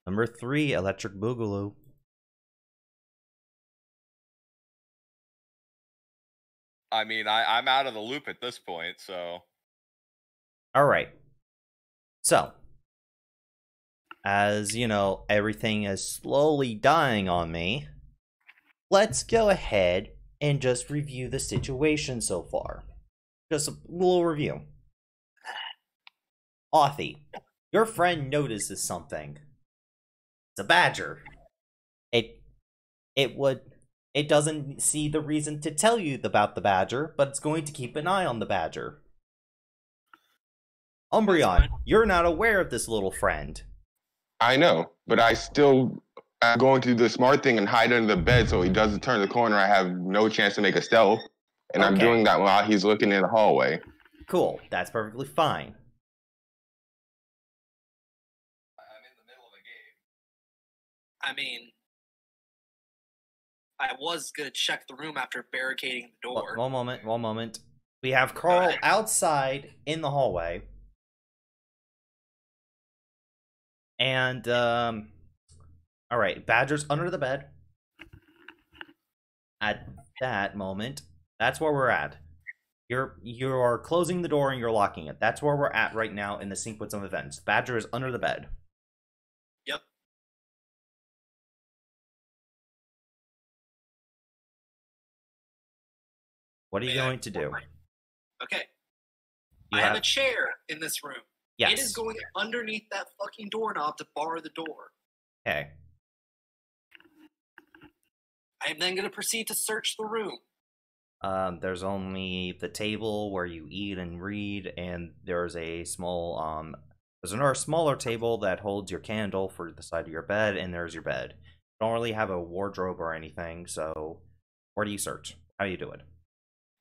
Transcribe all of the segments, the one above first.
Number 3, Electric Boogaloo. I mean, I'm out of the loop at this point, so. Alright. So, as you know, everything is slowly dying on me. Let's go ahead and just review the situation so far. Just a little review. Authy, your friend notices something. It's a badger. It doesn't see the reason to tell you about the badger, but it's going to keep an eye on the badger. Umbreon, you're not aware of this little friend. I know, but I'm going to do the smart thing and hide under the bed so he doesn't turn the corner. I have no chance to make a stealth, and I'm doing that while he's looking in the hallway. Cool, that's perfectly fine. I'm in the middle of a game. I mean, I was gonna check the room after barricading the door. One moment. We have Carl outside in the hallway. And, alright, Badger's under the bed. At that moment, that's where we're at. You're closing the door and you're locking it. That's where we're at right now in the sequence of events. Badger is under the bed. Yep. What are you going to do? Okay. I have a chair in this room. Yes. It is going underneath that fucking doorknob to bar the door. Okay. I am then going to proceed to search the room. There's only the table where you eat and read, and there's a small, there's another smaller table that holds your candle for the side of your bed, and there's your bed. You don't really have a wardrobe or anything, so where do you search? How do you do it?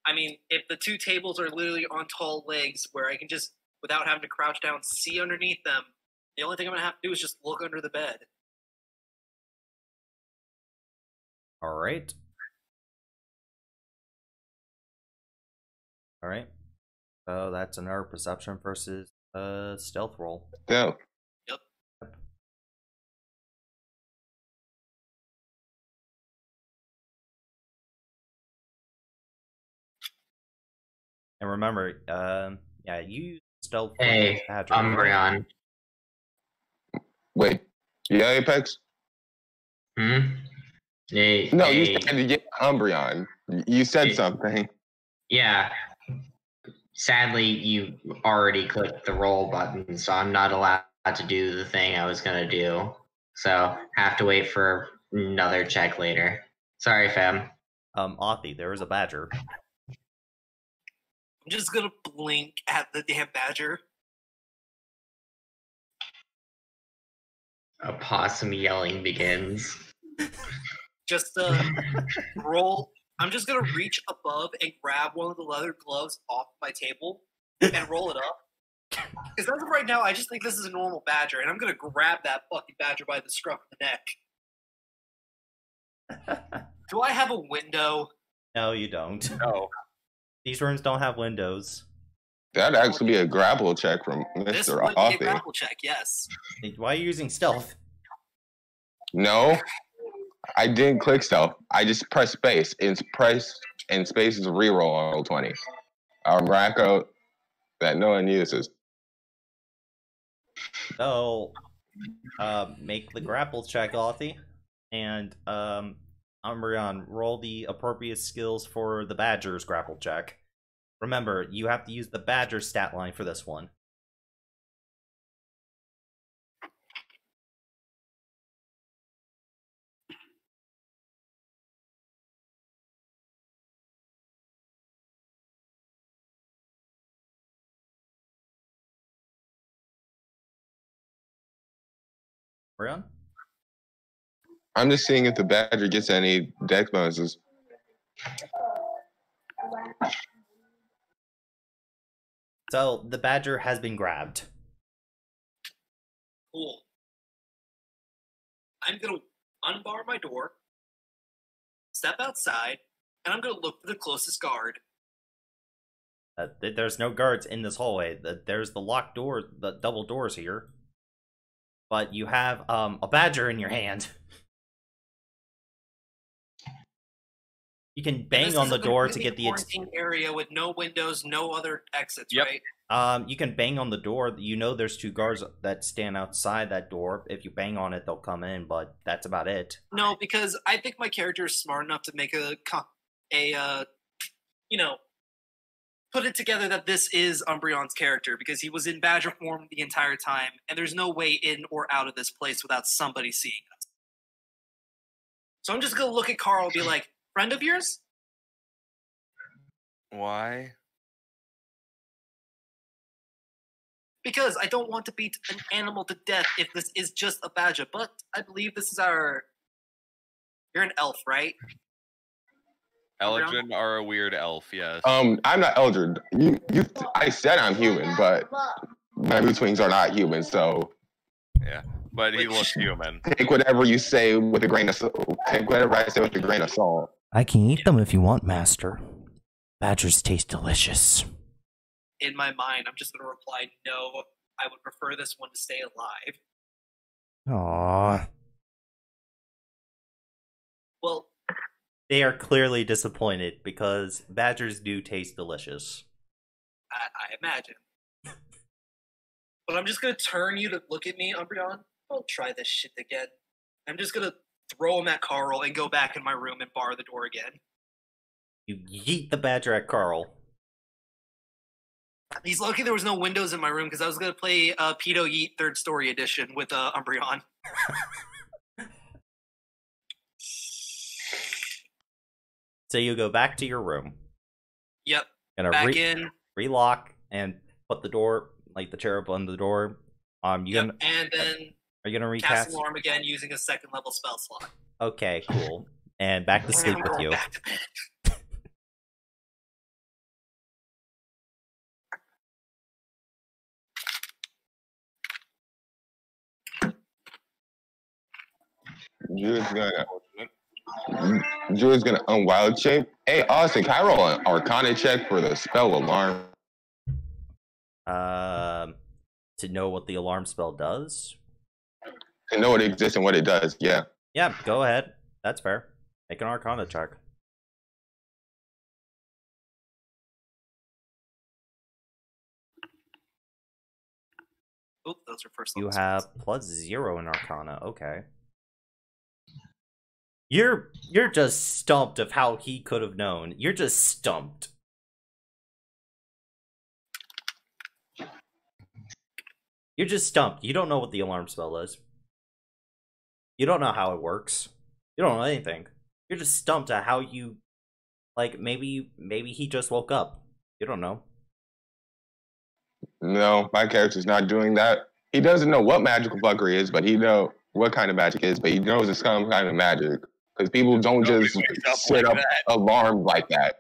I mean, if the two tables are literally on tall legs where I can just, without having to crouch down, see underneath them, the only thing I'm going to have to do is just look under the bed. Alright. Alright. So that's another perception versus stealth roll. Stealth. Yep. And remember, yeah, you use stealth. Hey, Umbreon. Wait, yeah, Apex? Hmm? Hey, no, you said yeah, Umbreon. You said something. Yeah. Sadly, you already clicked the roll button, so I'm not allowed to do the thing I was going to do. So, have to wait for another check later. Sorry, fam. Authy, there is a badger. I'm just going to blink at the damn badger. A possum yelling begins. Just roll. I'm just gonna reach above and grab one of the leather gloves off my table and roll it up. Because as of right now, I just think this is a normal badger, and I'm gonna grab that fucking badger by the scruff of the neck. Do I have a window? No, you don't. No. These rooms don't have windows. That'd actually be a grapple check from Mr. This would be a Authy. grapple check, yes. Why are you using stealth? No, I didn't click stealth. I just pressed space. It's press and space is a reroll on roll 20. A rack that no one uses. So, make the grapple check, Authy, and Umbreon, roll the appropriate skills for the Badger's grapple check. Remember, you have to use the Badger stat line for this one. Umbreon? I'm just seeing if the Badger gets any dex bonuses. So, the Badger has been grabbed. Cool. I'm gonna unbar my door, step outside, and I'm gonna look for the closest guard. There's no guards in this hallway. There's the locked door, the double doors here. but you have a badger in your hand. You can bang This on is the a door to completely get the quarantine area with no windows, no other exits, right? you can bang on the door. You know there's 2 guards that stand outside that door. If you bang on it, they'll come in, but that's about it. No, because I think my character is smart enough to make put it together that this is Umbreon's character, because he was in badger form the entire time, and there's no way in or out of this place without somebody seeing us. So I'm just gonna look at Carl and be like, friend of yours? Why? Because I don't want to beat an animal to death if this is just a badger, but I believe this is our... You're an elf, right? Eldrin are a weird elf, yes. I'm not Eldred. I said I'm human, but my Betweens are not human, so Yeah, but he looks human. take whatever you say with a grain of salt. Take whatever I say with a grain of salt. I can eat them if you want, Master. Badgers taste delicious. In my mind, I'm just going to reply, no, I would prefer this one to stay alive. Aww. Well, They are clearly disappointed because badgers do taste delicious. I imagine. But I'm just going to turn you to look at me, Umbreon. Don't try this shit again. I'm just going to throw him at Carl and go back in my room and bar the door again. You yeet the badger at Carl. He's lucky there was no windows in my room because I was going to play Pedo Yeet 3rd Story Edition with Umbreon. So you go back to your room. Yep. Gonna Back in. relock and put the door, like the cherub on the door. And then Are you gonna cast recast? Alarm again using a 2nd level spell slot. Okay, cool. And back to sleep I'm with going you. back to bed. Drew's gonna unwild shape. Hey, Austin, can I roll an Arcana check for the spell alarm? To know what the alarm spell does. To know what it exists and what it does. Yeah. Yeah, go ahead. That's fair. Make an Arcana check. Oh, those are first You level have spells. +0 in Arcana. Okay. You're just stumped of how he could have known. You're just stumped. You're just stumped. You don't know what the alarm spell is. You don't know how it works. You don't know anything. You're just stumped at how you, like, maybe he just woke up. You don't know. No, my character's not doing that. He doesn't know what magical fuckery is, but he knows what kind of magic is, but he knows it's some kind of magic. Because people don't Nobody just wakes up set like up that. alarms like that.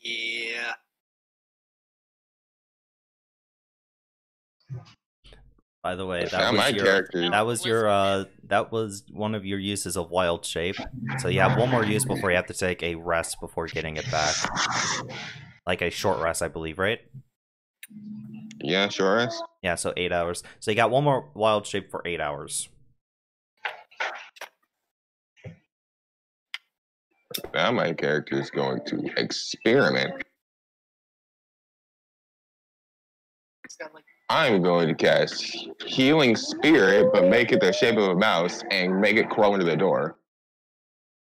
Yeah. By the way, Not my character. that was one of your uses of wild shape. So you have one more use before you have to take a rest before getting it back. Like a short rest, I believe, right? Yeah, sure is. Yeah, so 8 hours. So you got one more wild shape for 8 hours. Now my character is going to experiment. It's got like I'm going to cast Healing Spirit, but make it the shape of a mouse and make it crawl into the door.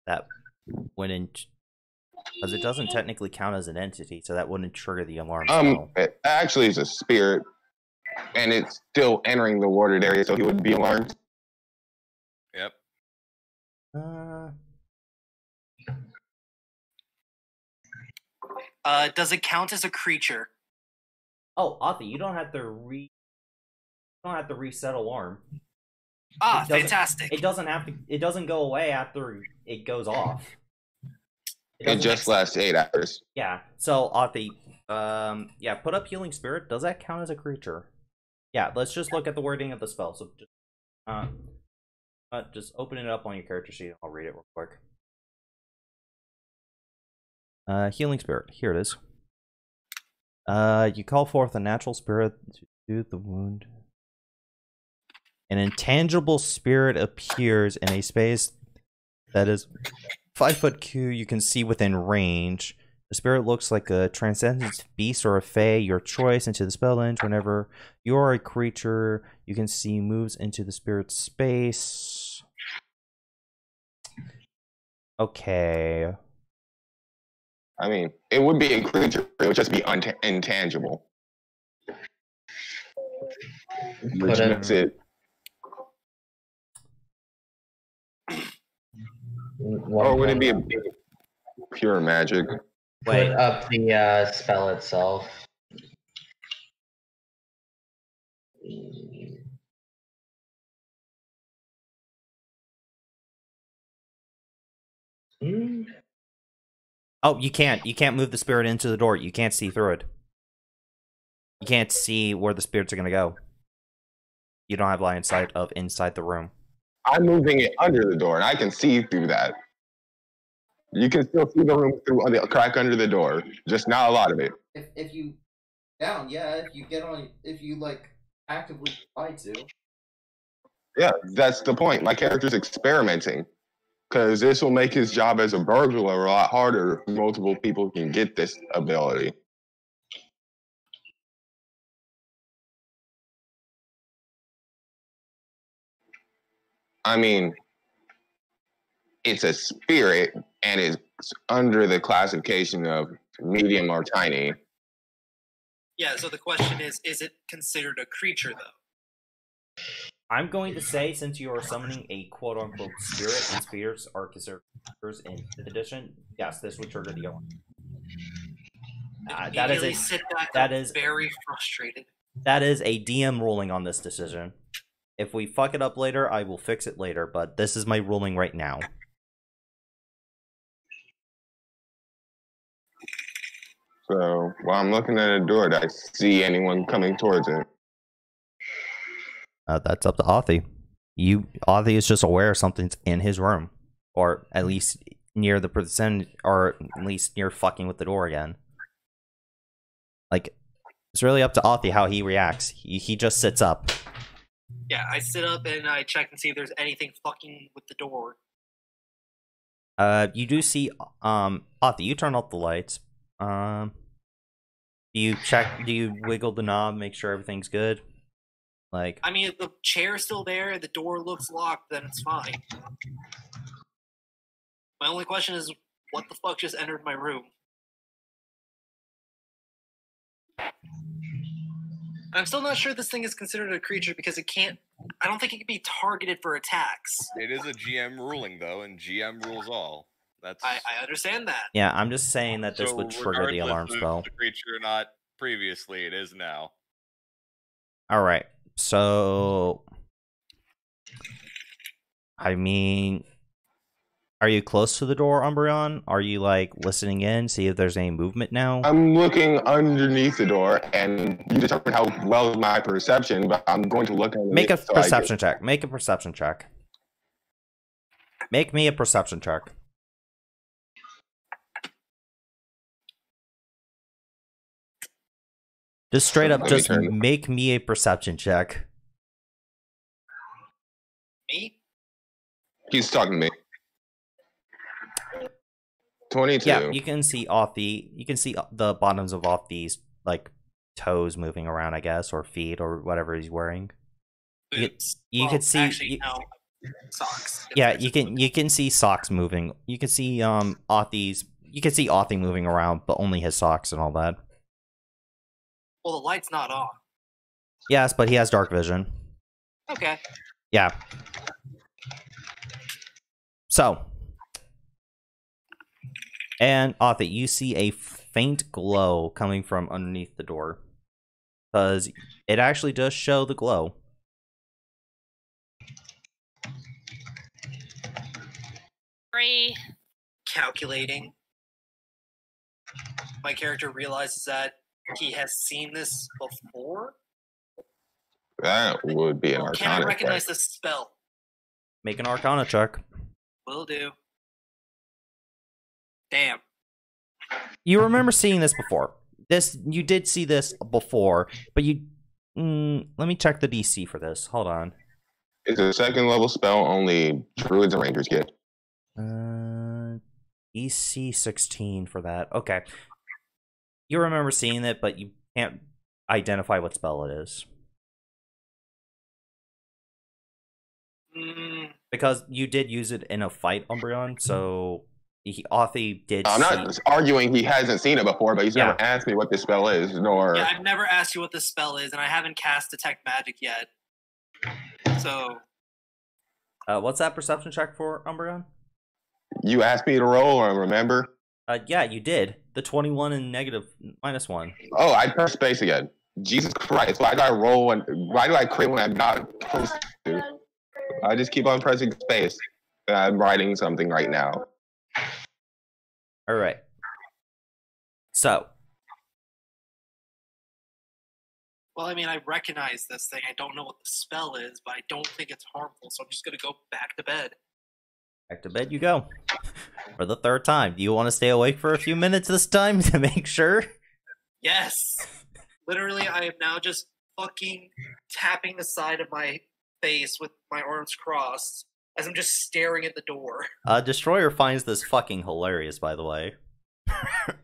That wouldn't, because it doesn't technically count as an entity, so that wouldn't trigger the alarm spell. It actually is a spirit, and it's still entering the watered area, so he would be alarmed. Yep. does it count as a creature? Oh, Athi, you don't have to reset alarm. Ah, It doesn't- fantastic. It doesn't have to. It doesn't go away after it goes off. It doesn't just lasts 8 hours. Yeah. So Athi, yeah, put up healing spirit. Does that count as a creature? Yeah. Let's just look at the wording of the spell. So just open it up on your character sheet. I'll read it real quick. Healing spirit. Here it is. You call forth a natural spirit to soothe the wound. An intangible spirit appears in a space that is 5 foot cube you can see within range. The spirit looks like a transcendent beast or a fae, your choice, into the spell end. Whenever you are a creature you can see moves into the spirit's space. Okay. I mean, it would be a creature. It would just be intangible. Which makes it. Or would it be a pure magic? Put up the spell itself. Oh, you can't. You can't move the spirit into the door. You can't see through it. You can't see where the spirits are going to go. You don't have line of sight of inside the room. I'm moving it under the door, and I can see through that. You can still see the room through the crack under the door, just not a lot of it. If you down, yeah. If you get on, if you like actively try to. Yeah, that's the point. My character's experimenting, because this will make his job as a burglar a lot harder if multiple people can get this ability. I mean, it's a spirit, and it's under the classification of medium or tiny. Yeah, so the question is it considered a creature, though? I'm going to say, since you are summoning a quote-unquote spirit, and spirits are considered creatures in 5th edition, yes, this would trigger the alarm. That is very frustrated. That is a DM ruling on this decision. If we fuck it up later, I will fix it later, but this is my ruling right now. So while I'm looking at a door, do I see anyone coming towards it? That's up to Authy. Authy is just aware something's in his room, or at least near the percent, or at least near fucking with the door again. Like, it's really up to Authy how he reacts. He just sits up. Yeah, I sit up and I check and see if there's anything fucking with the door. You do see, Authy, you turn off the lights. Do you wiggle the knob, make sure everything's good? Like, I mean, if the chair's still there, the door looks locked, then it's fine. My only question is, what the fuck just entered my room? I'm still not sure this thing is considered a creature because it can't. I don't think it can be targeted for attacks. It is a GM ruling, though, and GM rules all. That's. I understand that. yeah, I'm just saying that this So would trigger the alarm regardless spell. of the creature or not previously, it is now. All right, so I mean, are you close to the door, Umbreon? Are you like listening in, see if there's any movement now? I'm looking underneath the door, and you determine how well my perception, but I'm going to look underneath. Make a perception check. Make a perception check. Make me a perception check. Just straight up, just make me a perception check. Me? He's talking to me. 22. Yeah, you can see Authy. You can see the bottoms of Authy's like toes moving around, I guess, or feet, or whatever he's wearing. Boots. You could see. Actually, no. Socks. Yeah, you can see socks moving. You can see Authy's. You can see Authy moving around, but only his socks and all that. Well, the light's not on. Yes, but he has dark vision. Okay. Yeah. So, and Authy, you see a faint glow coming from underneath the door, because it actually does show the glow. Calculating. My character realizes that he has seen this before. That would be an Can I arcana recognize check. this spell? Make an Arcana check. Will do. Damn. You remember seeing this before. this you did see this before, but you. Let me check the DC for this. Hold on. It's a second level spell only druids and rangers get. DC 16 for that. Okay. You remember seeing it, but you can't identify what spell it is. Because you did use it in a fight, Umbreon, so Authy did. I'm not arguing he hasn't seen it before, but he's Yeah. never asked me what this spell is, nor. Yeah, I've never asked you what this spell is, and I haven't cast Detect Magic yet. So, What's that perception check for, Umbreon? You asked me to roll, or remember? Yeah, you did. The 21 and -1. Oh, I pressed space again. Jesus Christ! Why do I roll? Why do I crit when I'm not supposed to? I just keep on pressing space. I'm writing something right now. All right. So, well, I mean, I recognize this thing. I don't know what the spell is, but I don't think it's harmful, so I'm just going to go back to bed. back to bed you go. For the third time. Do you want to stay awake for a few minutes this time to make sure? Yes! Literally, I am now just fucking tapping the side of my face with my arms crossed as I'm just staring at the door. Destroyer finds this fucking hilarious, by the way.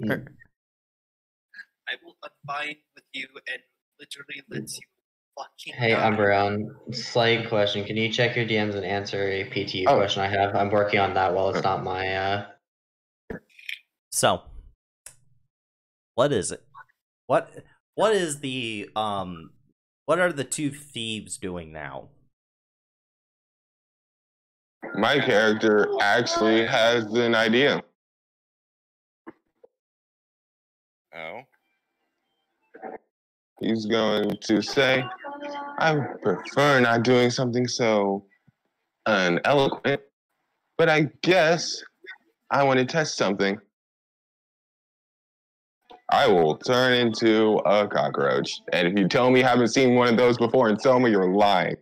I will unbind with you and literally let you fucking Hey, die. Umbreon, slight question. Can you check your DMs and answer a PTU question I have? I'm working on that while it's not my, So, what is it? What is the, what are the two thieves doing now? My character actually has an idea. Oh. He's going to say, I prefer not doing something so uneloquent, but I guess I want to test something. I will turn into a cockroach. And if you tell me you haven't seen one of those before in Soma, you're lying.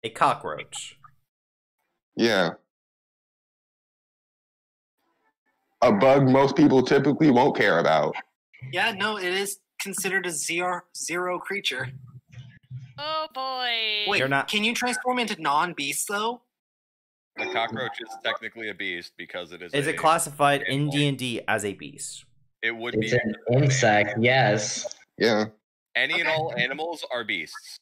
A cockroach. Yeah. A bug most people typically won't care about. Yeah, no, it is considered a zero creature. Oh boy. Wait, You're not- can you transform into non-beasts, though? The cockroach is technically a beast because it is. Is it classified in D&D as a beast? It would it's be. an insect, yes. Yeah. Any and all animals are beasts.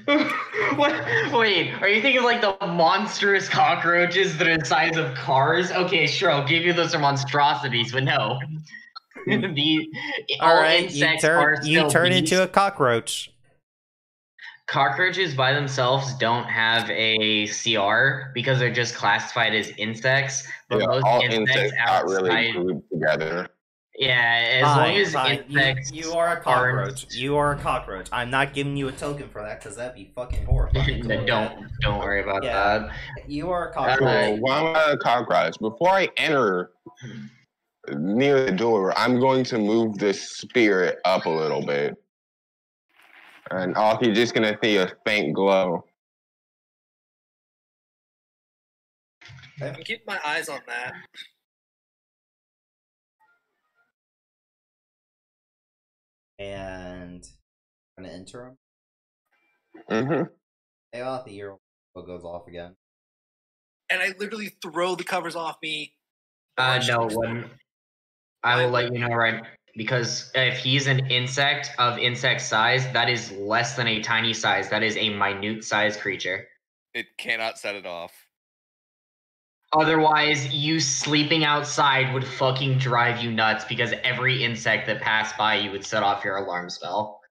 What? Wait, are you thinking like the monstrous cockroaches that are the size of cars? Okay, sure, I'll give you those are monstrosities, but no. All right, insects you are turn beasts. into a cockroach. Cockroaches by themselves don't have a CR because they're just classified as insects. But Yeah, most all insects insects not really outside, grouped together. yeah, as long as Fine. insects, You are a cockroach. You are a cockroach. I'm not giving you a token for that because that'd be fucking horrifying. don't worry about Yeah. that. You are a So, cockroach. why am I a cockroach? Before I enter near the door, I'm going to move this spirit up a little bit. And you're just going to see a faint glow. I'm keeping my eyes on that. And I'm gonna enter him. Mm-hmm. Hey, Authy, your what goes off again? And I literally throw the covers off me. No, when I will let you know right because if he's an insect of insect size, that is less than a tiny size. That is a minute size creature. It cannot set it off. Otherwise, you sleeping outside would fucking drive you nuts because every insect that passed by you would set off your alarm spell.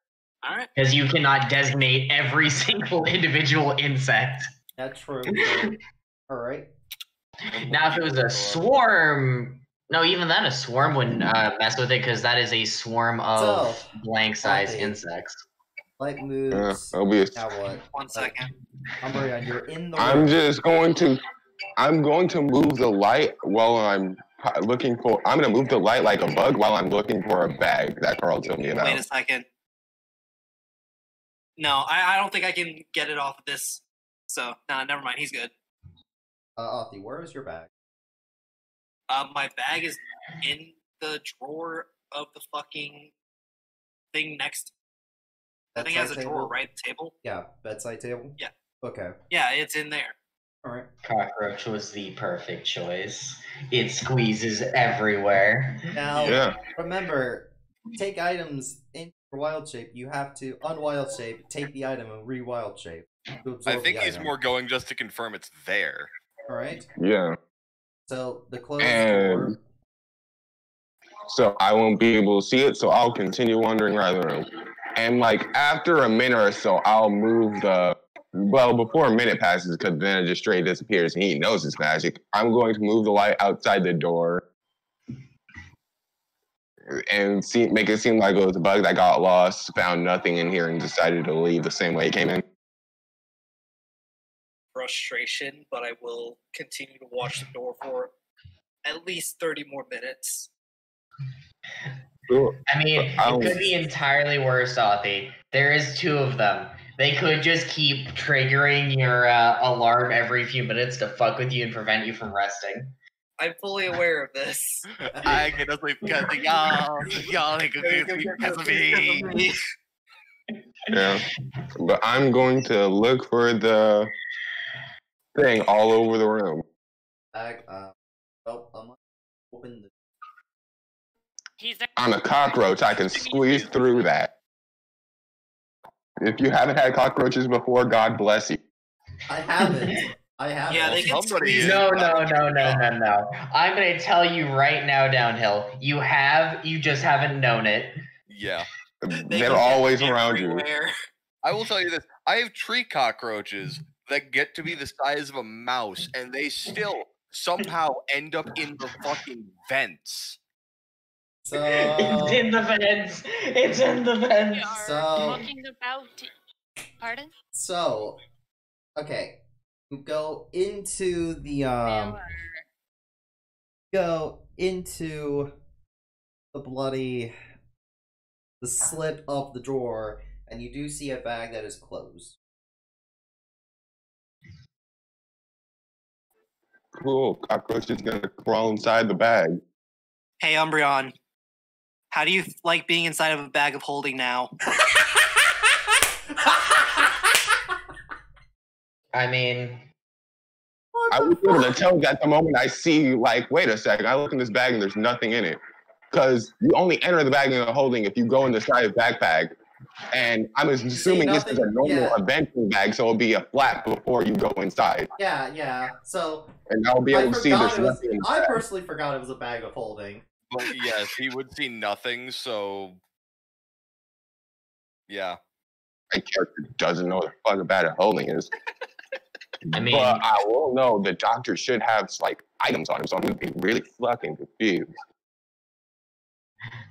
All right. Because you cannot designate every single individual insect. That's true. All right. Now, if it was a swarm, no, even then a swarm wouldn't mess with it because that is a swarm of So, blank size okay. insects. Light Yeah, moves. it'll be Now what? 1 second. Umbreon, you're in the I'm room. just going to. I'm going to move the light while I'm looking for. I'm going to move the light like a bug while I'm looking for a bag that Carl told me about. Wait a second. No, I don't think I can get it off of this. So, nah, never mind. He's good. Athi, where is your bag? My bag is in the drawer of the fucking thing next. I think it has a drawer, right? The table? Yeah, bedside table? Yeah. Okay. Yeah, it's in there. Alright. Cockroach was the perfect choice. It squeezes everywhere. Now, Yeah. remember, take items in your wild shape. You have to unwild shape, take the item, and re-wild shape. To I absorb think the he's item. more going just to confirm it's there. Alright? Yeah. So, the closed And door. so I won't be able to see it, so I'll continue wandering around the room. And like after a minute or so, I'll move the before a minute passes, because then it just straight disappears and he knows it's magic. I'm going to move the light outside the door and make it seem like it was a bug that got lost, found nothing in here, and decided to leave the same way it came in. Frustration, but I will continue to watch the door for at least 30 more minutes. Cool. I mean, I'll- it could be entirely worse, Athi. There is 2 of them. They could just keep triggering your alarm every few minutes to fuck with you and prevent you from resting. I'm fully aware of this. I can sleep because of y'all can sleep because of me. Yeah. But I'm going to look for the thing all over the room. Bag, I'm gonna open the. He's there. I'm a cockroach. I can squeeze through that. If you haven't had cockroaches before, God bless you. I haven't. I haven't. Yeah, they can Somebody squeeze is. No. I'm gonna tell you right now, Downhill. You just haven't known it. Yeah. They They're can always get around you. everywhere. I will tell you this. I have tree cockroaches that get to be the size of a mouse, and they still somehow end up in the fucking vents. So. It's in the vents. It's in the We vents. are So- talking about. Pardon? So, okay, go into the Miller. go into the slip of the drawer, and you do see a bag that is closed. Cool. Cockroach is gonna crawl inside the bag. Hey, Umbreon. How do you like being inside of a bag of holding now? I mean, I was able to tell that the moment I see, like, wait a second, I look in this bag and there's nothing in it. Because you only enter the bag in a holding if you go in the side of the backpack. And I'm assuming this is a nothing? normal Yeah. adventure bag, so it'll be a flap before you go inside. Yeah. So And I'll be able to see there's nothing in the I bag. personally forgot it was a bag of holding. But yes, he would see nothing, so. Yeah. My character doesn't know what the fuck a bag of holding is. I mean, But I will know the doctor should have, like, items on him, so I'm going to be really fucking confused.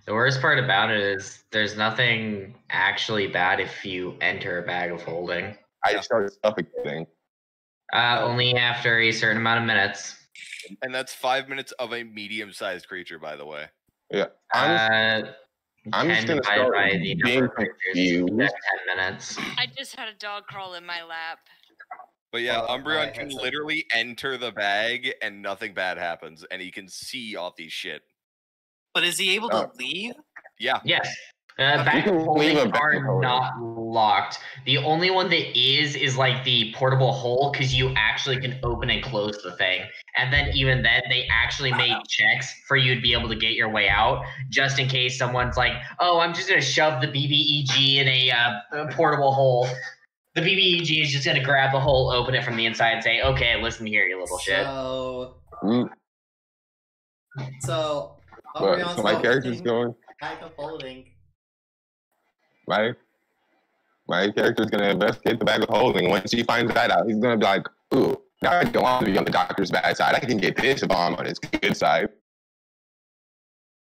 the worst part about it is there's nothing actually bad if you enter a bag of holding. I just started suffocating. Only after a certain amount of minutes. And that's 5 minutes of a medium-sized creature, by the way. Yeah. I'm just 10 going to divided start by the number being of creatures, confused. that's 10 minutes. I just had a dog crawl in my lap. But yeah, Well, Umbreon I can had to- literally enter the bag and nothing bad happens, and he can see off these shit. But is he able to Oh. leave? Yeah. Yes. You Back can leave a holdings bag are of holding. not locked. The only one that is like the portable hole because you actually can open and close the thing. And then even then, they actually made checks for you to be able to get your way out, just in case someone's like, "Oh, I'm just gonna shove the BBEG in a portable hole." The BBEG is just gonna grab the hole, open it from the inside, and say, "Okay, listen here, you little shit." Mm, So but, Umbreon's so my character's opening going. bag of holding. My character's gonna investigate the bag of holding. Once he finds that out, he's gonna be like, "Ooh, now I don't want to be on the doctor's bad side. I can get this if I'm on his good side."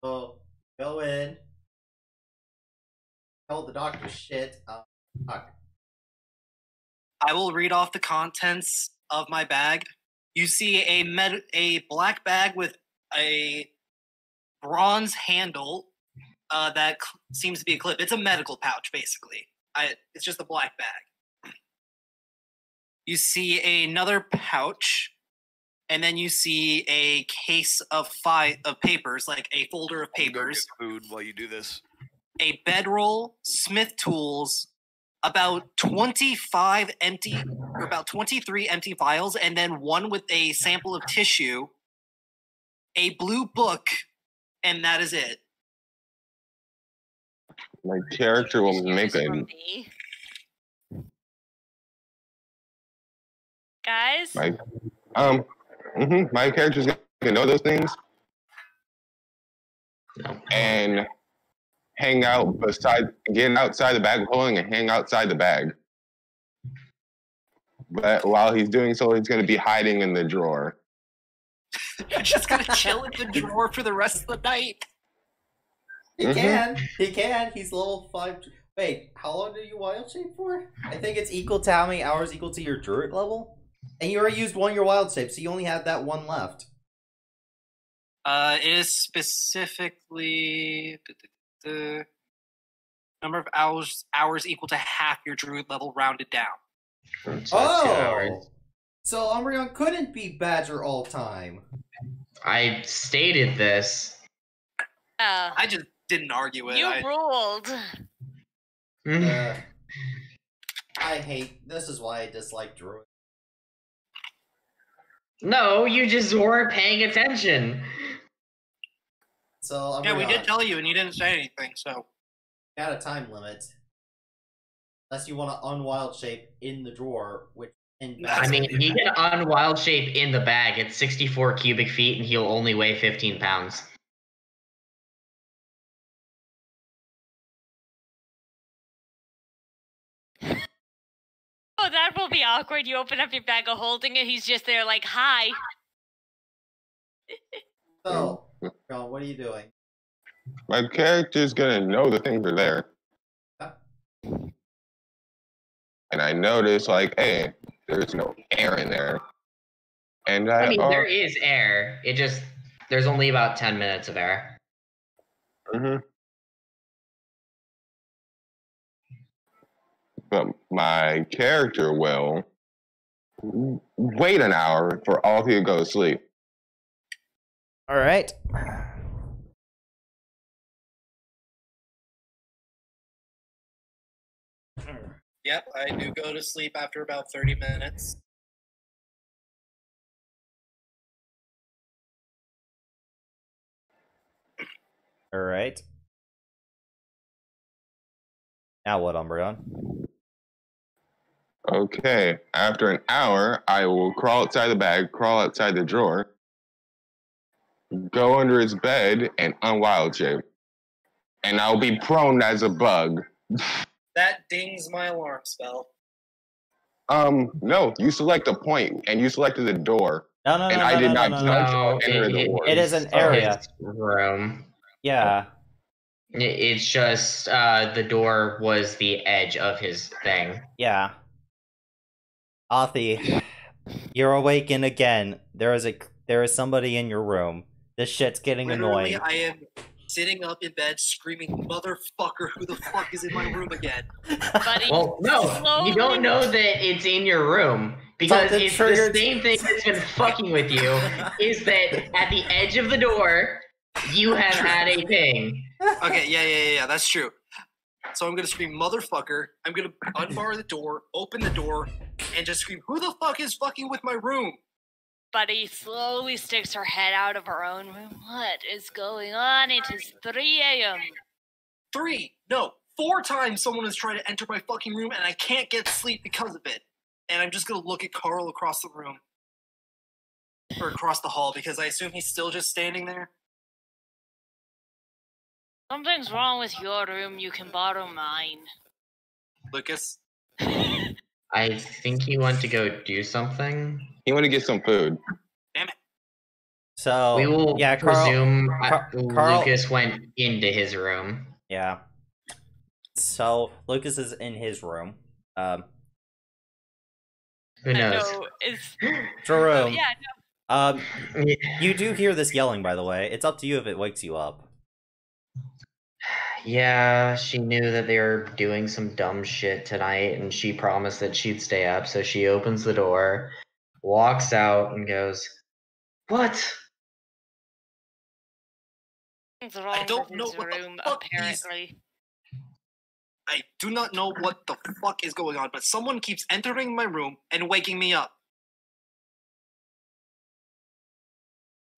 So go in. Tell the doctor shit. Fuck. I will read off the contents of my bag. You see a black bag with a bronze handle that seems to be a clip. It's a medical pouch, basically. It's just a black bag. You see another pouch and then you see a case of papers, like a folder of I'll go papers, get food while you do this. a bedroll, smith tools, about 25 empty, or about 23 empty vials, and then one with a sample of tissue, a blue book, and that is it. My character will make Here's a from me. Guys, my my character's gonna know those things and hang out get outside the bag holding and hang outside the bag. But while he's doing so, he's gonna be hiding in the drawer. You're just gonna chill in the drawer for the rest of the night. He Mhm. can. He can. He's level 5. Wait, how long do you wild shape for? I think it's equal to how many hours equal to your druid level? And you already used one of your wild shape, so you only have that one left. It is specifically the number of hours equal to half your druid level rounded down. So that's 2 hours. Oh! So Umbreon couldn't be Badger all time. I stated this. I just didn't argue it. you I, ruled. I hate. This is why I dislike druid. No, you just weren't paying attention. So Umbreon, yeah, we did tell you, and you didn't say anything. So got a time limit. Unless you want to unwild shape in the drawer, which in I mean, he can unwild shape in the bag. It's 64 cubic feet, and he'll only weigh 15 pounds. Oh, that will be awkward. You open up your bag of holding and he's just there like, hi. So, Umbreon, what are you doing? My character's gonna know the things are there. And I notice, like, hey, there's no air in there. And I mean, there is air. It just, there's only about 10 minutes of air. Mhm. But my character will wait an hour for all of you to go to sleep. All right. yep, I do go to sleep after about 30 minutes. All right. Now what, Umbreon? Okay, after an hour, I will crawl outside the bag, crawl outside the drawer, go under his bed, and unwild shape. And I'll be prone as a bug. That dings my alarm spell. No, you select a point, and you selected the door. No, no, no, And no, I did no, not no, no, touch no. or enter the ward. It is an area. His room. Yeah. It's just the door was the edge of his thing. Yeah. Athi, you're awakened again. There is somebody in your room. This shit's getting Literally, annoying. I am sitting up in bed screaming, "Motherfucker, who the fuck is in my room again?" Buddy, Well, no, you don't slowly- know that it's in your room. Because Something it's triggered- the same thing that's been fucking with you, is that at the edge of the door, you have had a ping. Okay, yeah, that's true. So I'm gonna scream, "Motherfucker!" I'm gonna unbar the door, open the door, and just scream, "Who the fuck is fucking with my room?" Buddy slowly sticks her head out of her own room. What is going on? It is 3 a.m. 4 times someone has tried to enter my fucking room, and I can't get sleep because of it. And I'm just gonna look at Carl across the room. Or across the hall, because I assume he's still just standing there. Something's wrong with your room. You can borrow mine. Lucas? I think you want to go do something. You want to get some food. So We will yeah, Carl. presume Carl- Lucas went into his room. Yeah. So Lucas is in his room. Who knows? No, it's Jerome. yeah. You do hear this yelling, by the way. It's up to you if it wakes you up. Yeah, she knew that they were doing some dumb shit tonight, and she promised that she'd stay up, so she opens the door, walks out, and goes, What? Something's wrong don't with know his what the room, fuck these- apparently. I do not know what the fuck is going on, but someone keeps entering my room and waking me up.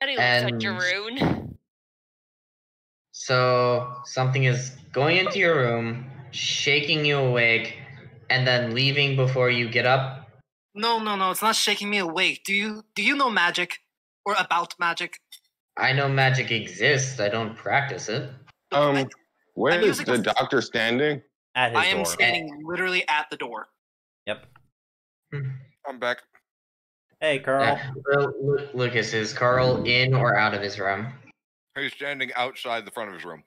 Eddie looks at And- Jeroen. So something is going into your room, shaking you awake, and then leaving before you get up. No, it's not shaking me awake. Do you know magic? Or about magic? I know magic exists. I don't practice it. Where I'm is using the a- doctor standing? At his I am door. standing literally at the door. Yep. I'm back. Hey, Carl. Yeah. Lucas, is Carl in or out of his room? He's standing outside the front of his room.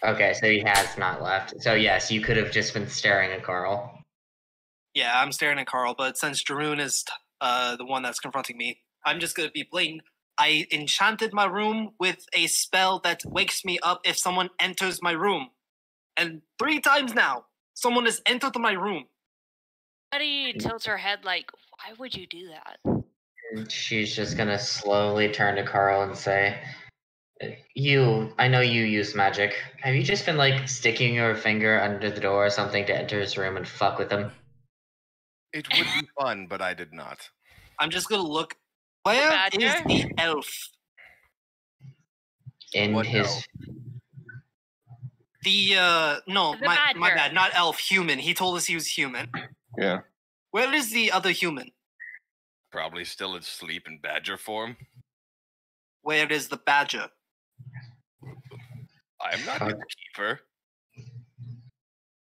Okay, so he has not left. So yes, you could have just been staring at Carl. Yeah, I'm staring at Carl, but since Jeroen is the one that's confronting me, I'm just gonna be blatant. I enchanted my room with a spell that wakes me up if someone enters my room. And 3 times now, someone has entered my room. Eddie tilts her head like, why would you do that? She's just gonna slowly turn to Carl and say, I know you use magic. Have you just been like sticking your finger under the door or something to enter his room and fuck with him? It would be fun, but I did not. I'm just gonna look. Where is Badger? the elf? In What his No, The my badger. bad, not elf, human. He told us he was human. Yeah. Where is the other human? Probably still asleep in badger form. Where is the badger? I am not his keeper.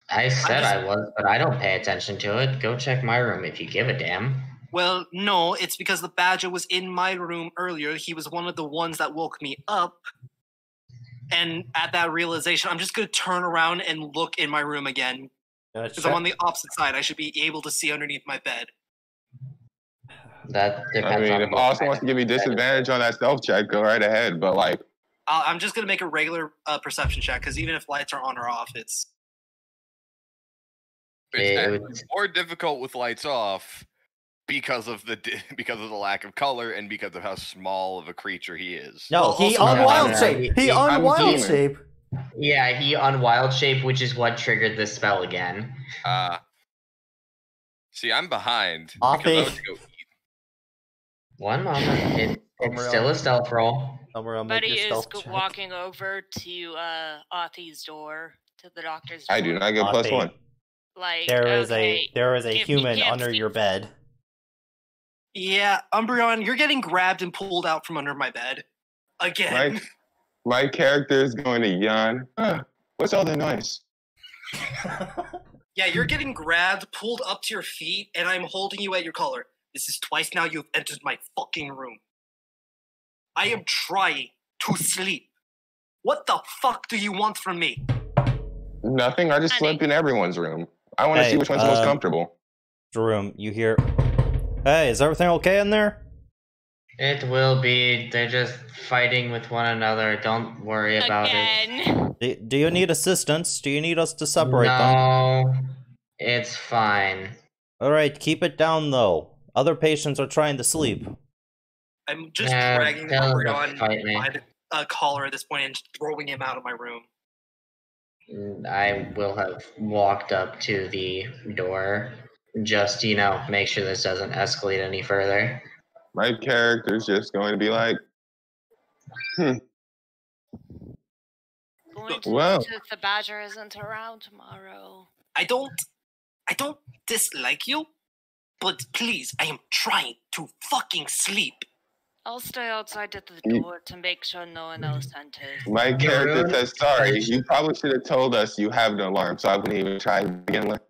I said just- I was, but I don't pay attention to it. Go check my room if you give a damn. Well, no, it's because the badger was in my room earlier. He was one of the ones that woke me up. And at that realization, I'm just going to turn around and look in my room again. Because I'm on the opposite side. I should be able to see underneath my bed. That I depends mean, on if what Austin kind wants of to give me bed it is. disadvantage on that stealth check, go right ahead. But like, I'm just going to make a regular perception check. Because even if lights are on or off, it's... It's It actually would- more difficult with lights off because of the lack of color and because of how small of a creature he is. No, Well, he also- unwild No, shape. He I'm unwild demon. shape. Yeah, he unwild shape, which is what triggered the spell again. See, I'm behind Offie. because I went to go eat. One moment. It's Unreal. still a stealth roll. Somewhere I'll make Buddy your is stealth check. walking over to Authy's door, to the doctor's door. I do not get plus Offie. 1. Like, There is okay, a If you human can't under see- your bed. Yeah, Umbreon, you're getting grabbed and pulled out from under my bed. Again. My character is going to yawn. What's all the noise? Yeah, you're getting grabbed, pulled up to your feet, and I'm holding you at your collar. This is twice now you've entered my fucking room. I am trying to sleep. What the fuck do you want from me? Nothing. I just Honey. slept in everyone's room. I want to Hey, see which one's most comfortable. Jerome, you hear? Hey, is everything okay in there? It will be. They're just fighting with one another. Don't worry about it. again. Do you need assistance? Do you need us to separate them? No, it's fine. All right, keep it down though. Other patients are trying to sleep. I'm just Yeah, dragging tell him to Umbreon fight me. by the collar at this point and just throwing him out of my room. I will have walked up to the door. Just, make sure this doesn't escalate any further. My character's just going to be like, Going to Wow. notice the badger isn't around tomorrow. I don't dislike you, but please, I am trying to fucking sleep. I'll stay outside at the You- door to make sure no one else enters. my character rude. says, sorry, you probably should have told us you have an alarm, so I wouldn't even try to begin with.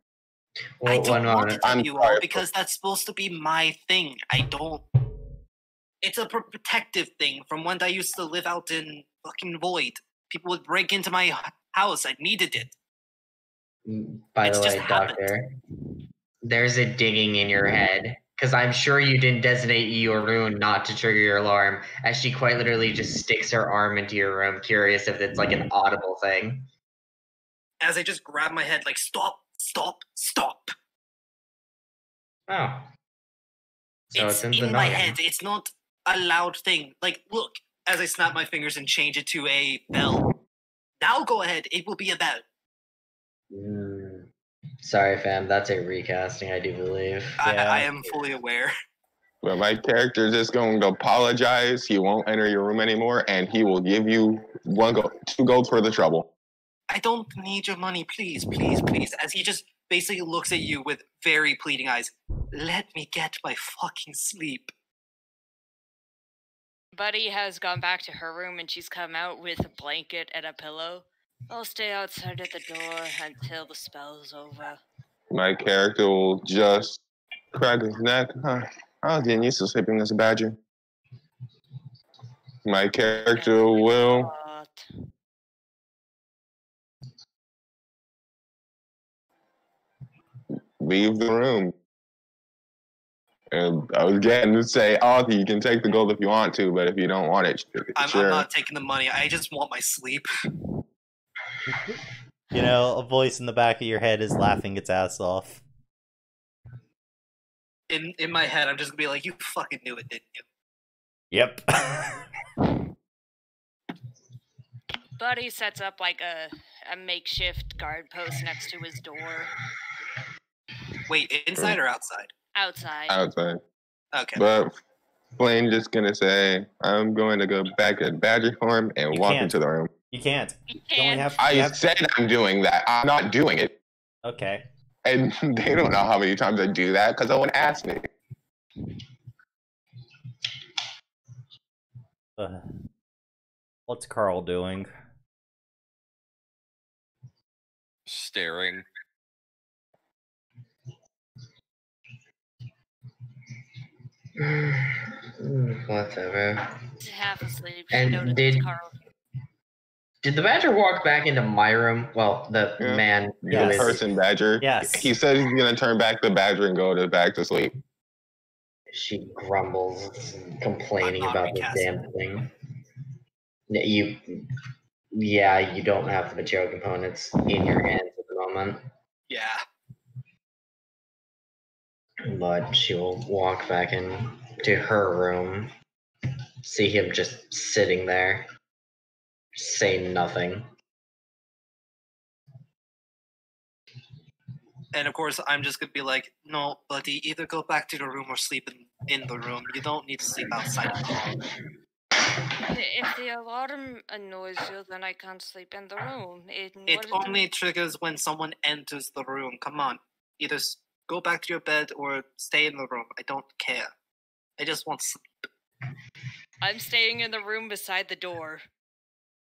I One don't want to moment. tell I'm you sorry. all because that's supposed to be my thing. I don't. It's a protective thing from when I used to live out in fucking Void. People would break into my house. I needed it. By It's the just way, happened. Doctor, there's a digging in your head. Because I'm sure you didn't designate your room not to trigger your alarm, as she quite literally just sticks her arm into your room, curious if it's like an audible thing. As I just grab my head, like, stop, stop, stop. Oh. So it's in the my noggin. head. It's not a loud thing. Like, look, as I snap my fingers and change it to a bell. Now go ahead. It will be a bell. Sorry, fam. That's a recasting, I do believe. I am fully aware. But my character is just going to apologize. He won't enter your room anymore, and he will give you 2 gold for the trouble. I don't need your money, please, please, please. As he just basically looks at you with very pleading eyes. Let me get my fucking sleep. Buddy has gone back to her room and she's come out with a blanket and a pillow. I'll stay outside at the door until the spell's over. My character will just crack his neck. I was getting used to sleeping as a badger. My character will leave the room. And I was getting to say, you can take the gold if you want to, but if you don't want it, I'm sure. not taking the money. I just want my sleep. You know, a voice in the back of your head is laughing its ass off. In my head, I'm just gonna be like, you fucking knew it, didn't you? Yep. Buddy sets up like a makeshift guard post next to his door. Wait, inside or outside? Outside. Outside. Okay. But Blaine just gonna say, I'm going to go back to badger form and You walk can't. into the room. You can't. You You only can't. have. I said I'm doing that. I'm not doing it. Okay. And they don't know how many times I do that because no one asked me. What's Carl doing? Staring. Whatever. Half asleep. She And noticed Carl. Did the badger walk back into my room? Well, the Yeah. man who Yes. is... Person badger. Yes. He says he's gonna turn back the badger and go back to sleep. She grumbles, complaining I'm not about this recasting. damn thing. You don't have the material components in your hands at the moment, Yeah. but she will walk back into her room, see him just sitting there, say nothing. And of course, I'm just gonna be like, no, buddy, either go back to the room or sleep in the room. You don't need to sleep outside of the hall. If the alarm annoys you, then I can't sleep in the room. It only triggers when someone enters the room. Come on. Either go back to your bed or stay in the room. I don't care. I just want sleep. I'm staying in the room beside the door.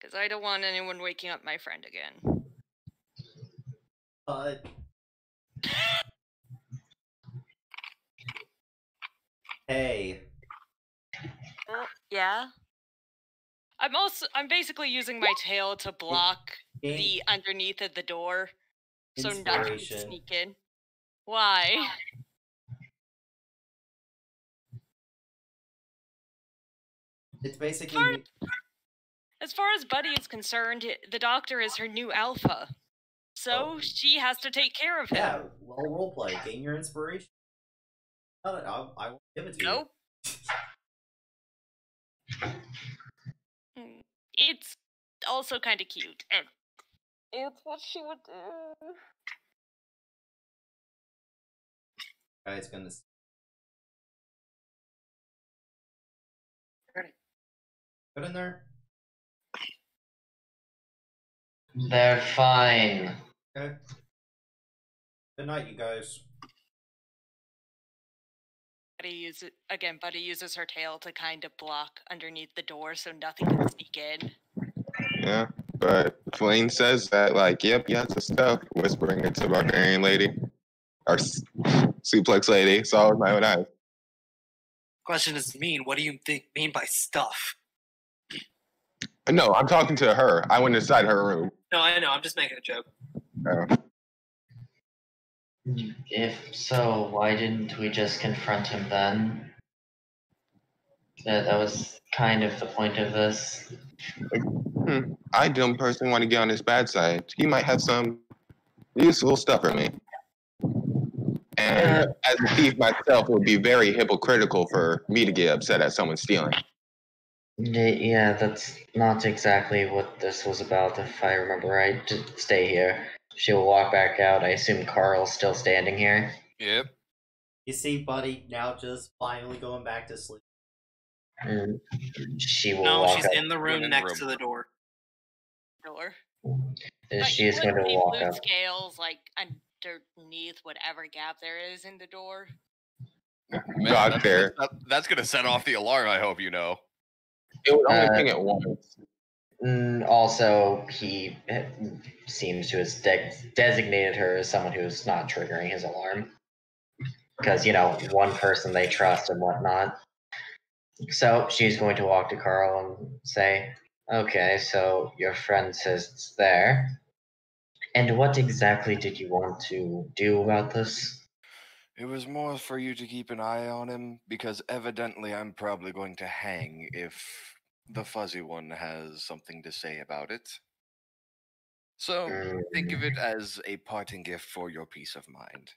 Because I don't want anyone waking up my friend again. Hey. Yeah? I'm basically using my tail to block the underneath of the door. So nothing can Inspiration. sneak in. Why? It's basically. As far as Buddy is concerned, the doctor is her new alpha. So she has to take care of him. Yeah, well, roleplay. Gain your inspiration. I will give it to you. Nope. It's also kind of cute. And it's what she would do. Guy's gonna. Put in there. They're fine. Okay. Good night, you guys. Buddy uses her tail to kind of block underneath the door so nothing can sneak in. Yeah, but Blaine says that, like, yep, yeah, it's stuff, whispering it to Barbarian Lady. Or Suplex Lady, saw it with my own eyes. Question is what do you mean by stuff? No, I'm talking to her. I went inside her room. No, I know. I'm just making a joke. If so, why didn't we just confront him then? That was kind of the point of this. I don't personally want to get on his bad side. He might have some useful stuff for me. And as a thief myself, it would be very hypocritical for me to get upset at someone stealing. Yeah, that's not exactly what this was about, if I remember right. Just stay here. She will walk back out. I assume Carl's still standing here. Yep. You see Buddy now just finally going back to sleep. Mm. She will No, walk she's out. in the room in the next room. to the door. Door. She is going to Put walk blue out. scales like underneath whatever gap there is in the door. Man, Got there. That's gonna set off the alarm. I hope you know. It would only ping it once. Also, he seems to have designated her as someone who's not triggering his alarm. Because, one person they trust and whatnot. So she's going to walk to Carl and say, okay, so your friend says it's there. And what exactly did you want to do about this? It was more for you to keep an eye on him, because evidently I'm probably going to hang if the fuzzy one has something to say about it. So think of it as a parting gift for your peace of mind.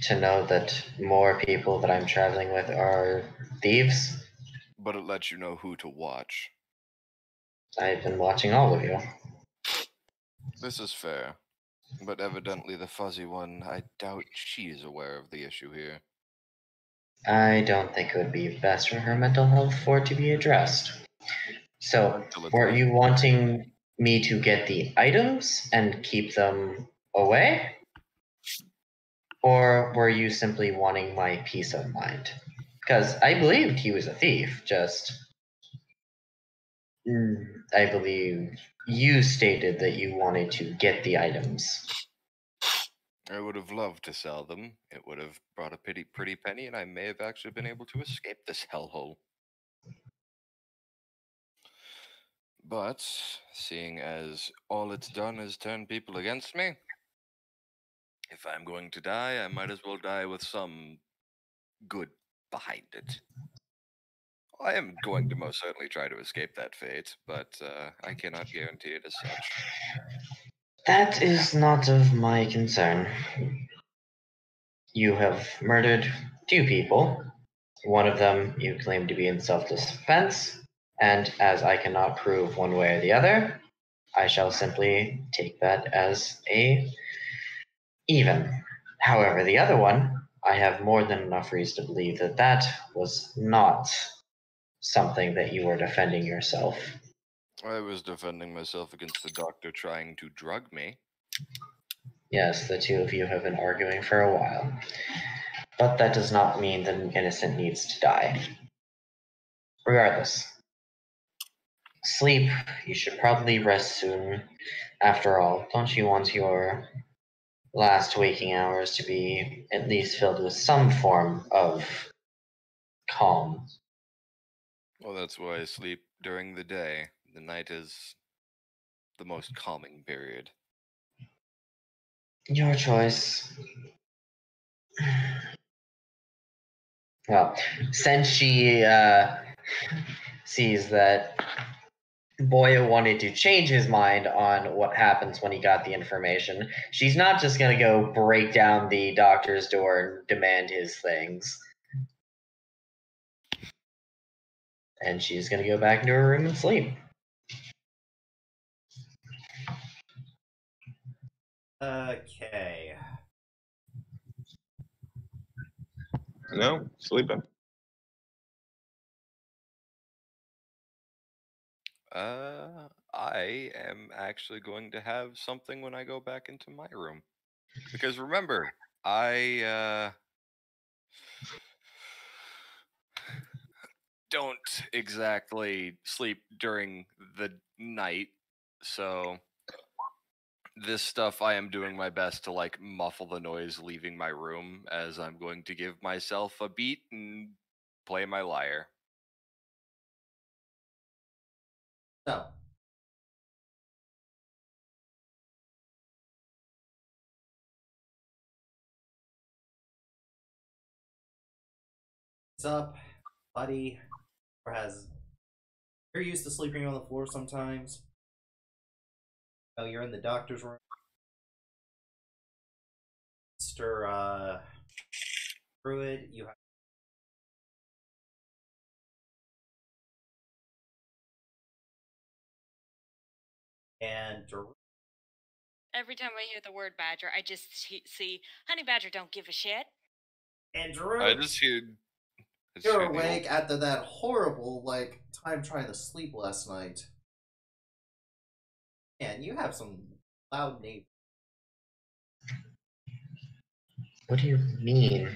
To know that more people that I'm traveling with are thieves? But it lets you know who to watch. I've been watching all of you. This is fair. But evidently the fuzzy one, I doubt she is aware of the issue here. I don't think it would be best for her mental health for it to be addressed. So, were you wanting me to get the items and keep them away? Or were you simply wanting my peace of mind? Because I believed he was a thief, I believe you stated that you wanted to get the items. I would have loved to sell them. It would have brought a pretty penny, and I may have actually been able to escape this hellhole. But, seeing as all it's done is turn people against me, if I'm going to die, I might as well die with some good behind it. I am going to most certainly try to escape that fate, but I cannot guarantee it as such. That is not of my concern. You have murdered 2 people. One of them you claim to be in self-defense, and as I cannot prove one way or the other, I shall simply take that as a even. However, the other one, I have more than enough reason to believe that that was not something that you were defending yourself. I was defending myself against the doctor trying to drug me. Yes, the 2 of you have been arguing for a while. But that does not mean that an innocent needs to die. Regardless. Sleep. You should probably rest soon. After all, don't you want your last waking hours to be at least filled with some form of calm? Well, that's why I sleep during the day. The night is the most calming period. Your choice. Well, since she sees that Boya wanted to change his mind on what happens when he got the information, she's not just going to go break down the doctor's door and demand his things. And she's going to go back into her room and sleep. Okay. No, sleeping. I am actually going to have something when I go back into my room. Because remember, I don't exactly sleep during the night, so this stuff I am doing my best to like muffle the noise leaving my room, as I'm going to give myself a beat and play my lyre. So. What's up, Buddy? Or you're used to sleeping on the floor sometimes. Oh, you're in the doctor's room. It's Mr. Druid, you have. And Every time I hear the word badger, I just see Honey Badger don't give a shit. And Drew, I just hear. you're awake after that horrible time trying to sleep last night. And you have some loud neighbors. What do you mean?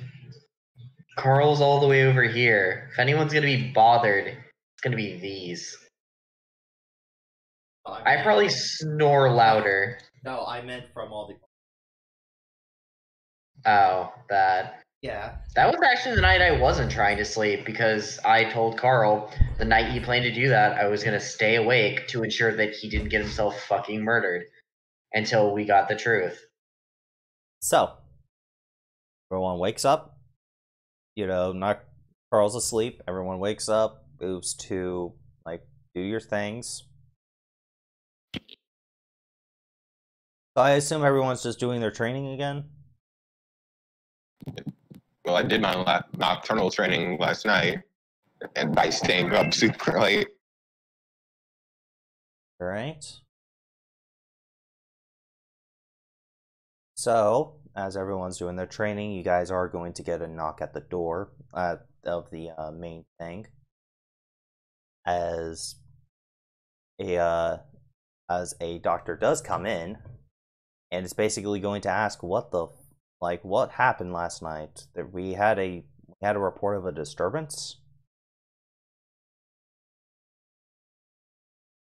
Carl's all the way over here. If anyone's gonna be bothered, it's gonna be these. I probably snore louder. No, I meant from all the. Oh, that. Yeah. That was actually the night I wasn't trying to sleep because I told Carl the night he planned to do that I was gonna stay awake to ensure that he didn't get himself fucking murdered until we got the truth. So, everyone wakes up. Not Carl's asleep. Everyone wakes up, moves to do your things. So I assume everyone's just doing their training again. Well, I did my nocturnal training last night, and by staying up super late. All right. So, as everyone's doing their training, you guys are going to get a knock at the door of the main thing. As a doctor does come in, and it's basically going to ask what happened last night. That we had a report of a disturbance.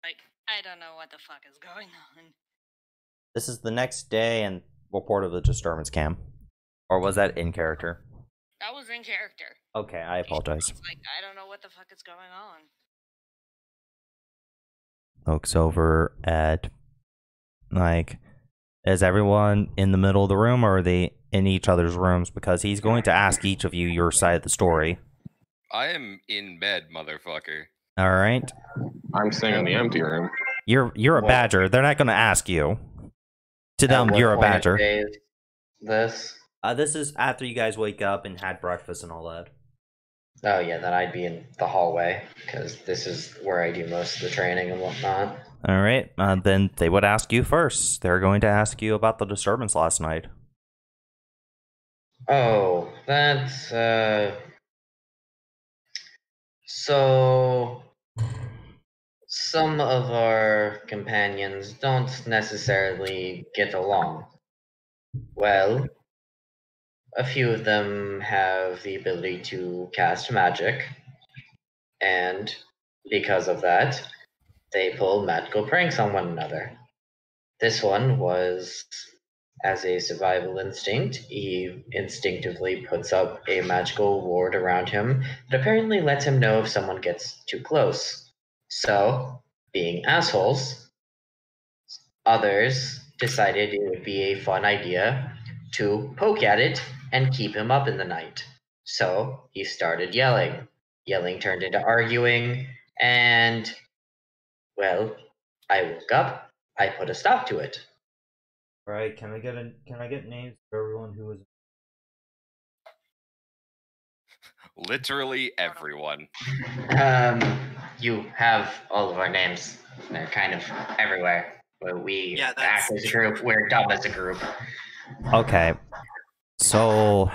I don't know what the fuck is going on. This is the next day and report of the disturbance, Cam. Or was that in character? That was in character. Okay, I apologize. I don't know what the fuck is going on. Looks over at is everyone in the middle of the room, or are they in each other's rooms? Because he's going to ask each of you your side of the story. I am in bed, motherfucker. All right. I'm staying in the empty room. You're a badger. They're not going to ask you. To them, you're a badger. This is after you guys wake up and had breakfast and all that. Oh yeah, then I'd be in the hallway because this is where I do most of the training and whatnot. All right, then they would ask you first. They're going to ask you about the disturbance last night. Oh, that's so some of our companions don't necessarily get along. Well, a few of them have the ability to cast magic, and because of that, they pull magical pranks on one another. This one was, as a survival instinct, he instinctively puts up a magical ward around him that apparently lets him know if someone gets too close. So, being assholes, others decided it would be a fun idea to poke at it and keep him up in the night. So, he started yelling. Yelling turned into arguing, and, well, I woke up, I put a stop to it. All right, can I get names for everyone who was? Literally everyone. You have all of our names. They're kind of everywhere. But we act as a group. We're dumb as a group. Okay. So,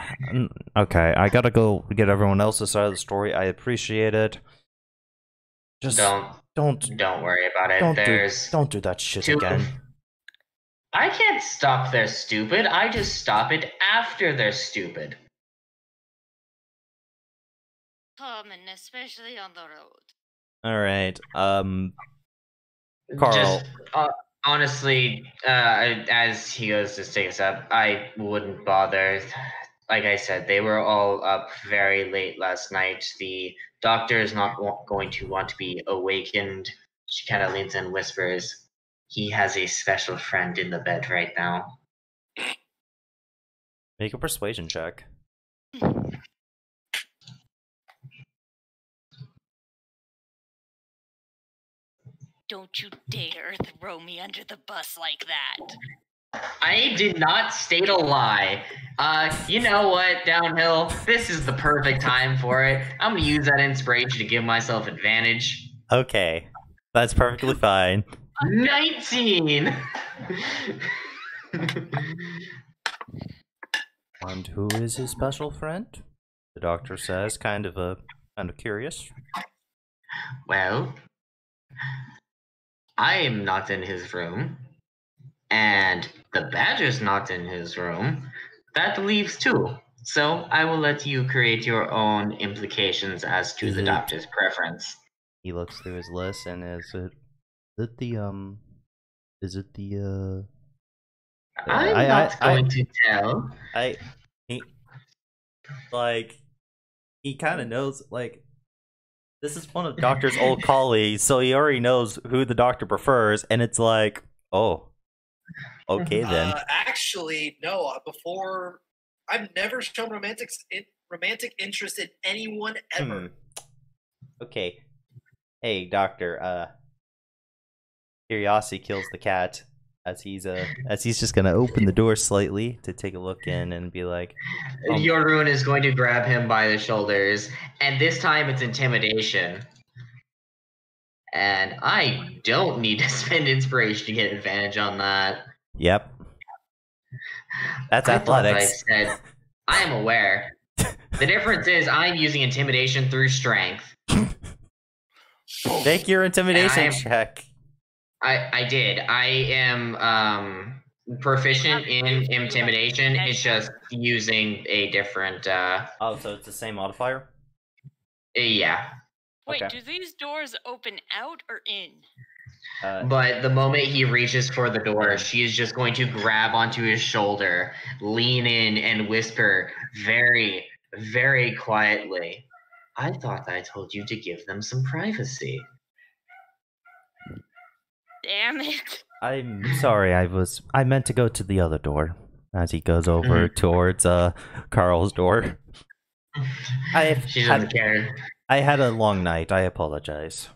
okay, I gotta go get everyone else's side of the story. I appreciate it. Just don't worry about it. Don't do that shit again. I can't stop their stupid. I just stop it after they're stupid. Common, especially on the road. All right. Carl. Just, honestly, as he goes to take us up, I wouldn't bother. Like I said, they were all up very late last night. The doctor is not going to want to be awakened. She kind of leans in and whispers, he has a special friend in the bed right now. Make a persuasion check. Don't you dare throw me under the bus like that. I did not state a lie. You know what, Downhill? This is the perfect time for it. I'm gonna use that inspiration to give myself advantage. Okay, that's perfectly fine. 19! And who is his special friend? The doctor says, kind of curious. Well, I am not in his room, and the badger's not in his room. That leaves 2. So I will let you create your own implications as to the doctor's preference. He looks through his list, and is it the I'm not going to tell. He kind of knows, like, this is one of the doctor's old colleagues, so he already knows who the doctor prefers, and it's like, oh, okay then. Actually, no. Before, I've never shown romantic interest in anyone ever. Okay. Hey, doctor. Curiosity kills the cat. As he's just gonna open the door slightly to take a look in and be like, Yorun is going to grab him by the shoulders, and this time it's intimidation. And I don't need to spend inspiration to get advantage on that. Yep. That's athletics. I said, I am aware. The difference is I'm using intimidation through strength. Make your intimidation check. I did. I am proficient in intimidation. It's just using a different Oh, so it's the same modifier? Yeah. Wait, Okay. do these doors open out or in? But the moment he reaches for the door, she is just going to grab onto his shoulder, lean in, and whisper very, very quietly, I thought I told you to give them some privacy. Damn it. I'm sorry, I meant to go to the other door. As he goes over towards Carl's door. She doesn't care. I had a long night, I apologize.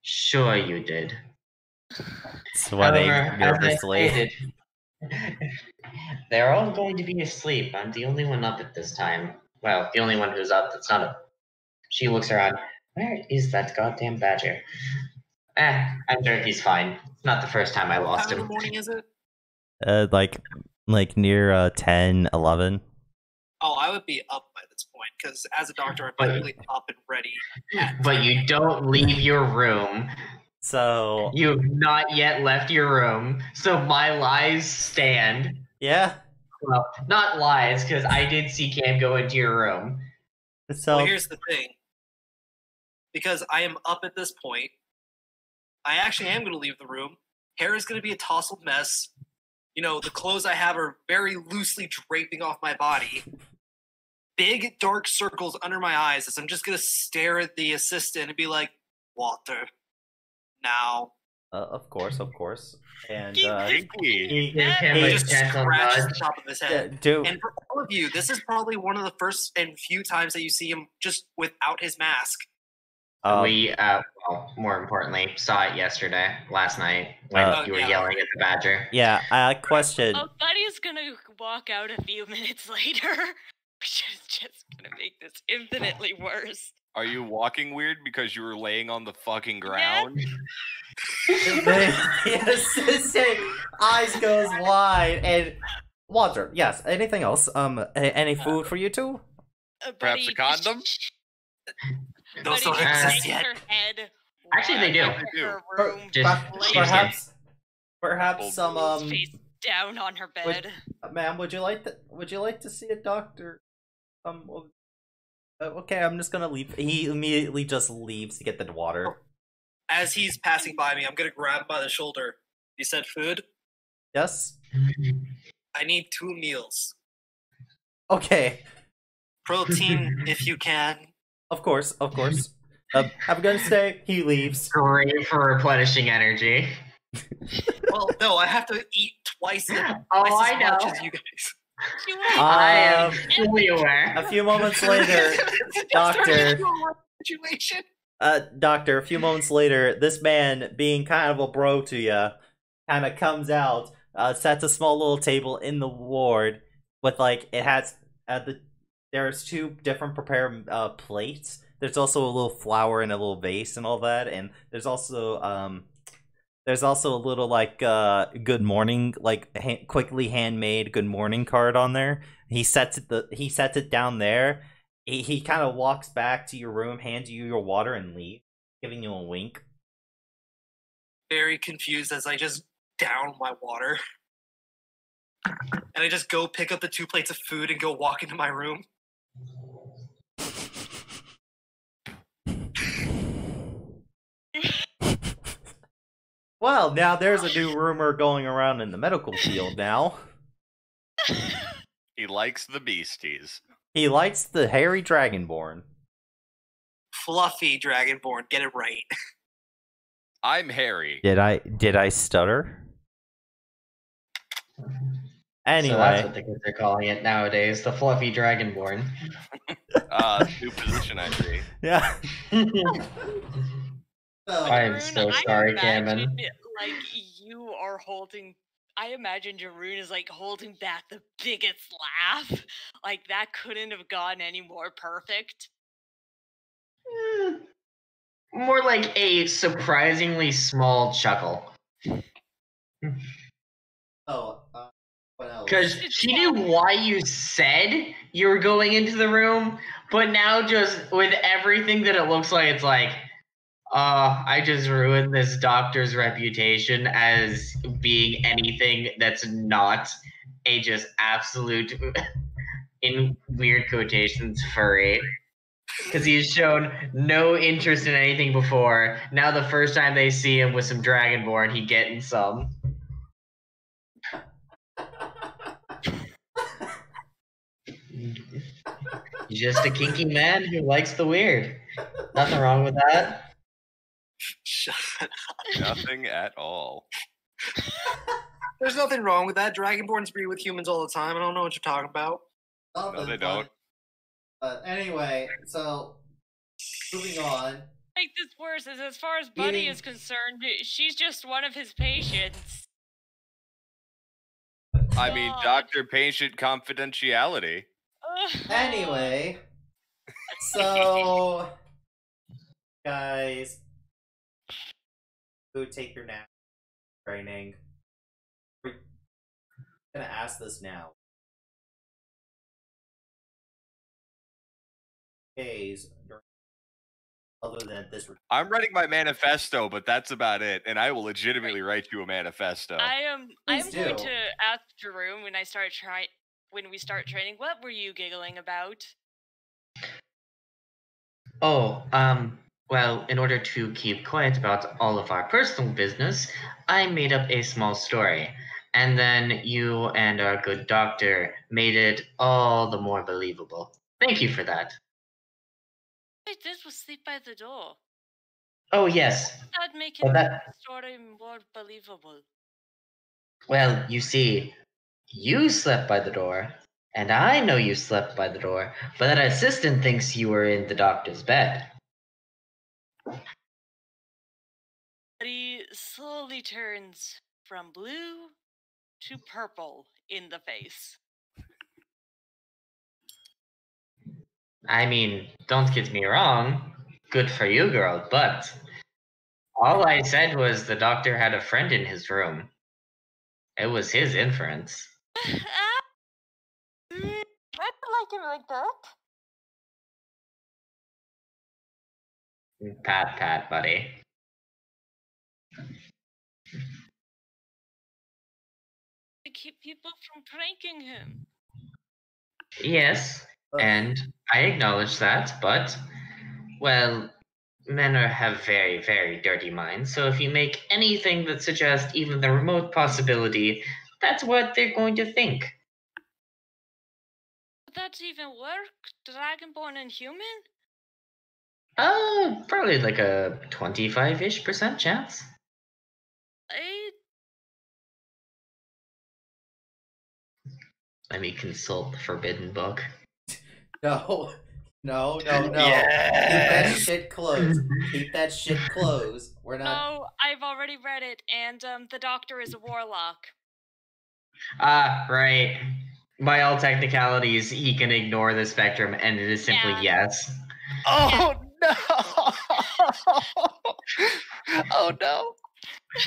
Sure you did. Sweating However, as I nervously. stated, they're all going to be asleep. I'm the only one up at this time. Well, the only one who's up that's not up. She looks around. Where is that goddamn badger? I'm sure he's fine. It's not the first time I lost What time him. in the morning is it? Like near 10, 11. Oh, I would be up by this point, because as a doctor, I'm typically up and ready. But you don't leave your room. So You've not yet left your room. So my lies stand. yeah. Well, not lies, because I did see Cam go into your room. So Well, here's the thing. Because I am up at this point, I actually am going to leave the room. Hair is going to be a tousled mess. You know, the clothes I have are very loosely draping off my body. Big dark circles under my eyes as I'm just going to stare at the assistant and be like, Walter, now. of course. And Pinky. Give him He a just gentle scratches the nudge. top of his yeah, head. do And for all of you, this is probably one of the first and few times that you see him just without his mask. We, well, more importantly, saw it last night, when you were yelling at the badger. yeah, question. Oh, Buddy's gonna walk out a few minutes later, which is just gonna make this infinitely worse. Are you walking weird because you were laying on the fucking ground? The assistant eyes goes wide and Walter, yes, anything else? Any food for you two? Perhaps a condom? Those Buddy don't just exist shakes yet. her head. Actually, they do. walks into her room, Just lays Perhaps some face down on her bed. ma'am, would you like to see a doctor? Okay, I'm just gonna leave. He immediately just leaves to get the water. As he's passing by me, I'm going to grab him by the shoulder. You said food? Yes? I need 2 meals. Okay. Protein, if you can. Of course. Have a good stay. He leaves. Great for replenishing energy. Well, no, I have to eat twice as I much know. as you guys. She went, I am fully aware. A few moments later, Doctor. Situation. Doctor, a few moments later, this man, being kind of a bro to you, kind of comes out, sets a small little table in the ward with like it has there's two different prepared plates. There's also a little flower and a little vase and all that, and there's also a little like good morning, like quickly handmade good morning card on there. He sets it down there. He kind of walks back to your room, hands you your water, and leaves, giving you a wink. Very confused as I just down my water. And I just go pick up the 2 plates of food and go walk into my room. Well, now there's a new rumor going around in the medical field now. He likes the beasties. He likes the hairy dragonborn. Fluffy dragonborn, get it right. I'm hairy. Did I stutter? Anyway, So that's what the kids are calling it nowadays, the fluffy dragonborn. New position, I see. yeah. I am Rune, so I sorry, imagine, Cameron. Like you are holding. I imagine Jaroon is like holding back the biggest laugh. Like that couldn't have gone any more perfect. More like a surprisingly small chuckle. Oh, what else? Because she knew why you said you were going into the room, but now just with everything that it looks like, it's like, I just ruined this doctor's reputation as being anything that's not a just absolute, in weird quotations, furry. Because he's shown no interest in anything before. Now the first time they see him with some Dragonborn, he getting some. He's just a kinky man who likes the weird. Nothing wrong with that. Shut up. Nothing at all. There's nothing wrong with that. Dragonborns breed with humans all the time. I don't know what you're talking about. No, they don't. But anyway, so moving on. Make this worse is as far as Buddy Eating- is concerned, she's just one of his patients. I mean, God. doctor-patient confidentiality. Anyway, so guys, go take your nap. Training. We're gonna ask this now. Days other than this. I'm writing my manifesto, but that's about it. And I will legitimately write you a manifesto. I am Please going do. to ask Jerome when we start training. What were you giggling about? Oh, well, in order to keep quiet about all of our personal business, I made up a small story. And then you and our good doctor made it all the more believable. Thank you for that. I did was sleep by the door. Oh, yes. That'd make Well, it that- story more believable. Well, you see, you slept by the door, and I know you slept by the door, but that assistant thinks you were in the doctor's bed. He slowly turns from blue to purple in the face. I mean, don't get me wrong. Good for you, girl, but all I said was the doctor had a friend in his room. It was his inference. I don't like him like that. Pat, buddy. To keep people from pranking him. Yes, and I acknowledge that, but, well, men have very, very dirty minds, so if you make anything that suggests even the remote possibility, that's what they're going to think. Would that even work? Dragonborn and human? Probably like a 25-ish% chance. Let me consult the forbidden book. No. Yes! Keep that shit closed. Keep that shit closed. We're not. No, I've already read it, and the doctor is a warlock. Right. By all technicalities, he can ignore the spectrum, and it is simply Yeah. yes. Oh no! Oh no!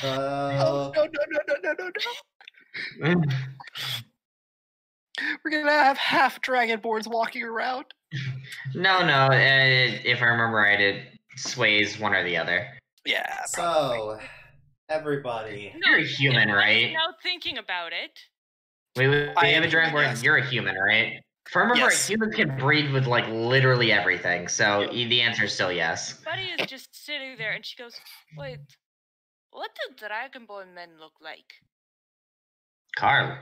Oh no! We're gonna have half dragonborns walking around. No, if I remember right, it sways one or the other. Yeah. So, everybody. No, You're a human, right? Now thinking about it, We I have am a dragonborn. human, yes. You're a human, right? If I remember Yes. right, humans can breed with like literally everything. So the answer is still yes. Buddy is just sitting there, and she goes, "Wait, what do Dragonborn men look like?" Carl.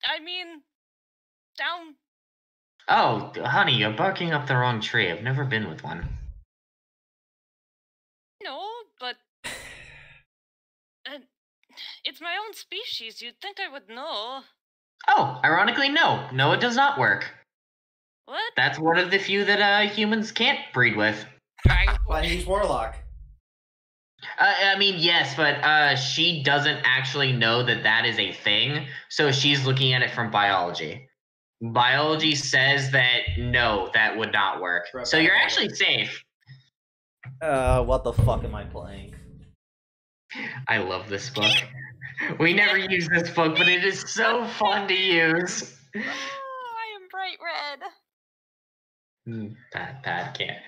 I mean, down. Oh, honey, you're barking up the wrong tree. I've never been with one. No, but it's my own species. You'd think I would know. Oh, ironically, no. No, it does not work. What? That's one of the few that humans can't breed with. But he's Warlock. I mean, yes, but she doesn't actually know that that is a thing, so she's looking at it from biology. Biology says that no, that would not work. So you're actually safe. What the fuck am I playing? I love this book. We never use this book, but it is so fun to use. Oh, I am bright red. Bad can't.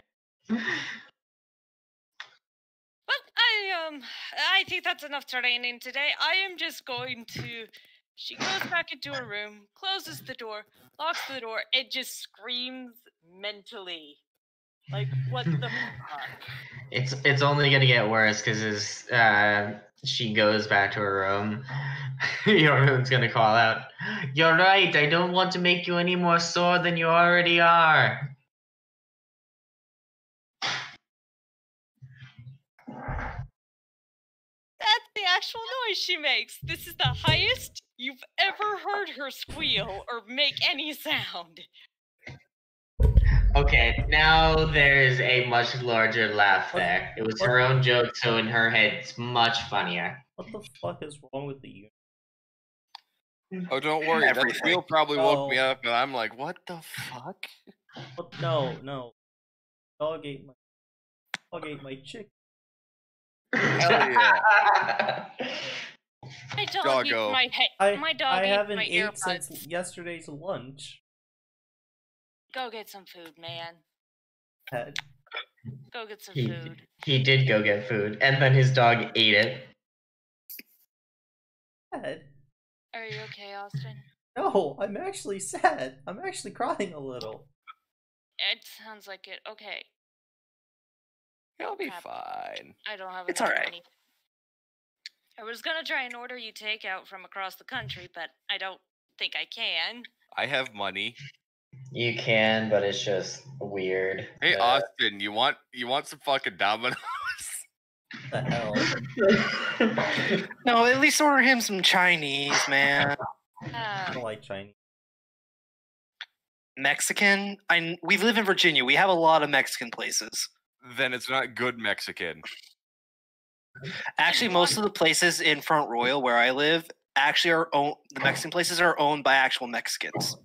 But I think that's enough training today. I am just going to. She goes back into her room, closes the door, locks the door, and just screams mentally. Like, what the fuck? It's only gonna get worse because as she goes back to her room, Yorun's gonna call out, "You're right, I don't want to make you any more sore than you already are." That's the actual noise she makes. This is the highest you've ever heard her squeal or make any sound. Okay, now there's a much larger laugh there. It was her own joke, so in her head, it's much funnier. What the fuck is wrong with the unit? Oh, don't worry. That Everything. squeal probably woke me Oh. up, and I'm like, what the fuck? What? No. Dog ate my chicken. Hell yeah. My dog Doggo. eats my head. My dog I eats haven't my ate earbuds. since yesterday's lunch. Go get some food, man. Pet. Go get some He, food. he did go get food, and then his dog ate it. Pet. Are you okay, Austin? No, I'm actually sad. I'm actually crying a little. It sounds like it. Okay, He'll be Crap. fine. I don't have It's enough alright. money. I was gonna try and order you takeout from across the country, but I don't think I can. I have money. You can, but it's just weird. Hey, Austin, you want some fucking Domino's? What the hell? No, at least order him some Chinese, man. I don't like Chinese. Mexican? We live in Virginia. We have a lot of Mexican places. Then it's not good Mexican. Actually, most of the places in Front Royal where I live actually are owned. The Mexican places are owned by actual Mexicans.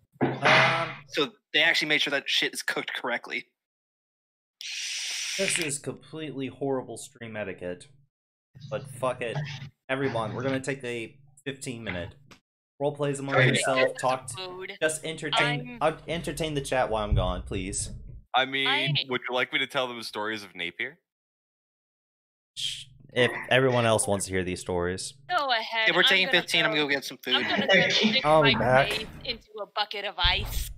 So they actually made sure that shit is cooked correctly. This is completely horrible stream etiquette. But fuck it. Everyone, we're gonna take a 15-minute role plays among Okay. yourself. Talk. Food. Just entertain. Entertain the chat while I'm gone, please. I mean, would you like me to tell them stories of Napier? If everyone else wants to hear these stories. Go ahead. If we're I'm taking gonna 15, I'm go- gonna go get some food. I'm gonna go stick I'll be my back. face into a bucket of ice.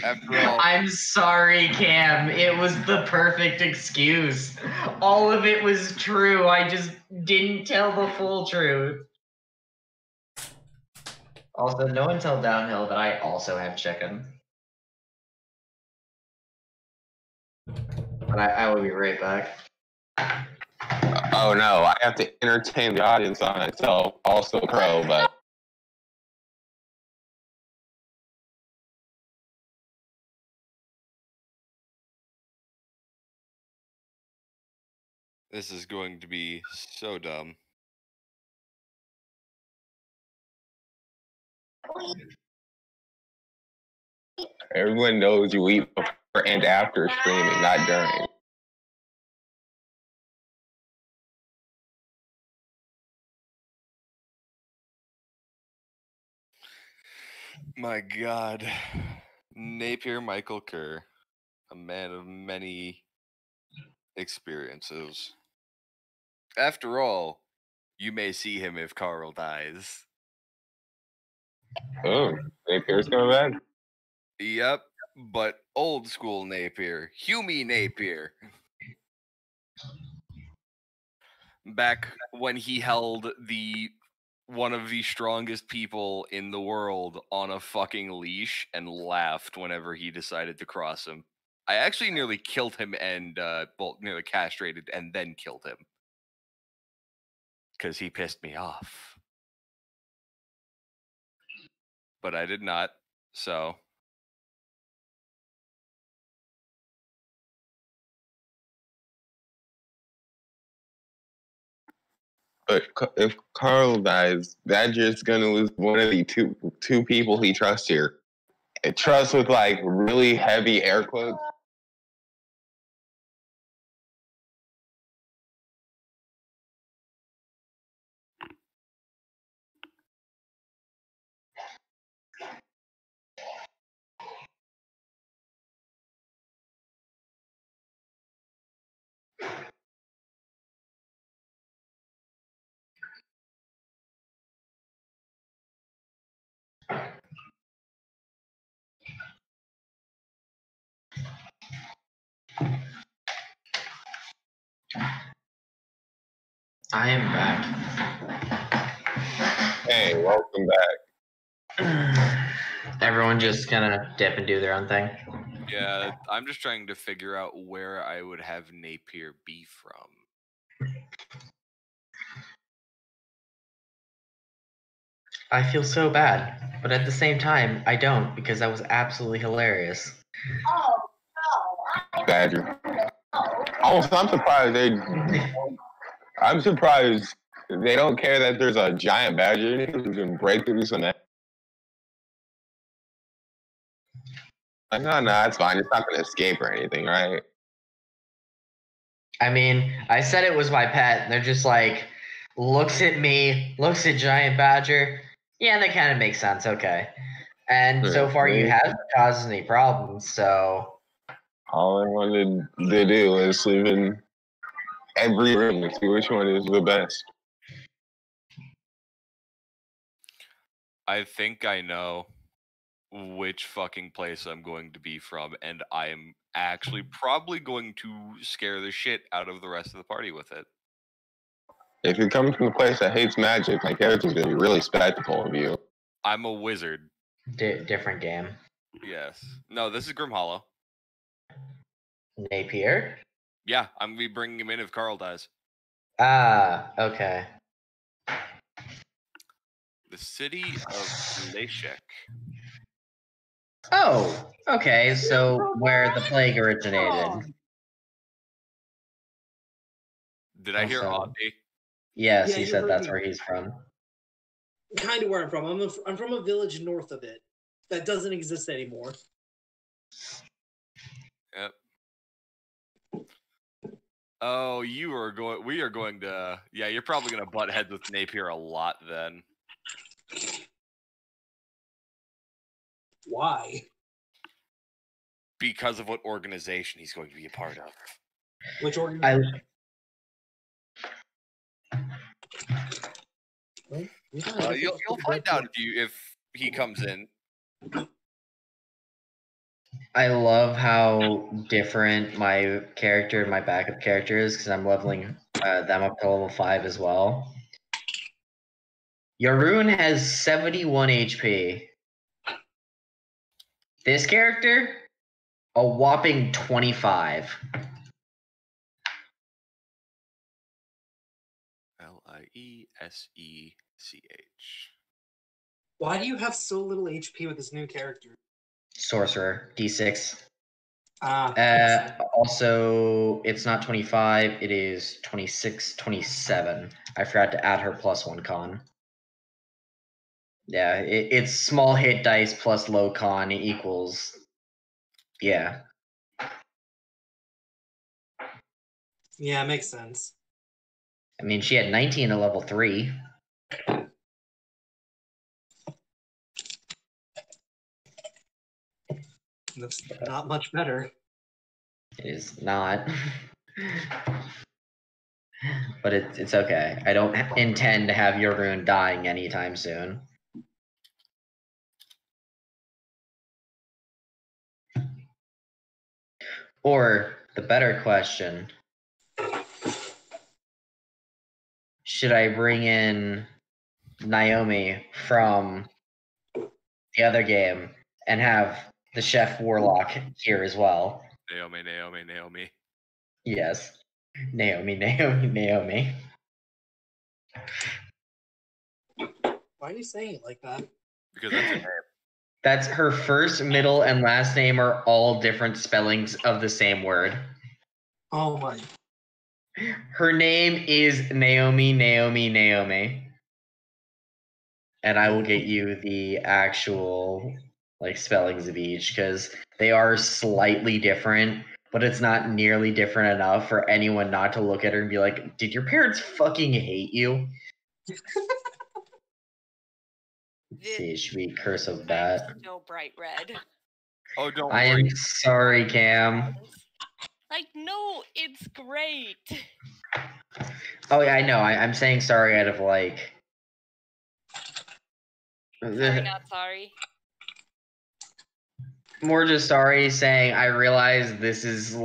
After all, I'm sorry, Cam. It was the perfect excuse. All of it was true. I just didn't tell the full truth. Also, no one tell Downhill that I also have chicken. But I will be right back. Oh no, I have to entertain the audience on it, so also Crow, but this is going to be so dumb. Everyone knows you eat before and after streaming, not during. My God. Napier Michael Kerr, a man of many experiences. After all, you may see him if Carl dies. Oh, Napier's coming back? Yep, but old school Napier. Hughie Napier. Back when he held one of the strongest people in the world on a fucking leash and laughed whenever he decided to cross him. I actually nearly killed him and nearly castrated and then killed him. Because he pissed me off. But I did not, so. But if Carl dies, Badger's gonna lose one of the two people he trusts here. It trusts with like really heavy air quotes. I am back. Hey, welcome back. Everyone just kind of dip and do their own thing. Yeah, I'm just trying to figure out where I would have Napier be from. I feel so bad, but at the same time, I don't, because that was absolutely hilarious. Badger. Also, I'm surprised they don't care that there's a giant badger who can break through some. Like, no, it's fine. It's not gonna escape or anything, right? I mean, I said it was my pet, and they're just like, looks at me, looks at giant badger. Yeah, that kind of makes sense. Okay. And so far, you haven't caused any problems, so. All I wanted to do is live in every room and see which one is the best. I think I know which fucking place I'm going to be from, and I am actually probably going to scare the shit out of the rest of the party with it. If you're coming from a place that hates magic, my character's gonna be really skeptical of you. I'm a wizard. Different game. Yes. No, this is Grim Hollow. Napier? Yeah, I'm gonna be bringing him in if Carl dies. Ah, okay. The city of Leshek. Oh, okay, so where the plague originated. Did I hear Also- Auntie? Yes, Yeah, he you said heard that's me. where he's from. Kind of where I'm from. I'm from a village north of it that doesn't exist anymore. Yep. Oh, we are going to, yeah, you're probably going to butt heads with Napier a lot then. Why? Because of what organization he's going to be a part of. Which organization? You'll find out if he comes in. I love how different my character, my backup character is, because I'm leveling them up to level 5 as well. Yarun has 71 HP. This character, a whopping 25. Liesech. Why do you have so little HP with this new character? Sorcerer, D6. Ah. Also, it's not 25, it is 26, 27. I forgot to add her +1 con. Yeah, it's small hit dice plus low con equals. Yeah. Yeah, makes sense. I mean, she had 19 at level 3. That's not much better. It is not. But it's okay. I don't intend to have your rune dying anytime soon. Or the better question, should I bring in Naomi from the other game and have the Chef Warlock here as well? Naomi. Yes. Naomi. Why are you saying it like that? Because that's her name. That's her first, middle, and last name are all different spellings of the same word. Oh my. Her name is Naomi. And I will get you the actual spellings of each because they are slightly different, but it's not nearly different enough for anyone not to look at her and be like, did your parents fucking hate you? Let's see, should we curse of that? I'm so bright red. Oh, don't I worry. am sorry, Cam. No, it's great. Oh yeah, I know. I'm saying sorry out of Sorry, not sorry. more just sorry, saying I realize this is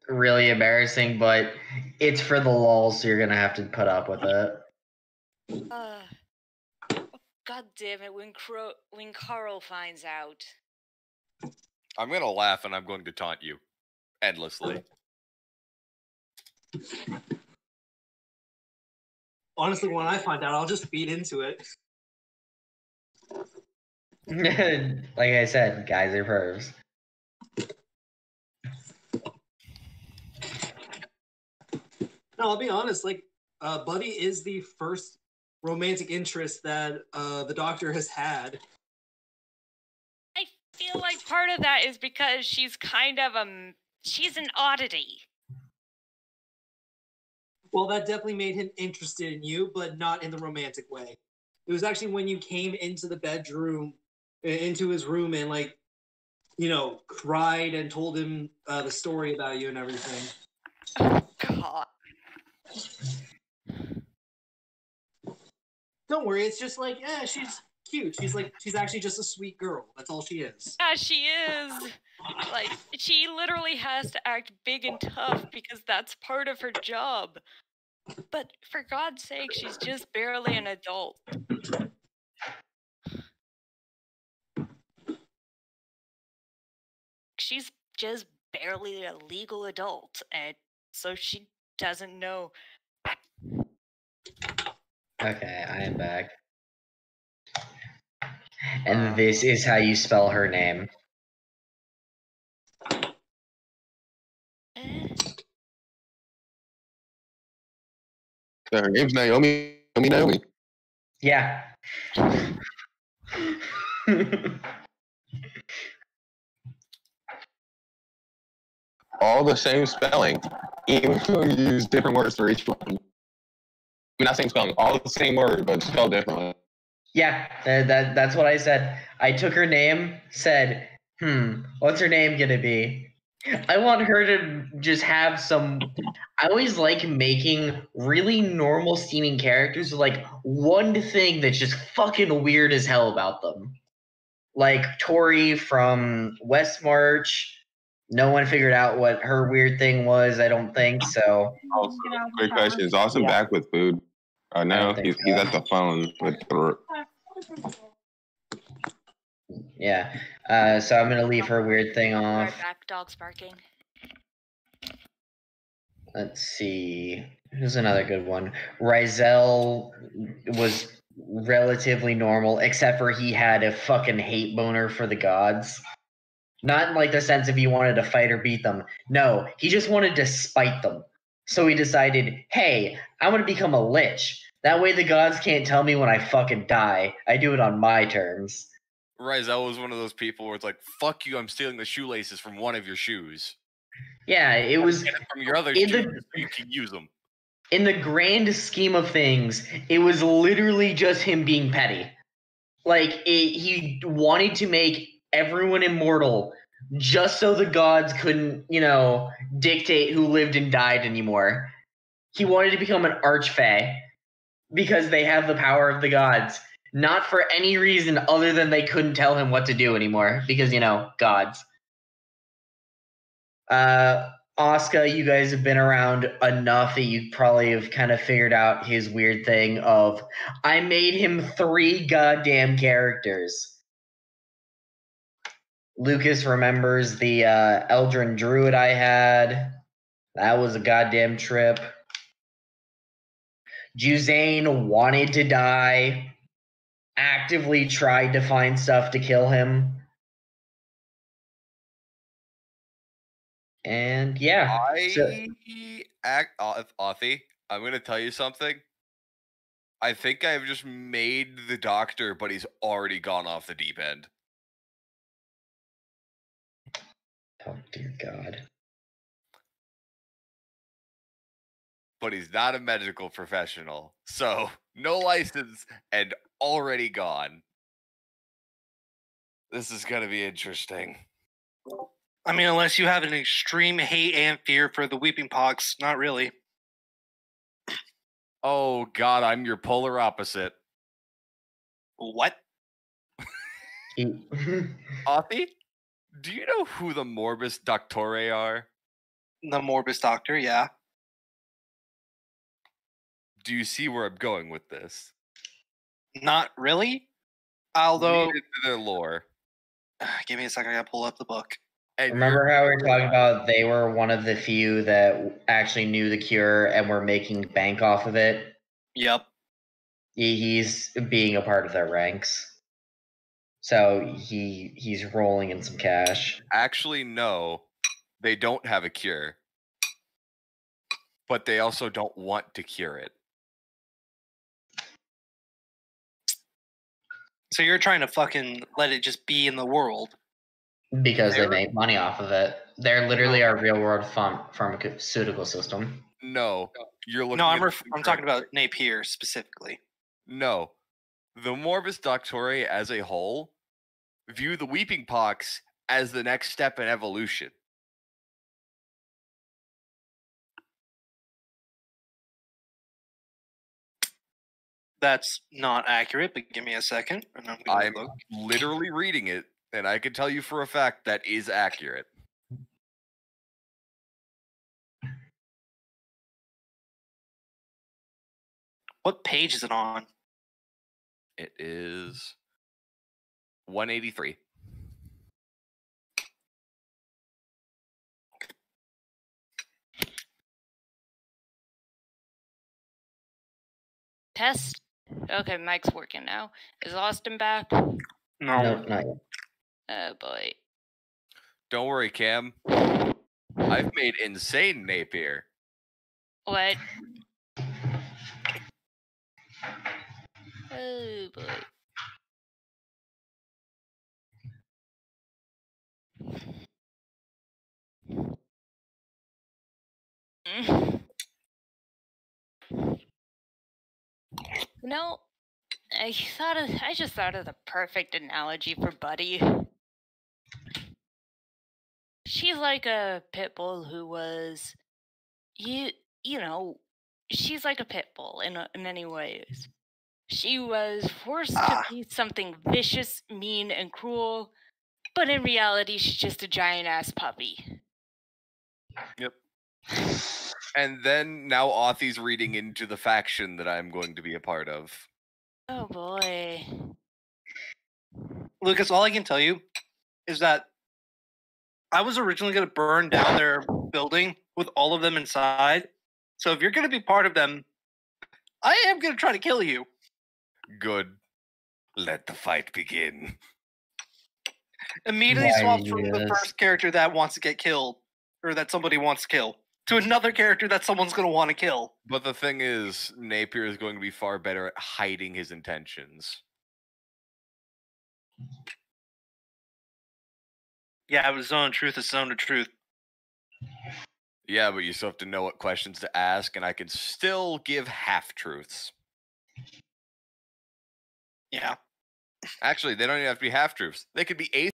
really embarrassing, but it's for the lulz, so you're gonna have to put up with it. God damn it! When Carl finds out. I'm gonna laugh and I'm going to taunt you endlessly. Honestly, when I find out, I'll just feed into it. Like I said, guys are pervs. No, I'll be honest. Buddy is the first romantic interest that the Doctor has had. I feel like part of that is because she's kind of she's an oddity. Well, that definitely made him interested in you, but not in the romantic way. It was actually when you came into the bedroom, into his room, and cried and told him the story about you and everything. Oh God. Don't worry, it's just she's cute. She's actually just a sweet girl. That's all she is. Yeah, she is. She literally has to act big and tough because that's part of her job. But for God's sake, she's just barely an adult. She's just barely a legal adult, and so she doesn't know. Okay, I am back. And this is how you spell her name. So her name's Naomi. Naomi. Yeah. All the same spelling, even though you use different words for each one. I mean, not same spelling, all the same word, but spelled differently. Yeah, that's what I said. I took her name, said, what's her name gonna be? I want her to just have some. I always like making really normal seeming characters with one thing that's just fucking weird as hell about them. Like Tori from Westmarch. No one figured out what her weird thing was, I don't think so. Also, great question. Is Austin back with food? No, he's at the phone with Brooke. Yeah. So I'm gonna leave her weird thing off. Right back, dog's barking. Let's see. Here's another good one. Rizel was relatively normal, except for he had a fucking hate boner for the gods. Not in the sense of he wanted to fight or beat them. No, he just wanted to spite them. So he decided, hey, I want to become a lich. That way the gods can't tell me when I fucking die. I do it on my terms. Ryzel was one of those people where it's like, fuck you, I'm stealing the shoelaces from one of your shoes. Yeah, it was Get it from your other in shoes the- so you can use them. in the grand scheme of things, it was literally just him being petty. Like, he wanted to make everyone immortal just so the gods couldn't, dictate who lived and died anymore. He wanted to become an archfey because they have the power of the gods. Not for any reason other than they couldn't tell him what to do anymore because, gods. Asuka, you guys have been around enough that you probably have kind of figured out his weird thing of, I made him 3 goddamn characters. Lucas remembers the Eldrin Druid I had. That was a goddamn trip. Juzane wanted to die. Actively tried to find stuff to kill him. And yeah. Authy, I'm gonna tell you something. I think I've just made the doctor, but he's already gone off the deep end. Oh dear God. But he's not a medical professional, so no license and already gone. This is gonna be interesting. I mean, unless you have an extreme hate and fear for the weeping pox, not really. Oh God, I'm your polar opposite. What? Authy, do you know who the Morbus Doctore are? The Morbus Doctor, yeah. Do you see where I'm going with this? Not really. Although, Read into their lore. give me a second, I gotta pull up the book. And Remember how we were talking about they were one of the few that actually knew the cure and were making bank off of it? Yep. He's being a part of their ranks. So he's rolling in some cash. Actually, no, they don't have a cure. But they also don't want to cure it. So you're trying to fucking let it just be in the world. Because they make money off of it. They're literally our real world pharmaceutical system. No, you're looking. No, I'm at talking about Napier specifically. No, the Morbus Doctore as a whole view the Weeping Pox as the next step in evolution. That's not accurate, but give me a second. And I'm gonna I'm look. literally reading it, and I can tell you for a fact that is accurate. What page is it on? It is 183. Test. Okay, mic's working now. Is Austin back? No. No, not yet. Oh boy. Don't worry, Cam. I've made insane Napier. What? Oh boy. No, I just thought of the perfect analogy for Buddy. She's like a pit bull who was, you know, she's like a pit bull in many ways. She was forced to be something vicious, mean, and cruel, but in reality, she's just a giant ass puppy. Yep. And then now Authy's reading into the faction that I'm going to be a part of. Oh boy. Lucas, all I can tell you is that I was originally going to burn down their building with all of them inside. So if you're going to be part of them, I am going to try to kill you. Good. Let the fight begin. Immediately Why swap did you from do the this? first character that wants to get killed, or that somebody wants to kill. to another character that someone's going to want to kill. But the thing is, Napier is going to be far better at hiding his intentions. Yeah, but zone of truth is zone of truth. Yeah, but you still have to know what questions to ask, and I can still give half-truths. Yeah. Actually, they don't even have to be half-truths. They could be eighth.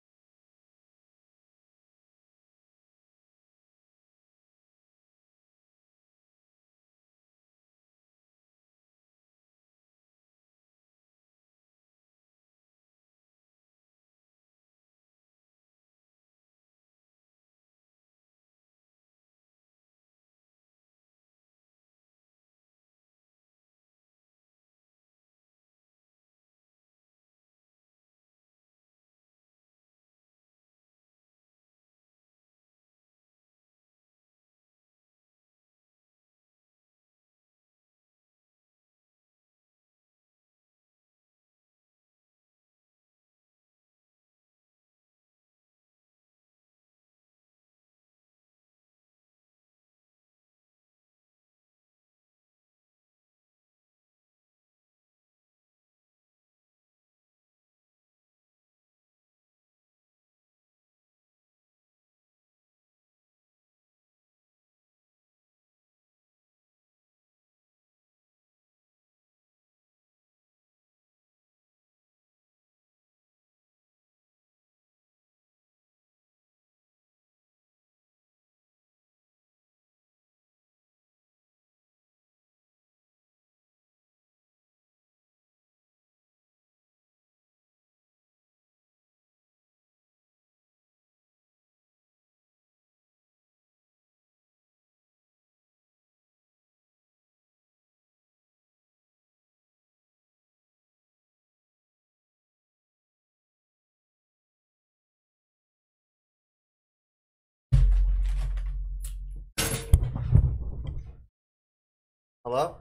Hello?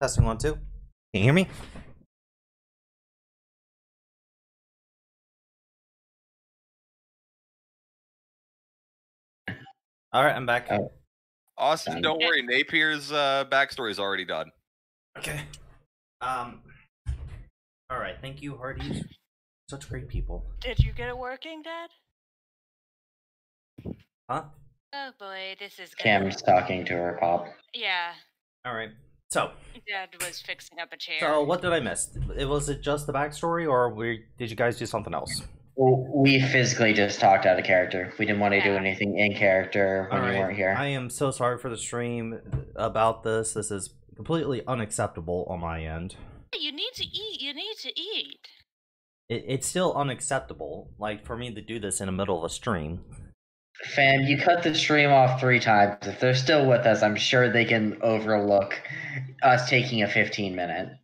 Testing 1, 2. Can you hear me? Alright, I'm back. Oh. Austin, don't worry. Napier's backstory is already done. Okay. Alright, thank you, Hardee's. Such great people. Did you get it working, Dad? Huh? Oh boy, this is good. Cam's talking to her pop. Yeah, Alright. So, Dad was fixing up a chair. what did I miss? Was it just the backstory, or did you guys do something else? Well, we physically just talked out of character. We didn't want to do Yeah. anything in character when you Alright, weren't here. I am so sorry for the stream about this. This is completely unacceptable on my end. You need to eat. You need to eat. It's still unacceptable, like, for me to do this in the middle of a stream. Fam, you cut the stream off 3 times. If they're still with us, I'm sure they can overlook us taking a 15-minute.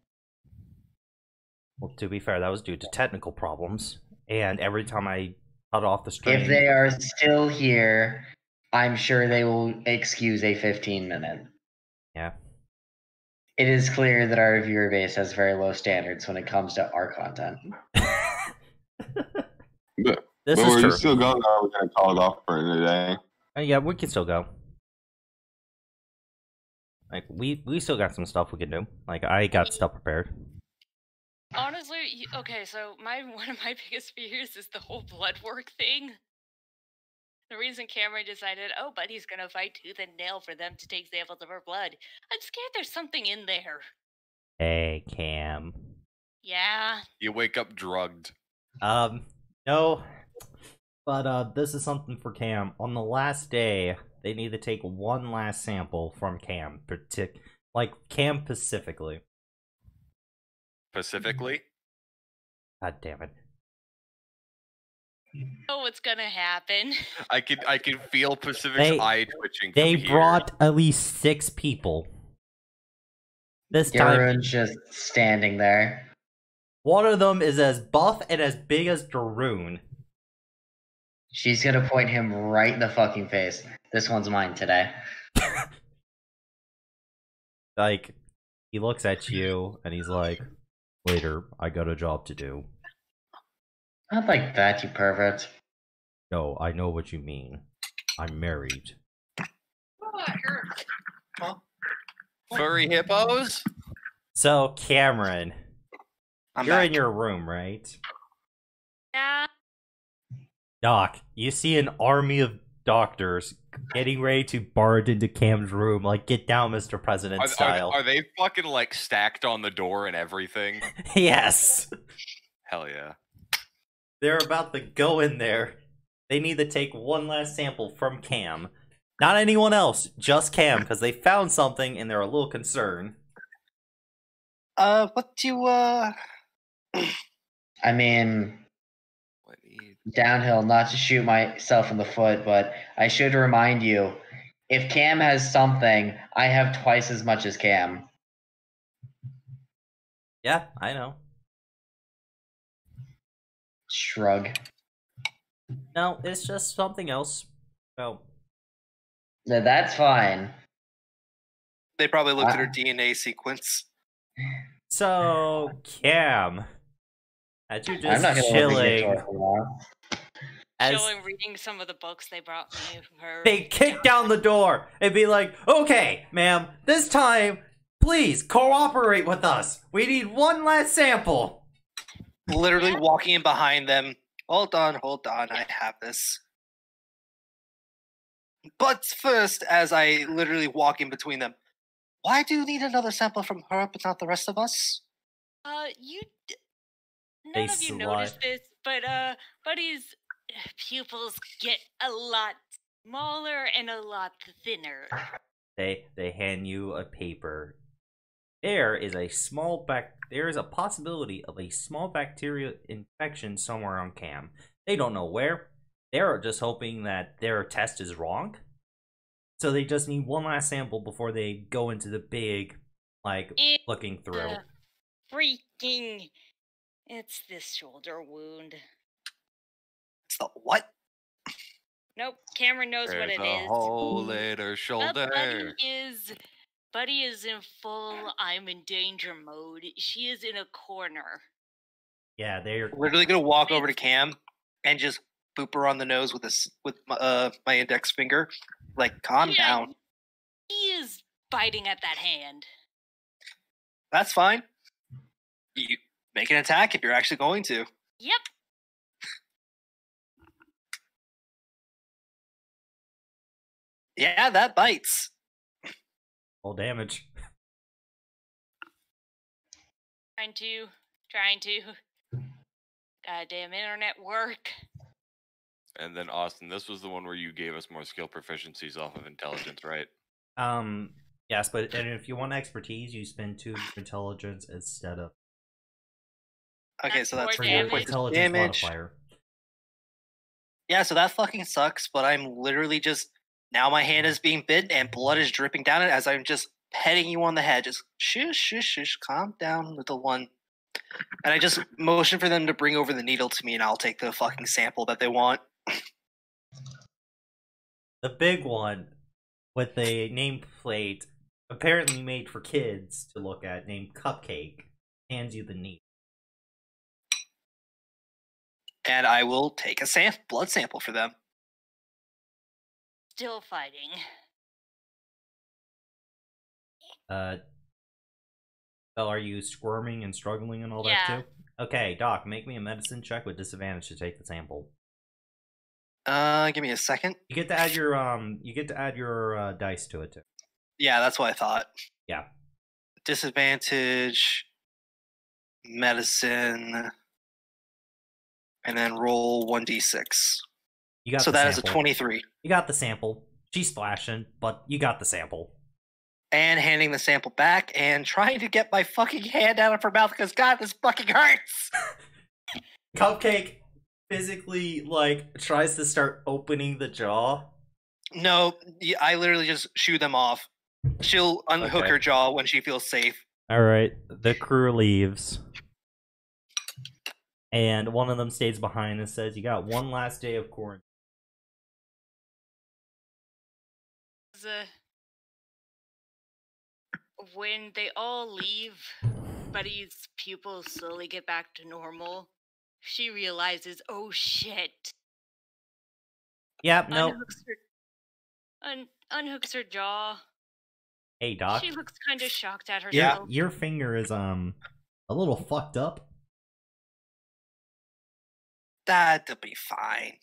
Well, to be fair, that was due to technical problems, and every time I cut off the stream... If they are still here, I'm sure they will excuse a 15-minute. Yeah. It is clear that our viewer base has very low standards when it comes to our content. But This we're is true. still going, or we're going to call it off for today. Yeah, we can still go. Like, we still got some stuff we can do. Like, I got stuff prepared. Honestly, okay. So one of my biggest fears is the whole blood work thing. The reason Cameron decided, oh, Buddy's gonna fight tooth and nail for them to take samples of her blood. I'm scared there's something in there. Hey, Cam. Yeah. You wake up drugged. No. But, this is something for Cam. On the last day, they need to take one last sample from Cam. Like, Cam specifically. Specifically? God damn it. Oh, what's gonna happen? I can feel Pacific's They- eye twitching. They from here. brought at least 6 people. This time, Darren's just standing there. one of them is as buff and as big as Daroon. She's gonna point him right in the fucking face. This one's mine today. Like, he looks at you and he's like, later, I got a job to do. Not like that, you pervert. No, I know what you mean. I'm married Huh? Furry hippos? So, Cameron, I'm you're back. in your room, right? Yeah. Doc, you see an army of doctors getting ready to barge into Cam's room, like, get down, Mr. President style. Are they fucking like stacked on the door and everything? Yes! Hell yeah. They're about to go in there. They need to take one last sample from Cam. Not anyone else, just Cam, because they found something and they're a little concerned. What do you, I mean, What need? downhill, not to shoot myself in the foot, but I should remind you, if Cam has something, I have twice as much as Cam. Yeah, I know. Shrug. No, it's just something else. Oh, That's fine. They probably looked at her DNA sequence. so, Cam, as you're I'm just not gonna let me get chilling, to it now. as Showing reading some of the books they brought me for her. they kick down the door and be like, okay, ma'am, this time, please cooperate with us. We need one last sample. Literally walking in behind them. Hold on, I have this. But first, as I literally walk in between them, why do you need another sample from her but not the rest of us? They None of you noticed this, but Buddy's pupils get a lot smaller and a lot thinner. They hand you a paper. There is a possibility of a small bacterial infection somewhere on Cam. They don't know where. They're just hoping that their test is wrong. So they just need one last sample before they go into the big, like, looking through. Freaking! It's this shoulder wound. It's the what? Nope, Cameron knows what There's it a is. hole in her But shoulder. Buddy is in full I'm in danger mode. She is in a corner. Yeah, they're Literally gonna walk over to Cam and just boop her on the nose with my index finger. Like, calm Yeah. down. He is biting at that hand. That's fine. You make an attack if you're actually going to. Yep. Yeah, that bites. full damage. Trying to. Goddamn internet work. And then Austin, this was the one where you gave us more skill proficiencies off of intelligence, right? Yes, but and if you want expertise, you spend 2 intelligence instead of Okay, That's so that's more for your damage. intelligence damage. modifier. Yeah, so that fucking sucks, but I'm literally just now my hand is being bitten and blood is dripping down it as I'm just petting you on the head. Just shush, shush, shush, calm down, little one. And I just motion for them to bring over the needle to me and I'll take the fucking sample that they want. The big one with a nameplate apparently made for kids to look at named Cupcake hands you the needle. And I will take a blood sample for them. Still fighting. So are you squirming and struggling and all Yeah. that too? Okay, Doc, make me a medicine check with disadvantage to take the sample. Give me a second. You get to add your dice to it too. Yeah, that's what I thought. Yeah. Disadvantage, medicine, and then roll 1d6. You got So the that is a sample. 23. You got the sample. She's flashing, but you got the sample. And handing the sample back and trying to get my fucking hand out of her mouth because God, this fucking hurts. Cupcake physically like tries to start opening the jaw. No, I literally just shoo them off. She'll unhook Okay. her jaw when she feels safe. All right, the crew leaves, and one of them stays behind and says, "You got one last day of quarantine." When they all leave, Buddy's pupils slowly get back to normal. She realizes, oh shit. Yep, no. unhooks her jaw. Hey, Doc. She looks kind of shocked at Yeah, herself. your finger is a little fucked up. That'll be fine.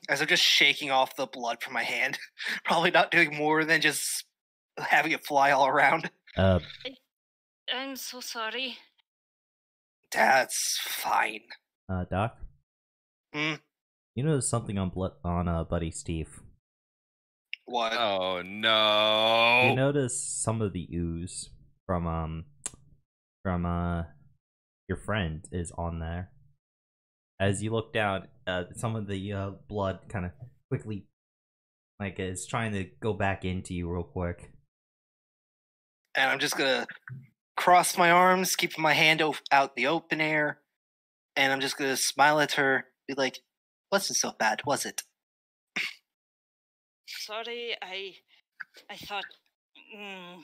As I'm just shaking off the blood from my hand, probably not doing more than just having it fly all around. I'm so sorry. That's fine. Doc. Hmm? You noticed something on Buddy Steve. What? Oh no! You notice some of the ooze from your friend is on there. As you look down, some of the blood kind of quickly, like, is trying to go back into you real quick. And I'm just gonna cross my arms, keeping my hand out the open air, and I'm just gonna smile at her, be like, "Wasn't so bad, was it?" Sorry, I thought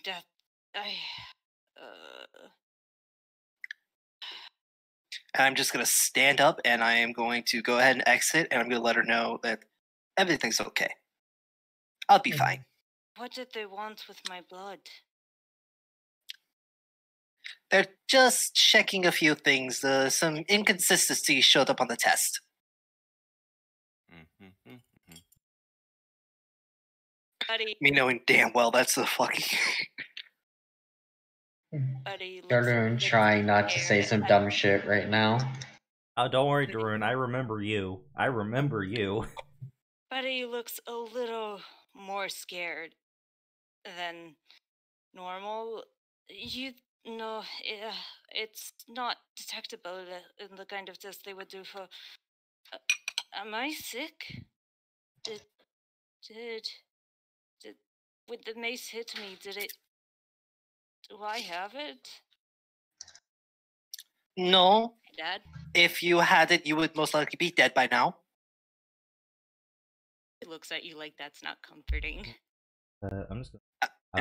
that I. And I'm just gonna stand up, and I am going to go ahead and exit, and I'm gonna let her know that everything's okay. I'll be fine. What did they want with my blood? They're just checking a few things. Some inconsistencies showed up on the test. Buddy, Me knowing damn well that's the fucking. Buddy looks Darun trying not to say some dumb shit right now. Oh, don't worry, Darun. I remember you. Buddy looks a little more scared than normal. You know, it's not detectable in the kind of test they would do for. Am I sick? Did when the mace hit me? Did it? Do I have it? No. Dad? If you had it, you would most likely be dead by now. He looks at you like that's not comforting. I'm just gonna.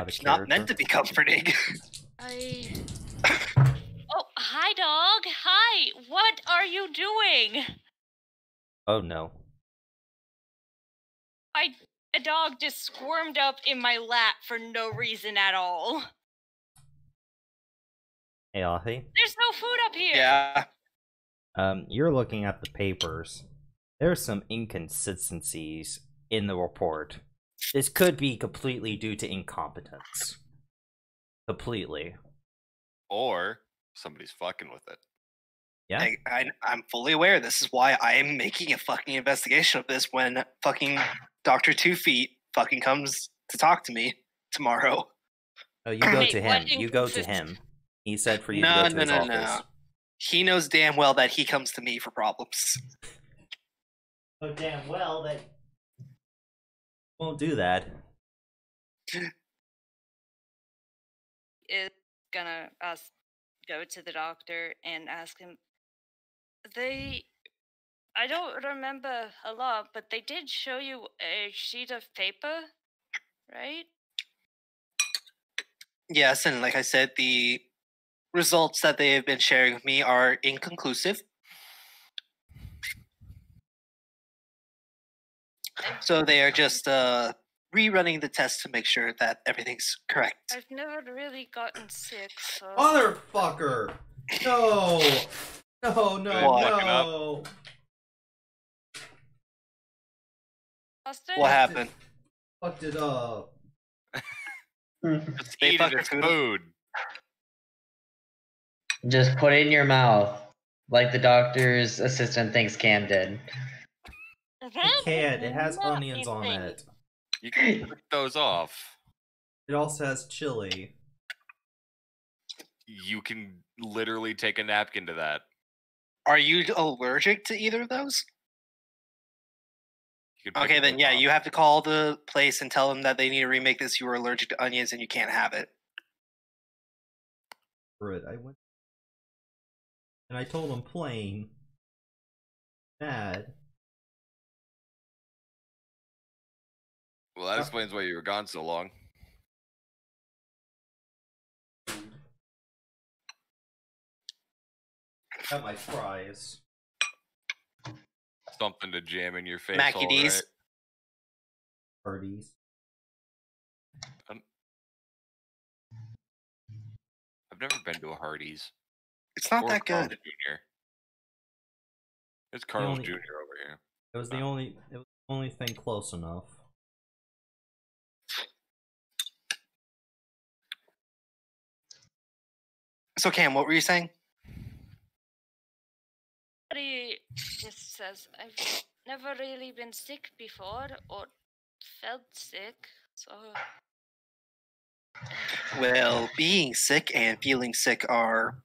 It's not meant to be comforting. Oh, hi, dog. Hi. What are you doing? Oh no. A dog just squirmed up in my lap for no reason at all. Hey, Ahi. There's no food up here. Yeah. You're looking at the papers. There's some inconsistencies in the report. This could be completely due to incompetence. Completely. Or somebody's fucking with it. Yeah. I'm fully aware. This is why I am making a fucking investigation of this when fucking Dr. 2 Feet fucking comes to talk to me tomorrow. Oh, you go Wait, to what him. You go to him. He said for you No, to go to his office. no. He knows damn well that he comes to me for problems. Oh, damn well that won't do that. Is gonna go to the doctor and ask him. I don't remember a lot, but they did show you a sheet of paper, right? Yes, and like I said, the results that they have been sharing with me are inconclusive. So they are just rerunning the test to make sure that everything's correct. I've never really gotten sick, so. Motherfucker! No! No, no, What? no! Austin? What happened? Fucked it up. Just They eat fucking its food. food. Just put it in your mouth, like the doctor's assistant thinks Cam did. It can't. It has onions on it. You can pick those off. It also has chili. You can literally take a napkin to that. Are you allergic to either of those? You can pick Okay, then those yeah, off. you have to call the place and tell them that they need to remake this. You are allergic to onions and you can't have it. For it, I went and I told him plain. Bad. Well, that explains why you were gone so long. Got my fries. Something to jam in your face. Mackie all D's. right. Parties. I've never been to a Hardee's. It's not Or that Carl's good. Jr. It's Carl's only- Jr. over here. It was the only thing close enough. So Cam, what were you saying? He just says, I've never really been sick before or felt sick, so. Well, being sick and feeling sick are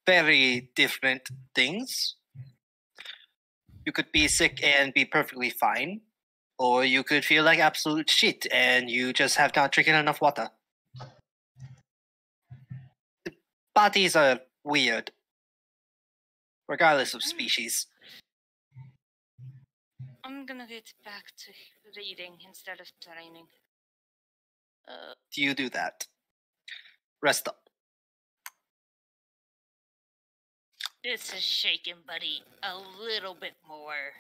very different things. You could be sick and be perfectly fine, or you could feel like absolute shit and you just have not drinking enough water. Bodies are weird, regardless of species. I'm gonna get back to reading instead of training. Do you do that? Rest up. This is shaking, buddy, a little bit more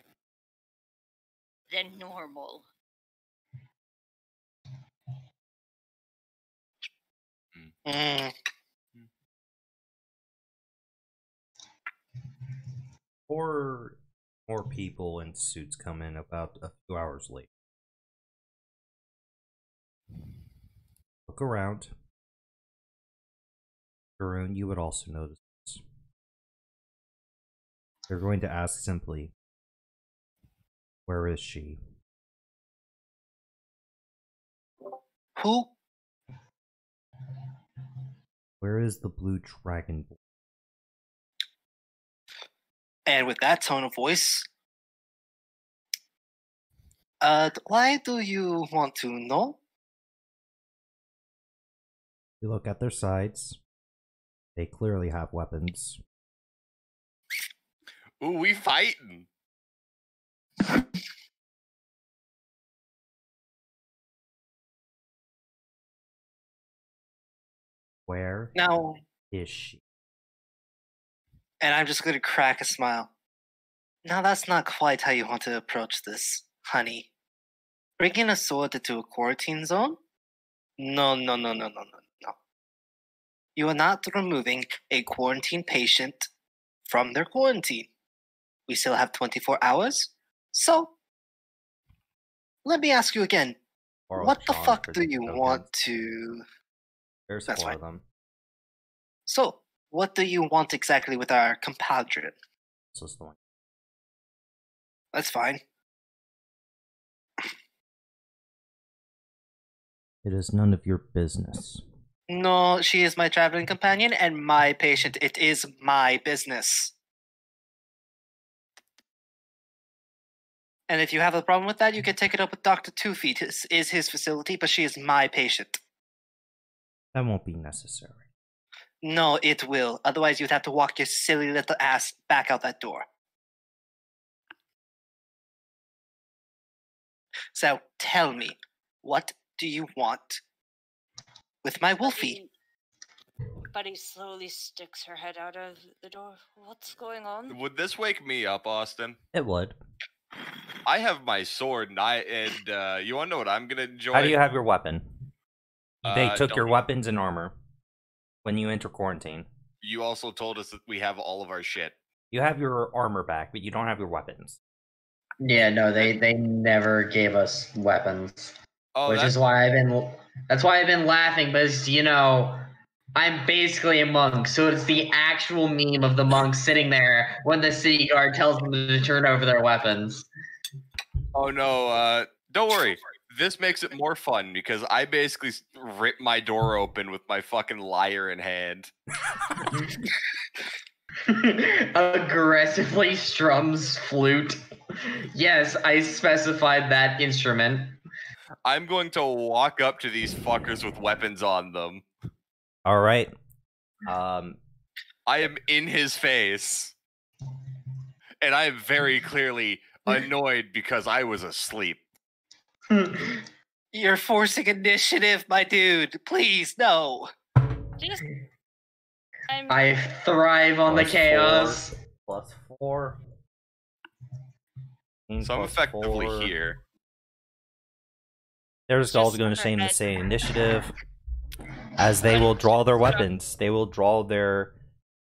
than normal. Mm. Four more people in suits come in about a few hours later. Look around. Varun, you would also notice this. They're going to ask simply, where is she? Who? Where is the blue dragon? And with that tone of voice, why do you want to know? You look at their sides. They clearly have weapons. Ooh, we fighting. Where Now, is she? and I'm just going to crack a smile. Now, that's not quite how you want to approach this, honey. Bringing a sword into a quarantine zone? No. You are not removing a quarantine patient from their quarantine. We still have 24 hours. So, let me ask you again. Or What the John fuck for do the you tokens. want to... There's That's four fine. of them. So, what do you want exactly with our compadre? This is the one. That's fine. It is none of your business. No, she is my traveling companion and my patient. It is my business. And if you have a problem with that, you can take it up with Dr. Two Feet. This is his facility, but she is my patient. That won't be necessary. No, it will. Otherwise, you'd have to walk your silly little ass back out that door. So, tell me, what do you want with my Wolfie? Buddy slowly sticks her head out of the door. What's going on? Would this wake me up, Austin? It would. I have my sword, and you want to know what I'm gonna enjoy? How do you have your weapon? They took your don't- weapons and armor when you enter quarantine. You also told us that we have all of our shit. You have your armor back, but you don't have your weapons. Yeah, no, they never gave us weapons, Oh, which that's is why that's why I've been laughing. Because I'm basically a monk, so it's the actual meme of the monk sitting there when the city guard tells them to turn over their weapons. Oh no, don't worry. This makes it more fun because I basically rip my door open with my fucking lyre in hand. Aggressively strums flute. Yes, I specified that instrument. I'm going to walk up to these fuckers with weapons on them. All right. I am in his face. And I am very clearly annoyed because I was asleep. You're forcing initiative, my dude. Please, no. Just, I thrive on the Plus chaos. Plus 4. So I'm Plus effectively 4. here. There's Just all going to her say in the head. same initiative. as they will draw their weapons. They will draw their.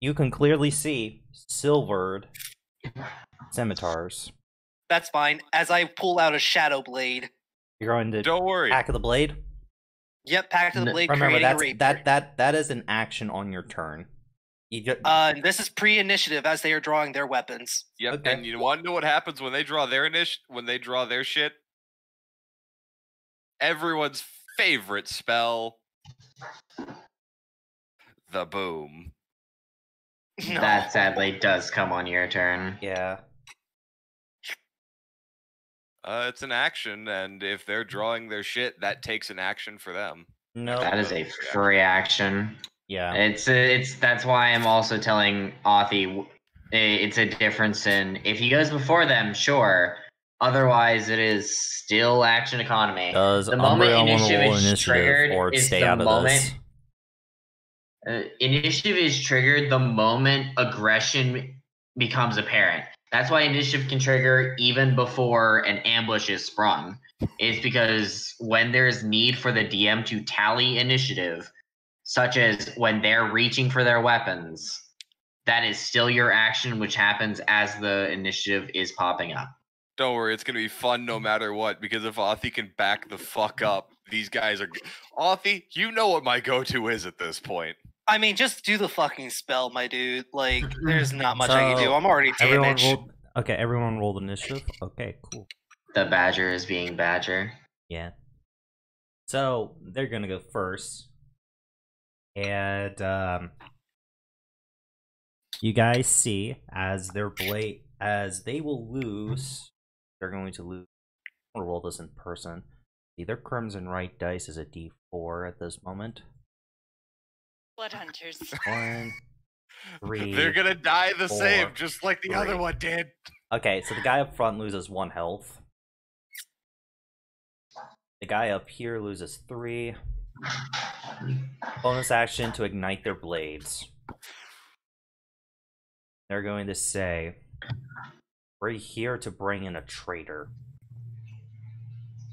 You can clearly see silvered scimitars. That's fine. As I pull out a shadow blade. You're going to Don't worry. pack of the blade. Yep, pack to the blade. Remember creating a rapier. that is an action on your turn. You get, This is pre-initiative as they are drawing their weapons. Yep. Okay. And you want to know what happens when they draw their when they draw their shit? Everyone's favorite spell, the boom. No. That sadly does come on your turn. yeah. It's an action, and if they're drawing their shit, that takes an action for them. No. That is a free action. Yeah. It's that's why I'm also telling Authy it's a difference in if he goes before them, sure. Otherwise, it is still action economy. Does The moment Umbreon want to initiative roll is initiative triggered or is stay the out of moment this? Initiative is triggered the moment aggression becomes apparent. That's why initiative can trigger even before an ambush is sprung. It's because when there's need for the DM to tally initiative, such as when they're reaching for their weapons, that is still your action, which happens as the initiative is popping up. Don't worry, it's gonna be fun no matter what, because if Authy can back the fuck up, these guys are. Authy, you know what my go-to is at this point. I mean, just do the fucking spell, my dude. Like, there's not much I can do. So, I'm already Everyone damaged. rolled. Okay, everyone rolled initiative. Okay, cool. The badger is being badger. Yeah. So they're gonna go first, and you guys see as their blade, as they will lose, they're going to lose. I'm gonna roll this in person. Either Crimson Right dice is a D4 at this moment. Blood hunters. 1, 3. They're gonna die the 4, same, just like the other 3. one did. Okay, so the guy up front loses 1 health. The guy up here loses 3. Bonus action to ignite their blades. They're going to say, "We're here to bring in a traitor,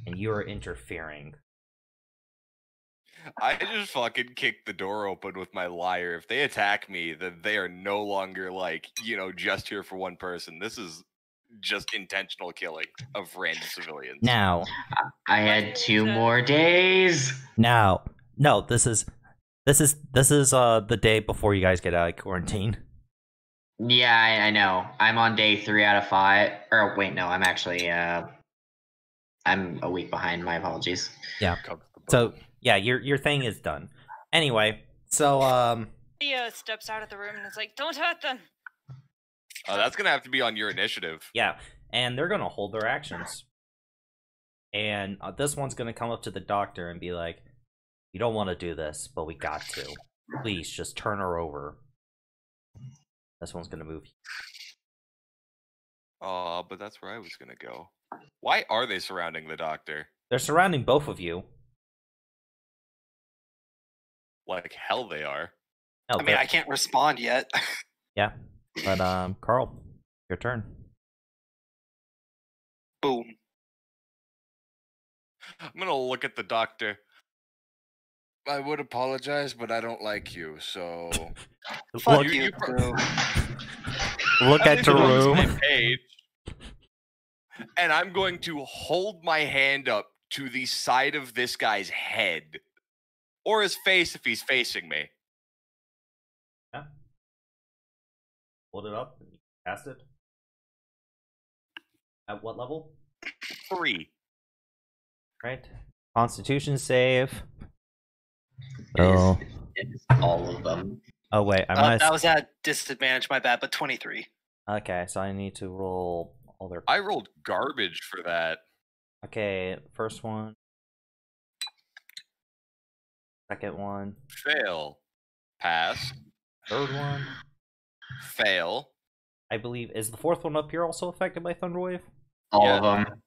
and you are interfering." I just fucking kicked the door open with my liar. If they attack me, then they are no longer like, just here for one person. This is just intentional killing of random civilians. Now, I had 2 more days. no, this is the day before you guys get out of quarantine. Yeah, I know. I'm on day 3 out of 5. Or wait, no, I'm actually I'm a week behind. My apologies. Yeah. Comes the So boom. yeah, your thing is done. Anyway, so He steps out of the room and is like, "Don't hurt them." That's gonna have to be on your initiative. yeah, and they're gonna hold their actions. And this one's gonna come up to the doctor and be like, "You don't want to do this, but we got to. Please, just turn her over." This one's gonna move. But that's where I was gonna go. Why are they surrounding the doctor? They're surrounding both of you. Like hell they are. Oh, I mean, I can't respond yet. yeah, but Carl, your turn. Boom. I'm gonna look at the doctor. I would apologize, but I don't like you, so Fuck Look, you, bro. look I'm at your gonna go on this room. page, and I'm going to hold my hand up to the side of this guy's head. Or his face if he's facing me. Yeah. Hold it up and cast it. At what level? 3. Right. Constitution save. It is- Oh. it's all of them. Oh wait, I must. That was at disadvantage, my bad, but 23. Okay, so I need to roll all their. I rolled garbage for that. Okay, first one. Second one. Fail. Pass. Third one. Fail. I believe is the fourth one up here also affected by Thunderwave? All Yeah. of them.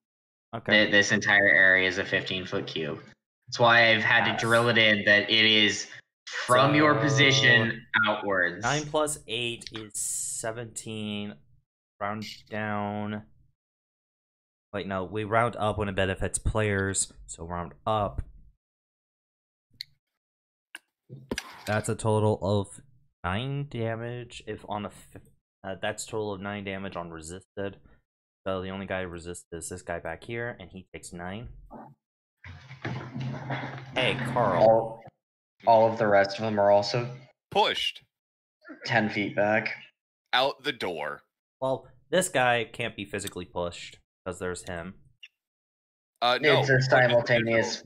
Okay. This entire area is a 15-foot cube. That's why I've had to drill it in that it is from your position outwards. 9 plus 8 is 17. Round down. Wait, no, we round up when it benefits players, so round up. That's a total of 9 damage. If on a, that's total of 9 damage on resisted. So the only guy who resists is this guy back here, and he takes 9. Hey, Carl. All of the rest of them are also Pushed 10 feet back. out the door. Well, this guy can't be physically pushed because there's him. No, It's a simultaneous.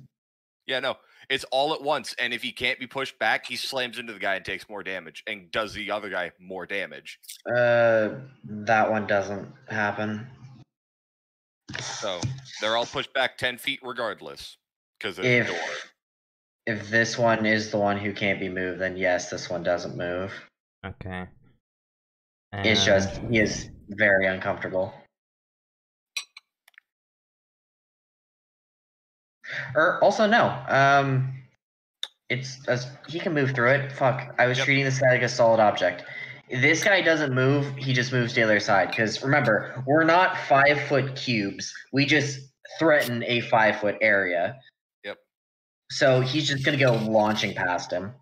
Yeah, no. It's all at once, and if he can't be pushed back, he slams into the guy and takes more damage, and does the other guy more damage. That one doesn't happen. So they're all pushed back 10 feet regardless, because of the door. If this one is the one who can't be moved, then yes, this one doesn't move. Okay. It's just he is very uncomfortable. Or also no. It's he can move through it. Fuck. I was treating this guy like a solid object. This guy doesn't move, he just moves to the other side. Because remember, we're not 5-foot cubes. We just threaten a 5-foot area. Yep. So he's just gonna go launching past him.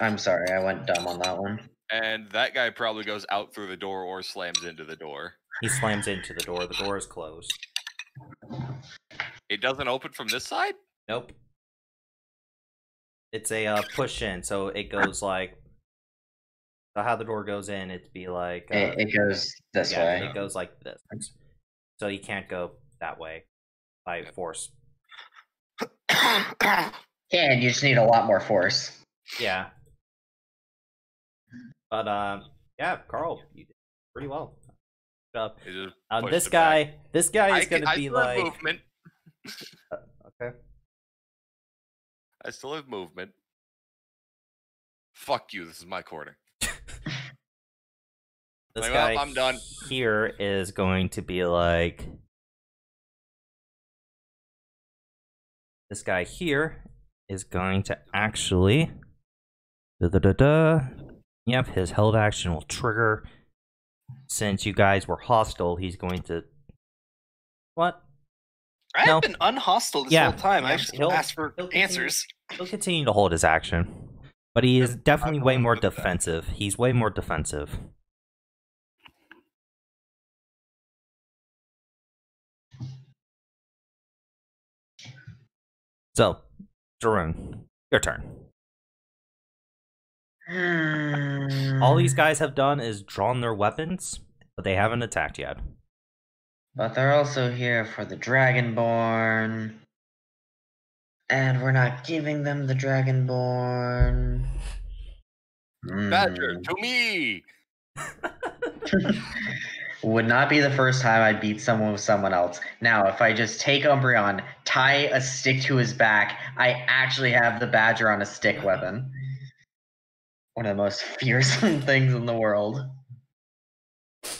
I'm sorry, I went dumb on that one. And that guy probably goes out through the door or slams into the door. He slams into the door. The door is closed. It doesn't open from this side? Nope. It's a push in, so it goes like. So how the door goes in, it'd be like. It goes this way. It goes like this. So you can't go that way by force. And you just need a lot more force. Yeah. But yeah, Carl, you did pretty well. This guy is gonna be like. Movement. Okay. I still have movement. Fuck you, this is my corner. This Like, guy well, I'm done. Here is going to be like. This guy here is going to actually. Yep, his held action will trigger. Since you guys were hostile, he's going to. What? I've been unhostile this whole time. I just asked for answers. He'll continue to hold his action. But he is definitely way more defensive. He's way more defensive. So, Darun, your turn. All these guys have done is drawn their weapons, but they haven't attacked yet. But they're also here for the Dragonborn. And we're not giving them the Dragonborn. Badger, to me! Would not be the first time I beat someone with someone else. Now, if I just take Umbreon, tie a stick to his back, I actually have the Badger on a stick weapon. One of the most fearsome things in the world.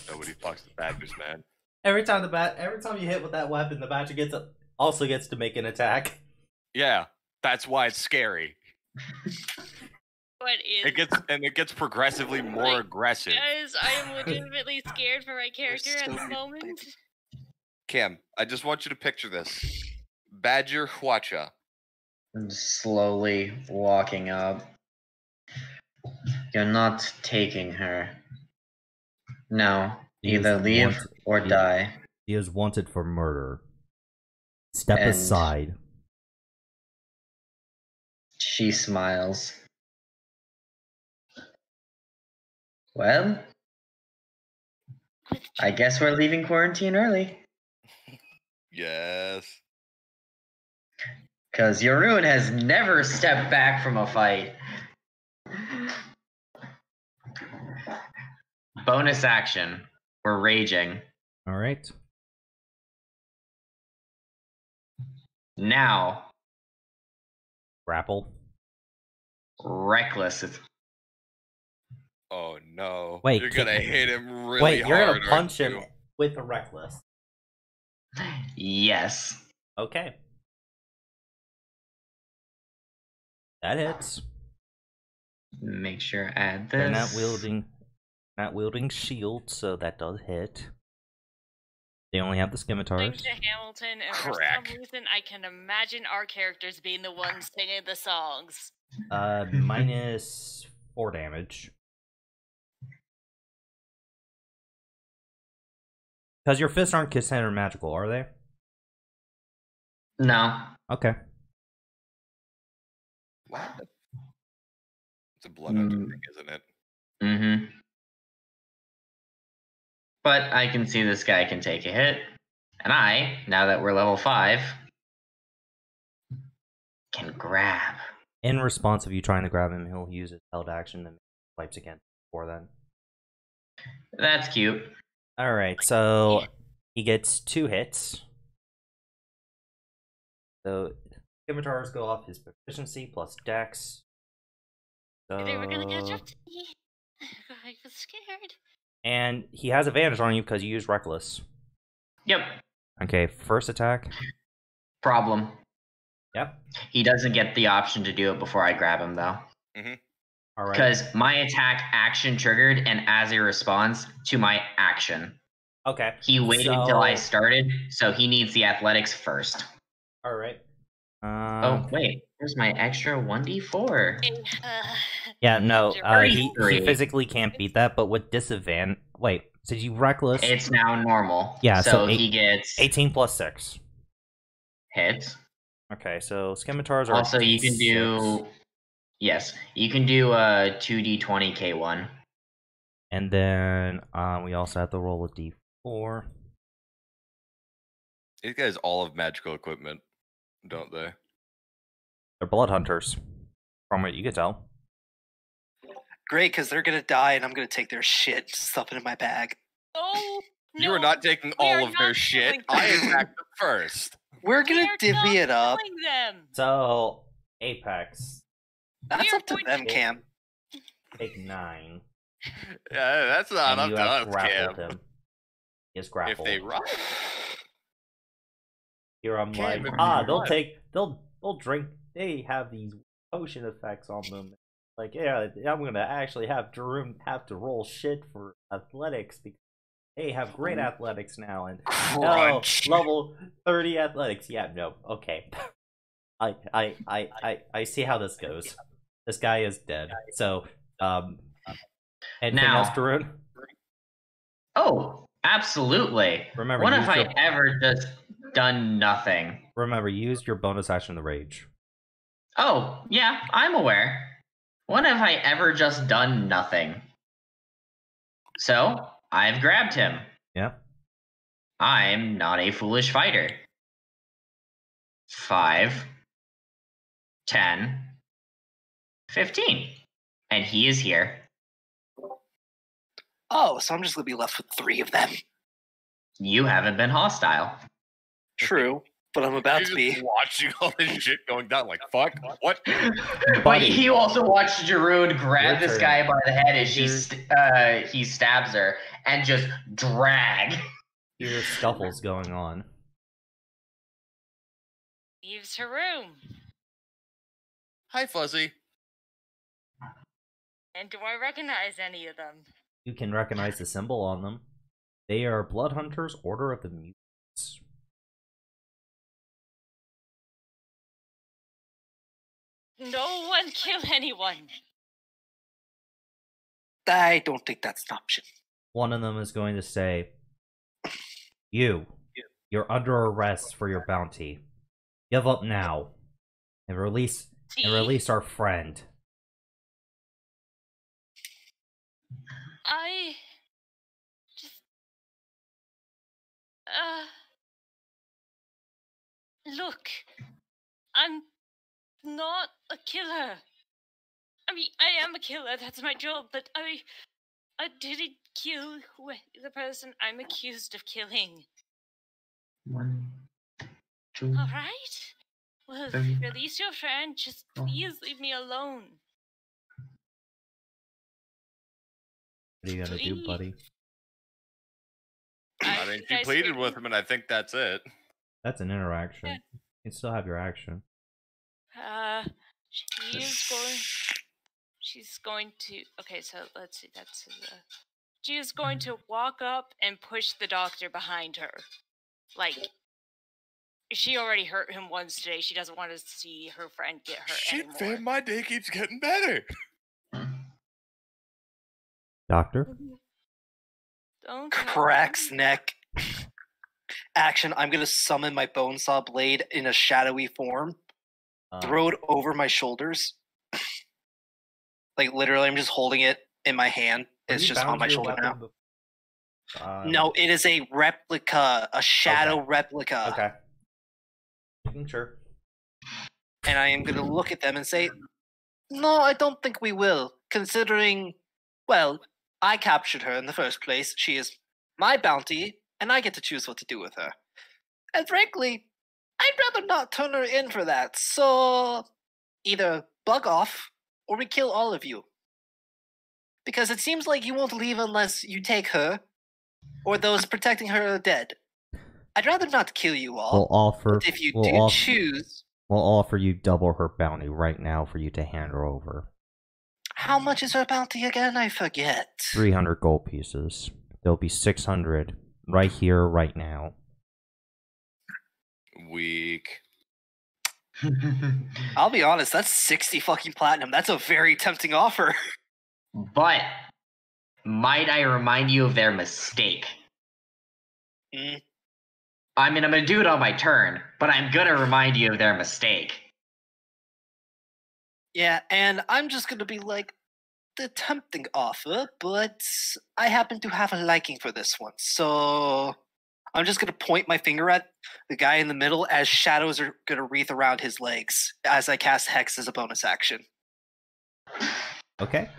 Nobody fucks with Badgers, man. Every time you hit with that weapon, the Badger also gets to make an attack. Yeah, that's why it's scary. What is? It gets progressively more aggressive. Guys, I am legitimately scared for my character at the moment. Cam, I just want you to picture this: Badger Hwacha. I'm slowly walking up. You're not taking her. No, either leave or die. He is wanted for murder. Step aside. She smiles. Well, I guess we're leaving quarantine early. Yes. Because Yorun has never stepped back from a fight. Bonus action. We're raging. Alright. Now. Grapple. Reckless. Oh no. Wait, you're gonna hit him really Wait, you're hard. gonna punch him with a reckless. Yes. Okay. That hits. Make sure add this. They're not wielding shield, so that does hit. They only have the Going scimitars. to Hamilton, and Crack. for some reason, I can imagine our characters being the ones singing the songs. Minus 4 damage. Because your fists aren't considered magical, are they? No. Okay. What? It's a blood hunter thing, isn't it? Mm-hmm. But I can see this guy can take a hit. And I, now that we're level 5, can grab. In response of you trying to grab him, he'll use his held action and swipes again before then. That's cute. Alright, so he gets 2 hits. So scimitars go off his proficiency plus dex. They were gonna catch up to me. I was scared. And he has advantage on you because you used reckless. Yep. Okay, first attack. Problem. Yep. He doesn't get the option to do it before I grab him, though. Alright. Because my attack action triggered, and as he responds to my action. Okay. He waited till I started, so he needs the athletics first. Alright. Oh, wait. There's my extra 1d4. Yeah, no, he 33. physically can't beat that, but with disadvantage. Wait, so you reckless? It's now normal. Yeah, so he gets 18 plus 6. hits. Okay, so scimitars are. Also, you can do. 6. Yes, you can do a 2d20 K1. And then we also have to roll a d4. These guys all have magical equipment, don't they? They're blood hunters, from what you can tell. Great, because they're gonna die, and I'm gonna take their shit, stuff it in my bag. Oh, You are no, not taking we are all of their not shit. killing I them. attacked them first. We're gonna We are not divvy it up. killing them. So Apex, That's are up to going them, to- Cam. take 9. Yeah, that's not And up you to have us, grappled Cam. him. He is If grappled. they run, Here I'm Cam, like, if you they'll run. they'll drink. They have these potion effects on them. Like, yeah, I'm gonna actually have Jerome have to roll shit for athletics because they have great athletics now, and Crunch. level 30 athletics. Yeah, no, okay. I see how this goes. This guy is dead. So, anything Now- else, Darun? Oh, absolutely. Remember, When use have I your- ever just done nothing? Remember, use your bonus action to rage. Oh, yeah, I'm aware. When have I ever just done nothing? So, I've grabbed him. Yeah. I'm not a foolish fighter. 5, 10, 15. And he is here. Oh, so I'm just gonna be left with 3 of them. You haven't been hostile. True, but I'm about to You're just be. watching all this shit going down. Like, fuck, what? But Buddy. you also watched Jarud grab Your this turn. guy by the head as Your- he stabs her and just drag. Here's scuffles going on. Leaves her room. Hi, Fuzzy. And do I recognize any of them? You can recognize the symbol on them. They are Blood Hunters, Order of the Mutants. No one kill anyone. I don't think that's an option. One of them is going to say, you're under arrest for your bounty. Give up now. And release our friend. I just look, I'm not a killer. I mean, I am a killer, that's my job, but I didn't kill the person I'm accused of killing. 1, 2. Alright? Well, release your friend, just please leave me alone. What are you gonna do, Please. buddy? I mean, she I pleaded swear- with him, and I think that's it. That's an interaction. Yeah. You can still have your action. She's going to. Okay, so let's see. That's she is going to walk up and push the doctor behind her. Like, she already hurt him once today. She doesn't want to see her friend get hurt Shit, anymore. fam, my day keeps getting better. Doctor? Don't Cracks neck. Action. I'm gonna summon my bone saw blade in a shadowy form. Throw it over my shoulders. Like literally, I'm just holding it in my hand. It's just on my shoulder now. No, it is a replica, a shadow replica. Okay. Making sure. And I am gonna look at them and say, "No, I don't think we will. Considering, well, I captured her in the first place. She is my bounty, and I get to choose what to do with her. And frankly, I'd rather not turn her in for that. So, either bug off, or we kill all of you. Because it seems like you won't leave unless you take her, or those protecting her are dead. I'd rather not kill you all. But if you choose, we'll offer you double her bounty right now for you to hand her over. How much is her bounty again? I forget. 300 gold pieces. There'll be 600 right here, right now. Weak. I'll be honest, that's 60 fucking platinum. That's a very tempting offer. But might I remind you of their mistake? I mean, I'm gonna do it on my turn, but I'm gonna remind you of their mistake. Yeah, and I'm just gonna be like, the tempting offer, but I happen to have a liking for this one. So I'm just gonna point my finger at the guy in the middle as shadows are gonna wreath around his legs as I cast Hex as a bonus action. Okay.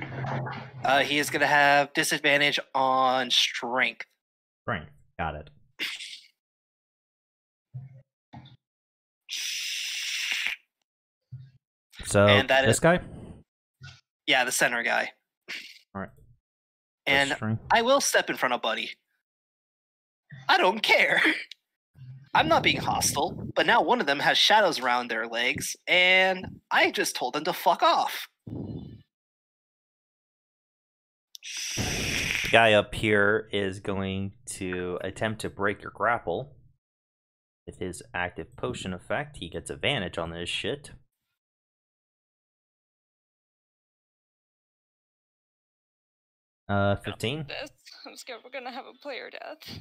He is gonna have disadvantage on strength. Strength. Got it. So And that this is- guy? Yeah, the center guy. Alright. And Strength. I will step in front of Buddy. I don't care. I'm not being hostile, but now one of them has shadows around their legs, and I just told them to fuck off. The guy up here is going to attempt to break your grapple. With his active potion effect, he gets advantage on this shit. Uh, 15. I'm scared we're gonna have a player death.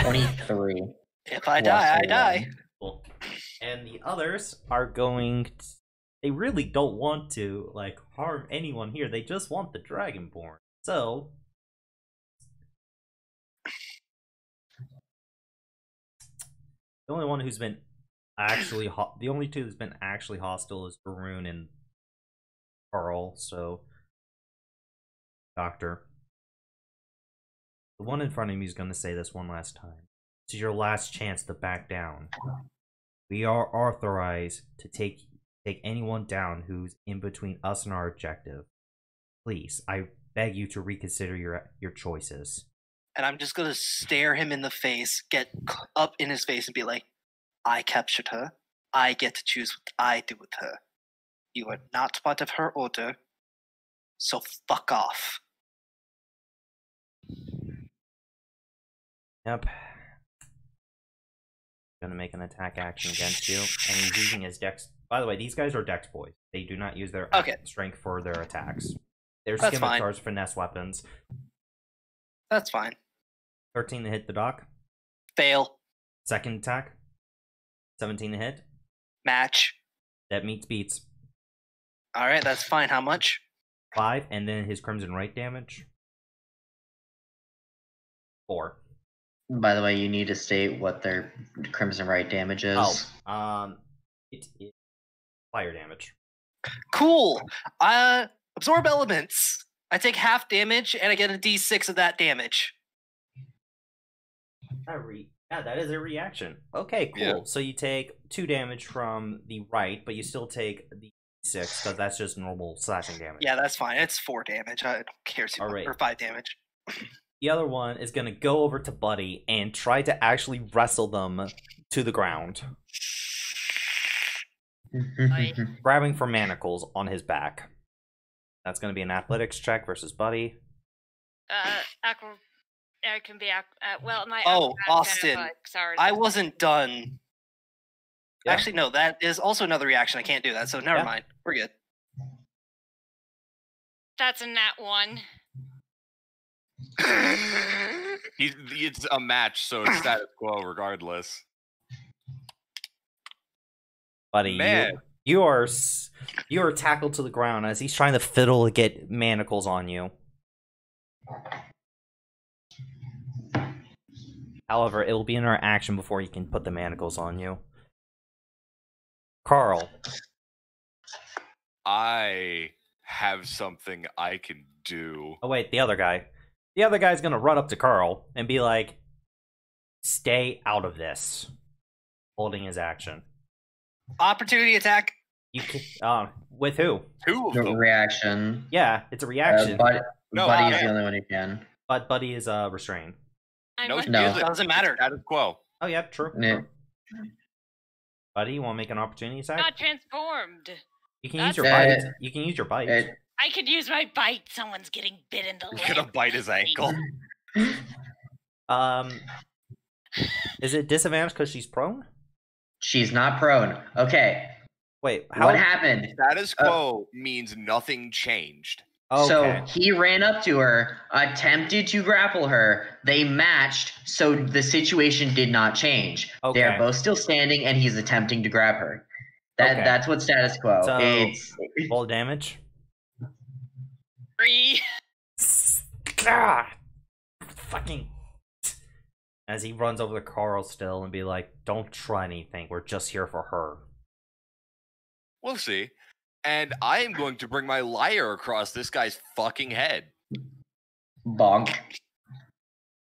23. If I die, I die. Cool. And the others are going to, they really don't want to like harm anyone here. They just want the Dragonborn. So the only one who's been actually the only two that's been actually hostile is Varun and Carl. So Doctor, the one in front of me is going to say this one last time. This is your last chance to back down. We are authorized to take anyone down who's in between us and our objective. Please, I beg you to reconsider your choices. And I'm just gonna stare him in the face, get up in his face, and be like, I captured her. I get to choose what I do with her. You are not part of her order, so fuck off. Yep. Gonna make an attack action against you, and he's using his dex. By the way, these guys are dex boys. They do not use their strength for their attacks. They're That's fine. scimitars, finesse weapons. That's fine. 13 to hit the doc. Fail. Second attack. 17 to hit. Match. That meets beats. Alright, that's fine. How much? 5, and then his Crimson Right damage. 4. By the way, you need to state what their Crimson Right damage is. It is fire damage. Cool. Absorb elements. I take half damage, and I get a d6 of that damage. Yeah, that is a reaction. Okay, cool. Yeah. So you take 2 damage from the right, but you still take the 6 because that's just normal slashing damage. Yeah, that's fine. It's 4 damage. I don't care too much. Alright. Or 5 damage. The other one is going to go over to Buddy and try to actually wrestle them to the ground, grabbing for manacles on his back. That's going to be an athletics check versus Buddy. It can be well, my Oh, acrobatics Austin, and athletics are I wasn't done. Yeah. Actually, no, that is also another reaction. I can't do that, so never Yeah. mind. We're good. That's a nat 1. It's a match, so it's status quo regardless. Buddy, Man. you are tackled to the ground as he's trying to fiddle to get manacles on you. However, it will be an interaction before he can put the manacles on you. Carl. I have something I can do. Oh wait, the other guy. The other guy's gonna run up to Carl and be like, "Stay out of this," holding his action. Opportunity attack. You can, with who? Two of The them. reaction. Yeah, it's a reaction. No, Buddy's okay. the only one who can. But Buddy is restrained. No, I'm No. excuse it. Doesn't matter. Status quo. Oh yeah, true. Yeah. Buddy, you want to make an opportunity attack? not transformed. You can use your That's- bite. You can use your bite. I could use my bite. Someone's getting bit in the leg. Gonna bite his ankle. Is it disadvantage because she's prone? She's not prone. Okay. Wait, how? What happened? Status quo means nothing changed. Okay. So he ran up to her, attempted to grapple her. They matched, so the situation did not change. Okay. They're both still standing, and he's attempting to grab her. Okay. That's what status quo. So- It's Roll damage. 3. Ah, fucking. As he runs over to Carl still and be like, "Don't try anything. We're just here for her." We'll see. And I am going to bring my lyre across this guy's fucking head. bonk.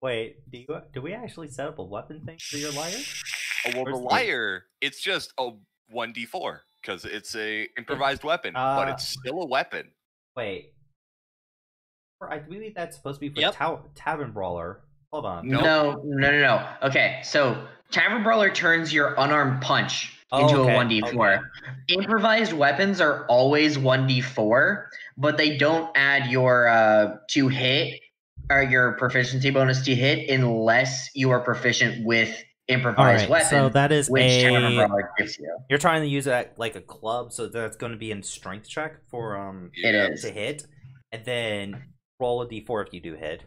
Wait, do we actually set up a weapon thing for your lyre? Oh, well, the Where's the- lyre, it's just a 1d4 because it's a improvised weapon, but it's still a weapon. Wait. I believe that's supposed to be for Yep. Tavern Brawler. Hold on. Nope. No. Okay, so Tavern Brawler turns your unarmed punch into okay, a 1d4. okay. Improvised weapons are always 1d4, but they don't add your to hit or your proficiency bonus to hit unless you are proficient with improvised Alright, weapons, so that is which Tavern a. Brawler gives you. You're trying to use it like a club, so that's going to be in strength check for It Yeah. is. to hit, and then roll a d4 if you do hit.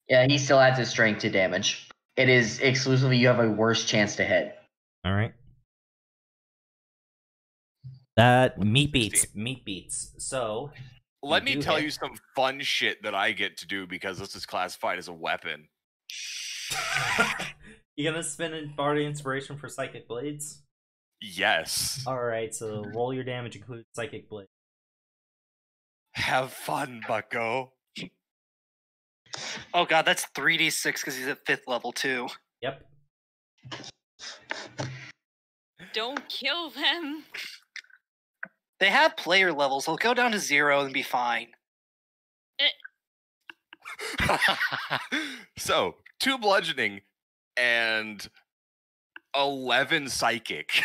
Yeah, he still adds his strength to damage. It is exclusively you have a worse chance to hit. All right. That meat beats. So Let You me do tell hit. you some fun shit that I get to do because this is classified as a weapon. you gonna spin in Bardic Inspiration for Psychic Blades? Yes. All right. So roll your damage, include Psychic Blade. Have fun, bucko. Oh god, that's 3d6 because he's at 5th level too. Yep. Don't kill them. They have player levels. They'll go down to 0 and be fine. So, 2 bludgeoning and 11 psychic.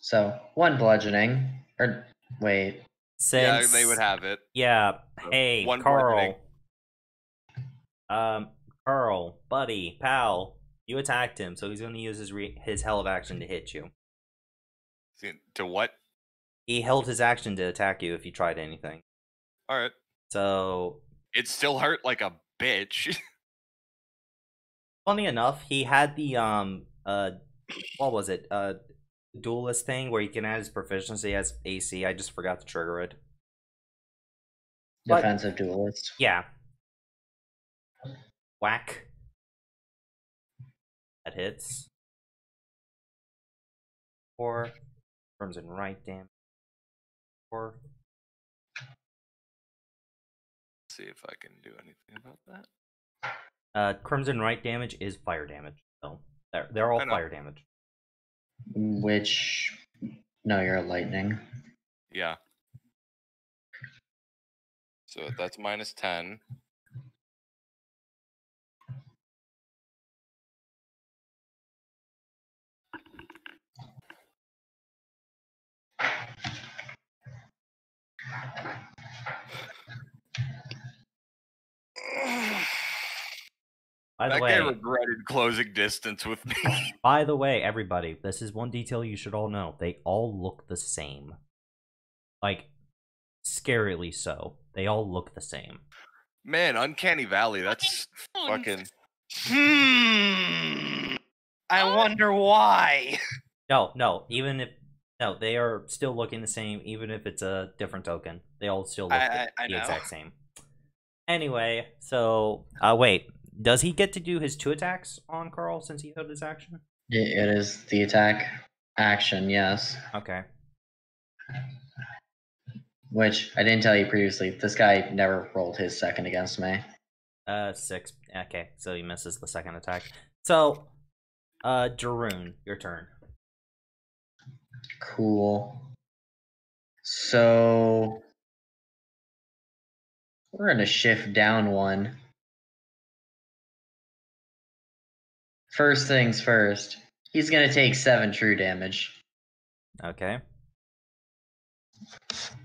So 1 bludgeoning. Or wait. Yeah, Since they would have it. Yeah. Hey, One Carl. Carl, buddy, pal, you attacked him, so he's going to use his held action to hit you. To what? He held his action to attack you if you tried anything. All right. So, It still hurt like a bitch. funny enough, he had the what was it? Duelist thing where he can add his proficiency as AC. I just forgot to trigger it. But- Defensive duelist. Yeah. Whack. That hits. 4. Crimson right damage. 4. See if I can do anything about that. Crimson right damage is fire damage. So they're all I know. fire damage. Which no, you're a lightning. Yeah. So that's minus 10. By the That guy way, regretted closing distance with me. by the way, everybody, this is one detail you should all know. They all look the same. Like, scarily so. They all look the same. Man, Uncanny Valley, that's fucking... I wonder why. No, even if... No, they are still looking the same, even if it's a different token. They all still look I the know. exact same. Anyway, so... wait. Does he get to do his 2 attacks on Carl since he held his action? It is the attack action, yes. Okay. Which I didn't tell you previously. This guy never rolled his second against me. 6. Okay, so he misses the second attack. So, Daroon, your turn. Cool. So we're gonna shift down one. First things first. He's gonna take 7 true damage. Okay.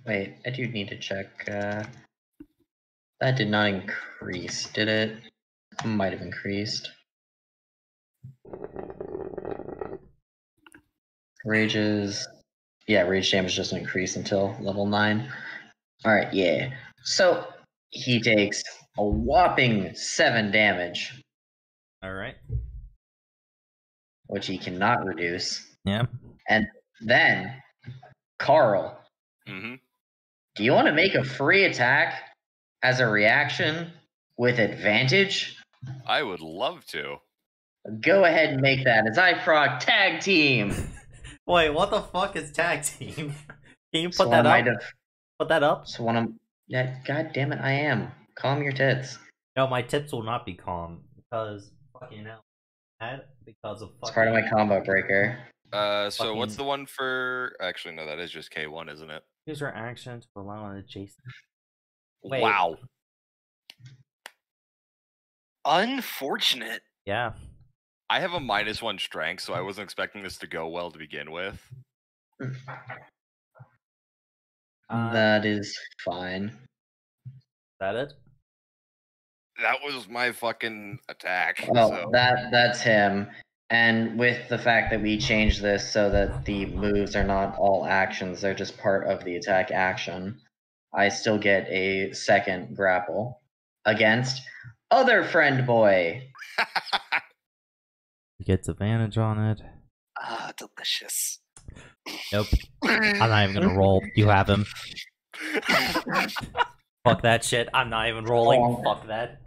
Wait, I do need to check. That did not increase, did it? Might have increased. Rages. Yeah, rage damage doesn't increase until level 9. Alright, yeah. So he takes a whopping 7 damage, Alright. which he cannot reduce. Yeah. And then, Carl, Mm-hmm. do you want to make a free attack as a reaction with advantage? I would love to. Go ahead and make that as I proc tag team. Wait, what the fuck is tag team? Can you So put I that might up? have. Put that up? So when I'm. Yeah, God damn it, I am. Calm your tits. No, my tips will not be calm because fucking hell. Because of fucking. It's part of my combo breaker. So what's Fucking- the one for... Actually, no, that is just K1, isn't it? Use your action to allow an adjacent. Wait. Wow. Unfortunate. Yeah. I have a -1 strength, so I wasn't expecting this to go well to begin with. That is fine. Is that it? That was my fucking attack. Well, so. that's him. And with the fact that we changed this so that the moves are not all actions, they're just part of the attack action, I still get a second grapple against other friend boy. He gets advantage on it. Ah, delicious. Nope. I'm not even gonna roll. You have him. Fuck that shit. I'm not even rolling. Oh. Fuck that.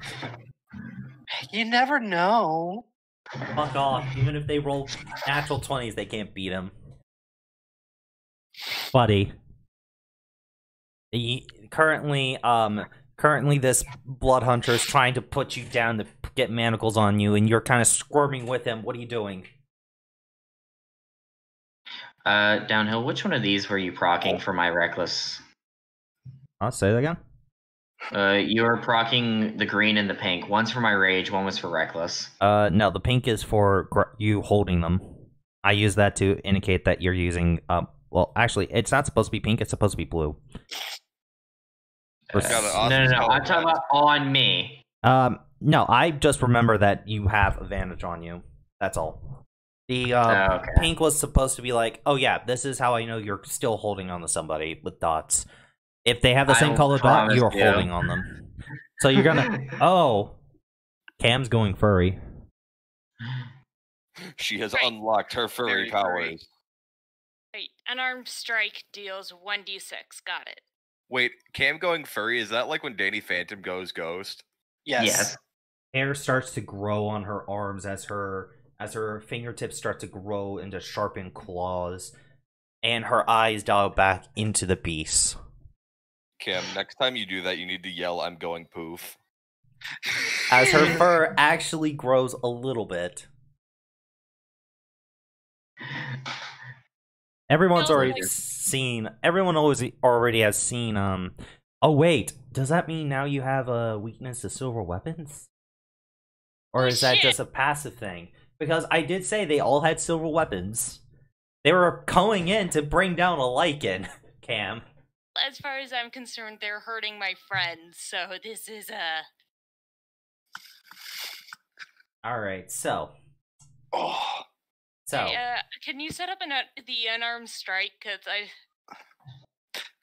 You never know. Fuck off. Even if they roll natural 20s, they can't beat him. Buddy. Currently, this blood hunter is trying to put you down to get manacles on you, and you're kind of squirming with him. What are you doing? Downhill, which one of these were you procking for my reckless? I'll say that again. You were procking the green and the pink. One's for my rage, one was for reckless. No, the pink is for you holding them. I use that to indicate that you're using, well, actually, it's not supposed to be pink, it's supposed to be blue. Got an awesome No. color I'm talking palette. about on me. No, I just remember that you have advantage on you. That's all. The Okay. pink was supposed to be like, oh yeah, this is how I know you're still holding on to somebody with dots. If they have the I same will color dot, promise you're you. holding on them. So you're gonna. Oh, Cam's going furry. She has Right. unlocked her furry Very furry. powers. Right. Unarmed strike deals 1d6. Got it. Wait, Cam going furry, is that like when Danny Phantom goes ghost? Yes. Hair starts to grow on her arms as her fingertips start to grow into sharpened claws, and her eyes dive back into the beast. Cam, next time you do that, you need to yell, "I'm going poof." As her fur actually grows a little bit. Everyone's No, already like- seen. Everyone already has seen. Oh wait, does that mean now you have a weakness to silver weapons, or Oh, is that shit. just a passive thing? Because I did say they all had silver weapons. They were going in to bring down a Lycan, Cam. As far as I'm concerned, they're hurting my friends, so this is All right, so Oh, Hey, can you set up the unarmed strike? Cause I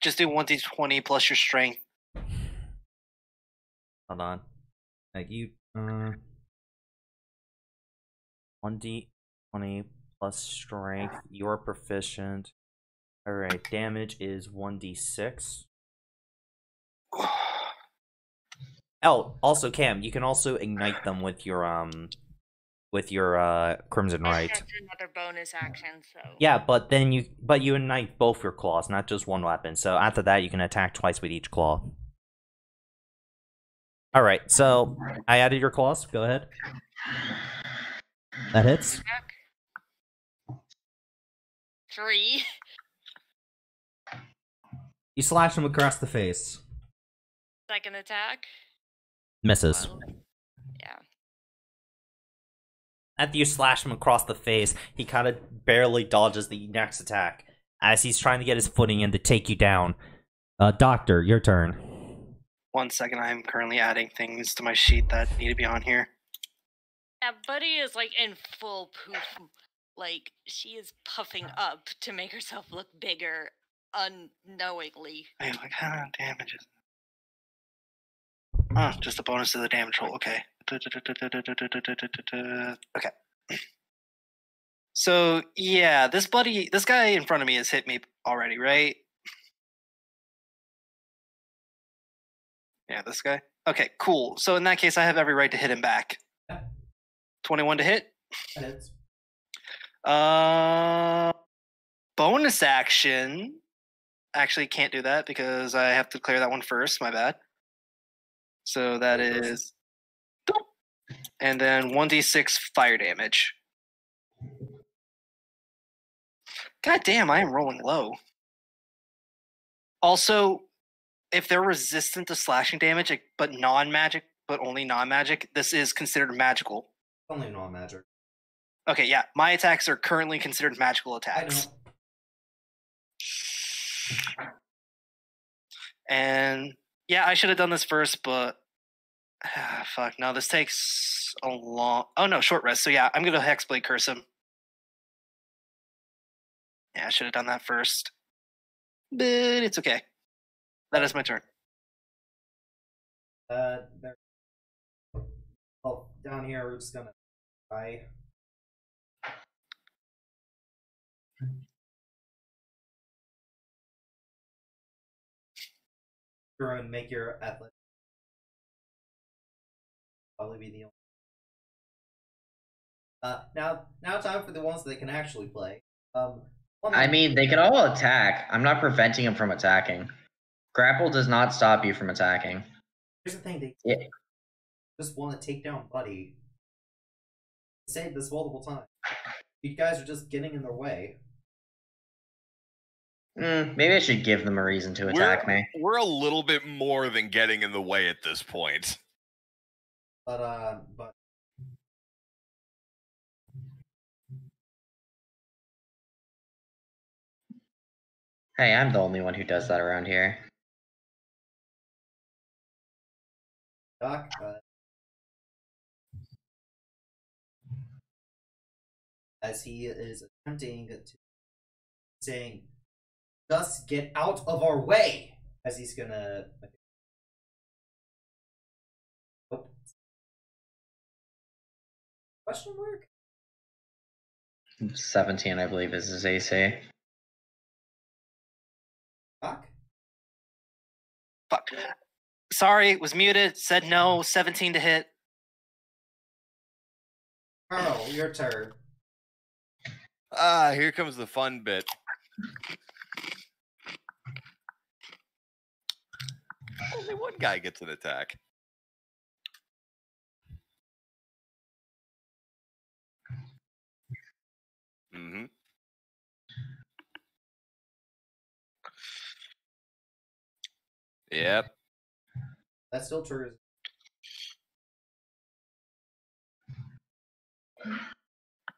just do 1d20 plus your strength. hold on. Like you 1d20 plus strength. You're proficient. All right, damage is 1d6. Oh, also Cam, you can also ignite them with your Crimson Right. That's another bonus action. So Yeah, but then you ignite both your claws, not just one weapon. So after that, you can attack twice with each claw. All right, so I added your claws. Go ahead. That hits. attack. 3. You slash him across the face. Second attack. Misses. Yeah. After you slash him across the face, he kind of barely dodges the next attack as he's trying to get his footing in to take you down. Doctor, your turn. 1 second, I'm currently adding things to my sheet that need to be on here. Yeah, Buddy is like in full poof. Like she is puffing up to make herself look bigger unknowingly. Wait, like, damages. Oh, just a bonus to the damage roll. Okay. Okay. So yeah, this guy in front of me has hit me already, right? Yeah, this guy. Okay, cool. So in that case, I have every right to hit him back. 21 to hit. That hits. Bonus action. Actually, can't do that because I have to clear that one first. My bad. So that is, and then 1d6 fire damage. God damn, I am rolling low. Also, if they're resistant to slashing damage, but non-magic, but only non-magic, this is considered magical. Only non-magic. Okay, yeah, my attacks are currently considered magical attacks. And yeah, I should have done this first, but fuck, no, this takes a long. Oh no, short rest. So yeah, I'm gonna Hexblade curse him. Yeah, I should have done that first, but it's okay. That is my turn. There. Oh, down here we're just gonna try. Go and make your athletic. Probably be the only. Now time for the ones that can actually play. I mean, they can all attack. I'm not preventing them from attacking. Grapple does not stop you from attacking. Here's the thing, they just want to take down Buddy. I said this multiple times. You guys are just getting in their way. Maybe I should give them a reason to attack me. We're a little bit more than getting in the way at this point. But Hey, I'm the only one who does that around here. Doc, as he is attempting to saying, "Just get out of our way," as he's gonna. Oh. Question mark? 17, I believe, is his AC. Doc? Fuck. Sorry, was muted. Said no. 17 to hit. Carl, your turn. Here comes the fun bit. Only one guy gets an attack. Mm-hmm. Yep. That still triggers.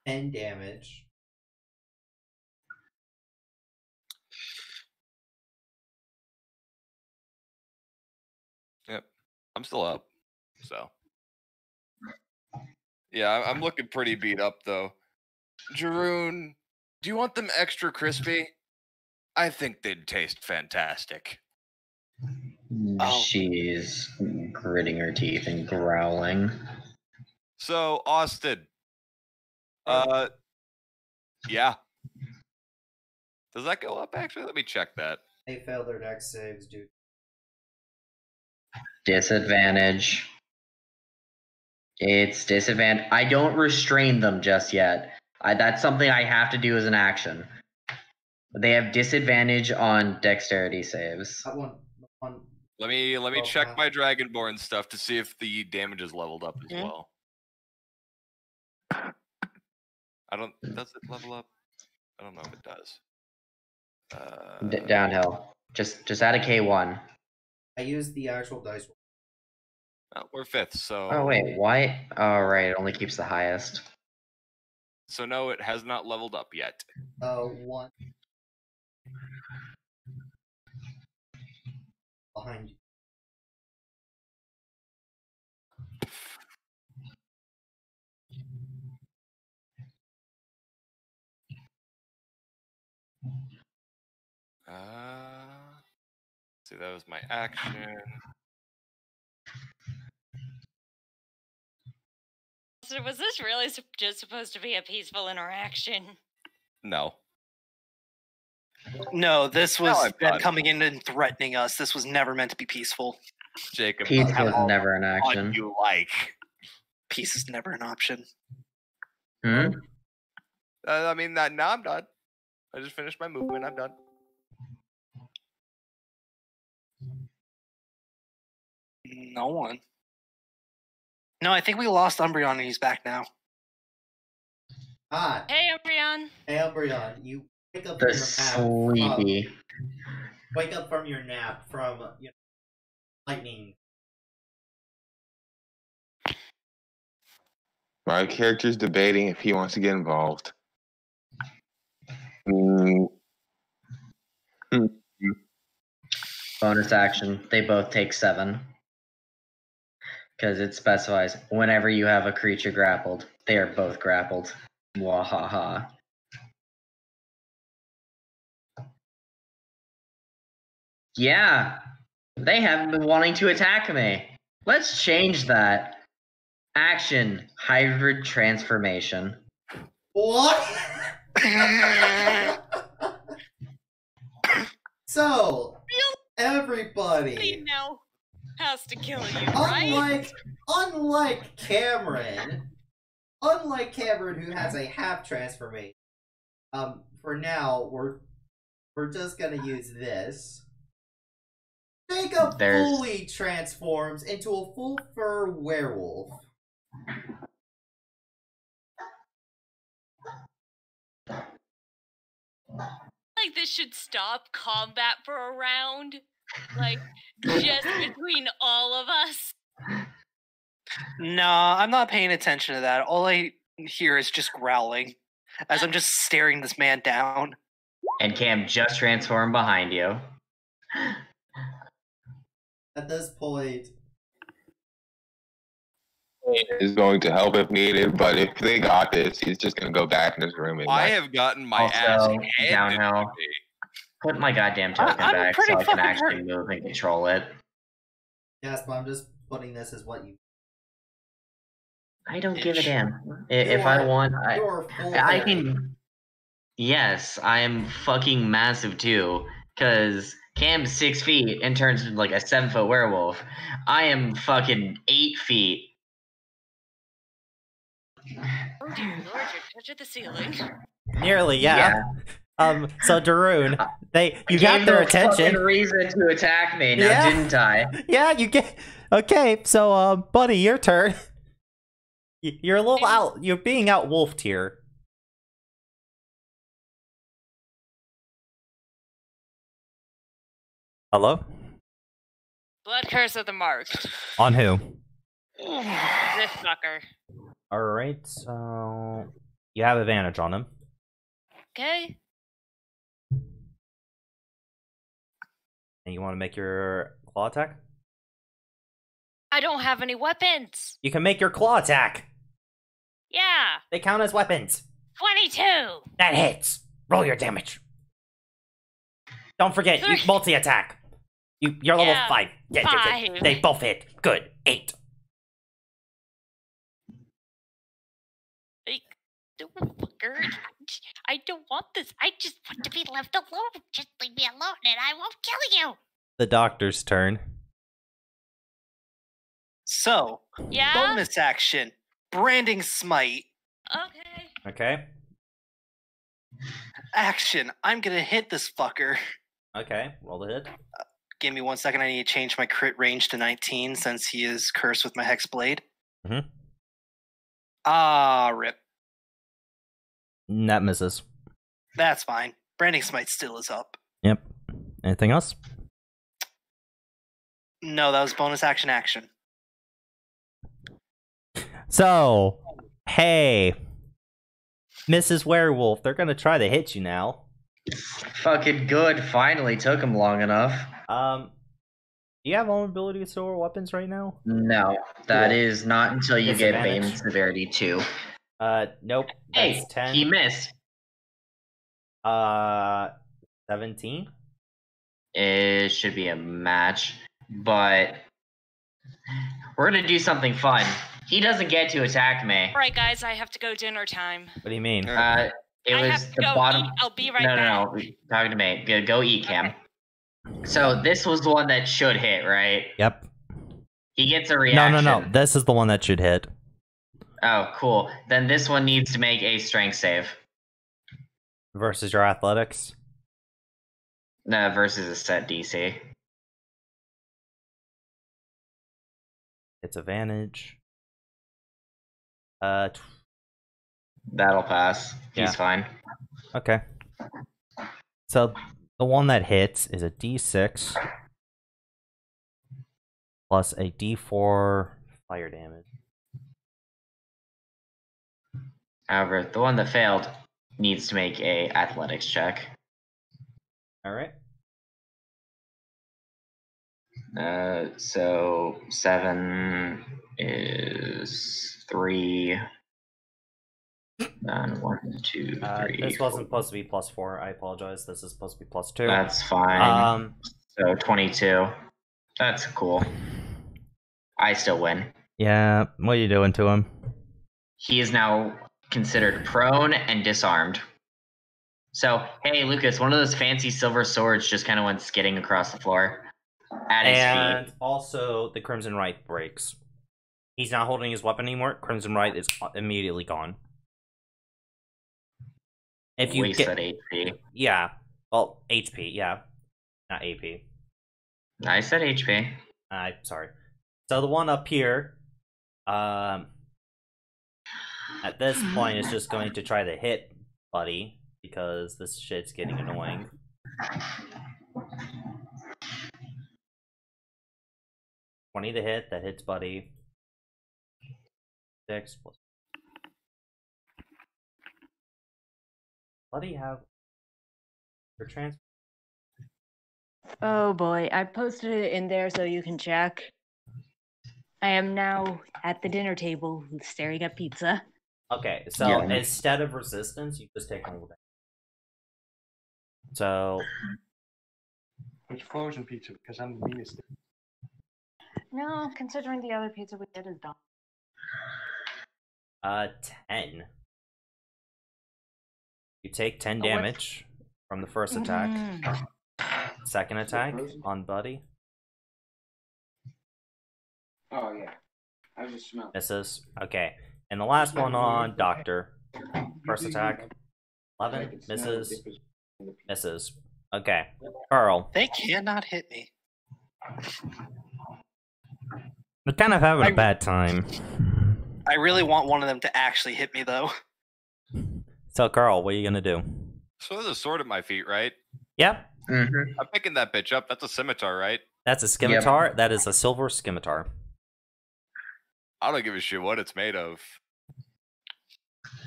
And damage. Yep. I'm still up. So. Yeah, I'm looking pretty beat up though. Jeroen, do you want them extra crispy? I think they'd taste fantastic. Oh. She's gritting her teeth and growling. So, Austin. Yeah. Does that go up actually? Let me check that. They failed their dex saves, dude. Disadvantage. It's disadvantage. I don't restrain them just yet. That's something I have to do as an action. They have disadvantage on dexterity saves. That one. Let me Oh, check wow. my Dragonborn stuff to see if the damage is leveled up as Mhm. well. I don't. Does it level up? I don't know if it does. Downhill. Just add a K1. I used the actual dice roll. Oh, we're fifth, so. Oh wait, why? Oh right, it only keeps the highest. So no, it has not leveled up yet. 1 behind you. See, that was my action. So was this really just supposed to be a peaceful interaction? No. No, this Now was I'm them done. coming in and threatening us. This was never meant to be peaceful. Jacob, Peace have was all never an the fun action. you like. Peace is never an option. Hmm? I mean, that now I'm done. I just finished my movement. I'm done. No one. No, I think we lost Umbreon and he's back now. Hi. Hey, Umbreon. Hey, Umbreon. You wake up The from your nap. sleepy. Wake up from your nap from lightning. My character's debating if he wants to get involved. Mm, Bonus action. They both take 7. Because it specifies whenever you have a creature grappled, they are both grappled. Wahaha. Yeah, they haven't been wanting to attack me. Let's change that. Action, hybrid transformation. What? So, everybody, now has to kill you, right? unlike Cameron who has a half transformation, for now we're just gonna use this. Jacob fully transforms into a full fur werewolf. Like this should stop combat for a round. Like just between all of us. No, I'm not paying attention to that. All I hear is just growling as I'm just staring this man down. And Cam just transformed behind you. At this point, is going to help if needed, but if they got this, he's just gonna go back in his room and I have gotten my Also, ass handed downhill. to me. Put my goddamn token I'm back so pretty I can fucking actually hurt. move and control it. yes, but I'm just putting this as what you. I don't give a damn. You If I are- want, You're full. I fairy. can. Yes, I am fucking massive too. Cause Cam's 6 feet and turns into like a 7-foot werewolf. I am fucking 8 feet. Oh dear lord, you're touching the ceiling. Nearly, yeah. So Daroon, you got Gave their them a fucking attention. reason to attack me, now Yeah. didn't I? Yeah, you get. Okay, so buddy, your turn. You're a little out. You're being out wolfed here. Hello? Blood curse of the marked. On who? This fucker. Alright, so you have advantage on him. Okay. And you want to make your claw attack? I don't have any weapons. You can make your claw attack. Yeah, They count as weapons. 22. That hits. Roll your damage. Don't forget, you Three. multi-attack. You're level Yeah, 5. Yeah, five. They both hit. Good. 8. Like, fucker. I don't want this. I just want to be left alone. Just leave me alone and I won't kill you. The doctor's turn. So, Yeah? bonus action. Branding Smite. Okay. Okay. Action. I'm gonna hit this fucker. Okay. Roll the hit. Give me 1 second. I need to change my crit range to 19 since he is cursed with my Hex Blade. Mhm. Ah, rip. That misses. That's fine. Branding Smite still is up. Yep. Anything else? No, that was bonus action. So, hey, Mrs. Werewolf, they're gonna try to hit you now. Fucking good. Finally took him long enough. Do you have vulnerability to store weapons right now? No, that Cool. is not until you get Bane Disadvantage. Severity 2. Nope. Hey, That's 10. he missed. 17. It should be a match, but we're gonna do something fun. He doesn't get to attack me. Alright, guys, I have to go dinner time. What do you mean? It I was have to the go bottom. eat. I'll be right No, back. no, no. Talking to me. Go eat, Cam. So this was the one that should hit, right? Yep. He gets a No, reaction. no. This is the one that should hit. Oh, cool. Then this one needs to make a strength save. Versus your athletics. No, versus a set DC. It's advantage. That'll pass. Yeah. He's fine. Okay. So the one that hits is a D6 plus a D4 fire damage. However, the one that failed needs to make a athletics check. All right. So 7 is 3. And 1, 2, 3. This wasn't supposed to be +4. I apologize. This is supposed to be +2. That's fine. Um. So 22. That's cool. I still win. Yeah. What are you doing to him? He is now considered prone and disarmed. So, hey, Lucas, one of those fancy silver swords just kind of went skidding across the floor at his And feet. also, the Crimson Right breaks. He's not holding his weapon anymore. Crimson Right is immediately gone. If you Wasted get, HP. yeah, well, HP, yeah, not AP. I said HP. Sorry. So the one up here, at this point, is just going to try to hit Buddy because this shit's getting annoying. $20 to hit. That hits Buddy. 6 plus. Buddy have your transfer? Oh boy, I posted it in there so you can check. I am now at the dinner table staring at pizza. Okay, so Yeah. instead of resistance, you just take all of it. So Which frozen pizza? Because I'm the meanest. No, considering the other pizza we did is done. 10. You take 10 Oh, what? damage from the first attack. Mm. Second attack on Buddy Oh yeah, I just smell. misses. Okay, and the last one on Doctor. First attack 11 misses. Misses. Okay, Carl. They cannot hit me. We're kind of having a bad time. I really want one of them to actually hit me, though. So, Carl, what are you gonna do? So there's a sword at my feet, right? Yep, Mm-hmm. I'm picking that bitch up. That's a scimitar, right? that's a scimitar. That is a silver scimitar. I don't give a shit what it's made of.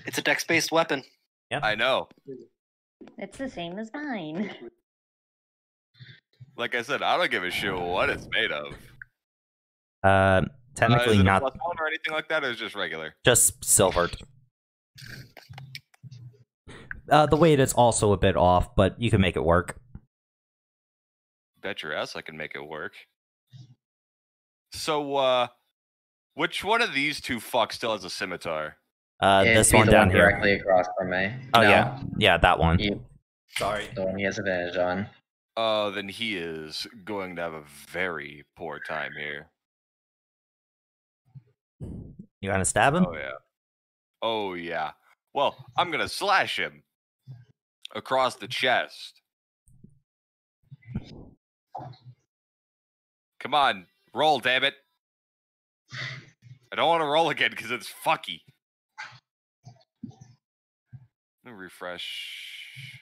It's a dex-based weapon. I know. It's the same as mine. Like I said, I don't give a shit what it's made of. Technically is it not a +1 or anything like that, or is it just regular? just silvered. The weight is also a bit off, but you can make it work. Bet your ass I can make it work. So, which one of these two fucks still has a scimitar? It'd This be one the down one here. directly across from me. Oh No, yeah, that one. Sorry. The one he has advantage on. Oh, then he is going to have a very poor time here. You gonna stab him? Oh yeah. Oh yeah. Well, I'm gonna slash him across the chest. Come on, roll, damn it. I don't want to roll again because it's fucky. Let me refresh.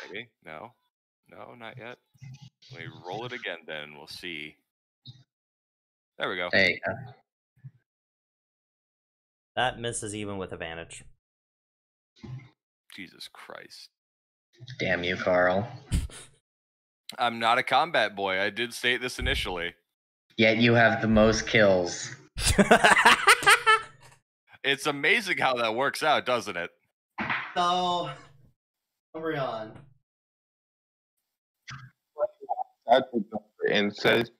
Maybe? No. No, not yet. Let me roll it again then. We'll see. There we go. There you go. That misses even with advantage. Jesus Christ. Damn you, Carl. I'm not a combat boy. I did state this initially. Yet you have the most kills. It's amazing how that works out, doesn't it? So, Umbreon. And says,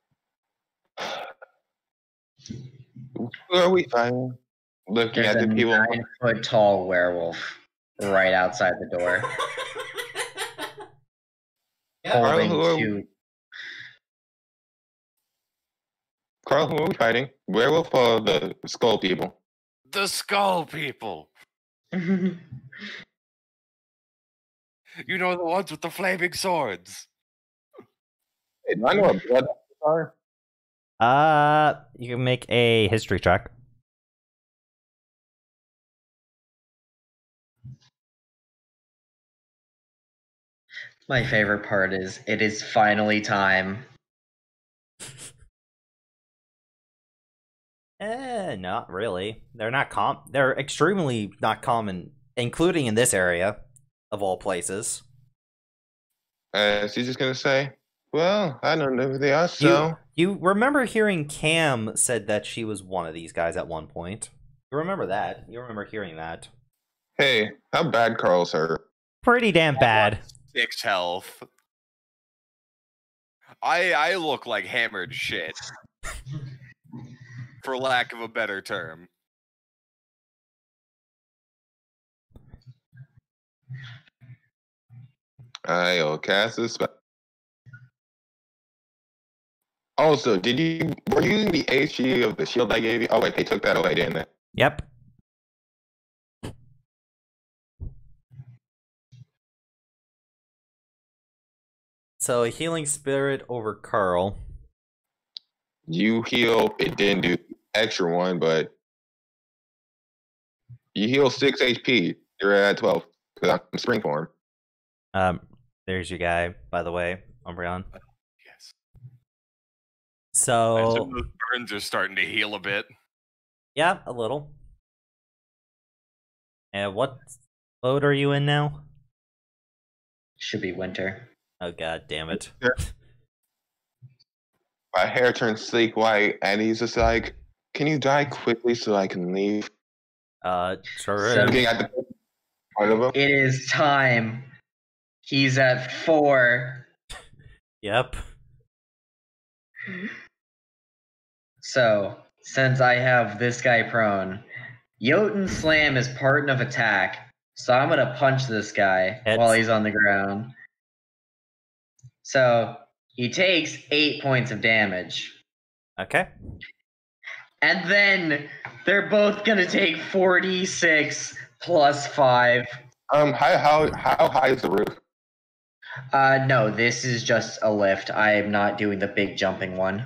"Who are we fighting?" Looking There's at a the people. 9-foot tall werewolf right outside the door. Holding Carl, two. Carl, who are we fighting? Werewolf or the skull people? The skull people. You know, the ones with the flaming swords. Hey, do I know what blood are? You can make a history check. My favorite part is it is finally time. Not really. They're not they're extremely not common, including in this area, of all places. Is he just gonna say, "Well, I don't know who they are, so." You remember hearing Cam said that she was one of these guys at one point. You remember that. You remember hearing that. Hey, how bad Carl's hurt? Pretty damn bad. 6 health. I look like hammered shit. For lack of a better term. I'll cast a spell. Also, were you using the HG of the shield I gave you? Oh wait, they took that away, didn't they? Yep. So a healing spirit over Carl. You heal. It didn't do extra one, but you heal 6 HP. You're at 12 because I'm spring form. There's your guy, by the way, Umbreon. Yes. I So assume those burns are starting to heal a bit. yeah, a little. And what mode are you in now? Should be winter. Oh god damn it. My hair turns sleek white, and he's just like, "Can you die quickly so I can leave?" Sure So- is. Looking at the part of him. It is time. He's at 4. Yep. So, since I have this guy prone, Jotun Slam is part of attack. So I'm gonna punch this guy Hits. while he's on the ground. So he takes 8 points of damage. Okay. And then they're both gonna take 46 plus 5. How high is the roof? No, this is just a lift. I am not doing the big jumping one.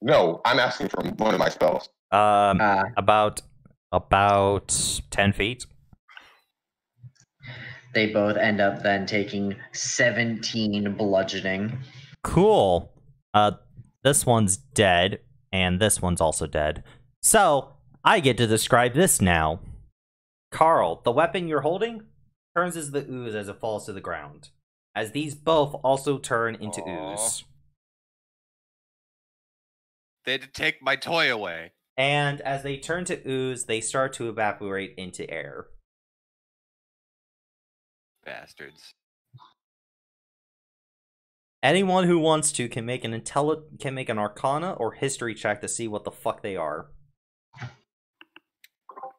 No, I'm asking for one of my spells. About 10 feet. They both end up then taking 17 bludgeoning. Cool. This one's dead, and this one's also dead. So, I get to describe this now. Carl, the weapon you're holding turns as the ooze as it falls to the ground. as these both also turn into Aw. ooze. They had to take my toy away. And as they turn to ooze, they start to evaporate into air. Bastards. Anyone who wants to can make an Arcana or History check to see what the fuck they are.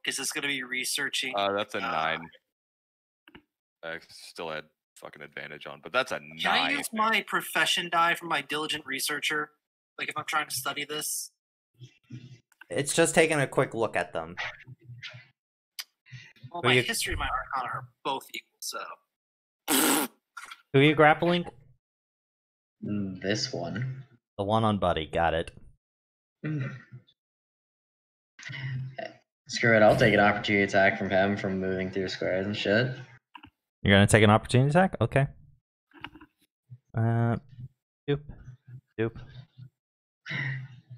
Is this going to be researching? That's a 9. I still had fucking advantage on, but that's a 9. Can I use my profession die from my diligent researcher? Like if I'm trying to study this? It's just taking a quick look at them. Well, Who my you- history and my arcana are both equal, so. Who are you grappling? This one. The one on Buddy, got it. Screw it, I'll take an opportunity attack from him from moving through squares and shit. You're gonna take an opportunity attack? Okay. Doop. Doop.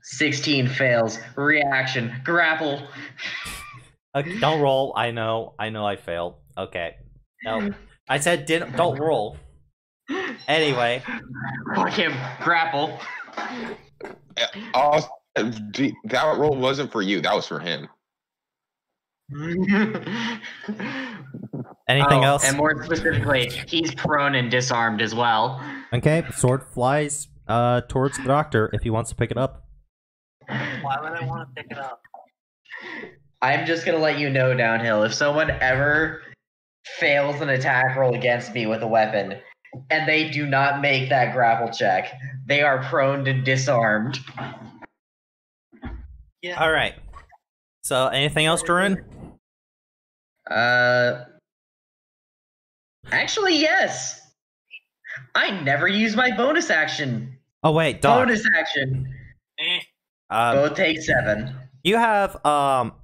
16 fails. Reaction. Grapple. Okay, don't roll. I know I failed. Okay. No. I said don't roll. Anyway. Fuck him. Grapple. Also, that roll wasn't for you. That was for him. Anything else? And more specifically, he's prone and disarmed as well. Okay, sword flies towards the doctor if he wants to pick it up. Why would I want to pick it up? I'm just gonna let you know, Downhill, if someone ever fails an attack roll against me with a weapon, and they do not make that grapple check, they are prone and disarmed. Yeah. Alright. So, anything else, Durin? Actually, yes. I never use my bonus action. Oh, wait, Doc. Bonus action. Eh, Both take 7. You have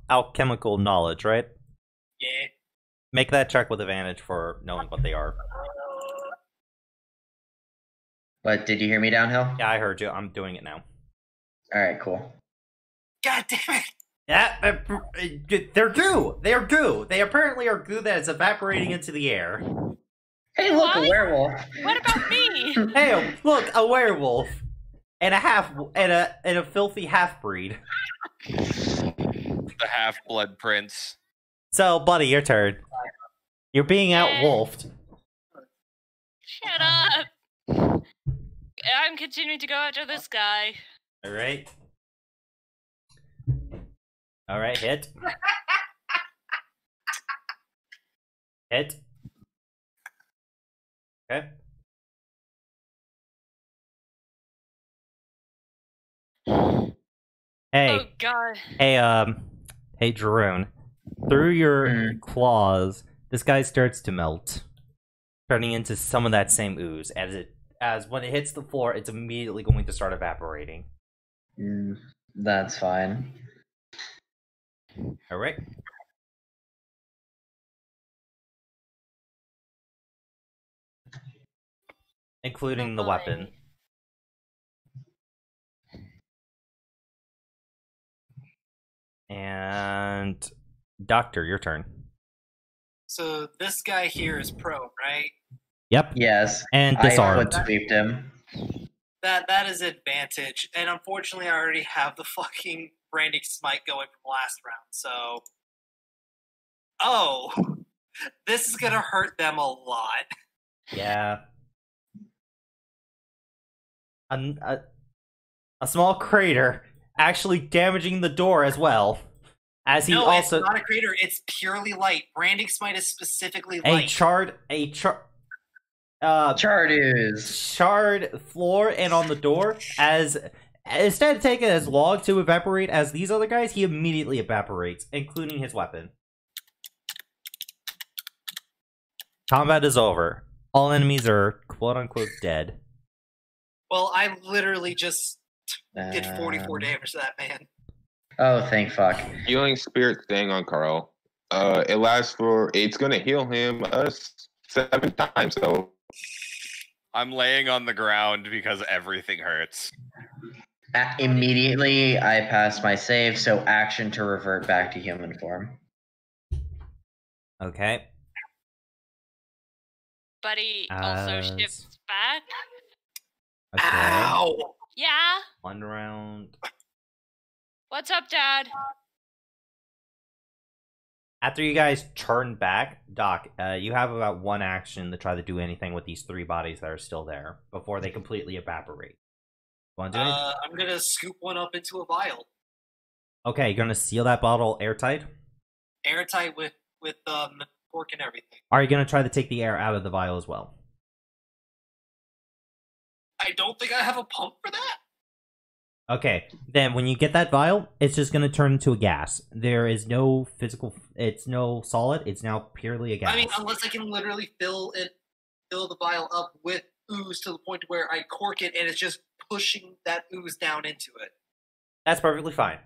alchemical knowledge, right? yeah. Make that check with advantage for knowing what they are. But did you hear me, Downhill? Yeah, I heard you. I'm doing it now. Alright, cool. God damn it! Yeah, they're goo. They're goo. They apparently are goo that is evaporating into the air. Hey, look, a What? werewolf. What about me? Hey, look, a werewolf and a filthy half breed. The half-blood prince. So, buddy, your turn. You're being outwolfed. Shut up. I'm continuing to go after this guy. All right. All right, hit. Hit. Okay. Hey, Oh god. hey, Jeroen. Through your claws, this guy starts to melt, turning into some of that same ooze. As when it hits the floor, it's immediately going to start evaporating. That's fine. All right. Including the weapon. And Doctor, your turn. So this guy here is prone, right? Yep. Yes. And I disarmed. foot sweeped him. That is advantage, and unfortunately, I already have the fucking branding smite going from last round. So, this is gonna hurt them a lot. Yeah. A small crater actually damaging the door as well. As he No, also it's not a crater. It's purely light. Branding smite is specifically a light. charred Charred floor and on the door. As instead of taking as long to evaporate as these other guys, he immediately evaporates, including his weapon. Combat is over. All enemies are quote-unquote dead. Well, I literally just did 44 damage to that man. Oh, thank fuck. Healing spirit staying on Carl. It's gonna heal him 7 times, so I'm laying on the ground because everything hurts. Immediately, I passed my save, so action to revert back to human form. Okay. buddy also As- shifts back. Okay. Ow! Yeah. 1 round. What's up, Dad? After you guys turn back, Doc, you have about 1 action to try to do anything with these 3 bodies that are still there before they completely evaporate. Want to do it? I'm gonna scoop one up into a vial, Okay, you're gonna seal that bottle airtight? airtight with cork and everything. Are you gonna try to take the air out of the vial as well? I don't think I have a pump for that. Okay, then when you get that vial, it's just gonna turn into a gas. There is no physical, it's no solid, it's now purely a gas. I mean, unless I can literally fill the vial up with ooze to the point where I cork it and it's just pushing that ooze down into it. That's perfectly fine.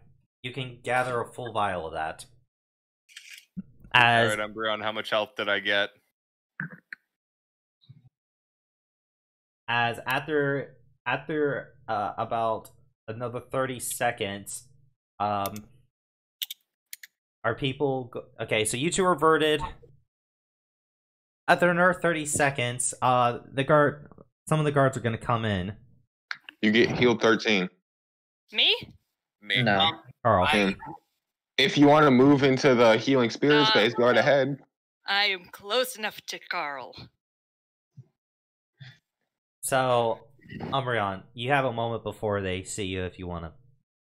You can gather a full vial of that. As Alright, Umbreon, how much health did I get? as after about another 30 seconds, are people okay, so you two are reverted. After another 30 seconds, some of the guards are gonna come in. You get healed 13. Me? Me. No. Carl. And if you want to move into the healing spirit space, go right ahead. I am close enough to Carl. So, Umbreon, you have a moment before they see you if you want to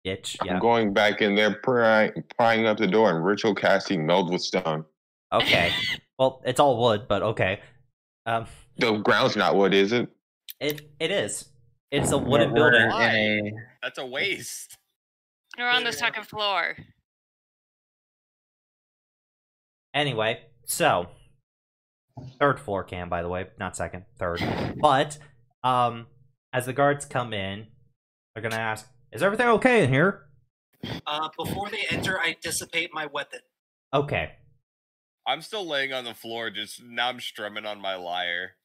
itch. I'm Yeah. going back in there, prying up the door and ritual casting meld with stone. Okay. Well, it's all wood, but okay. The ground's not wood, is it? It is. It's a wooden We're building. in a- That's a waste. You're on the second floor. Anyway, so 3rd floor cam, by the way, not second, 3rd. But as the guards come in, they're gonna ask, "Is everything okay in here?" Before they enter, I dissipate my weapon. Okay. I'm still laying on the floor, just now I'm strumming on my lyre.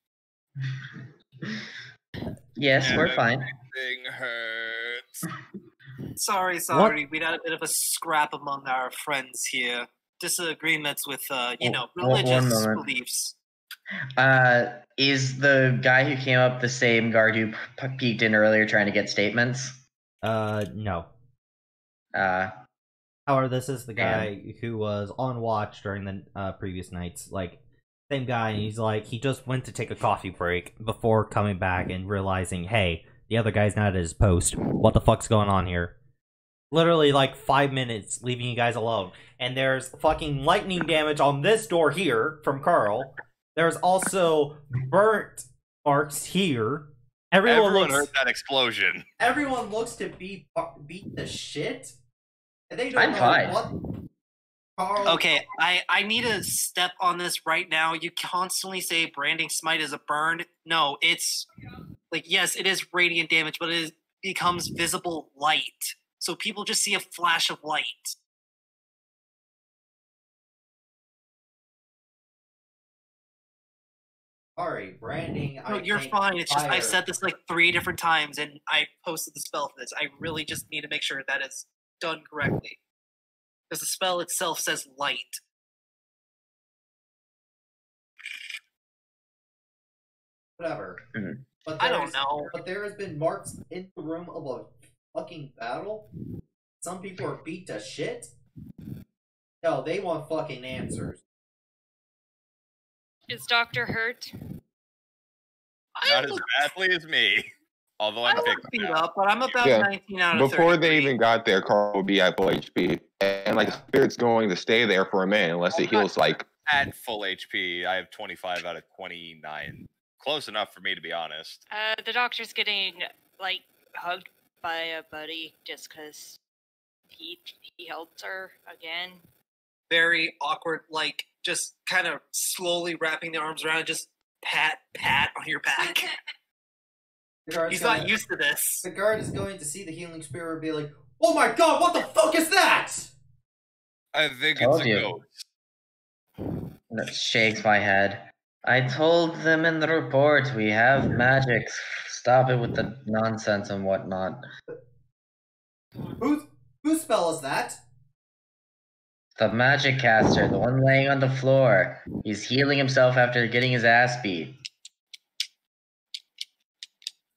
Yes, we're fine. Everything hurts. Sorry. We had a bit of a scrap among our friends here. Disagreements with, one religious moment. beliefs. Is the guy who came up the same guard who peeked in earlier trying to get statements? No. However, this is the guy who was on watch during the previous nights. Like, same guy, and he's like, he just went to take a coffee break before coming back and realizing, hey, the other guy's not at his post. What the fuck's going on here? Literally, like, 5 minutes leaving you guys alone. And there's fucking lightning damage on this door here from Carl. There's also burnt marks here. Everyone heard that explosion. Everyone looks to beat the shit. And they don't I'm know fine. what. Carl. Okay, I need to step on this right now. You constantly say branding smite is a burn. No, it's like, yes, it is radiant damage, but it becomes visible light. So people just see a flash of light. Sorry, branding. No, you're fine. It's just I've said this like 3 different times, and I posted the spell for this. I really just need to make sure that is done correctly. Because the spell itself says light. Whatever. Mhm. But I don't know. But there has been marks in the room of a fucking battle. Some people are beat to shit. No, they want fucking answers. Is Doctor hurt? Not as badly as me. Although I I'm don't fixed beat now. up, but I'm about Yeah. 19 out of Before 33. they even got there, Carl would be at full HP. And like, spirit's going to stay there for a minute unless it heals like. At full HP, I have 25 out of 29. Close enough for me, to be honest. The doctor's getting, like, hugged by a buddy just because he helped her again. Very awkward, like, just kind of slowly wrapping their arms around, just pat on your back. He's not used to this. The guard is going to see the healing spirit and be like, "Oh my god, what the fuck is that?" I think Told it's a you. ghost. That shakes my head. I told them in the report we have magics. Stop it with the nonsense and whatnot. Whose spell is that? The magic caster, the one laying on the floor. He's healing himself after getting his ass beat.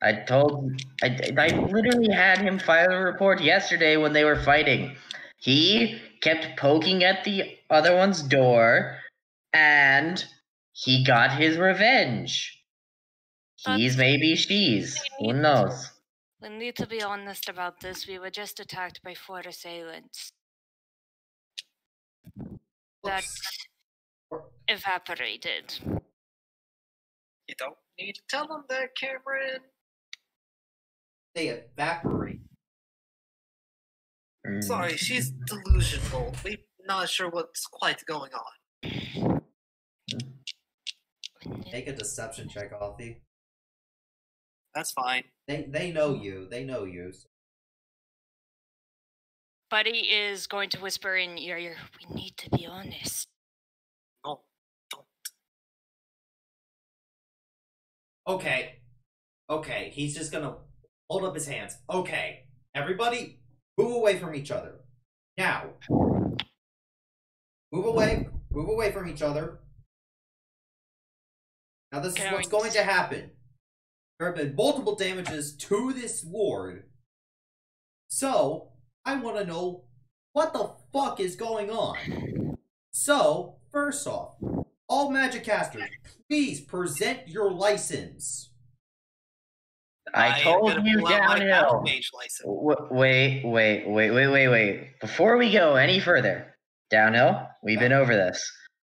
I literally had him file a report yesterday when they were fighting. He kept poking at the other one's door, and he got his revenge. He's maybe she's. Who knows? We need to be honest about this. We were just attacked by 4 assailants. That evaporated. You don't need to tell them that, Cameron. They evaporate. Sorry, she's delusional. We're not sure what's quite going on. Make a deception check, Alfie. That's fine. They know you. They know you. Buddy is going to whisper in your ear, we need to be honest. No, don't. Okay, he's just gonna hold up his hands. Okay, everybody, move away from each other. Now. Move away from each other. Now this is what's going to happen. There have been multiple damages to this ward. So, I want to know what the fuck is going on. So, first off, all magic casters, please present your license. I told you downhill. Wait. Before we go any further, downhill, we've been over this.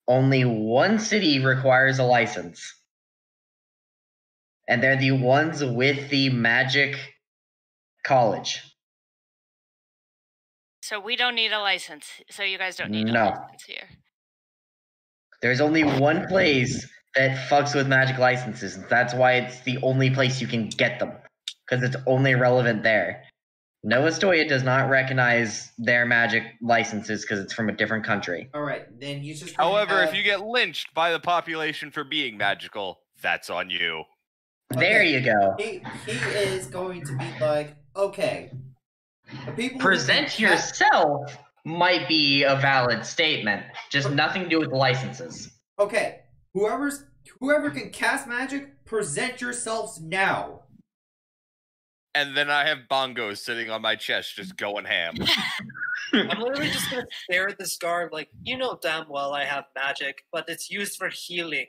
Only one city requires a license. And they're the ones with the magic college. So we don't need a license. So you guys don't need a license here. There's only one place that fucks with magic licenses. That's why it's the only place you can get them. Because it's only relevant there. Nova Stoya does not recognize their magic licenses because it's from a different country. Alright, then he's just... However, if you get lynched by the population for being magical, that's on you. There you go. He is going to be like, okay. The people Present yourself might be a valid statement. Just nothing to do with the licenses. Okay. Whoever can cast magic, present yourselves now. And then I have bongos sitting on my chest just going ham. I'm literally just gonna stare at this guard like, you know damn well I have magic, but it's used for healing.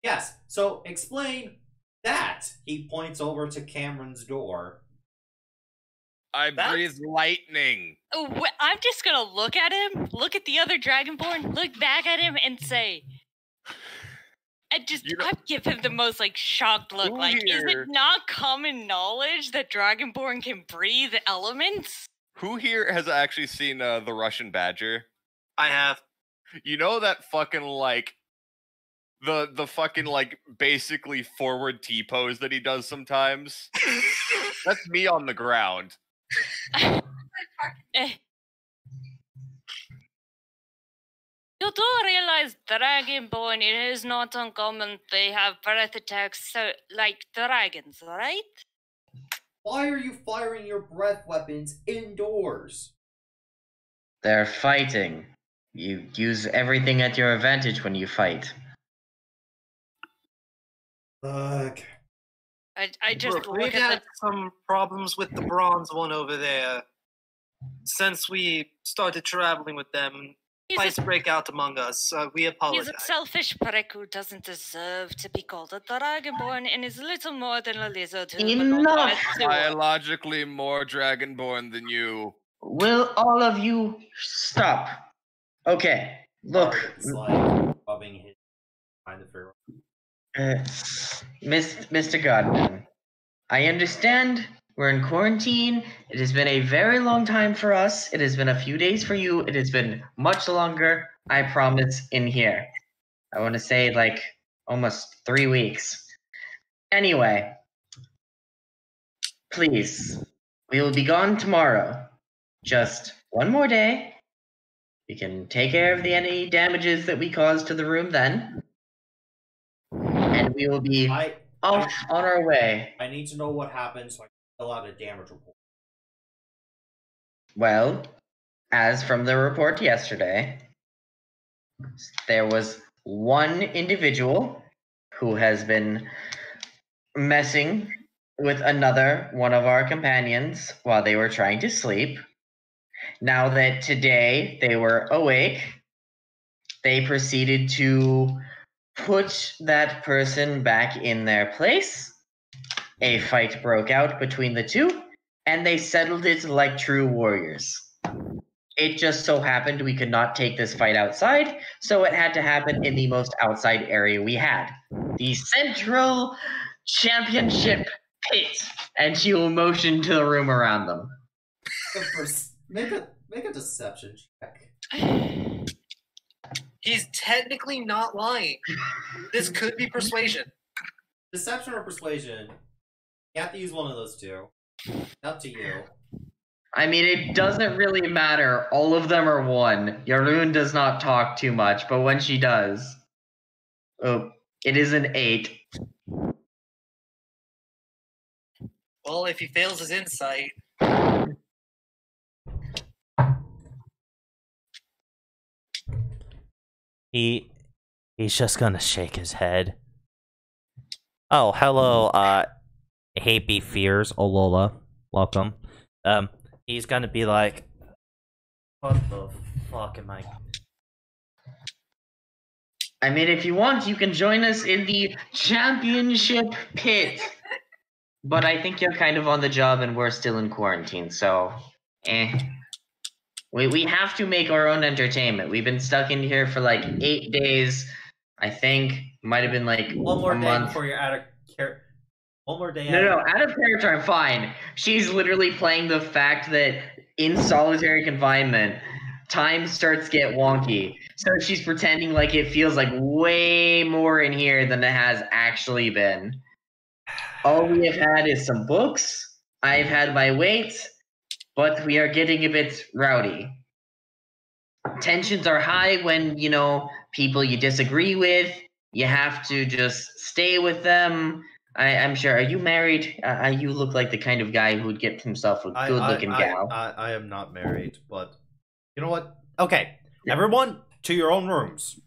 Yes, so explain that. He points over to Cameron's door. I breathe lightning. Oh, I'm just gonna look at him, look at the other Dragonborn, look back at him, and say, I give him the most shocked look. Like, is it not common knowledge that Dragonborn can breathe elements? Who here has actually seen the Russian Badger? I have. You know that fucking the fucking basically forward T pose that he does sometimes? That's me on the ground. You do realize Dragonborn, it is not uncommon they have breath attacks like dragons, right? Why are you firing your breath weapons indoors? They're fighting. You use everything at your advantage when you fight. Fuck. I just We've had some problems with the bronze one over there since we started traveling with them. Fights break out among us. We apologize. He's a selfish prick who doesn't deserve to be called a Dragonborn and is little more than a lizard. Enough! Biologically more Dragonborn than you. Will all of you stop? Okay, look. It's rubbing his behind the fur. Mr. Godwin, I understand we're in quarantine. It has been a very long time for us. It has been a few days for you. It has been much longer, I promise, in here. I want to say almost 3 weeks. Anyway, please, we will be gone tomorrow. Just one more day. We can take care of any damages that we caused to the room then. And we will be off on our way. I need to know what happened so I can fill out a damage report. Well, as from the report yesterday, there was one individual who has been messing with another one of our companions while they were trying to sleep. Now that today they were awake, they proceeded to put that person back in their place. A fight broke out between the two, and they settled it like true warriors. It just so happened we could not take this fight outside, so it had to happen in the most outside area we had. The Central Championship Pit. And she will motion to the room around them. Make a deception check. He's technically not lying. This could be persuasion. Deception or persuasion? You have to use one of those two. Up to you. I mean, it doesn't really matter. All of them are one. Yarun does not talk too much, but when she does... Oh, it is an 8. Well, if he fails his insight... He's just gonna shake his head. Oh, hello, Happy Fears, Olola. Welcome. He's gonna be like, what the fuck am I? I mean, if you want, you can join us in the championship pit. But I think you're kind of on the job and we're still in quarantine, so... We have to make our own entertainment. We've been stuck in here for like 8 days. I think might have been like one more a day month. Before you're out of character. One more day. No, out of character, I'm fine. She's literally playing the fact that in solitary confinement, time starts to get wonky. So she's pretending like it feels like way more in here than it has actually been. All we have had is some books. I've had my weight. But we are getting a bit rowdy. Tensions are high when, you know, people you disagree with, you have to just stay with them. I'm sure. Are you married? You look like the kind of guy who would get himself a good-looking gal. I am not married, but you know what? Okay, everyone to your own rooms.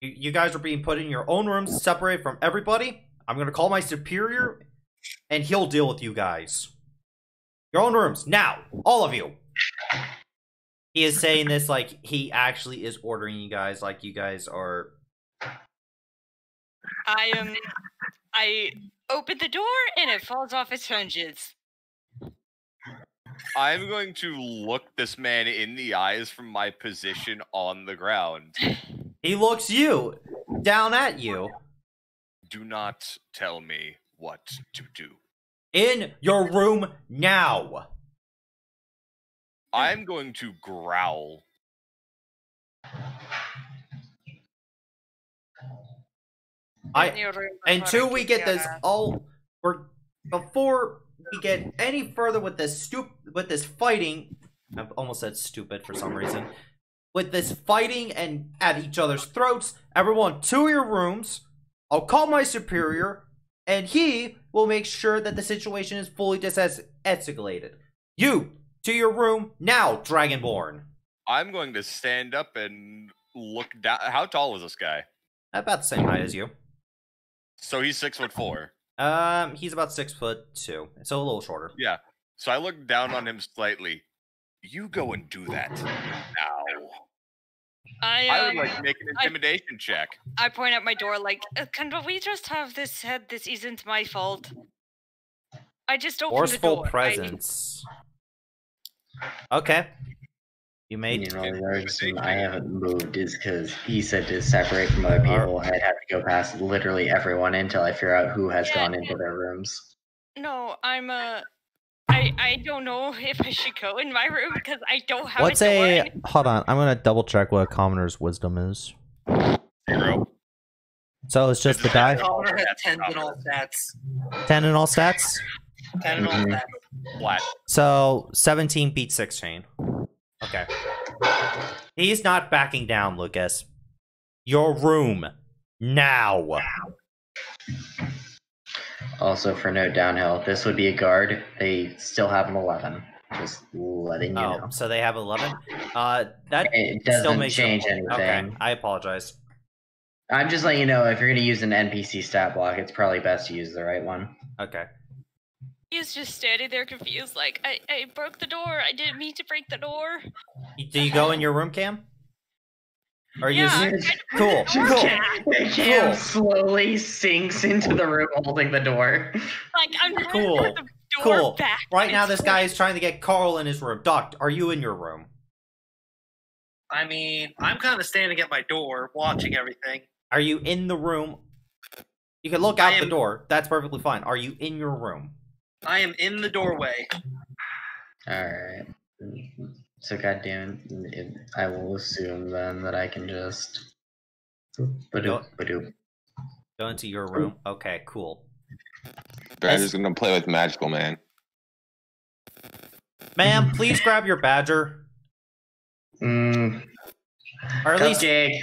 You guys are being put in your own rooms, separated from everybody. I'm going to call my superior, and he'll deal with you guys. Your own rooms, now! All of you! He is saying this like he actually is ordering you guys, like you guys are... I open the door and it falls off its hinges. I'm going to look this man in the eyes from my position on the ground. He looks you! Down at you! Do not tell me what to do. In your room now! I'm going to growl. Until we get this all, before we get any further with this fighting, I've almost said stupid for some reason. With this fighting and at each other's throats, everyone to your rooms. I'll call my superior, and he will make sure that the situation is fully escalated. You, to your room, now, Dragonborn. I'm going to stand up and look down. How tall is this guy? About the same height as you. So he's 6'4". He's about 6'2". So a little shorter. Yeah. So I look down on him slightly. You go and do that now. I would like to make an intimidation check. I point at my door like, can we just have this said? This isn't my fault. I just opened the door. Forceful presence. Okay. You made. You know, the reason I haven't moved is because he said to separate from other people. I'd have to go past literally everyone until I figure out who has gone into their rooms. No, I don't know if I should go in my room because I don't have a door. Hold on, I'm gonna double check what a commoner's wisdom is. 0. So it's just the guy? Commoner has 10 in all stats. 10 in all stats? 10 in all stats. Flat. So 17 beats 16. Okay. He's not backing down, Lucas. Your room. Now. Also, for note downhill, this would be a guard. They still have an 11. Just letting you know. So they have 11? That it doesn't still makes change anything. Okay, I apologize. I'm just letting you know, if you're going to use an NPC stat block, it's probably best to use the right one. Okay. He's just standing there confused, like, I broke the door. I didn't mean to break the door. Do you go in your room, Cam? Or you Yeah, I'm just... trying to Cool, break the door. cool. Cam Cool. slowly sinks into the room holding the door. Like, I'm trying Cool. to put the door Cool. back. Right now, It's this guy is trying to get Carl in his room. Doc, are you in your room? I mean, I'm kind of standing at my door, watching everything. Are you in the room? You can look I out the am- door. That's perfectly fine. Are you in your room? I am in the doorway. Alright. So goddamn it, I will assume then that I can just badoop, badoop. Go into your room. Okay, cool. Badger's gonna play with Magical Man. Ma'am, please grab your badger. Mm, Or at least Cupcake.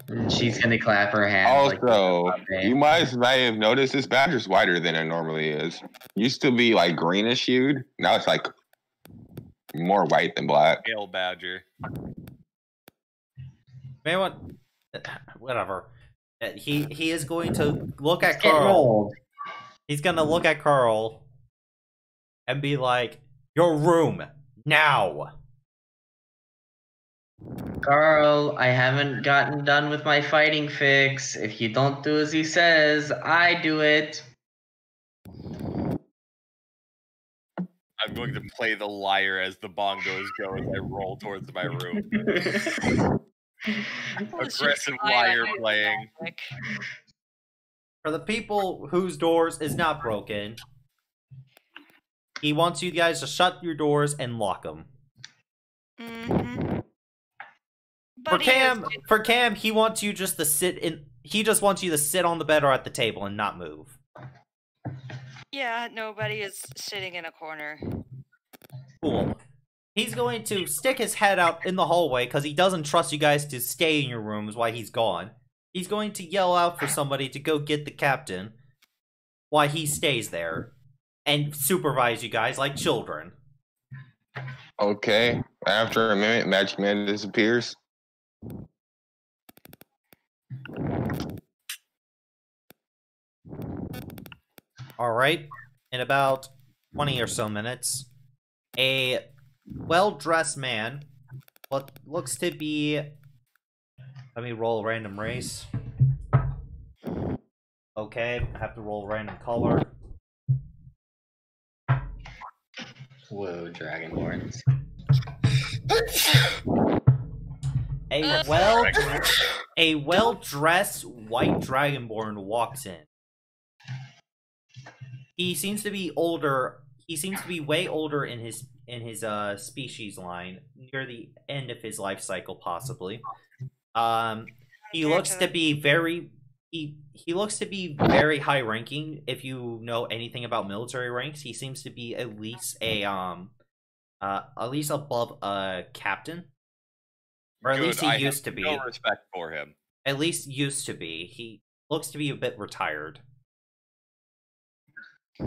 And she's gonna clap her hands. Also, like, you might have noticed this badger's wider than it normally is. Used to be like greenish hued. Now it's like more white than black. Pale badger. man, whatever. He is going to look at get Carl. rolled. He's gonna look at Carl and be like, "Your room now." Carl, I haven't gotten done with my fighting fix. If you don't do as he says, I do it. I'm going to play the liar as the bongos go as I roll towards my room. Aggressive liar playing. For the people whose doors is not broken, he wants you guys to shut your doors and lock them. Mm-hmm. For Cam, he wants you just to sit in. He just wants you to sit on the bed or at the table and not move. Yeah, nobody is sitting in a corner. Cool. He's going to stick his head out in the hallway because he doesn't trust you guys to stay in your rooms while he's gone. He's going to yell out for somebody to go get the captain while he stays there and supervise you guys like children. Okay. After a minute, Magic Man disappears. Alright, in about 20 or so minutes, a well-dressed man, what looks to be... Let me roll a random race. Okay, I have to roll random color. Whoa, Dragonborns. A well-dressed white dragonborn walks in. He seems to be older. He seems to be way older in his species line, near the end of his life cycle, possibly. He looks to be very he looks to be very high ranking. If you know anything about military ranks, he seems to be at least above a captain, or at least he used to be. No respect for him. At least used to be. He looks to be a bit retired.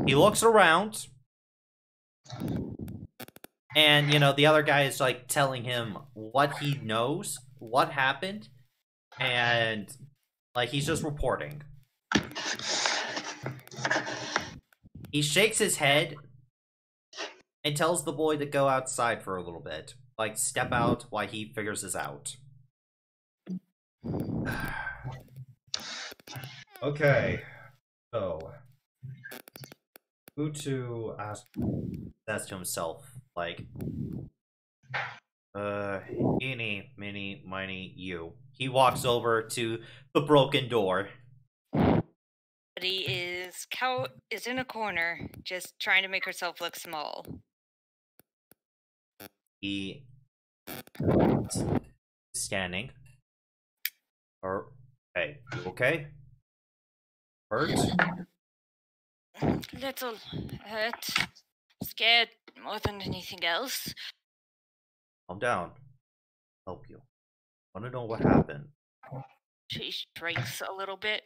He looks around, and the other guy is like telling him what he knows, what happened, and like he's just reporting. He shakes his head and tells the boy to go outside for a little bit, like step out while he figures this out. Okay, so Utu says to himself, like, eeny, miny, miny, you. He walks over to the broken door. He is in a corner, just trying to make herself look small. He is standing. Hey, you okay? Hurt? Little hurt. Scared more than anything else. Calm down. Help you. Want to know what happened? She drinks a little bit.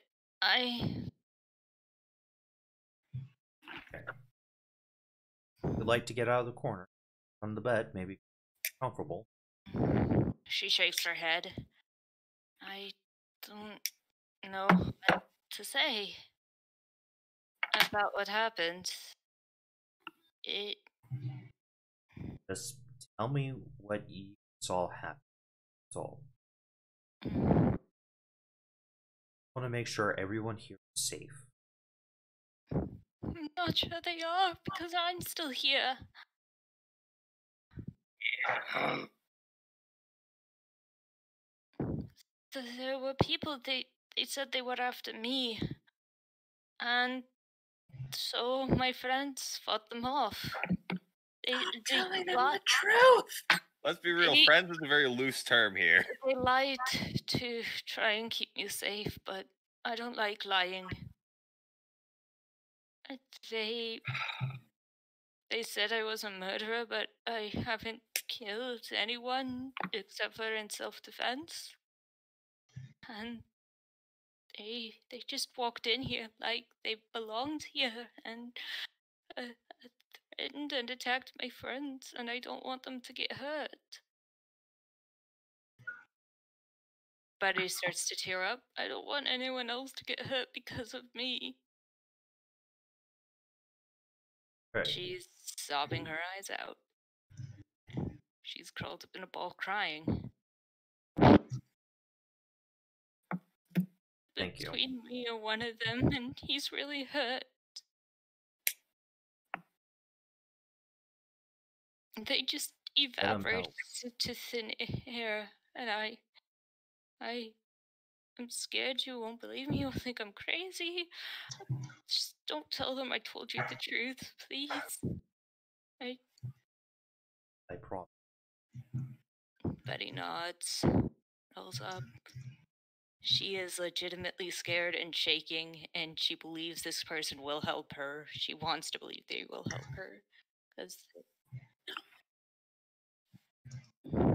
Would like to get out of the corner. On the bed, maybe comfortable. She shakes her head. I don't know what to say about what happened. It Just tell me what you saw happen. That's all. I want to make sure everyone here is safe. I'm not sure they are because I'm still here. There were people, they said they were after me. And so my friends fought them off. Telling them the truth. Let's be real. They- Friends is a very loose term here. They lied to try and keep me safe, but I don't like lying. They said I was a murderer, but I haven't killed anyone except for in self-defense. And they just walked in here like they belonged here and threatened and attacked my friends, and I don't want them to get hurt. Buddy starts to tear up. I don't want anyone else to get hurt because of me. Right. She's sobbing her eyes out. She's curled up in a ball crying. Thank you. Between me and one of them, and he's really hurt. They just him evaporate help. into thin air, and I am scared you won't believe me. You'll think I'm crazy. Just don't tell them I told you the truth, please. I promise. Betty nods, rolls up. She is legitimately scared and shaking, and she believes this person will help her. She wants to believe they will help her.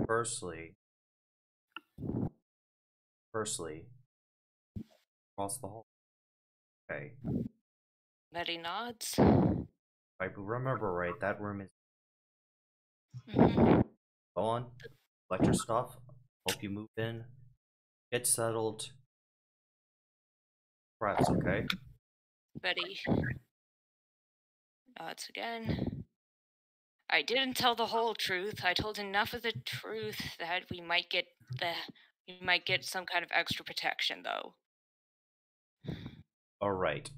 Firstly, across the hall. Okay. Betty nods. If I remember right, that room is. Mhm. Go on, collect your stuff, help you move in, get settled. Press, okay? Betty nods again. I didn't tell the whole truth. I told enough of the truth that we might get some kind of extra protection, though. Alright.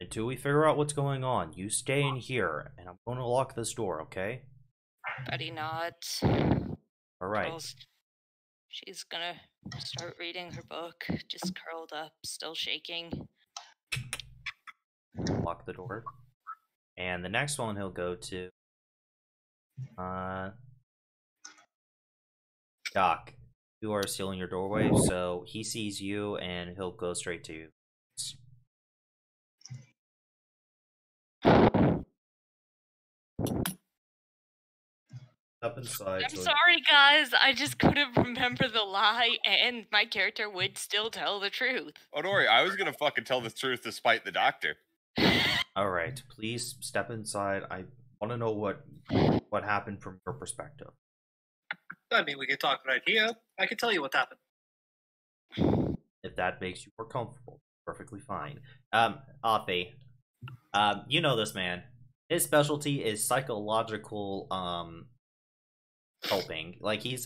Until we figure out what's going on, you stay in here, and I'm going to lock this door, okay? Betty nods. Alright. Curls. She's gonna start reading her book, just curled up, still shaking. Lock the door. And the next one he'll go to... Doc. You are sealing your doorway, so he sees you, and he'll go straight to you. Up inside. I'm so- sorry, guys. I just couldn't remember the lie, and my character would still tell the truth. Oh, don't worry. I was gonna fucking tell the truth despite the doctor. Alright, please step inside. I want to know what happened from your perspective. I mean, we could talk right here. I can tell you what happened. If that makes you more comfortable, perfectly fine. Afi, you know this man. His specialty is psychological, helping. Like, he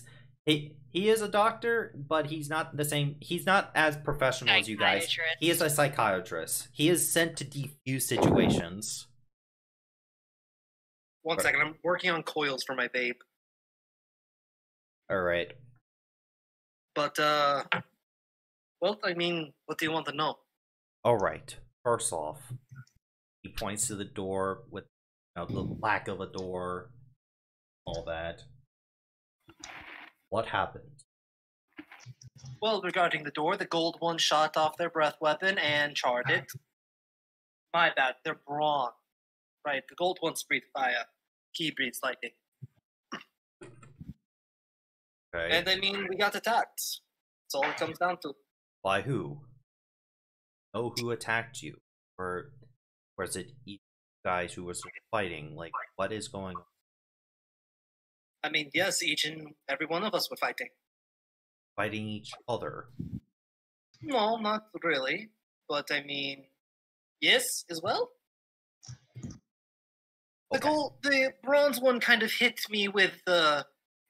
is a doctor, but he's not the same. He's not as professional as you guys. He is a psychiatrist. He is sent to defuse situations. One second, I'm working on coils for my vape. Alright. But, well, I mean, what do you want to know? Alright. First off, he points to the door with the lack of a door, all that. What happened? Well, regarding the door, the gold one shot off their breath weapon and charred it. My bad, they're wrong. Right, the gold ones breathe fire. He breathes lightning. Okay. And I mean, we got attacked. That's all it comes down to. By who? Know who attacked you? Or was it you guys who was fighting? Like, what is going on? I mean, yes, each and every one of us were fighting. fighting each other. No, not really. But I mean, yes, as well. The bronze one kind of hit me with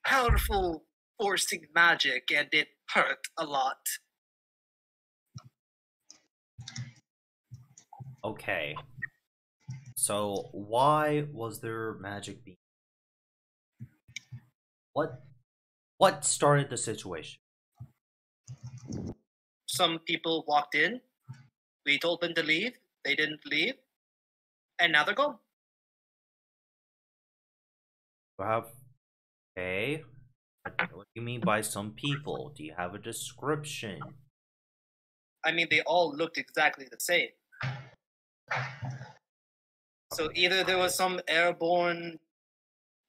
powerful forcing magic, and it hurt a lot. Okay. So why was there magic being? What started the situation? Some people walked in. We told them to leave. They didn't leave, and now they're gone. Okay. What do you mean by some people? Do you have a description? I mean, they all looked exactly the same. So either there was some airborne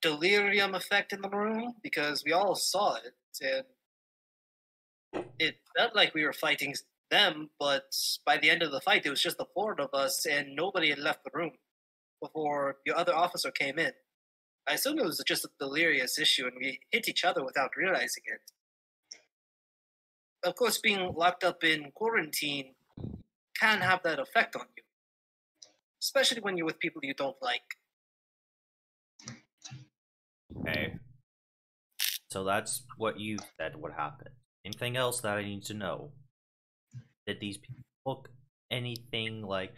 delirium effect in the room, because we all saw it, and it felt like we were fighting them, but by the end of the fight, it was just the four of us, and nobody had left the room before the other officer came in. I assume it was just a delirious issue, and we hit each other without realizing it. Of course, being locked up in quarantine can have that effect on you, especially when you're with people you don't like. Okay. So that's what you said would happen. Anything else that I need to know? Did these people look anything like,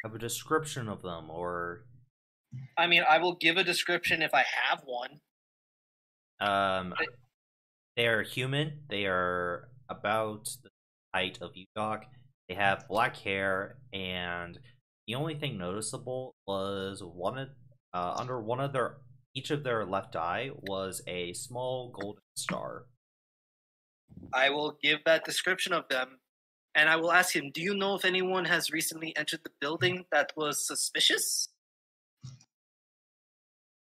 have a description of them, or I mean, I will give a description if I have one. they are human. They are about the height of Udok. They have black hair, and the only thing noticeable was under one of each of their left eye was a small golden star. I will give that description of them, and I will ask him, do you know if anyone has recently entered the building that was suspicious?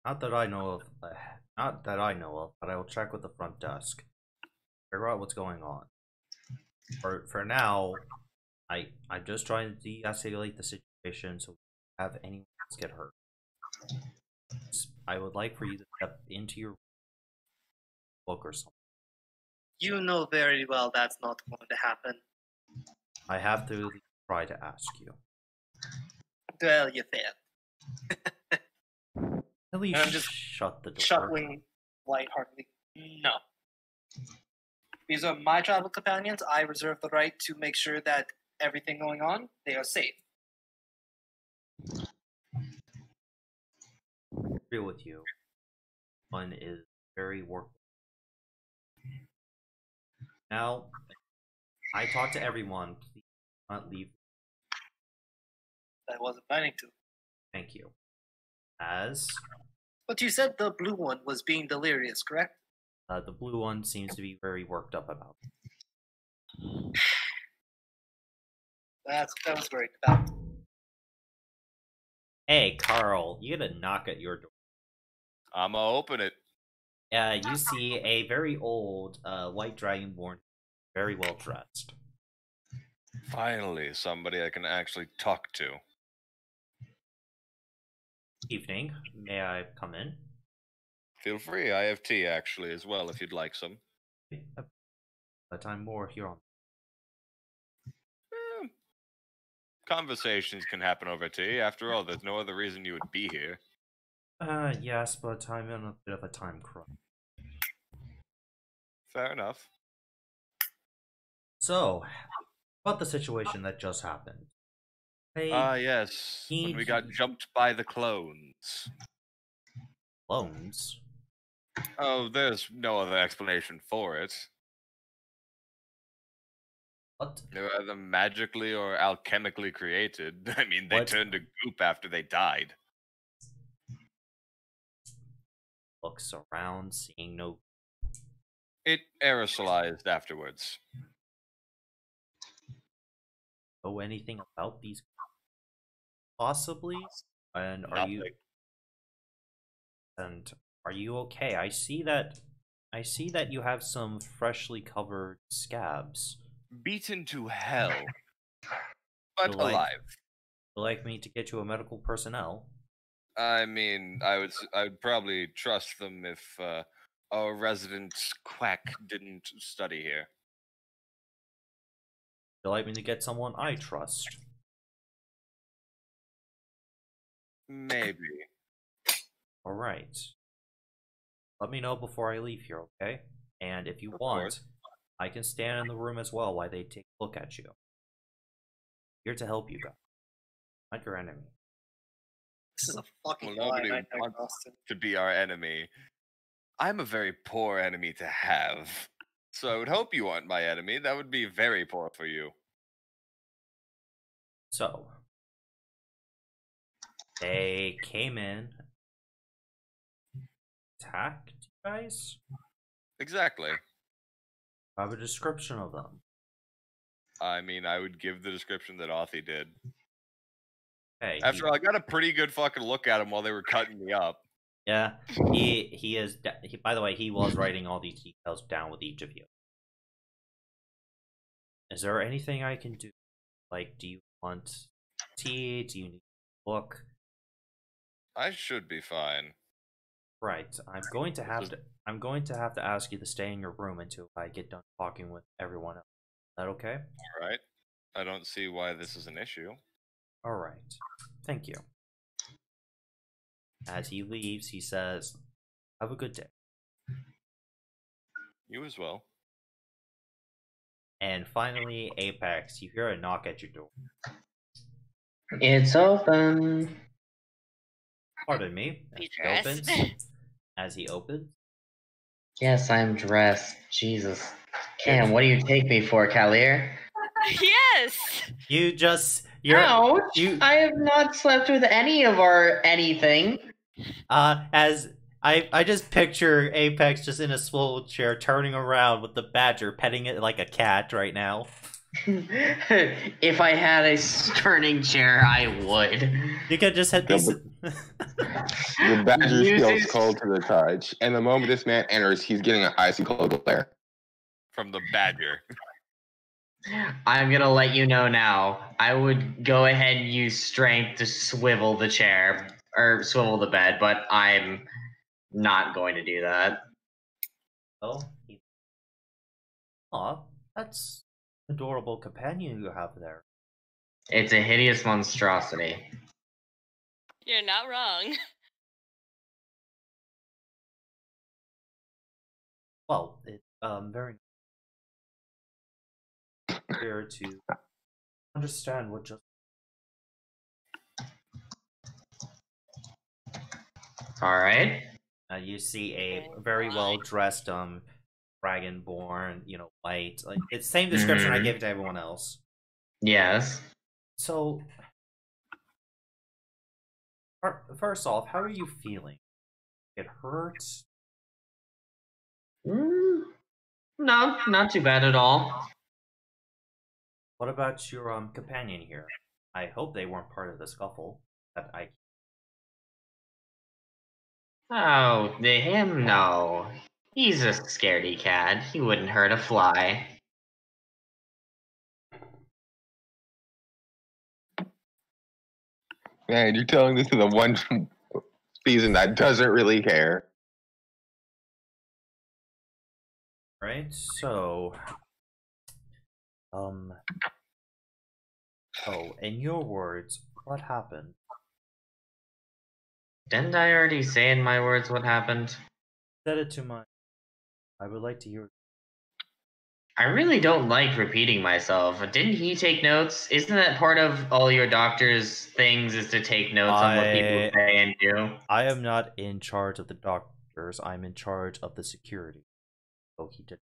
Not that I know of. Not that I know of, but I will check with the front desk. Figure out what's going on. For now, I'm just trying to de-escalate the situation so we don't have anyone else get hurt. I would like for you to step into your book or something. You know very well that's not going to happen. I have to try to ask you. Well, you failed. At least I'm just shut the door. Chuckling lightheartedly. No. These are my travel companions. I reserve the right to make sure that everything going on, they are safe. I agree with you. One is very workable. Now, I talked to everyone. Please do not leave. I wasn't planning to. Thank you. As But you said the blue one was being delirious, correct? the blue one seems to be very worked up about it. That was worried about. Hey, Carl, you get a knock at your door. I'ma open it. You see a very old white dragonborn, very well dressed. Finally, somebody I can actually talk to. Evening, may I come in? Feel free. I have tea actually as well if you'd like some. But I'm more here on. Conversations can happen over tea. After all, there's no other reason you would be here. Yes, but I'm in a bit of a time crunch. Fair enough. So, about the situation that just happened. Yes. When we got jumped by the clones. Clones? Oh, there's no other explanation for it. What? They were either magically or alchemically created. I mean, they What? turned to goop after they died. Looks around, seeing no. It aerosolized afterwards. Know anything about these? Possibly? And are you? Nothing. And are you okay? I see that you have some freshly covered scabs. Beaten to hell, but You like- alive. Would you like me to get you a medical personnel? I mean, I would probably trust them if our resident quack didn't study here. Would you like me to get someone I trust? Maybe. Alright. Let me know before I leave here, okay? And if you Of want, course. I can stand in the room as well while they take a look at you. Here to help you guys. Not your enemy. This is a fucking Well, lie, nobody Nightmare wants Dustin. to be our enemy. I'm a very poor enemy to have. So I would hope you aren't my enemy. That would be very poor for you. So, they came in, attacked you guys? Exactly. I have a description of them. I mean, I would give the description that Authy did. Hey, After all, I got a pretty good fucking look at him while they were cutting me up. yeah, he is. By the way, he was writing all these details down with each of you. Is there anything I can do? Like, do you want tea? Do you need a book? I should be fine. Right. I'm going to have to ask you to stay in your room until I get done talking with everyone else. Is that okay? All right. I don't see why this is an issue. All right. Thank you. As he leaves, he says, "Have a good day." You as well. And finally, Apex, you hear a knock at your door. It's open. Pardon me. Be As dressed. he opens, as he opens, Yes, I'm dressed. Jesus. Cam, what do you take me for, Kalir? Yes. you're Ouch! you I have not slept with any of our anything. as I just picture Apex just in a swivel chair turning around with the badger petting it like a cat right now. If I had a turning chair, I would. You could just hit these. The badger feels cold to the touch, and the moment this man enters, he's getting an icy cold glare. From the badger. I'm gonna let you know now. I would go ahead and use strength to swivel the chair or swivel the bed, but I'm not going to do that. Oh, aw, that's an adorable companion you have there. It's a hideous monstrosity. You're not wrong. Well, it's very clear to understand what just. All right. You see a very well dressed dragonborn, white. Like it's the same description I gave to everyone else. Yes. So, first off, how are you feeling? It hurts? No, not too bad at all. What about your companion here? I hope they weren't part of the scuffle. Oh, him? No. He's a scaredy cat. He wouldn't hurt a fly. Man, you're telling this to the one season that doesn't really care. Right, so oh, in your words, what happened? Didn't I already say in my words what happened? Said it to my. I would like to hear. I really don't like repeating myself. Didn't he take notes? Isn't that part of all your doctor's things is to take notes on what people say and do? I am not in charge of the doctors. I'm in charge of the security. Oh, he did.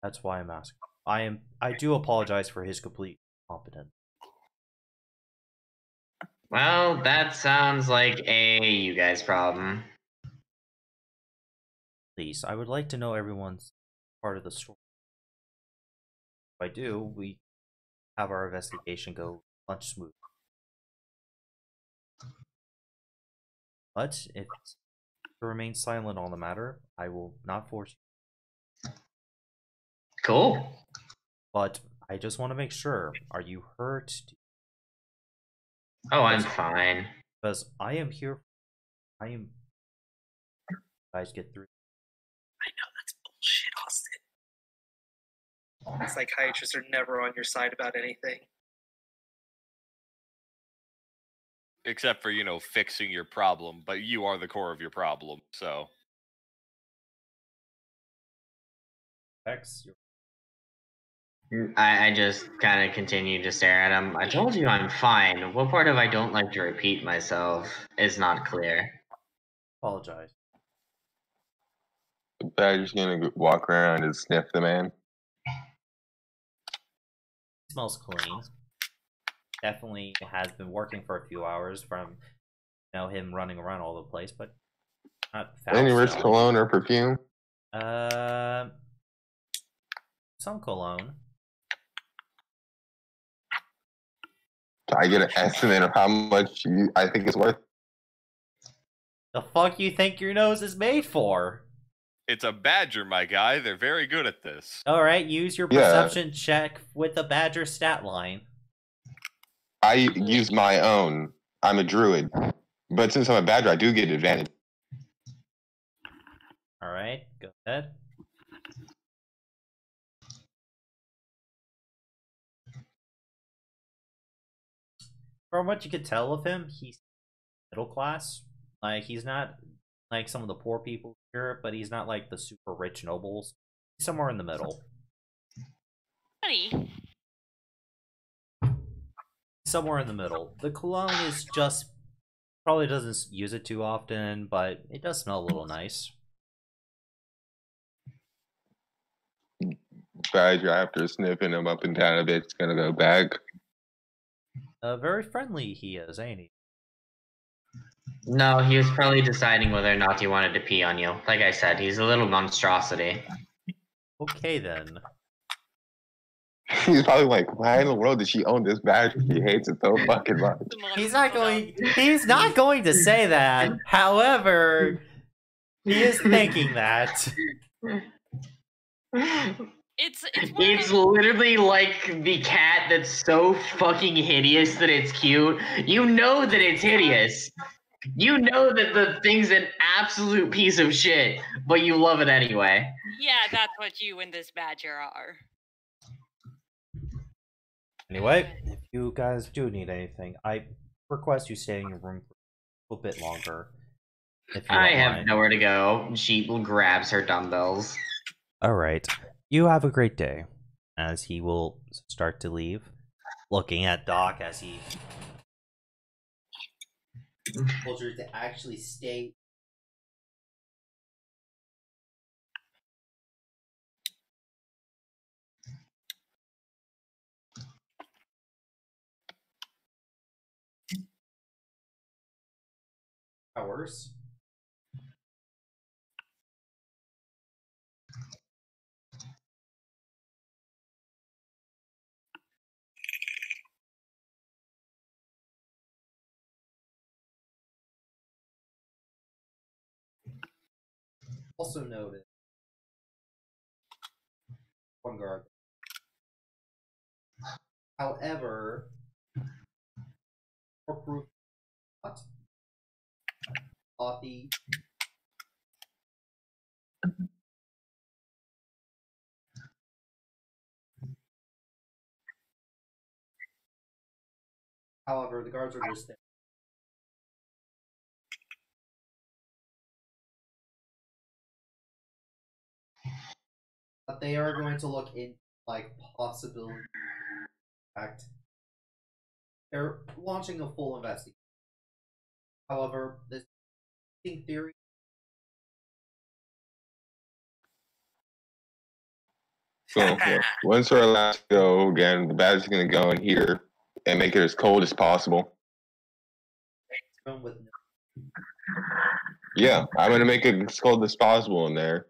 That's why I'm asking. I do apologize for his complete incompetence. Well, that sounds like a you guys problem. Please, I would like to know everyone's part of the story. If I do, we have our investigation go much smoother. But if you remain silent on the matter, I will not force you. Cool. But I just want to make sure. Are you hurt? Oh, I'm fine. Because I am here. I am. You guys get through. Psychiatrists are never on your side about anything. Except for, fixing your problem, but you are the core of your problem, so. X, I just kind of continue to stare at him. I told you I'm fine. What part of I don't like to repeat myself is not clear. apologize. The badger's gonna walk around and sniff the man. Smells clean. Definitely has been working for a few hours from him running around all over the place, but not foul Any risk smelling. cologne or perfume? Some cologne. Do I get an estimate of how much I think it's worth? The fuck you think your nose is made for? It's a badger, my guy. They're very good at this. Alright, use your perception check with the badger stat line. I use my own. I'm a druid. But since I'm a badger, I do get advantage. Alright, go ahead. From what you could tell of him, he's middle class. Like, he's not like some of the poor people here, but he's not like the super rich nobles. He's somewhere in the middle. Honey. Somewhere in the middle. The cologne is just probably doesn't use it too often, but it does smell a little nice. Badger, after sniffing him up and down a bit, is gonna go back. Very friendly he is, ain't he? No, he was probably deciding whether or not he wanted to pee on you. Like I said, he's a little monstrosity. Okay then. He's probably like, why in the world did she own this badger? He hates it so fucking much. He's not going to say that. However, he is thinking that. It's literally like the cat that's so fucking hideous that it's cute. You know that it's hideous. You know that the thing's an absolute piece of shit, but you love it anyway. Yeah, that's what you and this badger are. Anyway, if you guys do need anything, I request you stay in your room for a little bit longer. If you I don't have mind. nowhere to go. She grabs her dumbbells. Alright. You have a great day. As he will start to leave, looking at Doc as he told her to actually stay. Hours. Also noted, one guard. However, for proof, what? Coffee. However, the guards are just there. But they are going to look in like possibility. In fact, they're launching a full investigation. However, this theory. So, once we're allowed to go again, the badger's gonna go in here and make it as cold as possible. Yeah, I'm gonna make it as cold as possible in there.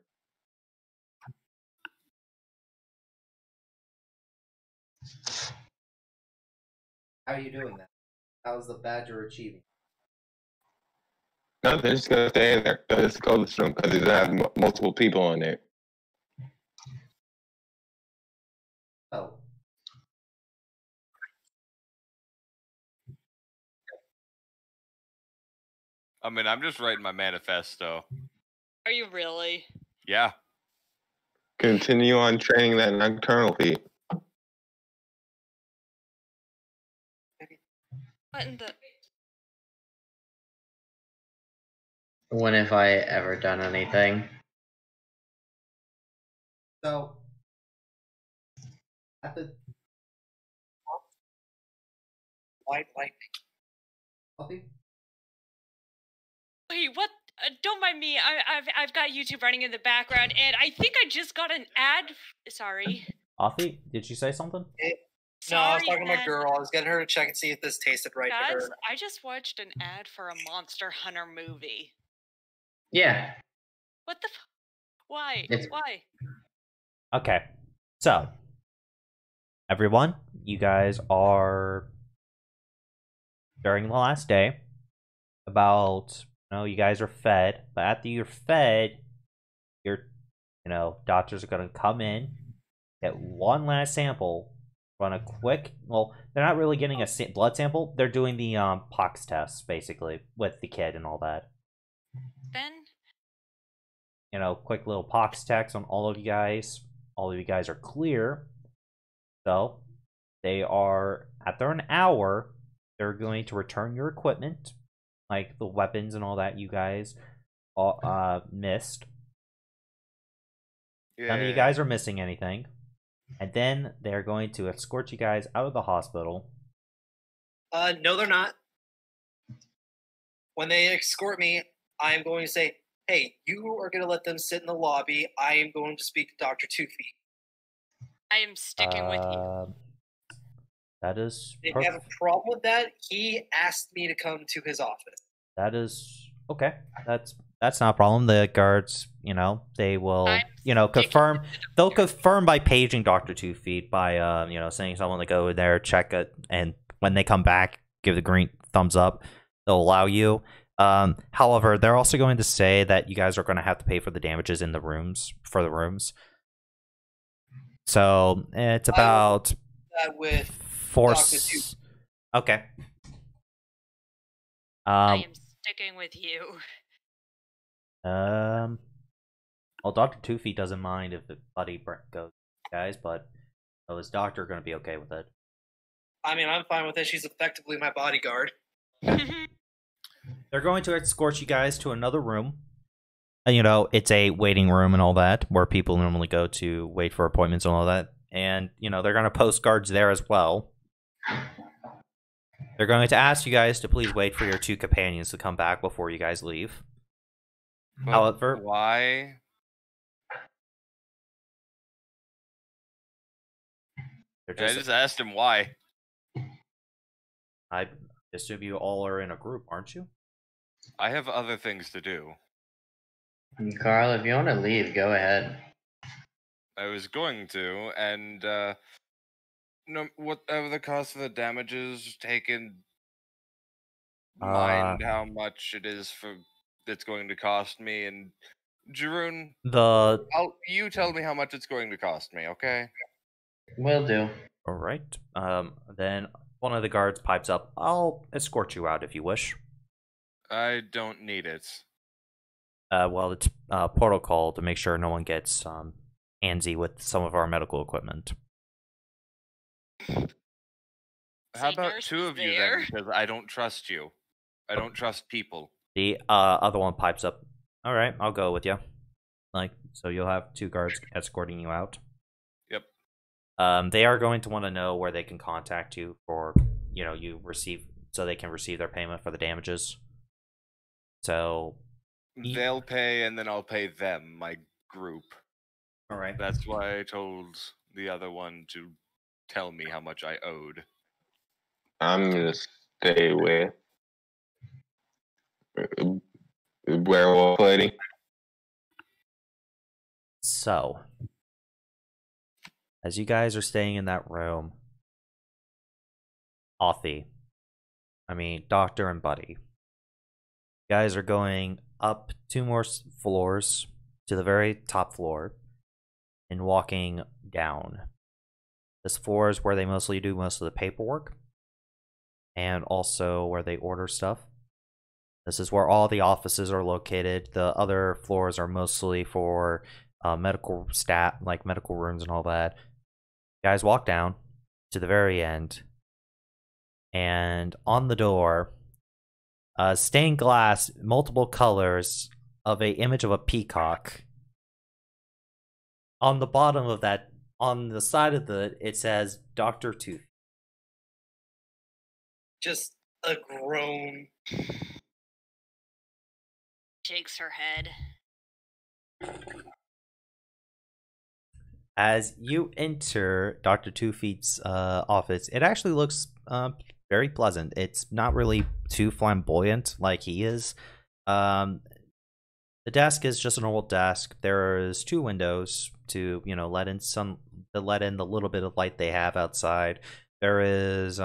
How are you doing that? How's the badger achieving? No, they're just gonna stay in there. It's the coldest room because it doesn't have multiple people in it. Oh. I mean, I'm just writing my manifesto. Are you really? Yeah. continue on training that nocturnal thief. What in the? When have I ever done anything? So, at the White lightning. coffee. Wait, what? Don't mind me. I've got YouTube running in the background, and I think I just got an ad. Sorry. Authy, did you say something? No, I was Sorry, talking to my Ed. girl. I was getting her to check and see if this tasted right to Guys, her. I just watched an ad for a Monster Hunter movie. Yeah. What the? Why? It's- Why? Okay, so everyone, you guys are during the last day. About you guys are fed, but after you're fed, doctors are gonna come in, get one last sample, run a quick. Well, they're not really getting a blood sample. They're doing the pox test basically with the kid and all that. Then Quick little pox tests on all of you guys. All of you guys are clear. So they are after an hour. They're going to return your equipment, like the weapons and all that you guys missed. None of you guys are missing anything. And then they're going to escort you guys out of the hospital. No, they're not. When they escort me, I am going to say, hey, you are going to let them sit in the lobby. I am going to speak to Dr. Two Feet. I am sticking with you. That is If you have a problem with that, he asked me to come to his office. That is okay. That's not a problem. The guards, they will, confirm. They'll confirm by paging Dr. Two Feet by, sending someone to go there, check it, and when they come back, give the green thumbs up. They'll allow you. However, they're also going to say that you guys are going to have to pay for the damages in the rooms for the rooms. So it's about That with force. Okay. I am sticking with you. Well, Dr. Two Feet doesn't mind if the buddy goes, guys, but is Doctor going to be okay with it? I mean, I'm fine with it. She's effectively my bodyguard. They're going to escort you guys to another room. It's a waiting room and all that, where people normally go to wait for appointments and all that. And, they're going to post guards there as well. They're going to ask you guys to please wait for your two companions to come back before you guys leave. But However, why? they're I just asked him why. I assume you all are in a group, aren't you? I have other things to do. Carl, if you want to leave, go ahead. I was going to, and whatever the cost of the damages, take in mind how much it is it's going to cost me. And Jeroen, you tell me how much it's going to cost me, okay? Will do. All right. Then one of the guards pipes up. I'll escort you out if you wish. I don't need it. Well, it's protocol to make sure no one gets handsy with some of our medical equipment. How about nurse two is of you there. then? Because I don't trust you. I don't trust people. The other one pipes up. All right, I'll go with you. So you'll have two guards escorting you out. Yep. They are going to want to know where they can contact you for, so they can receive their payment for the damages. So They'll pay, and then I'll pay them, my group. all right. That's why I told the other one to tell me how much I owed. I'm gonna stay with werewolf lady. So, as you guys are staying in that room, Doctor and Buddy, you guys are going up 2 more floors to the very top floor and walking down. This floor is where they mostly do most of the paperwork and also where they order stuff. This is where all the offices are located. The other floors are mostly for medical stat, like medical rooms and all that. You guys walk down to the very end, and on the door, stained glass, multiple colors of a image of a peacock. On the bottom of that, on the side of it says Dr. Tooth. Just a groan. Shakes her head. As you enter Dr. Two Feet's office, it actually looks very pleasant. It's not really too flamboyant like he is. The desk is just an old desk. There's 2 windows to, let in the little bit of light they have outside. There's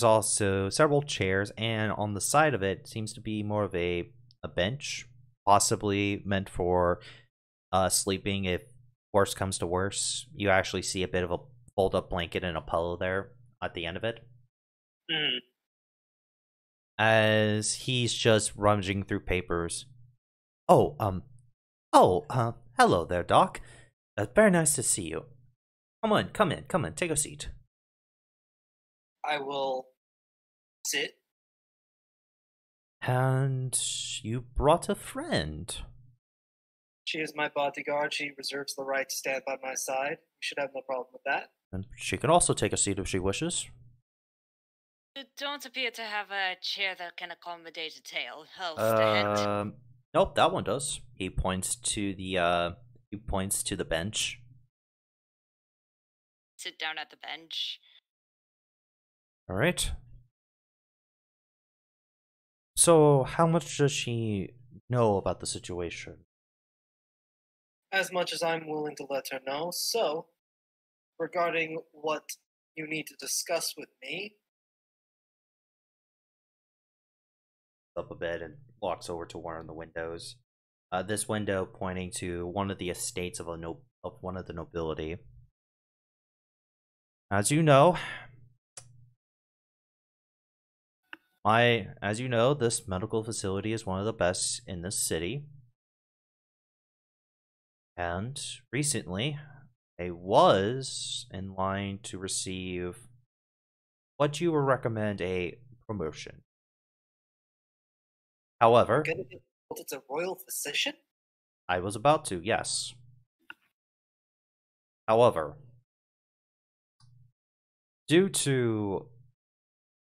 also several chairs, and on the side of it seems to be more of a bench, possibly meant for sleeping if worse comes to worse. You actually see a bit of a fold-up blanket and a pillow there at the end of it. Mm. As he's just rummaging through papers. Hello there, Doc. Very nice to see you. Come in, take a seat. I will sit. And you brought a friend. She is my bodyguard. She reserves the right to stand by my side. You should have no problem with that. And she can also take a seat if she wishes. You don't appear to have a chair that can accommodate a tail. Oh, stand. Nope, that one does. He points to the bench. Sit down at the bench. All right. So, how much does she know about the situation? As much as I'm willing to let her know. So, regarding what you need to discuss with me, Up a bit and walks over to one of the windows. This window pointing to one of the estates of one of the nobility. As you know, this medical facility is one of the best in this city. And recently, I was in line to receive what you would recommend a promotion. However, it's a royal physician? I was about to, yes. However, due to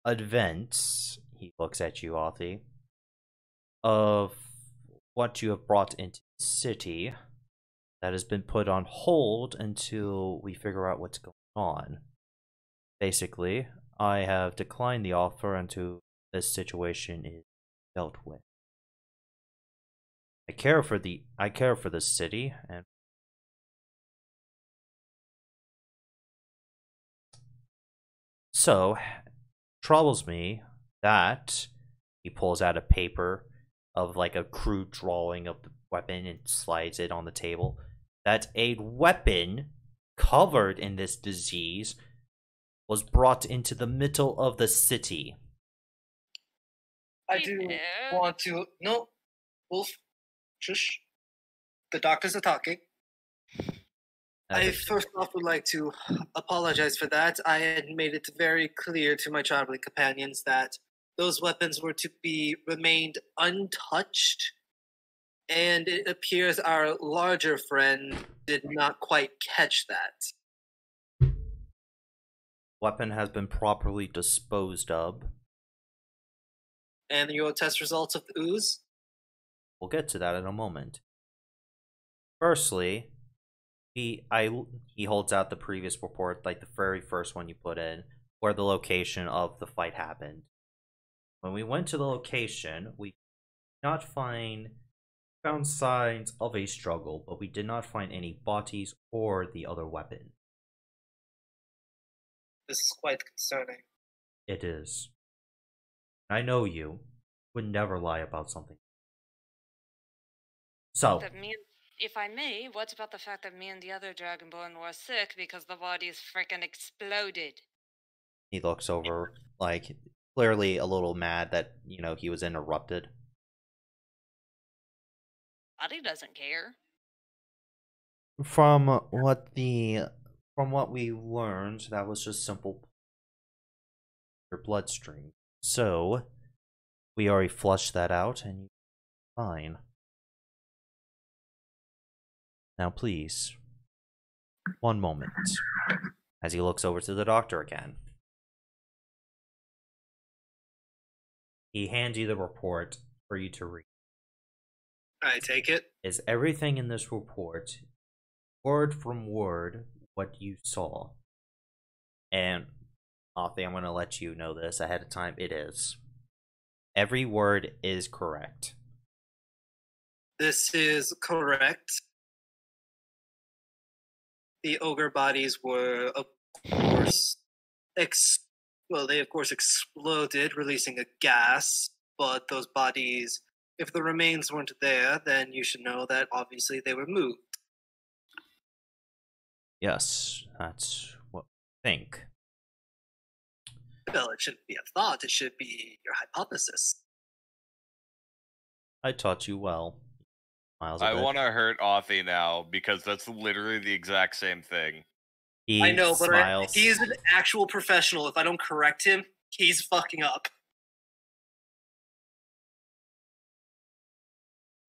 events, he looks at you, Authy, of what you have brought into the city, that has been put on hold until we figure out what's going on. Basically, I have declined the offer until this situation is dealt with. I care for the city, and so troubles me that he pulls out a paper of like a crude drawing of the weapon and slides it on the table. That a weapon covered in this disease was brought into the middle of the city. I do want to. No, Wolf, shush. The doctors are talking. I first off would like to apologize for that. I had made it very clear to my traveling companions that those weapons were to be remained untouched, and it appears our larger friend did not quite catch that. Weapon has been properly disposed of. And your test results of the ooze? We'll get to that in a moment. Firstly, he holds out the previous report, like the very first one you put in, where the location of the fight happened. When we went to the location, we did not found signs of a struggle, but we did not find any bodies or the other weapon. This is quite concerning. It is. I know you would never lie about something. So, if I may, what about the fact that me and the other Dragonborn were sick because the bodies frickin' exploded? He looks over, like, clearly a little mad that, he was interrupted. Body doesn't care. from what we learned, that was just simple your bloodstream. So we already flushed that out, and you're fine. Now, please, one moment, as he looks over to the doctor again. He hands you the report for you to read. I take it. Is everything in this report, word from word, what you saw? And, Authy, I'm going to let you know this ahead of time. It is. Every word is correct. This is correct. The ogre bodies were, of course, they of course exploded, releasing a gas. But those bodies, if the remains weren't there, then you should know that obviously they were moved. Yes, that's what we think. Well, it shouldn't be a thought, it should be your hypothesis. I taught you well. Miles a I bit. want to hurt Authy now because that's literally the exact same thing. He I know, but smiles. he is an actual professional. If I don't correct him, he's fucking up.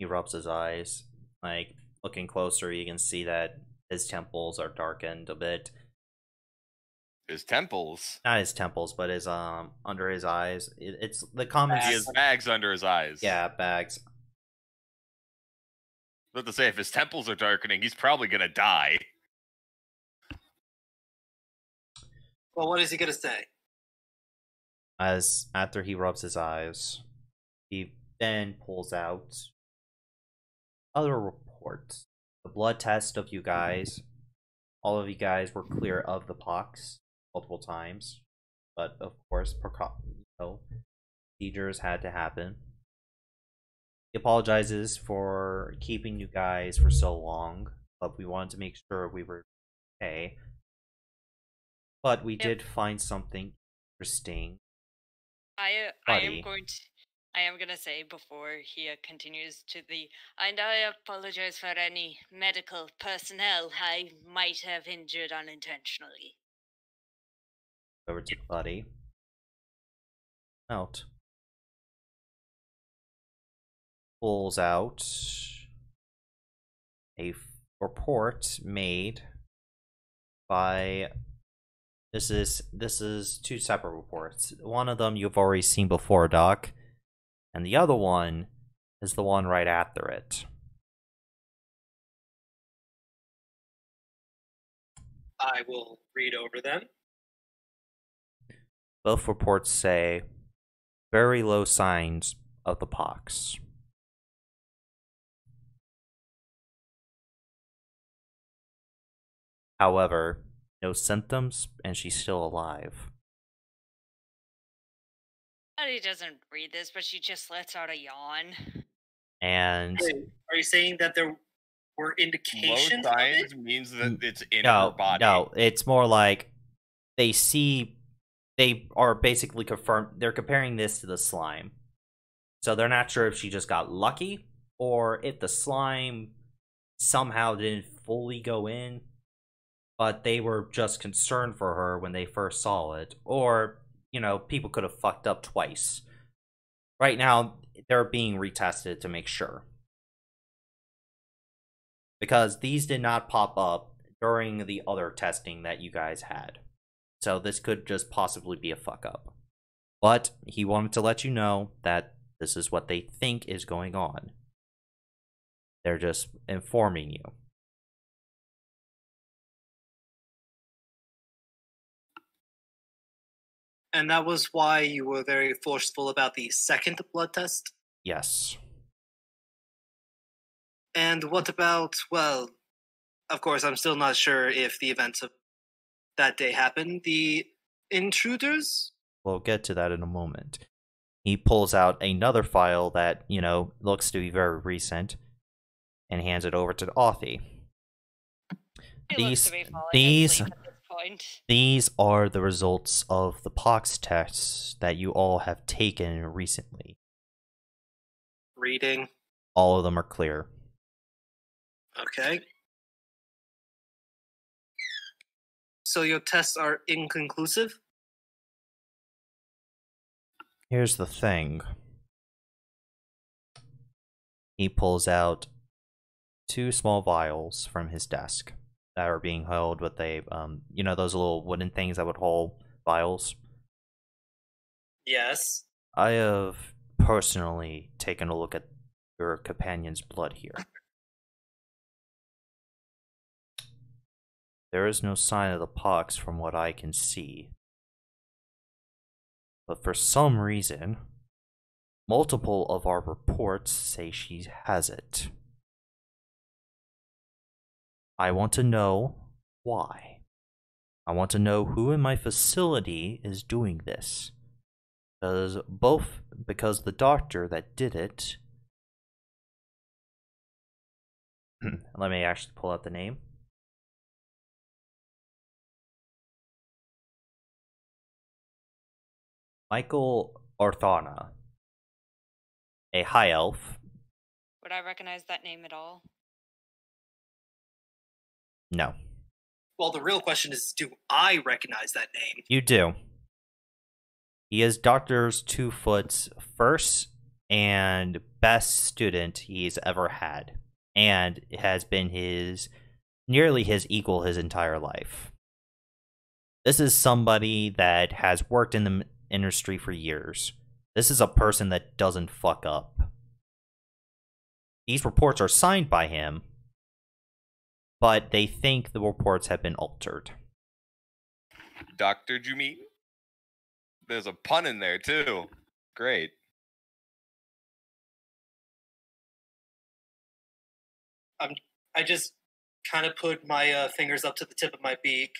He rubs his eyes. Like, looking closer, you can see that his temples are darkened a bit. His temples. Not his temples, but his under his eyes. It's the common. He has bags under his eyes. Yeah, bags. But to say, if his temples are darkening, he's probably gonna die. Well, what is he gonna say? As after he rubs his eyes, he then pulls out other reports. The blood test of you guys. All of you guys were clear of the pox multiple times, but of course, procedures had to happen. He apologizes for keeping you guys for so long, but we wanted to make sure we were okay. But we did find something interesting. I am gonna say before he continues to the, and I apologize for any medical personnel I might have injured unintentionally. Over to Buddy. Out. Pulls out a report made by. This is two separate reports. One of them you've already seen before, Doc, and the other one is the one right after it. I will read over them. Both reports say very low signs of the pox. However, no symptoms, and she's still alive. He doesn't read this, but she just lets out a yawn. And Wait, are you saying that there were Low indications of it? signs means that it's in no, her body. no, it's more like they are basically they're comparing this to the slime. So they're not sure if she just got lucky or if the slime somehow didn't fully go in, but they were just concerned for her when they first saw it. Or, people could have fucked up twice. Right now, they're being retested to make sure. Because these did not pop up during the other testing that you guys had. So this could just possibly be a fuck up. But he wanted to let you know that this is what they think is going on. They're just informing you. And that was why you were very forceful about the second blood test? Yes. And what about, well, of course, I'm still not sure if the events of that day happened. The intruders? We'll get to that in a moment. He pulls out another file that, looks to be very recent and hands it over to Authy. These are the results of the pox tests that you all have taken recently. Reading. All of them are clear. Okay. So your tests are inconclusive? Here's the thing. He pulls out 2 small vials from his desk that are being held with a, those little wooden things that would hold vials. Yes. I have personally taken a look at your companion's blood here. There is no sign of the pox from what I can see. But for some reason, multiple of our reports say she has it. I want to know why. I want to know who in my facility is doing this. Because the doctor that did it... Let me actually pull out the name. Michael Orthana, a high elf. Would I recognize that name at all? No. Well, the real question is, do I recognize that name? You do. He is Doctor's 2 foot's first and best student he's ever had, and has been nearly his equal his entire life. This is somebody that has worked in the industry for years. This is a person that doesn't fuck up. These reports are signed by him, but they think the reports have been altered. Dr. Jumit? There's a pun in there, too. Great. I just kind of put my fingers up to the tip of my beak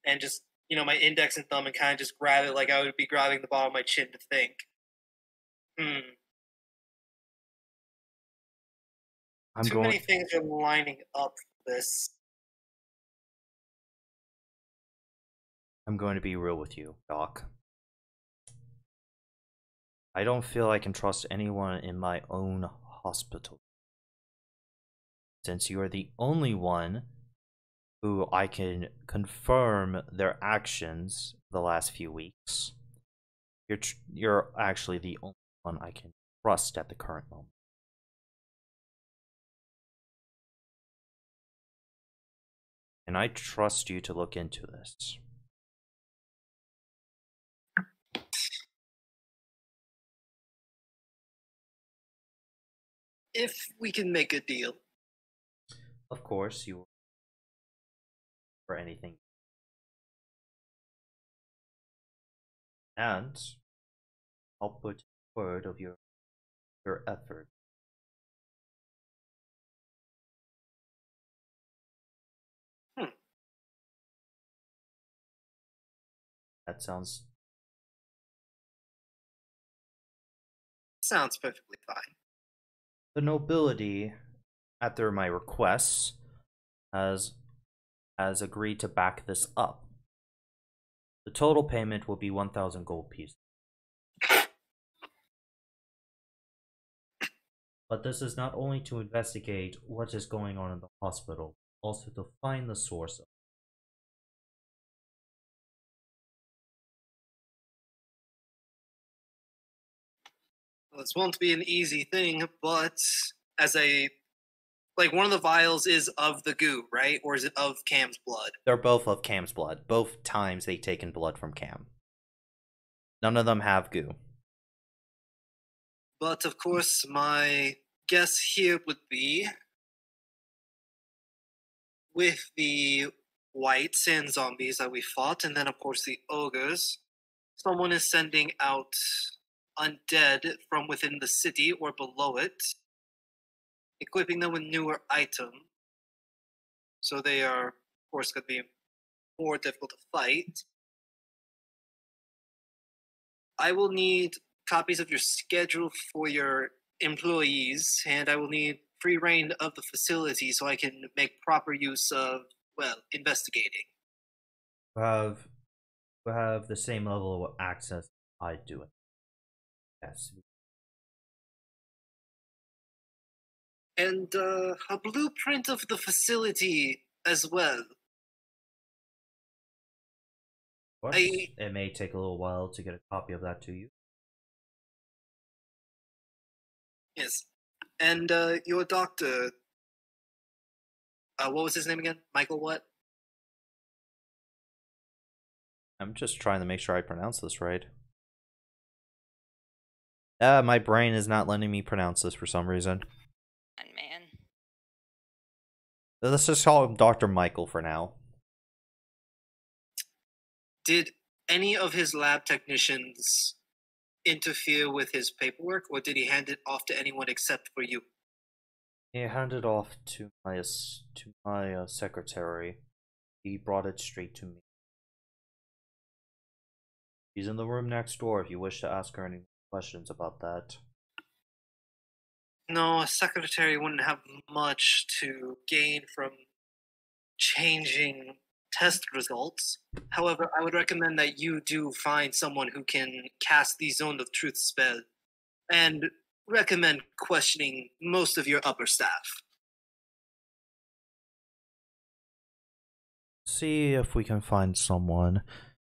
and just, my index and thumb, and kind of just grab it like I would be grabbing the bottom of my chin to think. Many things are lining up for this. I'm going to be real with you, Doc. I don't feel I can trust anyone in my own hospital. Since you are the only one who I can confirm their actions the last few weeks, you're actually the only one I can trust at the current moment. And I trust you to look into this. If we can make a deal. Of course, you will. For anything. And I'll put word of your effort. That sounds perfectly fine. The nobility, after my requests, has agreed to back this up. The total payment will be 1,000 gold pieces. But this is not only to investigate what is going on in the hospital, also to find the source of it. Well, this won't be an easy thing, but one of the vials is of the goo, right? Or is it of Cam's blood? They're both of Cam's blood. Both times they've taken blood from Cam. None of them have goo. But of course, my guess here would be, with the white sand zombies that we fought, and then of course the ogres, someone is sending out undead from within the city or below it, equipping them with newer items. So they are, of course, going to be more difficult to fight. I will need copies of your schedule for your employees, and I will need free reign of the facility so I can make proper use of, investigating. We have the same level of access I do it. Yes. And a blueprint of the facility as well. But I- it may take a little while to get a copy of that to you. Yes. And your doctor, what was his name again? Michael what? I'm just trying to make sure I pronounce this right. My brain is not letting me pronounce this for some reason. And man. Let's just call him Dr. Michael for now. Did any of his lab technicians interfere with his paperwork, or did he hand it off to anyone except for you? He handed off to my secretary. He brought it straight to me. She's in the room next door if you wish to ask her any questions about that. No, a secretary wouldn't have much to gain from changing test results. However, I would recommend that you do find someone who can cast the Zone of Truth spell, and recommend questioning most of your upper staff. See if we can find someone.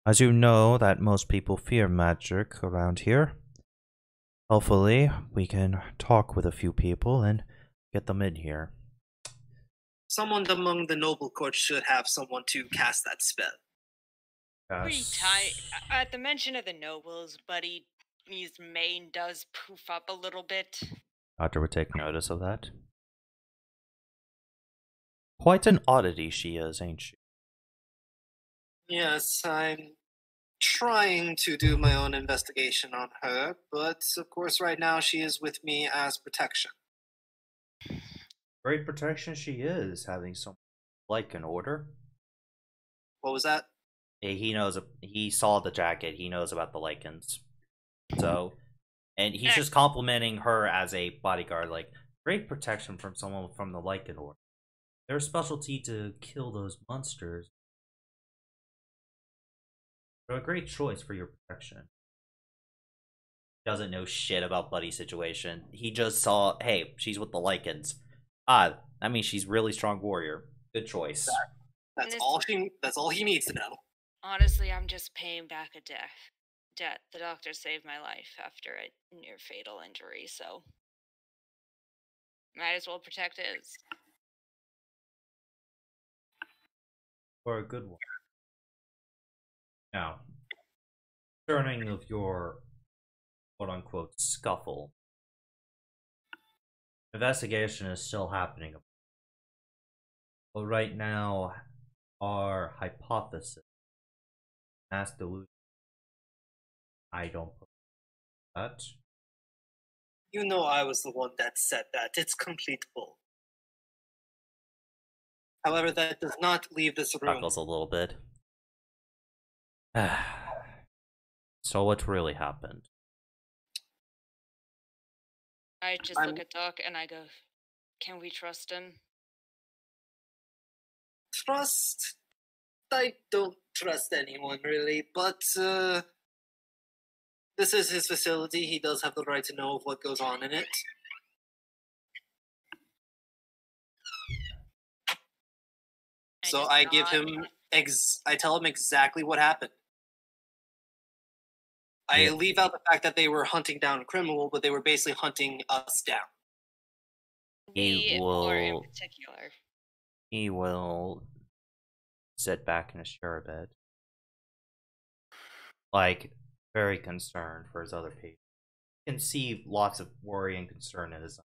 As you know that most people fear magic around here. Hopefully, we can talk with a few people and get them in here. Someone among the noble court should have someone to cast that spell. Pretty tight. At the mention of the nobles, Buddy's mane does poof up a little bit. Doctor would take notice of that. Quite an oddity she is, ain't she? Yes, I'm trying to do my own investigation on her, but of course right now she is with me as protection. Great protection she is, having some like an order. What was that? He knows. He saw the jacket. He knows about the lichens. So, and he's just complimenting her as a bodyguard. Like, great protection from someone from the lichen order. Their specialty to kill those monsters. They're a great choice for your protection. Doesn't know shit about Buddy's situation. He just saw, hey, she's with the lichens. I mean, she's really strong warrior. Good choice. That's all he needs to know. Honestly, I'm just paying back a debt. The doctor saved my life after a near fatal injury, so might as well protect his. For a good one. Now, concerning of your quote-unquote scuffle, investigation is still happening. But right now, our hypothesis, mass delusion, I don't believe that. You know I was the one that said that. It's complete bull. However, that does not leave this room. Chuckles a little bit. So what really happened? I just look at Doc and I go, can we trust him? Trust? I don't trust anyone, really, but this is his facility. He does have the right to know of what goes on in it. So I give him, I tell him exactly what happened. I leave out the fact that they were hunting down a criminal, but they were basically hunting us down. He Or in will. particular. He will sit back in his chair a bit, like very concerned for his other people. You can see lots of worry and concern in his eyes.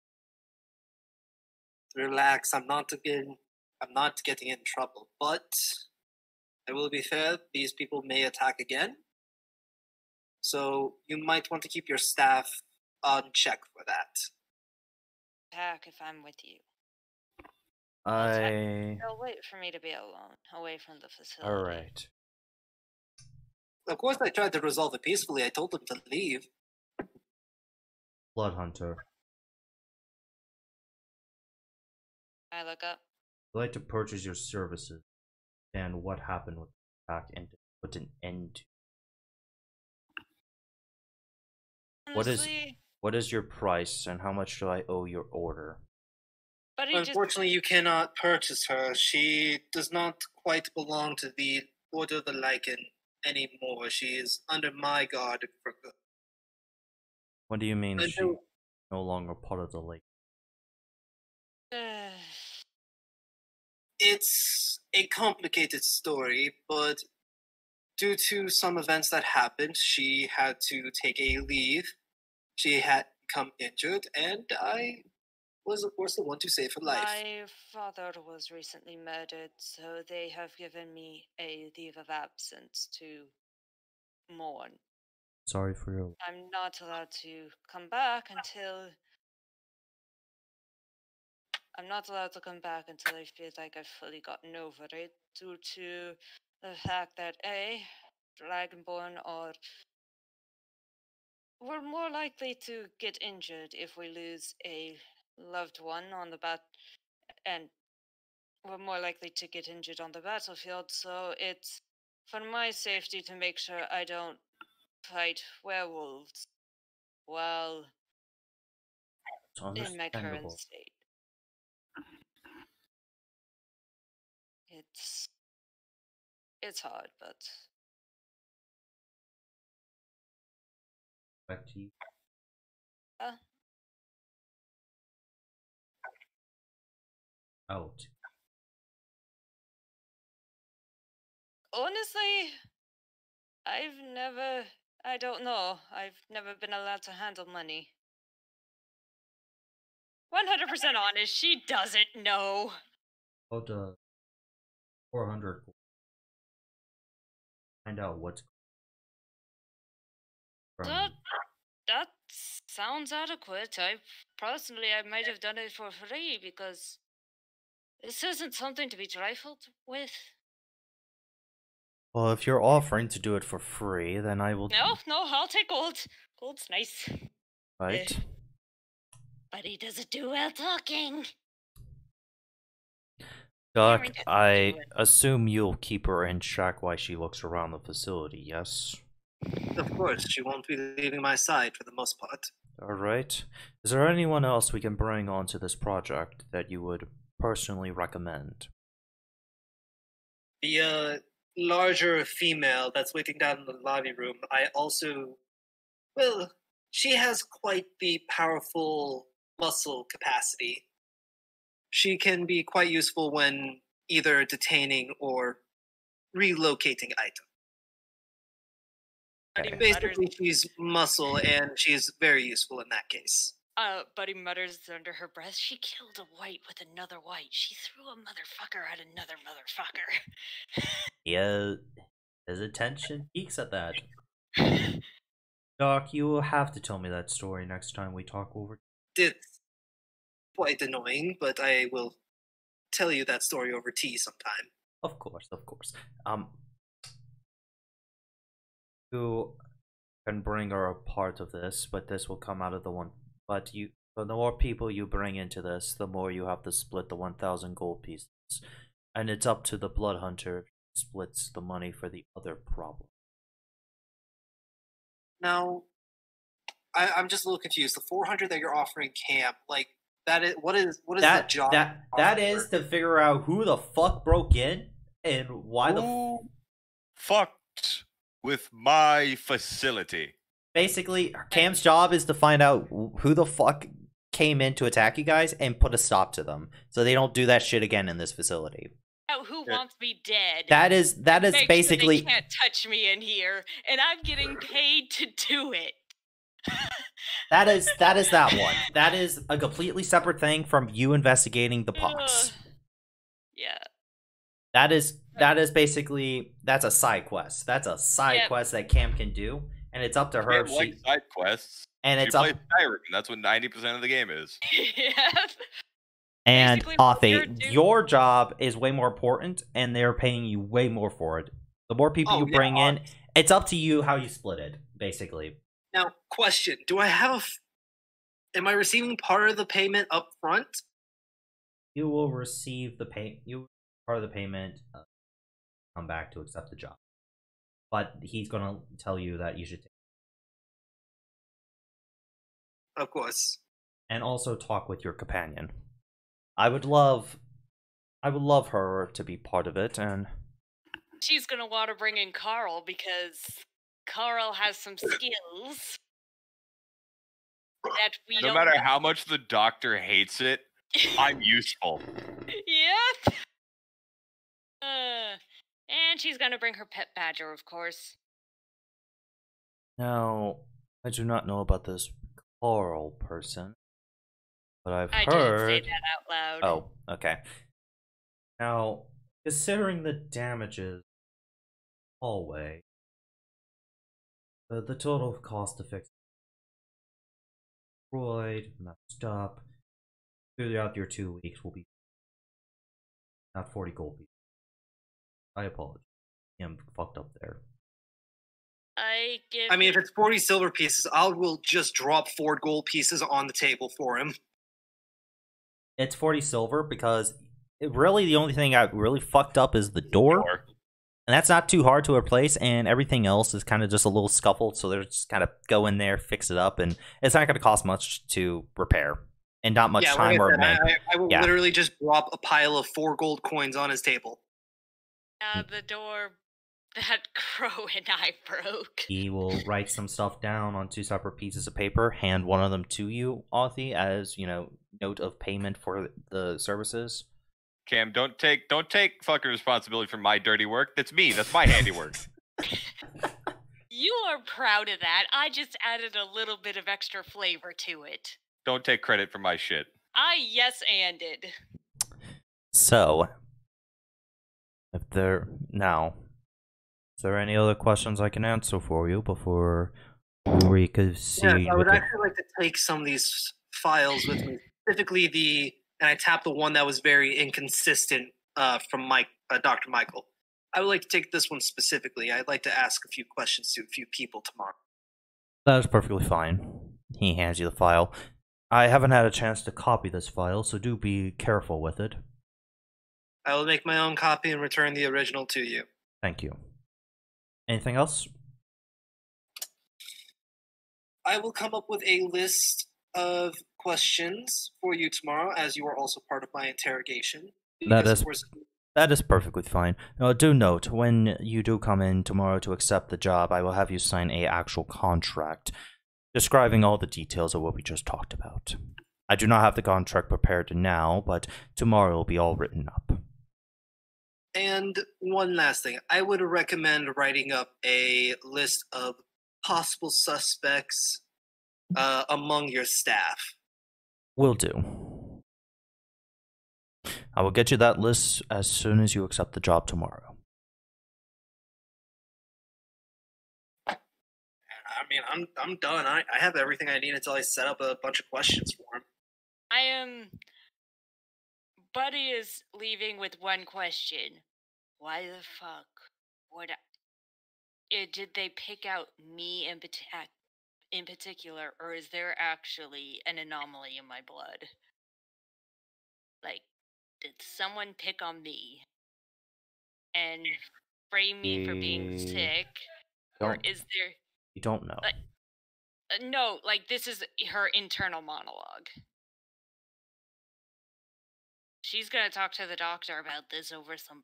Relax. I'm not getting in trouble, but I will be fair. These people may attack again. So you might want to keep your staff on check for that. Attack if I'm with you. They'll wait for me to be alone, away from the facility. Alright. Of course, I tried to resolve it peacefully. I told them to leave. Blood Hunter. I look up. I'd like to purchase your services and what happened with the attack and put an end to. Honestly, What is your price and how much do I owe your order? But Unfortunately, you cannot purchase her. She does not quite belong to the Order of the Lichen. anymore. She is under my guard for good. What do you mean I she know- no longer part of the lake? It's a complicated story, but due to some events that happened, she had to take a leave. She had become injured, and I was, of course, the one to save her life. My father was recently murdered, so they have given me a leave of absence to mourn. Sorry for your. I'm not allowed to come back until. I'm not allowed to come back until I feel like I've fully gotten over it, due to the fact that A, Dragonborn are. We're more likely to get injured if we lose a loved one on the and we're more likely to get injured on the battlefield, so it's for my safety to make sure I don't fight werewolves while It's in my current understandable. state. It's hard, but Back to you. Out. honestly, I don't know. I've never been allowed to handle money. 100% honest, she doesn't know. About 400. Find out what's. That sounds adequate. I might have done it for free because this isn't something to be trifled with. Well, if you're offering to do it for free, then I will. No, I'll take gold. Gold's nice. Right. But he doesn't do well talking. Doc, Aaron doesn't I do it. assume you'll keep her in check while she looks around the facility, yes? Of course, she won't be leaving my side for the most part. Alright. Is there anyone else we can bring onto this project that you would personally recommend? The larger female that's waiting down in the lobby room, I also. Well, she has quite the powerful muscle capacity. She can be quite useful when either detaining or relocating items. Buddy mutters, Basically, she's muscle, and she's very useful in that case. Buddy mutters under her breath, she killed a white with another white. She threw a motherfucker at another motherfucker. Yeah, his attention peaks at that. Doc, you will have to tell me that story next time we talk over. It's quite annoying, but I will tell you that story over tea sometime. Of course, of course. You can bring her a part of this, but this will come out of the one. But the more people you bring into this, the more you have to split the 1,000 gold pieces, and it's up to the blood hunter if he splits the money for the other problem. Now, I'm just a little confused. The 400 that you're offering camp, like that is what is the job? That is to figure out who the fuck broke in and why the fucked with my facility. Basically, Cam's job is to find out who the fuck came in to attack you guys and put a stop to them, so they don't do that shit again in this facility. Oh, who wants me dead? That is Make basically. sure they can't touch me in here, and I'm getting paid to do it. That is that one. That is a completely separate thing from you investigating the pucks. Yeah. That is basically that's a side quest. That's a side quest that Cam can do, and it's up to her. She like side quests, and it's she up. plays Skyrim. That's what 90% of the game is. And Authy, your job is way more important, and they're paying you way more for it. The more people you bring in, it's up to you how you split it, basically. Now, question: do I have am I receiving part of the payment up front? You will receive the part of the payment. Come back to accept the job, but he's gonna tell you that you should take. Of course. And also talk with your companion. I would love her to be part of it, and she's gonna want to bring in Carl because Carl has some skills that we No don't matter have. how much the doctor hates it, I'm useful. Yep. And she's gonna bring her pet badger, of course. Now, I do not know about this Carl person, but I've I heard. didn't say that out loud. Oh, okay. Now, considering the damages hallway, the total cost to fix destroyed, messed up, throughout your 2 weeks will be not 40 gold pieces. I apologize. I'm fucked up there. I mean, if it's 40 silver pieces, will just drop 4 gold pieces on the table for him. It's 40 silver because really the only thing I really fucked up is the door. And that's not too hard to replace, and everything else is kind of just a little scuffled, so they're just kind of go in there, fix it up, and it's not going to cost much to repair. And not much time or money. I will literally just drop a pile of 4 gold coins on his table. The door that Crow and I broke. He will write some stuff down on 2 separate pieces of paper, hand one of them to you, Authy, as, note of payment for the services. Cam, don't take fucking responsibility for my dirty work. That's me. That's my handiwork. You are proud of that. I just added a little bit of extra flavor to it. Don't take credit for my shit. I yes-anded. So, is there any other questions I can answer for you before we could see? Yeah, I would actually like to take some of these files with me, specifically and I tapped the one that was very inconsistent from Dr. Michael. I would like to take this one specifically. I'd like to ask a few questions to a few people tomorrow. That is perfectly fine. He hands you the file. I haven't had a chance to copy this file, so do be careful with it. I will make my own copy and return the original to you. Thank you. Anything else? I will come up with a list of questions for you tomorrow, as you are also part of my interrogation. That is perfectly fine. Do note, when you do come in tomorrow to accept the job, I will have you sign a actual contract describing all the details of what we just talked about. I do not have the contract prepared now, but tomorrow it will be all written up. And one last thing. I would recommend writing up a list of possible suspects among your staff. Will do. I will get you that list as soon as you accept the job tomorrow. I mean, I'm done. I have everything I need until I set up a bunch of questions for him. Buddy is leaving with one question. Why the fuck did they pick out me in particular, or is there actually an anomaly in my blood? Like, did someone pick on me and frame me for being sick? Or is there... You don't know. No, this is her internal monologue. She's gonna talk to the doctor about this over some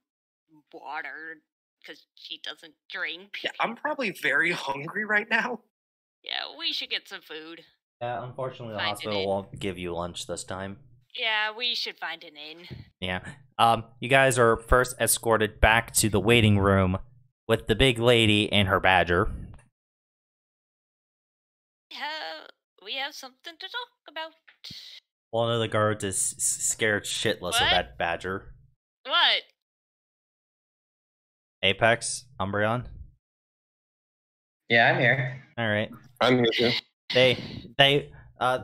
water, because she doesn't drink. Yeah, I'm probably very hungry right now. Yeah, we should get some food. Yeah, unfortunately the hospital won't give you lunch this time. Yeah, we should find an inn. Yeah. You guys are first escorted back to the waiting room with the big lady and her badger. We have something to talk about. One of the guards is scared shitless of that badger. What? Apex, Umbreon? Yeah, I'm here. Alright. I'm here too.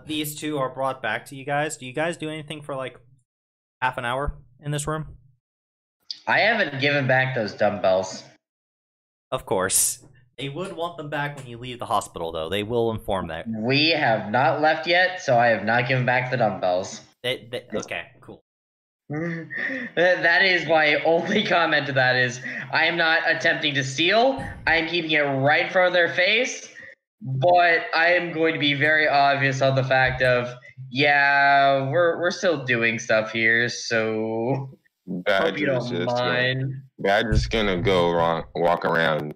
These two are brought back to you guys. Do you guys do anything for like half an hour in this room? I haven't given back those dumbbells. Of course. They would want them back when you leave the hospital, though. They will inform that. We have not left yet, so I have not given back the dumbbells. Okay, cool. That is my only comment to that is, I am not attempting to steal. I am keeping it right in front of their face, but I am going to be very obvious on the fact of, yeah, we're still doing stuff here, so... Hope you Badger's don't just mind. Badger's gonna go walk around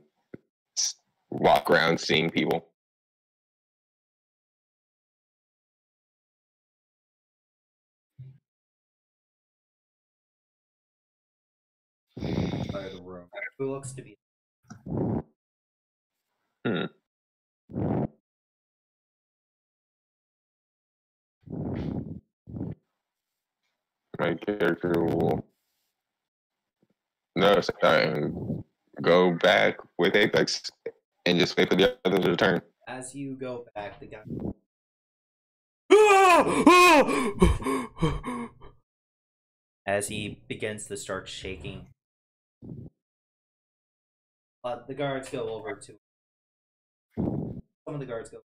seeing people. By the room. Who looks to be? My character will go back with Apex and just wait for the other to turn. As you go back, the guy. As he begins to start shaking, the guards go over to. Some of the guards go.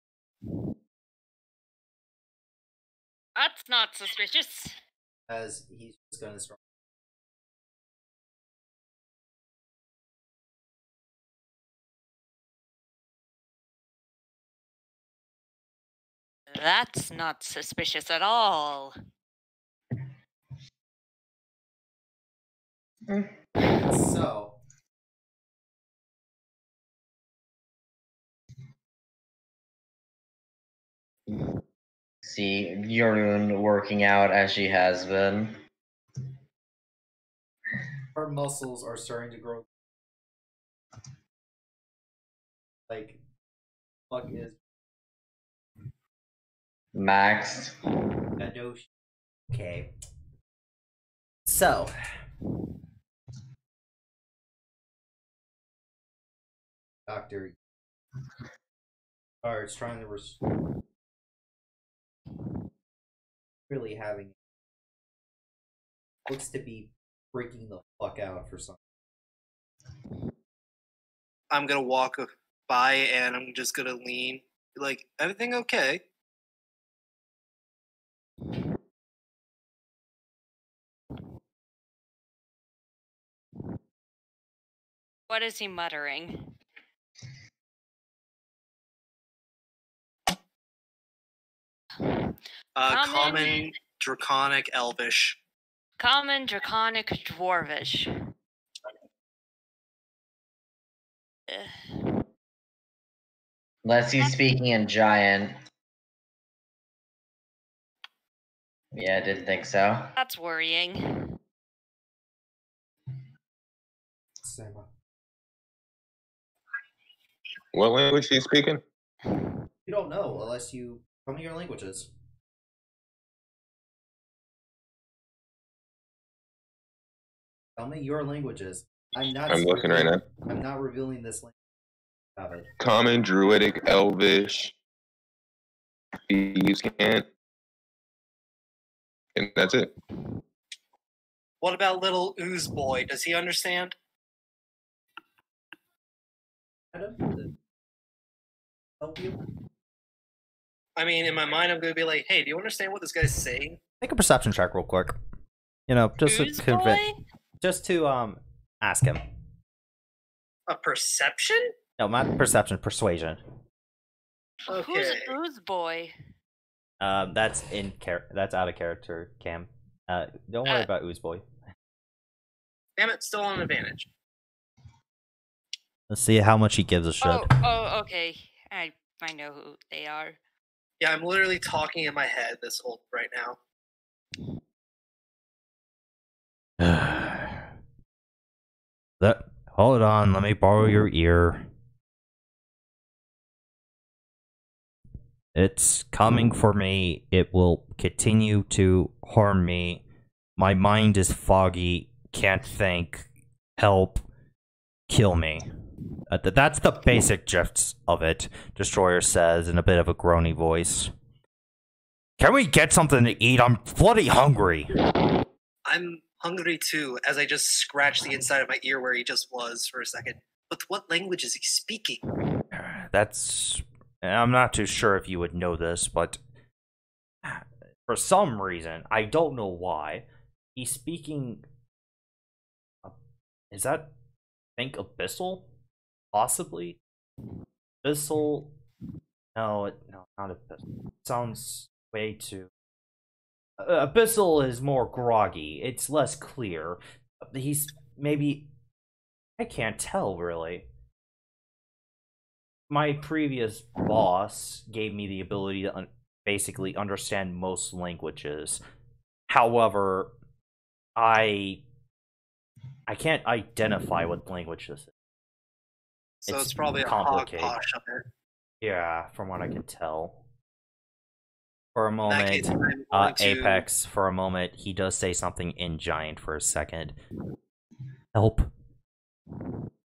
That's not suspicious. As he's just going to start. That's not suspicious at all. So. See, Yorun working out as she has been. Her muscles are starting to grow. Like, fuck is. Maxed. No. Okay. So. Doctor. Guards trying to really having. Looks to be freaking the fuck out for something. I'm gonna walk by and I'm just gonna lean. Like, everything okay? What is he muttering? Common, Draconic, Elvish. Common, Draconic, Dwarvish. Unless he's speaking in Giant. Yeah, I didn't think so. That's worrying. What language is he speaking? You don't know unless you tell me your languages. Tell me your languages. I'm looking right now. I'm not revealing this language. Have it. Common, Druidic, Elvish, Thieves' Cant, and that's it. What about little Ooze Boy? Does he understand? Help you? I mean, in my mind, I'm gonna be like, "Hey, do you understand what this guy's saying?" Make a perception check real quick. You know, just Ooze to convince, boy? just to ask him. A perception? No, not perception, persuasion. Who's Okay. Ooze Boy? That's that's out of character, Cam. Don't worry about Ooze Boy. Damn it, still on an advantage. Let's see how much he gives a shit. Oh, okay. I know who they are. Yeah, I'm literally talking in my head this whole right now. Hold on, let me borrow your ear. It's coming for me. It will continue to harm me. My mind is foggy. Can't think. Help. Kill me. That's the basic gist of it, Destroyer says in a bit of a groany voice. Can we get something to eat? I'm bloody hungry. I'm hungry too, as I just scratched the inside of my ear where he just was for a second. But what language is he speaking? I'm not too sure if you would know this, but for some reason, I don't know why, he's speaking. Is that, think Abyssal? Possibly? Abyssal? No, not Abyssal. It sounds way too. Abyssal is more groggy. It's less clear. He's maybe... I can't tell, really. My previous boss gave me the ability to basically understand most languages. However, I can't identify what language this is. So it's probably a complicated. hogposh up there. Yeah, from what I can tell. For a In that case, moment, I'm going to- Apex, for a moment, he does say something in Giant for a second. Help.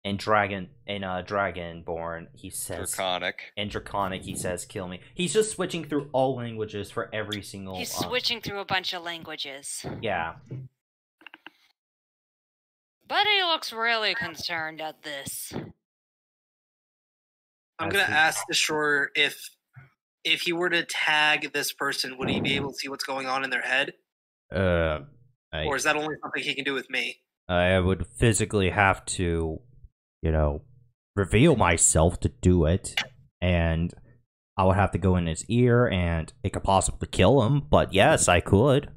In Dragonborn, he says... Draconic. In Draconic, he says, kill me. He's just switching through all languages for every single... He's switching through a bunch of languages. Yeah. But he looks really concerned at this. I'm gonna ask the Shore if he were to tag this person, would he be able to see what's going on in their head? Or is that only something he can do with me? I would physically have to, reveal myself to do it, and I would have to go in his ear, and it could possibly kill him, but yes, I could.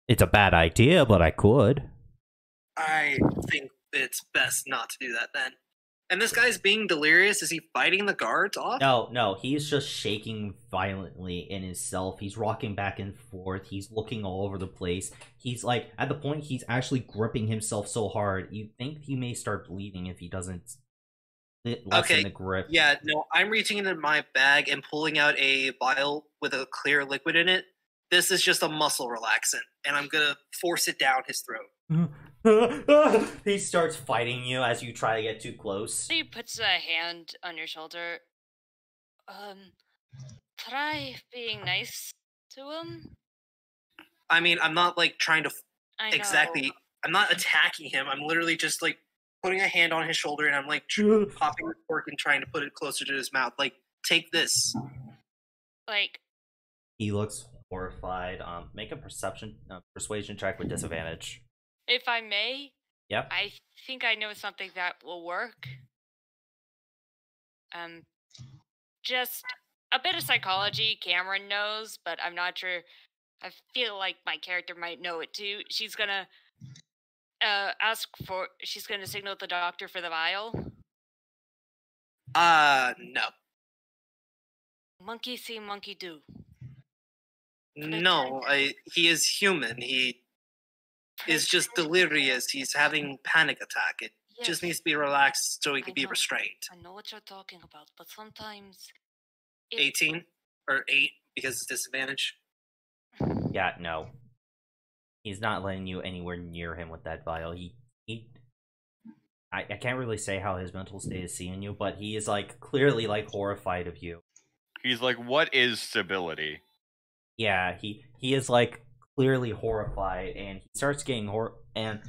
It's a bad idea, but I could. I think it's best not to do that then. And this guy's being delirious. Is he fighting the guards off? No, he's just shaking violently in himself. He's rocking back and forth. He's looking all over the place. He's like, at the point, he's actually gripping himself so hard. You think he may start bleeding if he doesn't lessen the grip. Yeah, no, I'm reaching into my bag and pulling out a vial with a clear liquid in it. This is just a muscle relaxant, and I'm gonna force it down his throat. He starts fighting you as you try to get too close. He puts a hand on your shoulder. Try being nice to him. I mean, I'm not like trying to I know. exactly. I'm not attacking him. I'm literally just like putting a hand on his shoulder, and I'm like popping the cork and trying to put it closer to his mouth. Like, take this. Like, he looks horrified. Make a persuasion check with disadvantage. if I may, Yep. I think I know something that will work. Just a bit of psychology Cameron knows, but I'm not sure. I feel like my character might know it too. She's gonna she's gonna signal the doctor for the vial. No. Monkey see, monkey do. No, he is human. He is just delirious. He's having panic attack. It just needs to be relaxed so he can be know. restrained. I know what you're talking about, but sometimes 18 or 8 because it's disadvantage. Yeah, no. He's not letting you anywhere near him with that vial. I can't really say how his mental state is seeing you, but he is like clearly like horrified of you. He's like, what is stability? Yeah, he is like clearly horrified, and he starts getting and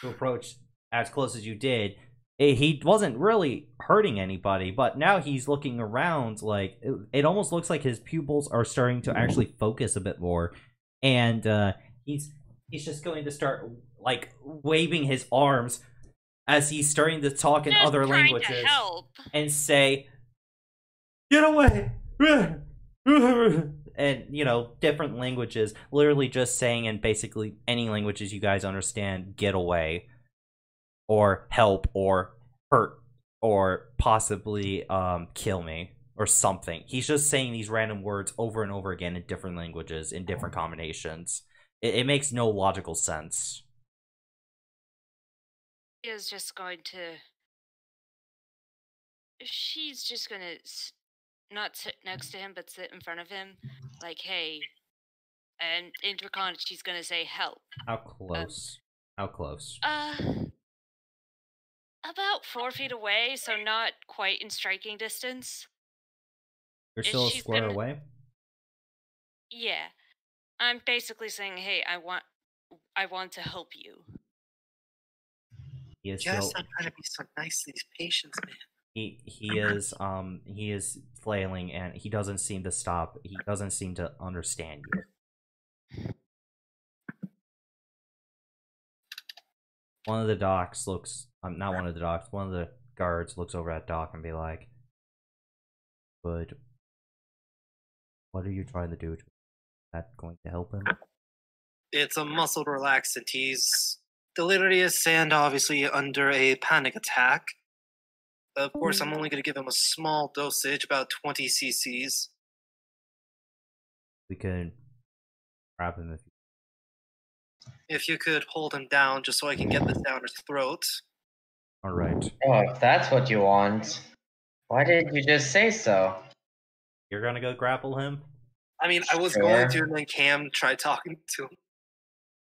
to approach as close as you did. He wasn't really hurting anybody, but now he's looking around like it almost looks like his pupils are starting to actually focus a bit more, and he's just going to start like waving his arms as he's starting to talk in Just other trying to languages help. and say, "Get away!" And different languages, literally just saying in basically any languages you guys understand, "Get away," or "help," or "hurt," or possibly "kill me," or something. He's just saying these random words over and over again in different languages, in different combinations. It makes no logical sense. He is just going to. She's just gonna not sit next to him, but sit in front of him, like, "Hey," and in Draconic, she's gonna say, "Help." How close? How close? About 4 feet away, so not quite in striking distance. You're still a she's square gonna- away? Yeah, I'm basically saying, "Hey, I want to help you." He is Yes, still... I'm trying to be so nice to these patients, man. He is flailing, and he doesn't seem to stop. He doesn't seem to understand you. One of the docs looks, not one of the docs, one of the guards looks over at Doc and be like, "But what are you trying to do to that going to help him? It's a muscle relaxant. He's delirious and obviously under a panic attack. Of course, I'm only going to give him a small dosage, about 20 cc's. We could grab him If you could hold him down just so I can get this down his throat. All right. Oh, if that's what you want, why didn't you just say so? You're gonna go grapple him? I mean, I was Sure. going to, and then Cam tried talking to him.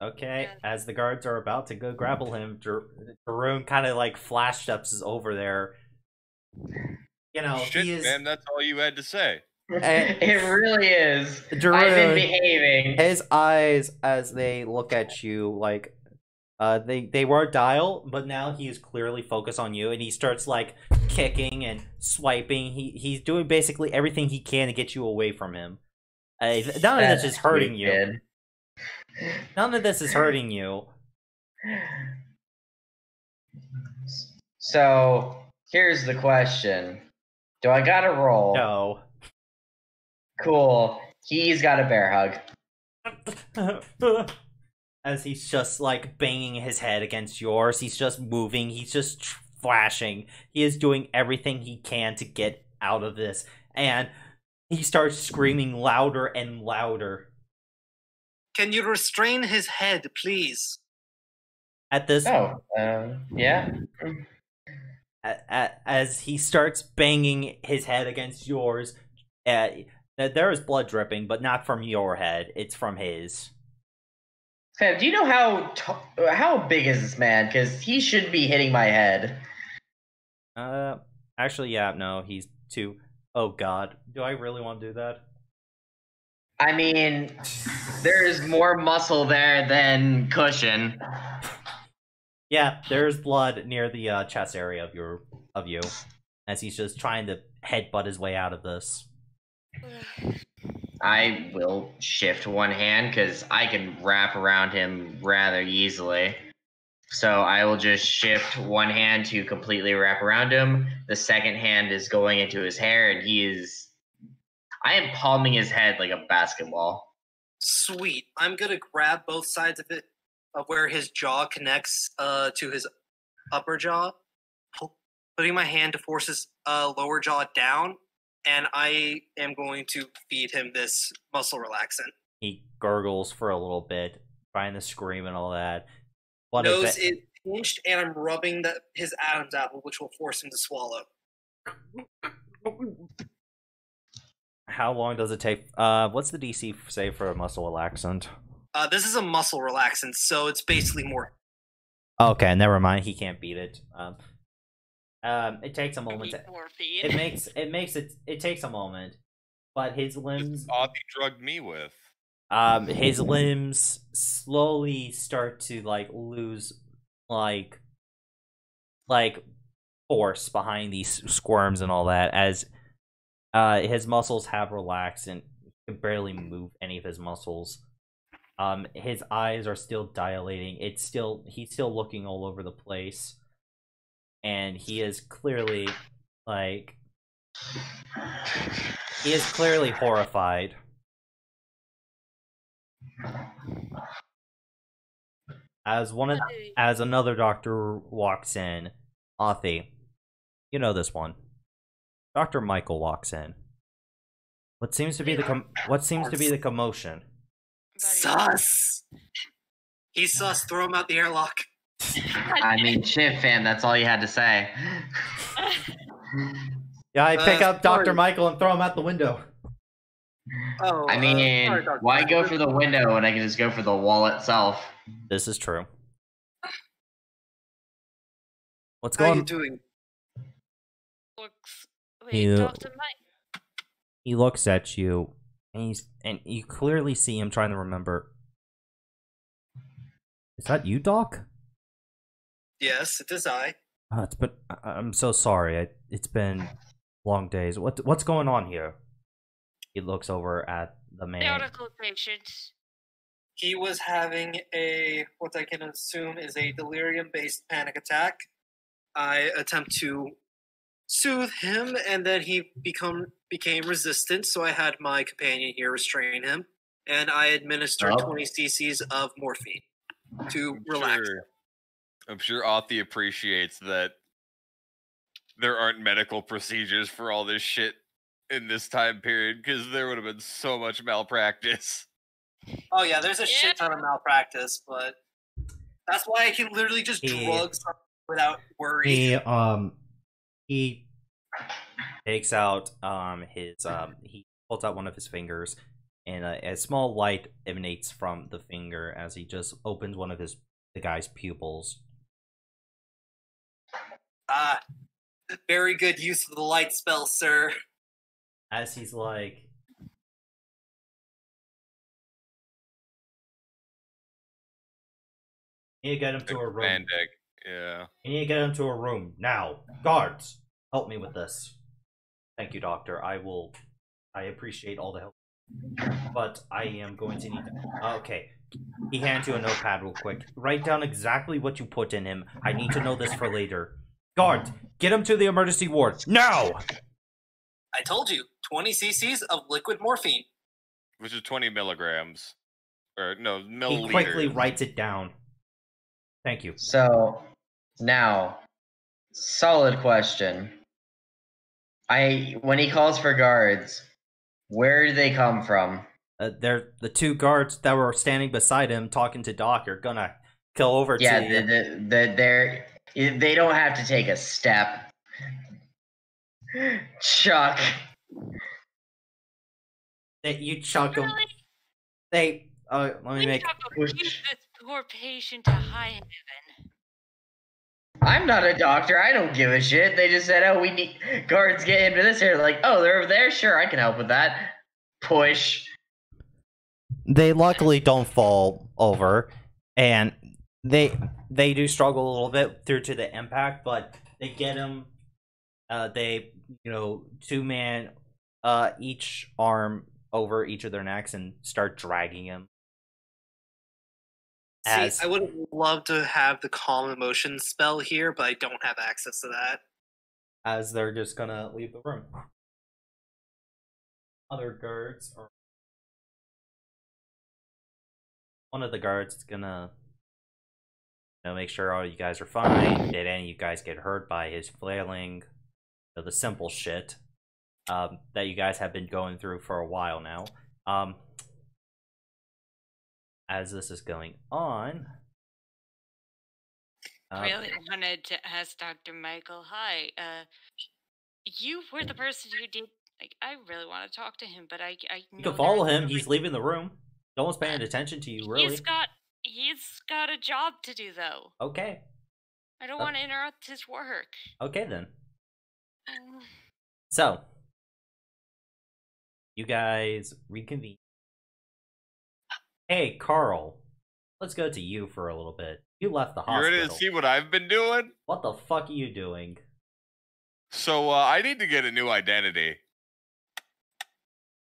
Okay, as the guards are about to go grapple him, Darun kind of like flash steps over there. You know, Shit, he is. man, that's all you had to say. It really is. I've been Darun, behaving. his eyes, as they look at you, like, they were dial, but now he is clearly focused on you, and he starts like kicking and swiping. He's doing basically everything he can to get you away from him. None of this is hurting you. Kid. None of this is hurting you. So here's the question: do I gotta roll? No. Cool. He's got a bear hug. As he's just like banging his head against yours, he's just moving, he's just flashing. He is doing everything he can to get out of this, and he starts screaming louder and louder. Can you restrain his head, please? At this, Yeah. as he starts banging his head against yours, there is blood dripping, but not from your head; it's from his. Fam, do you know how big is this man? Because he should be hitting my head. Actually, yeah, no, he's too. Oh God, do I really want to do that? I mean, there's more muscle there than cushion. Yeah, there's blood near the chest area of you, as he's just trying to headbutt his way out of this. I will shift one hand because I can wrap around him rather easily. So I will just shift one hand to completely wrap around him. The second hand is going into his hair, and I am palming his head like a basketball. Sweet. I'm gonna grab both sides of it, of where his jaw connects to his upper jaw, putting my hand to force his lower jaw down, and I am going to feed him this muscle relaxant. He gurgles for a little bit, trying to scream and all that. What Nose is pinched, and I'm rubbing his Adam's apple, which will force him to swallow. How long does it take? What's the DC say for a muscle relaxant? This is a muscle relaxant, so it's basically more. Okay, never mind. He can't beat it. It takes a moment. It takes a moment, but his limbs. Avi drugged me with. His limbs slowly start to like lose like force behind these squirms and all that, as his muscles have relaxed and he can barely move any of his muscles. His eyes are still dilating. He's still looking all over the place, and he is clearly horrified. As another doctor walks in, Athi, you know this one. Dr. Michael walks in. What seems to be the commotion? Sus. He's sus. Throw him out the airlock. I mean, shit, fam. That's all you had to say. Yeah, I pick up Dr. Michael and throw him out the window. Oh, I mean, sorry, Dr. why go for the window when I can just go for the wall itself? This is true. What's How are going? you doing? Dr. Mike. He looks at you, and you clearly see him trying to remember. Is that you, Doc? Yes, it is I. I'm so sorry. It's been long days. What's going on here? He looks over at the man. Medical patients. He was having what I can assume is a delirium-based panic attack. I attempt to soothe him, and then he became resistant, so I had my companion here restrain him. and I administer Oh. 20 cc's of morphine to relax. I'm sure Athi appreciates that there aren't medical procedures for all this shit in this time period, because there would have been so much malpractice. Oh yeah, there's a shit ton of malpractice, but that's why I can literally just drug someone without worry. He takes out he pulls out one of his fingers, and a small light emanates from the finger as he just opens one of the guy's pupils. Very good use of the light spell, sir. As he's like, you need to get him to a room. Mandic, yeah. You need to get him to a room now. Guards, help me with this. Thank you, Doctor. I appreciate all the help, but I am going to need. Okay. He hands you a notepad real quick. Write down exactly what you put in him. I need to know this for later. Guards, get him to the emergency ward now. I told you, 20 cc's of liquid morphine. Which is 20 milligrams. Or, no, He milliliters. quickly writes it down. Thank you. So, now, solid question. When he calls for guards, where do they come from? They're the two guards that were standing beside him talking to Doc are gonna go over to you. They don't have to take a step. Chuck. You chuck them. Really? Let me make. Use this poor patient to high heaven. I'm not a doctor. I don't give a shit. They just said, "Oh, we need guards get into this here." Like, oh, they're over there. Sure, I can help with that. Push. They luckily don't fall over, and they do struggle a little bit due to the impact, but they get him. They two-man each arm over each of their necks and start dragging him. See, I would love to have the calm emotion spell here, but I don't have access to that. As they're just gonna leave the room. Other guards are. One of the guards is gonna make sure all you guys are fine. Did any of you guys get hurt by his flailing? The simple shit that you guys have been going through for a while now. As this is going on, Really wanted to ask Dr. Michael, hi, you were the person who did, like, I really want to talk to him, but I you can follow him. He's leaving the room. No one's paying attention to you, really. He's got a job to do, though. Okay. I don't want to interrupt his work. Okay, then. So, you guys reconvene. Hey, Carl. Let's go to you for a little bit. You left the hospital. You ready to see what I've been doing? What the fuck are you doing? So, I need to get a new identity.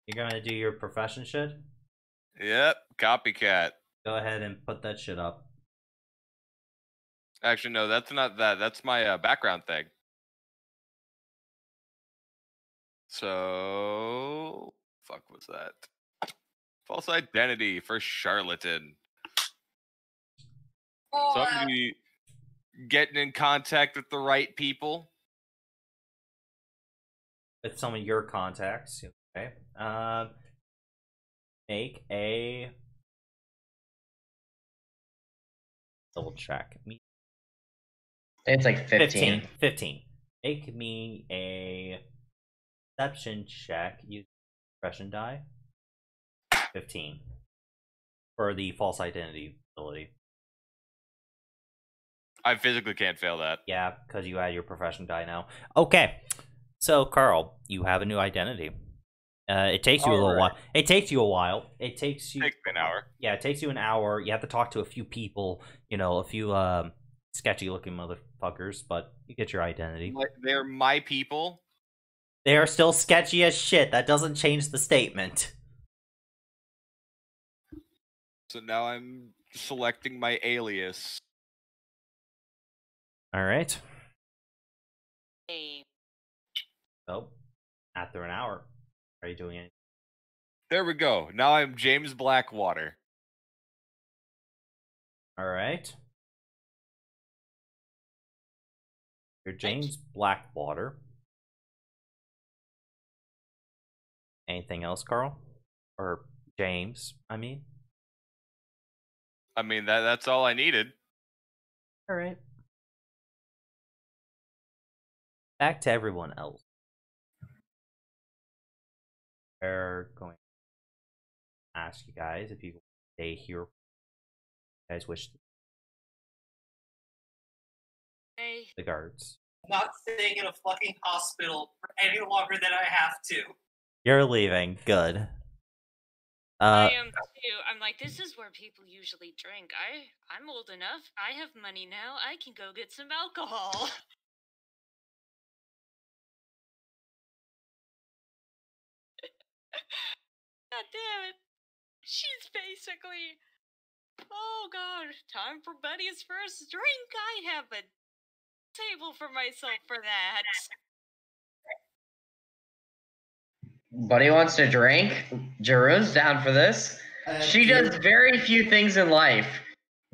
You're gonna do your profession shit? Yep, copycat. Go ahead and put that shit up. Actually, no, that's not that. That's my background thing. So, fuck was that? False identity for charlatan. So I'm gonna be getting in contact with the right people. With some of your contacts, okay. Make a double check. It's like 15. 15. Make me a perception check. Use expression die. 15 for the false identity ability. I physically can't fail that. Yeah, because you add your profession die now. Okay, so Carl, you have a new identity. It takes you a little while. It takes you a while. It takes you. Takes me an hour. Yeah, it takes you an hour. You have to talk to a few people. A few sketchy-looking motherfuckers, but you get your identity. They're my people. They are still sketchy as shit. That doesn't change the statement. So now I'm selecting my alias. All right. Hey. So, after an hour, are you doing anything? There we go. Now I'm James Blackwater. Alright. You're James Blackwater. Anything else, Carl? Or James, I mean? I mean, that's all I needed. Alright. Back to everyone else. They're going to ask you guys if you stay here. You guys wish to. Hey, The guards. I'm not staying in a fucking hospital for any longer than I have to. You're leaving. Good. I am too. I'm like, this is where people usually drink. I'm old enough. I have money now. I can go get some alcohol. God damn it. She's basically, oh god, time for Buddy's first drink. I have a table for myself for that. Buddy wants to drink. Jeroen's down for this. She does very few things in life.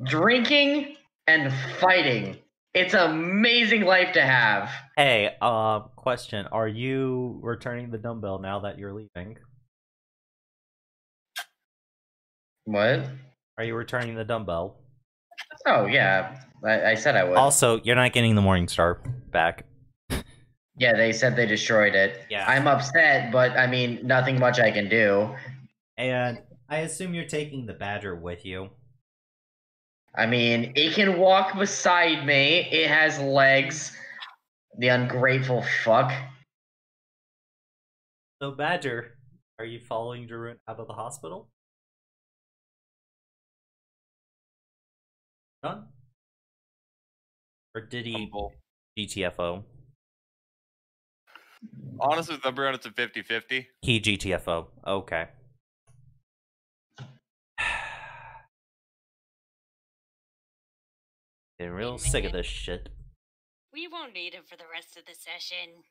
Drinking and fighting. It's an amazing life to have. Hey, question. Are you returning the dumbbell now that you're leaving? What? Are you returning the dumbbell? Oh, yeah. I said I would. Also, you're not getting the Morningstar back. Yeah, they said they destroyed it. Yeah. I'm upset, but I mean, nothing much I can do. And I assume you're taking the Badger with you. I mean, it can walk beside me. It has legs. The ungrateful fuck. So, Badger, are you following Jeroen out of the hospital? Done? Or did he Humble. GTFO? Honestly, with number on it's a 50-50. He GTFO. Okay. Getting real sick of this shit. We won't need him for the rest of the session.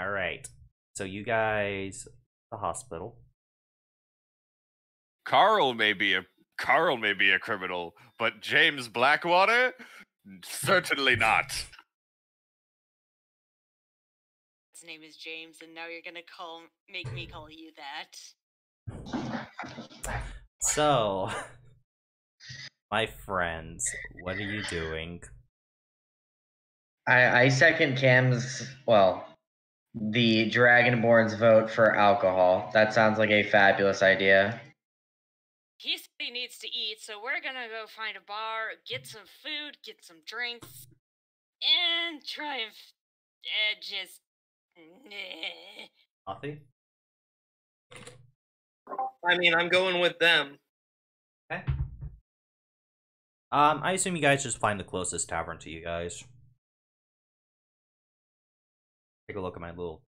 Alright. So you guys, the hospital. Carl may be a criminal, but James Blackwater? Certainly not. His name is James, and now you're gonna make me call you that. So, my friends, what are you doing? I second Cam's, well, the Dragonborn's vote for alcohol. That sounds like a fabulous idea. He said he needs to eat, so we're gonna go find a bar, get some food, get some drinks, and try and just. Coffee? I mean, I'm going with them. Okay. I assume you guys just find the closest tavern to you guys. Take a look at my little.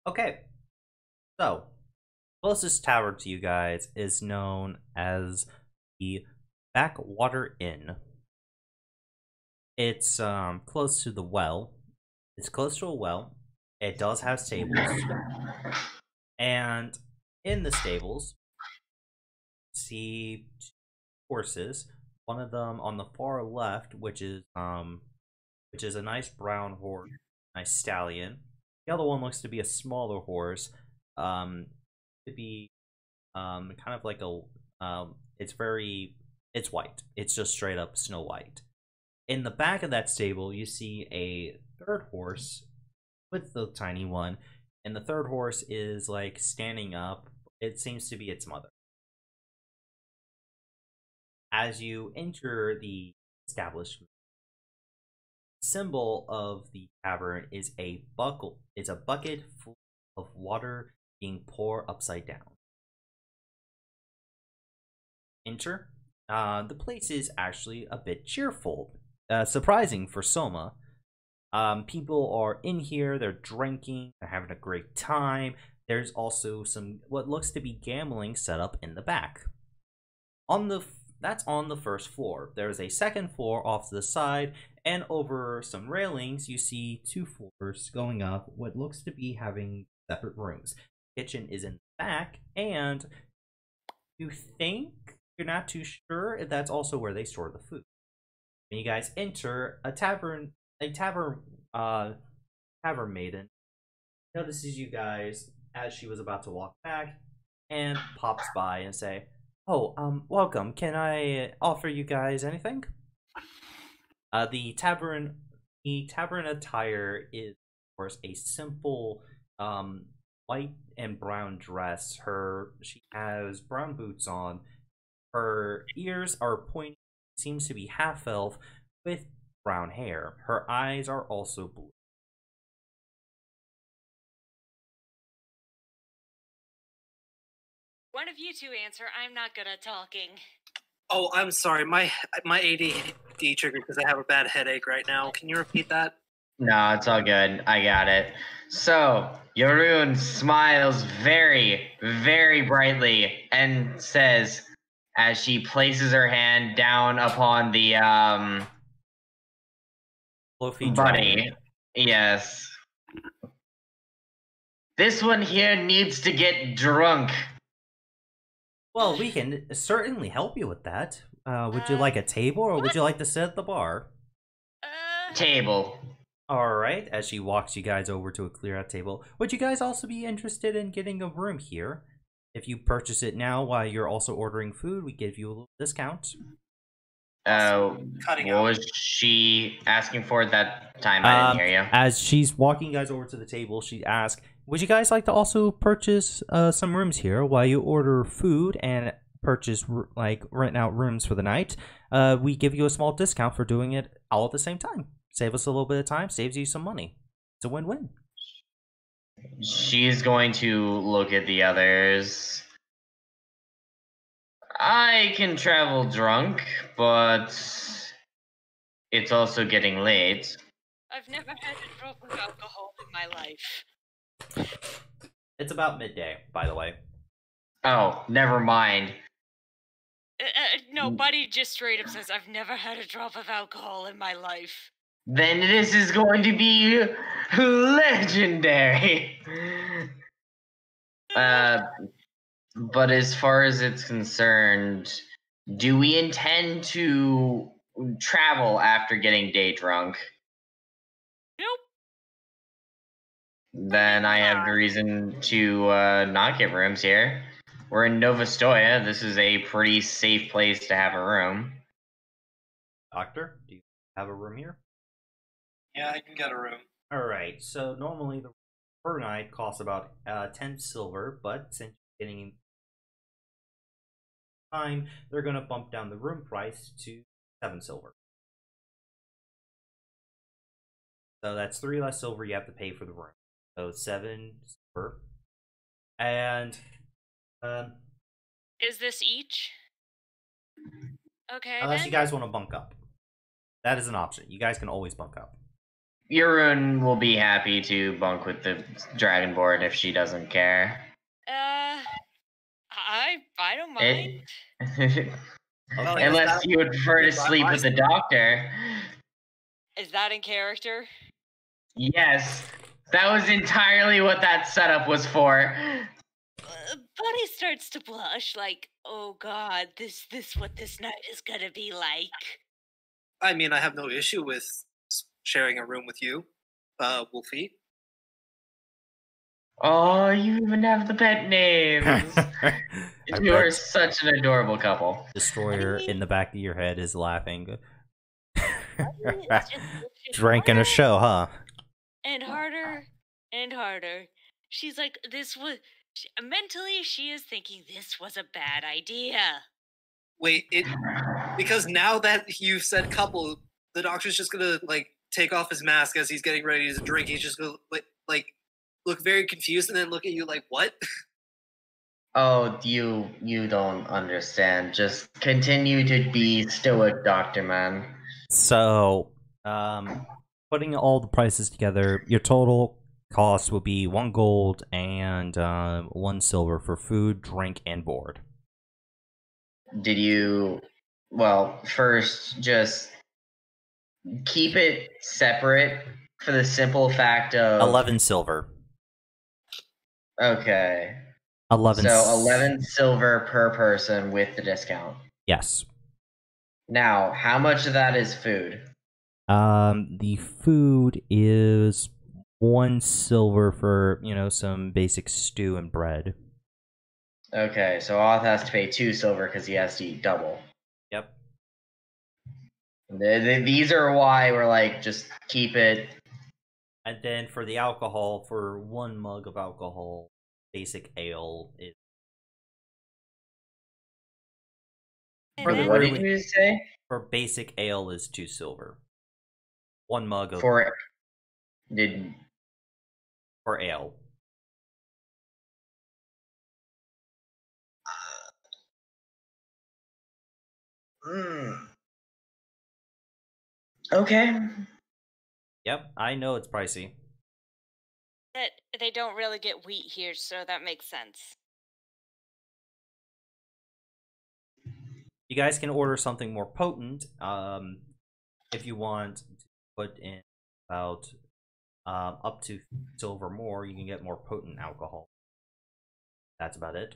Okay. So, closest tavern to you guys is known as the Backwater Inn. It's close to the well. It's close to a well. It does have stables. And in the stables, see two horses. One of them on the far left, which is a nice brown horse, nice stallion. The other one looks to be a smaller horse. To be kind of like a it's white. It's just straight up Snow White. In the back of that stable, you see a third horse with the tiny one, and the third horse is like standing up. It seems to be its mother. As you enter the establishment, symbol of the tavern is a bucket full of water being poured upside down. Enter. The place is actually a bit cheerful, surprising for Soma. People are in here, they're drinking, they're having a great time. There's also some what looks to be gambling set up in the back. On the that's on the first floor. There's a second floor off to the side, and over some railings, you see 2 floors going up what looks to be having separate rooms. Kitchen is in the back, and you think, you're not too sure if that's also where they store the food. When you guys enter, a tavern maiden notices you guys as she was about to walk back and pops by and say, "Oh, welcome. Can I offer you guys anything?" The tavern attire is, of course, a simple white and brown dress. She has brown boots on. Her ears are pointy, seems to be half elf with brown hair. Her eyes are also blue. One of you two answer. I'm not good at talking. Oh, I'm sorry. My ADD triggered because I have a bad headache right now. Can you repeat that? No, it's all good. I got it. So, Yorun smiles very, very brightly and says, as she places her hand down upon the Fluffy buddy. dragon. Yes. This one here needs to get drunk. Well, we can certainly help you with that. Would you like a table, or would you like to sit at the bar? Table. Alright, as she walks you guys over to a clear-out table. Would you guys also be interested in getting a room here? If you purchase it now while you're also ordering food, we give you a little discount. Cutting What out. was she asking for at that time? I didn't hear you. As she's walking you guys over to the table, she asks, would you guys like to also purchase some rooms here while you order food and purchase, rent out rooms for the night? We give you a small discount for doing it all at the same time. Save us a little bit of time, saves you some money. It's a win-win. She's going to look at the others. I can travel drunk, but it's also getting late. I've never had a drop of alcohol in my life. It's about midday, by the way. Oh, never mind. No, Buddy just straight up says, I've never had a drop of alcohol in my life. Then this is going to be legendary. But as far as it's concerned, do we intend to travel after getting day drunk? Nope. Then I have the reason to not get rooms here. We're in Nova Stoya. This is a pretty safe place to have a room. Doctor, do you have a room here? Yeah, I can get a room. Alright, so normally the per night costs about 10 silver, but since you're getting time, they're going to bump down the room price to 7 silver. So that's 3 less silver you have to pay for the room. So 7 silver. And is this each? Okay. unless then. you guys want to bunk up. That is an option. You guys can always bunk up. Yorun will be happy to bunk with the Dragonborn if she doesn't care. I don't mind. Okay. Unless you would prefer to sleep with the doctor. Is that in character? Yes, that was entirely what that setup was for. Buddy starts to blush, like, oh god, this what this night is gonna be like. I mean, I have no issue with sharing a room with you, Wolfie. Oh, you even have the pet names. You are such an adorable couple. Destroyer in the back of your head is laughing. It's just Drinking a show, huh? and harder and harder. She's like, mentally, she is thinking this was a bad idea. Wait, because now that you've said couple, the doctor's just gonna take off his mask as he's getting ready to drink. He's just gonna look very confused and then look at you like, what? Oh, you don't understand. Just continue to be stoic, Dr. Man. So, putting all the prices together, your total cost will be 1 gold and 1 silver for food, drink, and board. Did you Well, first, just keep it separate for the simple fact of 11 silver. Okay. 11. So 11 silver per person with the discount. Yes. Now, how much of that is food? The food is 1 silver for, some basic stew and bread. Okay, so Oth has to pay 2 silver because he has to eat double. Yep. These are why we're like, just keep it. And then for the alcohol, for 1 mug of alcohol, basic ale is. For the, what did you say? For basic ale is 2 silver. 1 mug of. For ale. Okay. Yep, I know it's pricey. That they don't really get wheat here, so that makes sense. You guys can order something more potent. If you want to put in about up to silver more, you can get more potent alcohol. That's about it.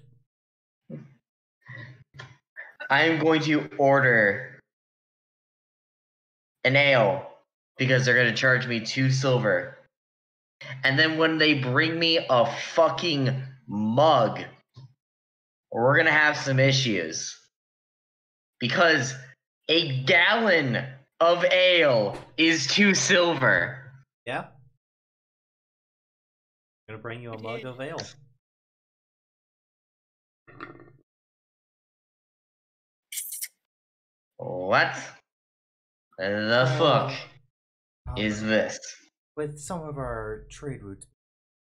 I am going to order an ale because they're going to charge me 2 silver. And then when they bring me a fucking mug, we're going to have some issues. Because a gallon of ale is 2 silver. Yeah. I'm going to bring you a mug of ale. What the fuck is this? With some of our trade routes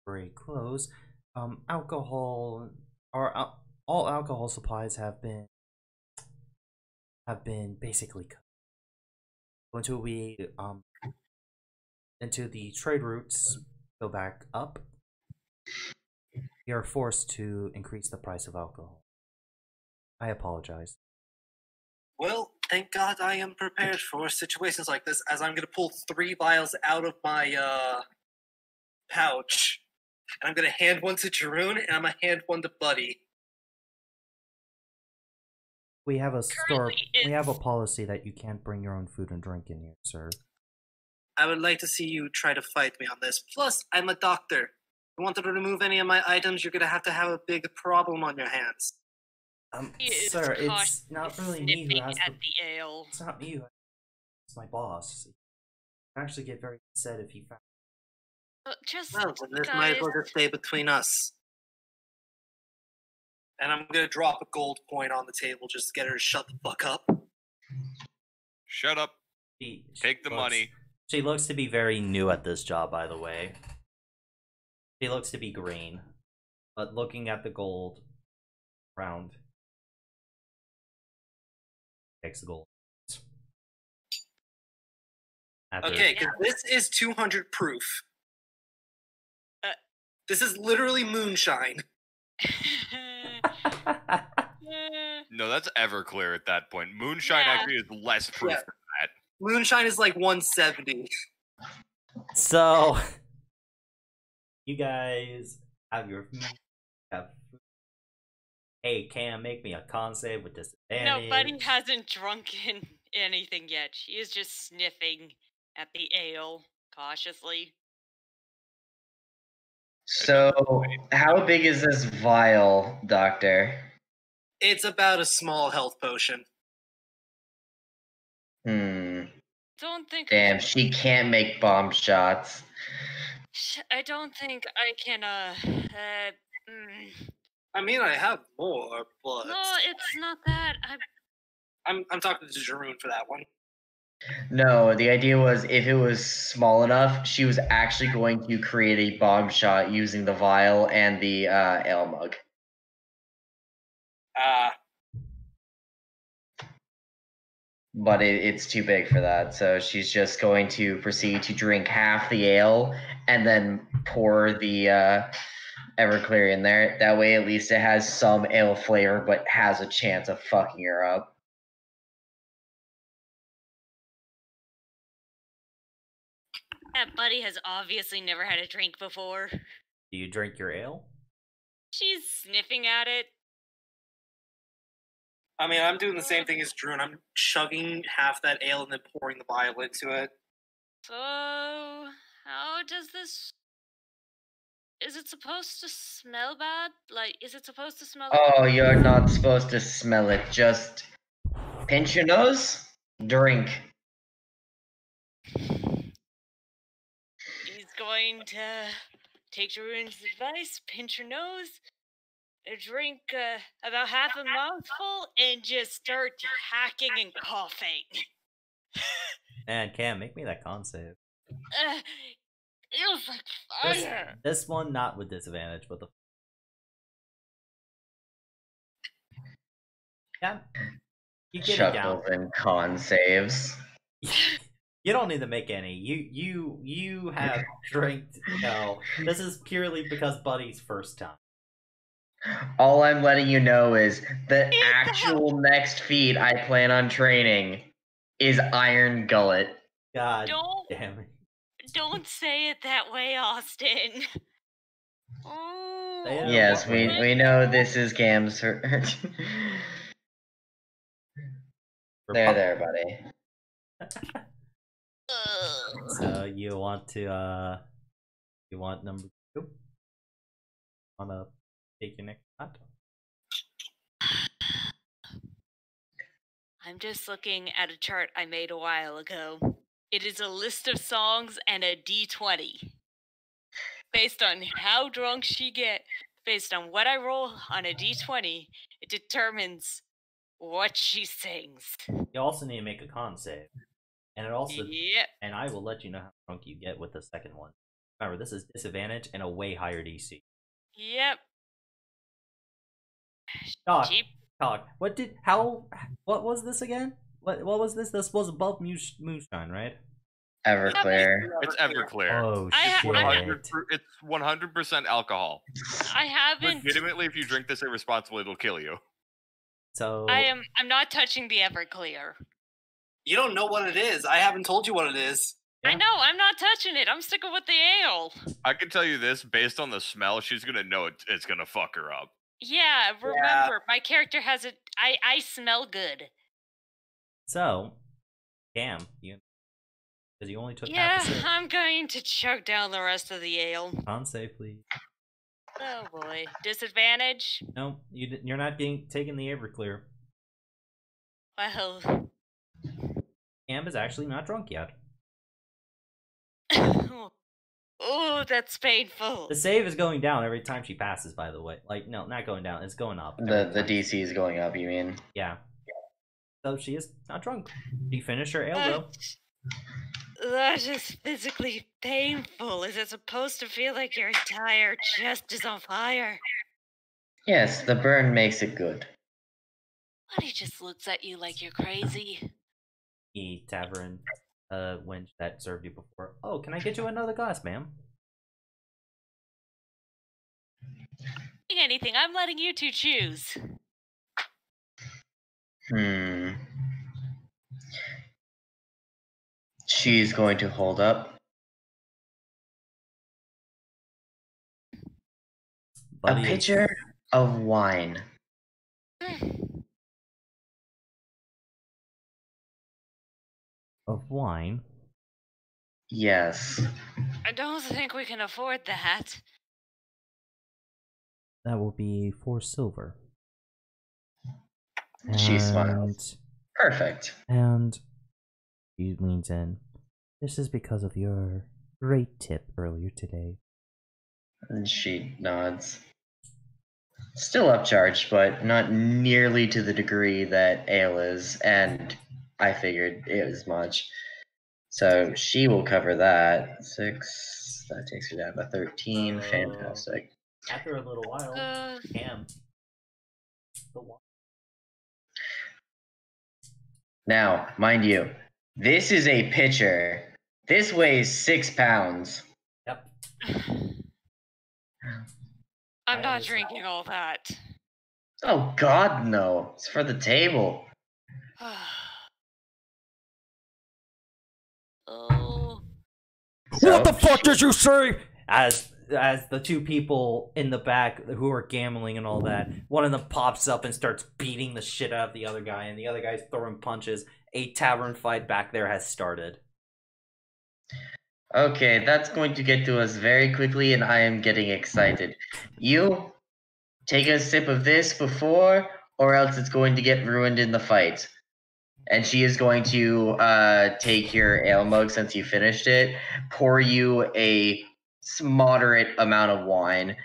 very close, alcohol or all alcohol supplies have been basically cut. Until the trade routes go back up, we are forced to increase the price of alcohol. I apologize. Well, thank God I am prepared for situations like this, as I'm going to pull 3 vials out of my pouch, and I'm going to hand one to Jeroen, and I'm going to hand one to Buddy. We have we have a policy that you can't bring your own food and drink in here, sir. I would like to see you try to fight me on this. Plus, I'm a doctor. If you want to remove any of my items, you're going to have a big problem on your hands. Sir, it's not really me who has at the ale. It's not me. It's my boss. I actually get very upset if he found. Well, then this might as well just stay between us. And I'm gonna drop a gold coin on the table just to get her to shut the fuck up. Shut up. Take the money. She looks to be very new at this job, by the way. She looks to be green, but looking at the gold round. Takes the gold. Okay, because this is 200 proof. This is literally moonshine. No, that's Everclear at that point. Moonshine actually is less proof than that. Moonshine is like 170. So, you guys have your food. Hey, Cam, make me a con save with disadvantage. No, Buddy hasn't drunken anything yet. She is just sniffing at the ale cautiously. So, how big is this vial, Doctor? It's about a small health potion. Don't think. Damn, she can't make bomb shots. I don't think I can. I mean, I have more, but no, it's not that. I'm talking to Jeroen for that one. No, the idea was if it was small enough, she was actually going to create a bomb shot using the vial and the ale mug. But it's too big for that, so she's just going to proceed to drink half the ale and then pour the Everclear in there. That way, at least it has some ale flavor, but has a chance of fucking her up. That buddy has obviously never had a drink before. Do you drink your ale? She's sniffing at it. I mean, I'm doing the same thing as Drew, and I'm chugging half that ale and then pouring the vial into it. So, how does this... Is it supposed to smell bad? Like, is it supposed to smell... Oh, you're not supposed to smell it. Just pinch your nose, drink. He's going to take Ruin's advice, pinch her nose, drink about half a mouthful, and just start hacking and coughing. And Cam, make me that con save. It was like fire. This one not with disadvantage, but the yeah, you get it down. Chuckles and con saves. You don't need to make any. You have drank. No, this is purely because Buddy's first time. All I'm letting you know is the actual next feat I plan on training is Iron Gullet. God Don't- damn it. Don't say it that way, Austin. Oh, Say it Yes, what way? we know this is Cam's. There, buddy. So you want number 2? Wanna take your next shot? I'm just looking at a chart I made a while ago. It is a list of songs and a D20. Based on how drunk she get, based on what I roll on a D20, it determines what she sings. You also need to make a con save, and it also Yep. and I will let you know how drunk you get with the second one. Remember, this is disadvantage and a way higher DC. Yep. Doc, Cheap. Doc, what was this again? What was this? This was above Moonshine, right? Everclear. It's Everclear. Oh I ha- shit! I- It's 100% alcohol. I haven't. Legitimately, if you drink this irresponsibly, it'll kill you. So I'm not touching the Everclear. You don't know what it is. I haven't told you what it is. I Yeah. know. I'm not touching it. I'm sticking with the ale. I can tell you this, based on the smell, she's gonna know it's gonna fuck her up. Yeah. Remember, my character has a. I smell good. So, Cam, because you only took Yeah, half a sip. I'm going to chug down the rest of the ale. Con save, please. Oh boy, disadvantage. No, you're not taking the Everclear. Well, Cam is actually not drunk yet. oh, that's painful. The save is going down every time she passes. By the way, like no, not going down. It's going up. The every time. DC is going up, you mean? Yeah. So she is not drunk. She finished her ale though. That is physically painful. Is it supposed to feel like your entire chest is on fire? Yes, the burn makes it good. Buddy just looks at you like you're crazy. The tavern wench that served you before. Oh, can I get you another glass, ma'am? Anything, I'm letting you two choose. She's going to hold up Buddy a is- pitcher of wine. of wine. Yes. I don't think we can afford that. That will be 4 silver. She smiles. Perfect. And she leans in. This is because of your great tip earlier today. And she nods. Still upcharged, but not nearly to the degree that Ale is, and I figured it was much. So she will cover that. 6, that takes her down to 13. Fantastic. After a little while, Cam. The wine. Now, mind you, this is a pitcher. This weighs 6 pounds. Yep. I'm not drinking all that. Oh God, no! It's for the table. Oh. What the fuck did you say? As the two people in the back who are gambling and all that, one of them pops up and starts beating the shit out of the other guy, and the other guy's throwing punches. A tavern fight back there has started. Okay, that's going to get to us very quickly, and I am getting excited. You take a sip of this before, or else it's going to get ruined in the fight. And she is going to take your ale mug since you finished it, pour you a moderate amount of wine,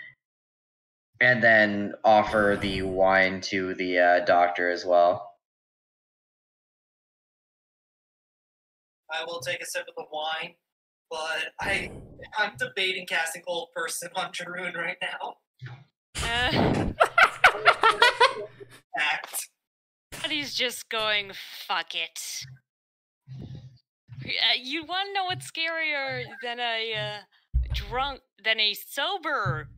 and then offer the wine to the doctor as well. I will take a sip of the wine, but I'm debating casting Old Person on Jaroon right now. Act. But he's just going, fuck it. You want to know what's scarier than a sober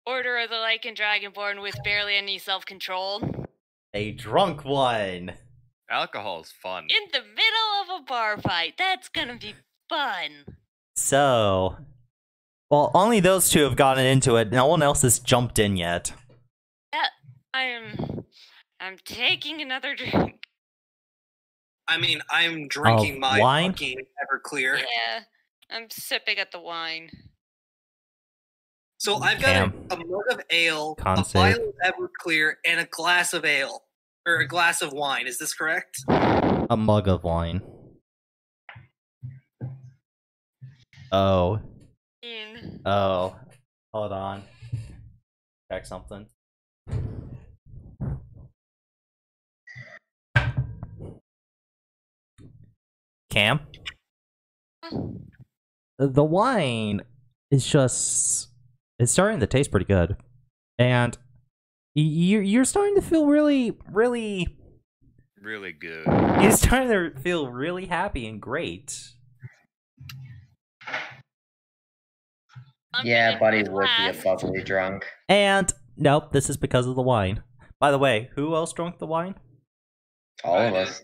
Order of the Lycan Dragonborn with barely any self-control? A drunk one. Alcohol's fun. In the middle of a bar fight. That's gonna be fun. So, well, only those two have gotten into it. No one else has jumped in yet. I'm taking another drink. I mean, I'm drinking my wine? fucking Everclear. Yeah, I'm sipping at the wine. So I've got a mug of ale, a vial of Everclear, and a glass of ale. Or a glass of wine, is this correct? A mug of wine. Oh. Oh. Hold on. Check something. Cam? The wine is just... It's starting to taste pretty good. And you're starting to feel really good. You're starting to feel really happy and great. Yeah, buddy would be a bubbly drunk. And, nope, this is because of the wine. By the way, who else drank the wine? All of us.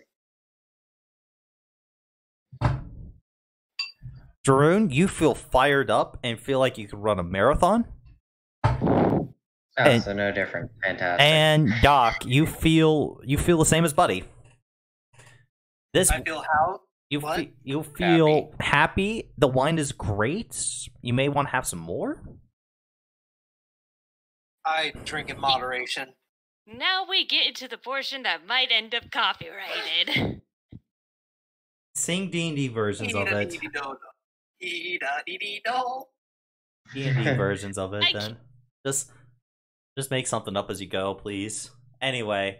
Jaroon, you feel fired up and feel like you could run a marathon? Oh, so no different. Fantastic. And Doc, you feel the same as Buddy. I feel how? You feel happy. The wine is great. You may want to have some more. I drink in moderation. Now we get into the portion that might end up copyrighted. Sing D&D versions of it. D&D versions of it, then. Just make something up as you go, please. Anyway.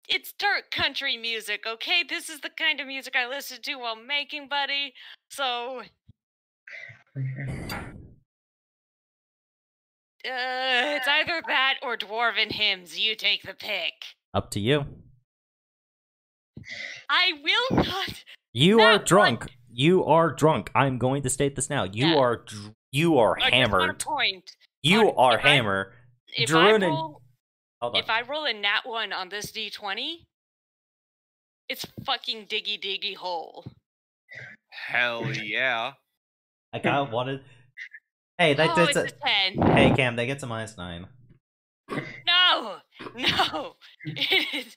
It's dark country music, okay? This is the kind of music I listen to while making Buddy, so... it's either that or Dwarven hymns. You take the pick. Up to you. I will not... You are drunk. You are drunk. I'm going to state this now. You are hammered. Point. You are hammered. If I roll a nat 1 on this d20, it's fucking diggy hole. Hell yeah. I got wanted. Hey, that's it's a 10. Hey, Cam, that gets a -9. No. It is.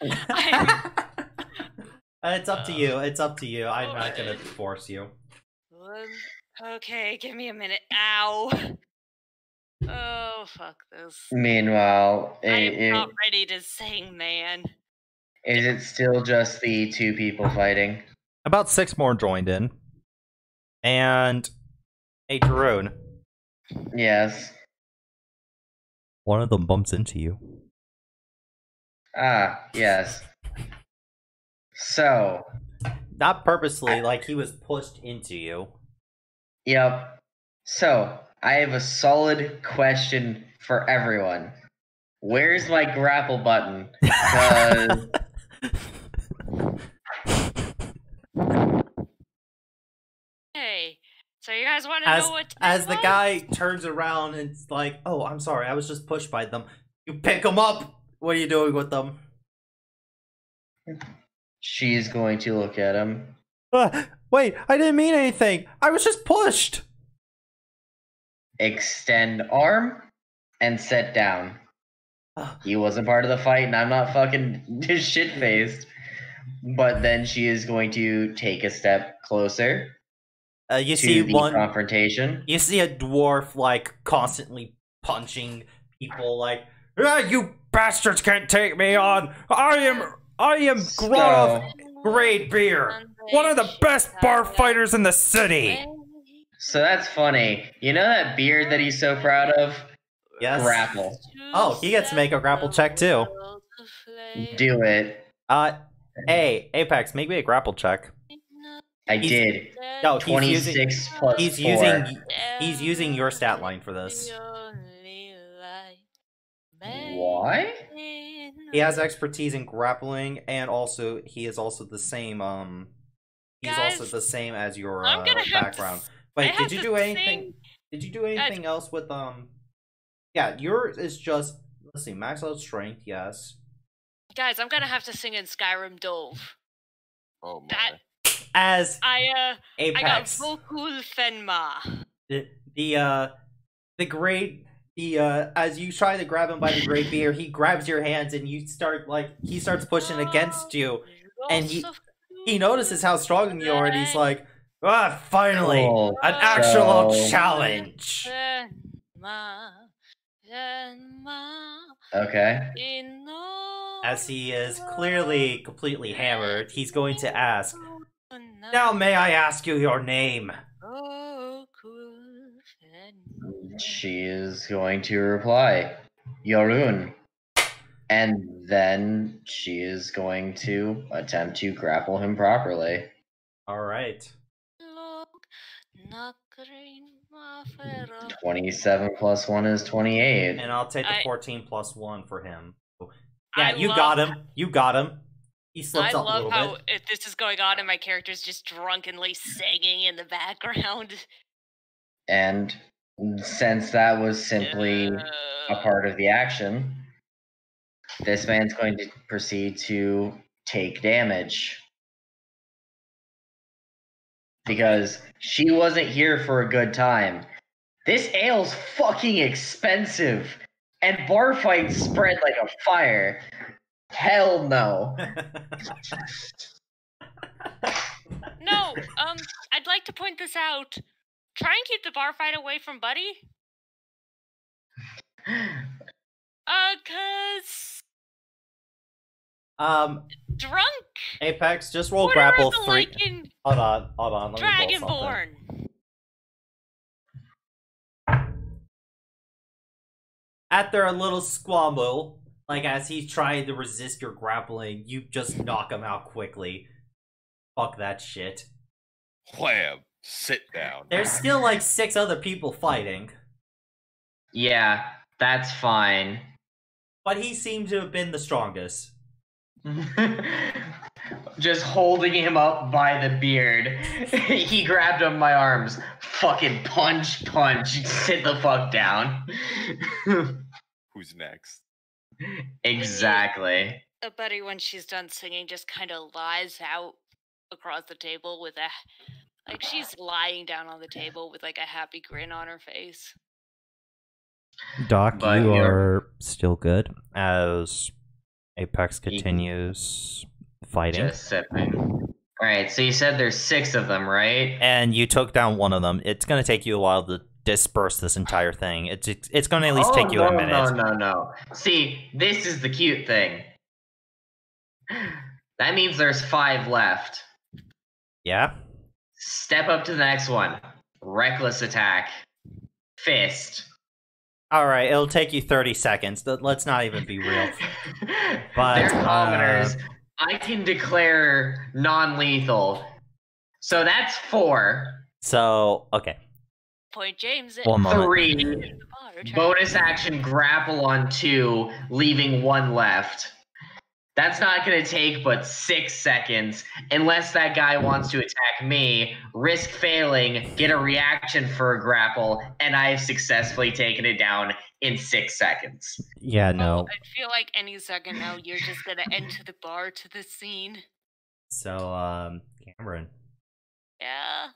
It's up to you. It's up to you. I'm not gonna force you. Okay, give me a minute. Ow. Oh, fuck this. Meanwhile, I'm not ready to sing, man. Is it still just the two people fighting? About 6 more joined in. And... Hey, Jaroon. Yes. One of them bumps into you. Ah, yes. So... Not purposely, like he was pushed into you. Yep. So, I have a solid question for everyone. Where's my grapple button? Because... Hey, so you guys want to know what as the guy turns around and it's like, oh, I'm sorry, I was just pushed by them. You pick them up! What are you doing with them? She's going to look at him. Wait, I didn't mean anything. I was just pushed. Extend arm and sit down. He wasn't part of the fight, and I'm not fucking shit-faced. But then she is going to take a step closer You to see the one. confrontation. You see a dwarf like constantly punching people. Like, ah, you bastards can't take me on. I am Grotov Great Beer, one of the best bar fighters in the city. So that's funny. You know that beard that he's so proud of? Yes. Grapple. Oh, he gets to make a grapple check too. Do it. Hey, Apex, make me a grapple check. I did. No, 26 plus he's 4. He's using your stat line for this. Why? He has expertise in grappling, and also he is also the same. He's also the same as your background. Wait, did you do anything? Did you do anything else with Yeah, yours is just, let's see, max out strength. Yes. Guys, I'm gonna have to sing in Skyrim Dove. Oh my. That As I got Apex, Vokul Fenma. the great as you try to grab him by the great beer, he grabs your hands and you start he starts pushing against you, and he notices how strong you are, and he's like, ah, finally, an actual challenge. Okay. As he is clearly completely hammered, he's going to ask, now may I ask you your name? She is going to reply, Yorun. And then she is going to attempt to grapple him properly. Alright. 27 plus 1 is 28. And I'll take the 14 plus 1 for him. Yeah, you got him. You got him. He slips up a little bit. I love how this is going on and my character's just drunkenly singing in the background. And since that was simply a part of the action, this man's going to proceed to take damage. Because she wasn't here for a good time. This ale's fucking expensive. And bar fights spread like a fire. Hell no. No, I'd like to point this out. Try and keep the bar fight away from Buddy. 'Cause drunk. Apex, just roll Whatever grapple the 3. like in Hold on. Let me roll something. Dragonborn. After a little squabble, like as he's trying to resist your grappling, you just knock him out quickly. Fuck that shit. Wham! Sit down. There's still like 6 other people fighting. Yeah, that's fine. But he seemed to have been the strongest. Just holding him up by the beard. He grabbed him by my arms. Fucking punch. Sit the fuck down. Who's next? Exactly. Buddy, when she's done singing, just kind of lies out across the table with she's lying down on the table with like a happy grin on her face. Doc, But you you're- are still good as Apex continues fighting. Just sipping. Alright, so you said there's 6 of them, right? And you took down one of them. It's going to take you a while to disperse this entire thing. It's going to at least take you a minute. No. See, this is the cute thing. That means there's 5 left. Yeah? Step up to the next one. Reckless attack. Fist. Alright, it'll take you 30 seconds. Let's not even be real. But, They're commoners. I can declare non-lethal. So that's 4. So, okay. Point James. One moment. 3. Bonus action grapple on 2, leaving 1 left. That's not going to take but 6 seconds, unless that guy wants to attack me, risk failing, get a reaction for a grapple, and I have successfully taken it down in 6 seconds. Yeah, no. I feel like any second now you're just gonna enter the bar to the scene. So, Cameron, Yeah?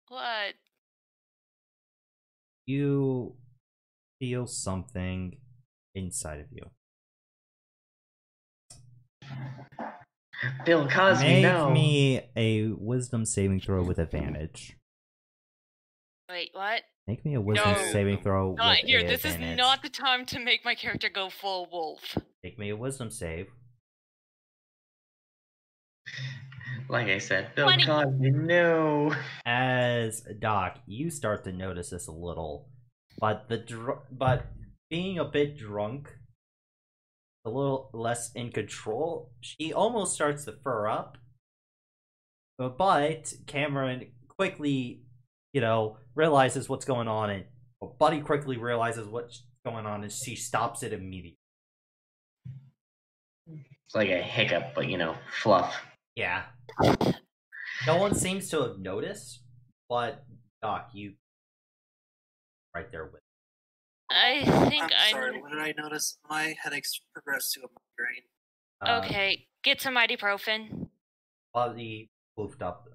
What? You feel something inside of you. Bill Cosby, Make no. me a wisdom saving throw with advantage. Wait, what? Make me a wisdom No. saving throw Not with here. a This advantage. is not the time to make my character go full wolf. Make me a wisdom save. Like I said, Bill 20. Cosby, no. As Doc, you start to notice this a little, but but being a bit drunk, a little less in control, she almost starts to fur up. But Cameron quickly, realizes what's going on, and Buddy quickly realizes what's going on, and she stops it immediately. It's like a hiccup, but fluff. Yeah. No one seems to have noticed, but Doc, you right there with. I think I'm sorry, what did I notice? My headaches progressed to a migraine. Okay, get some ibuprofen. Buddy poofed up,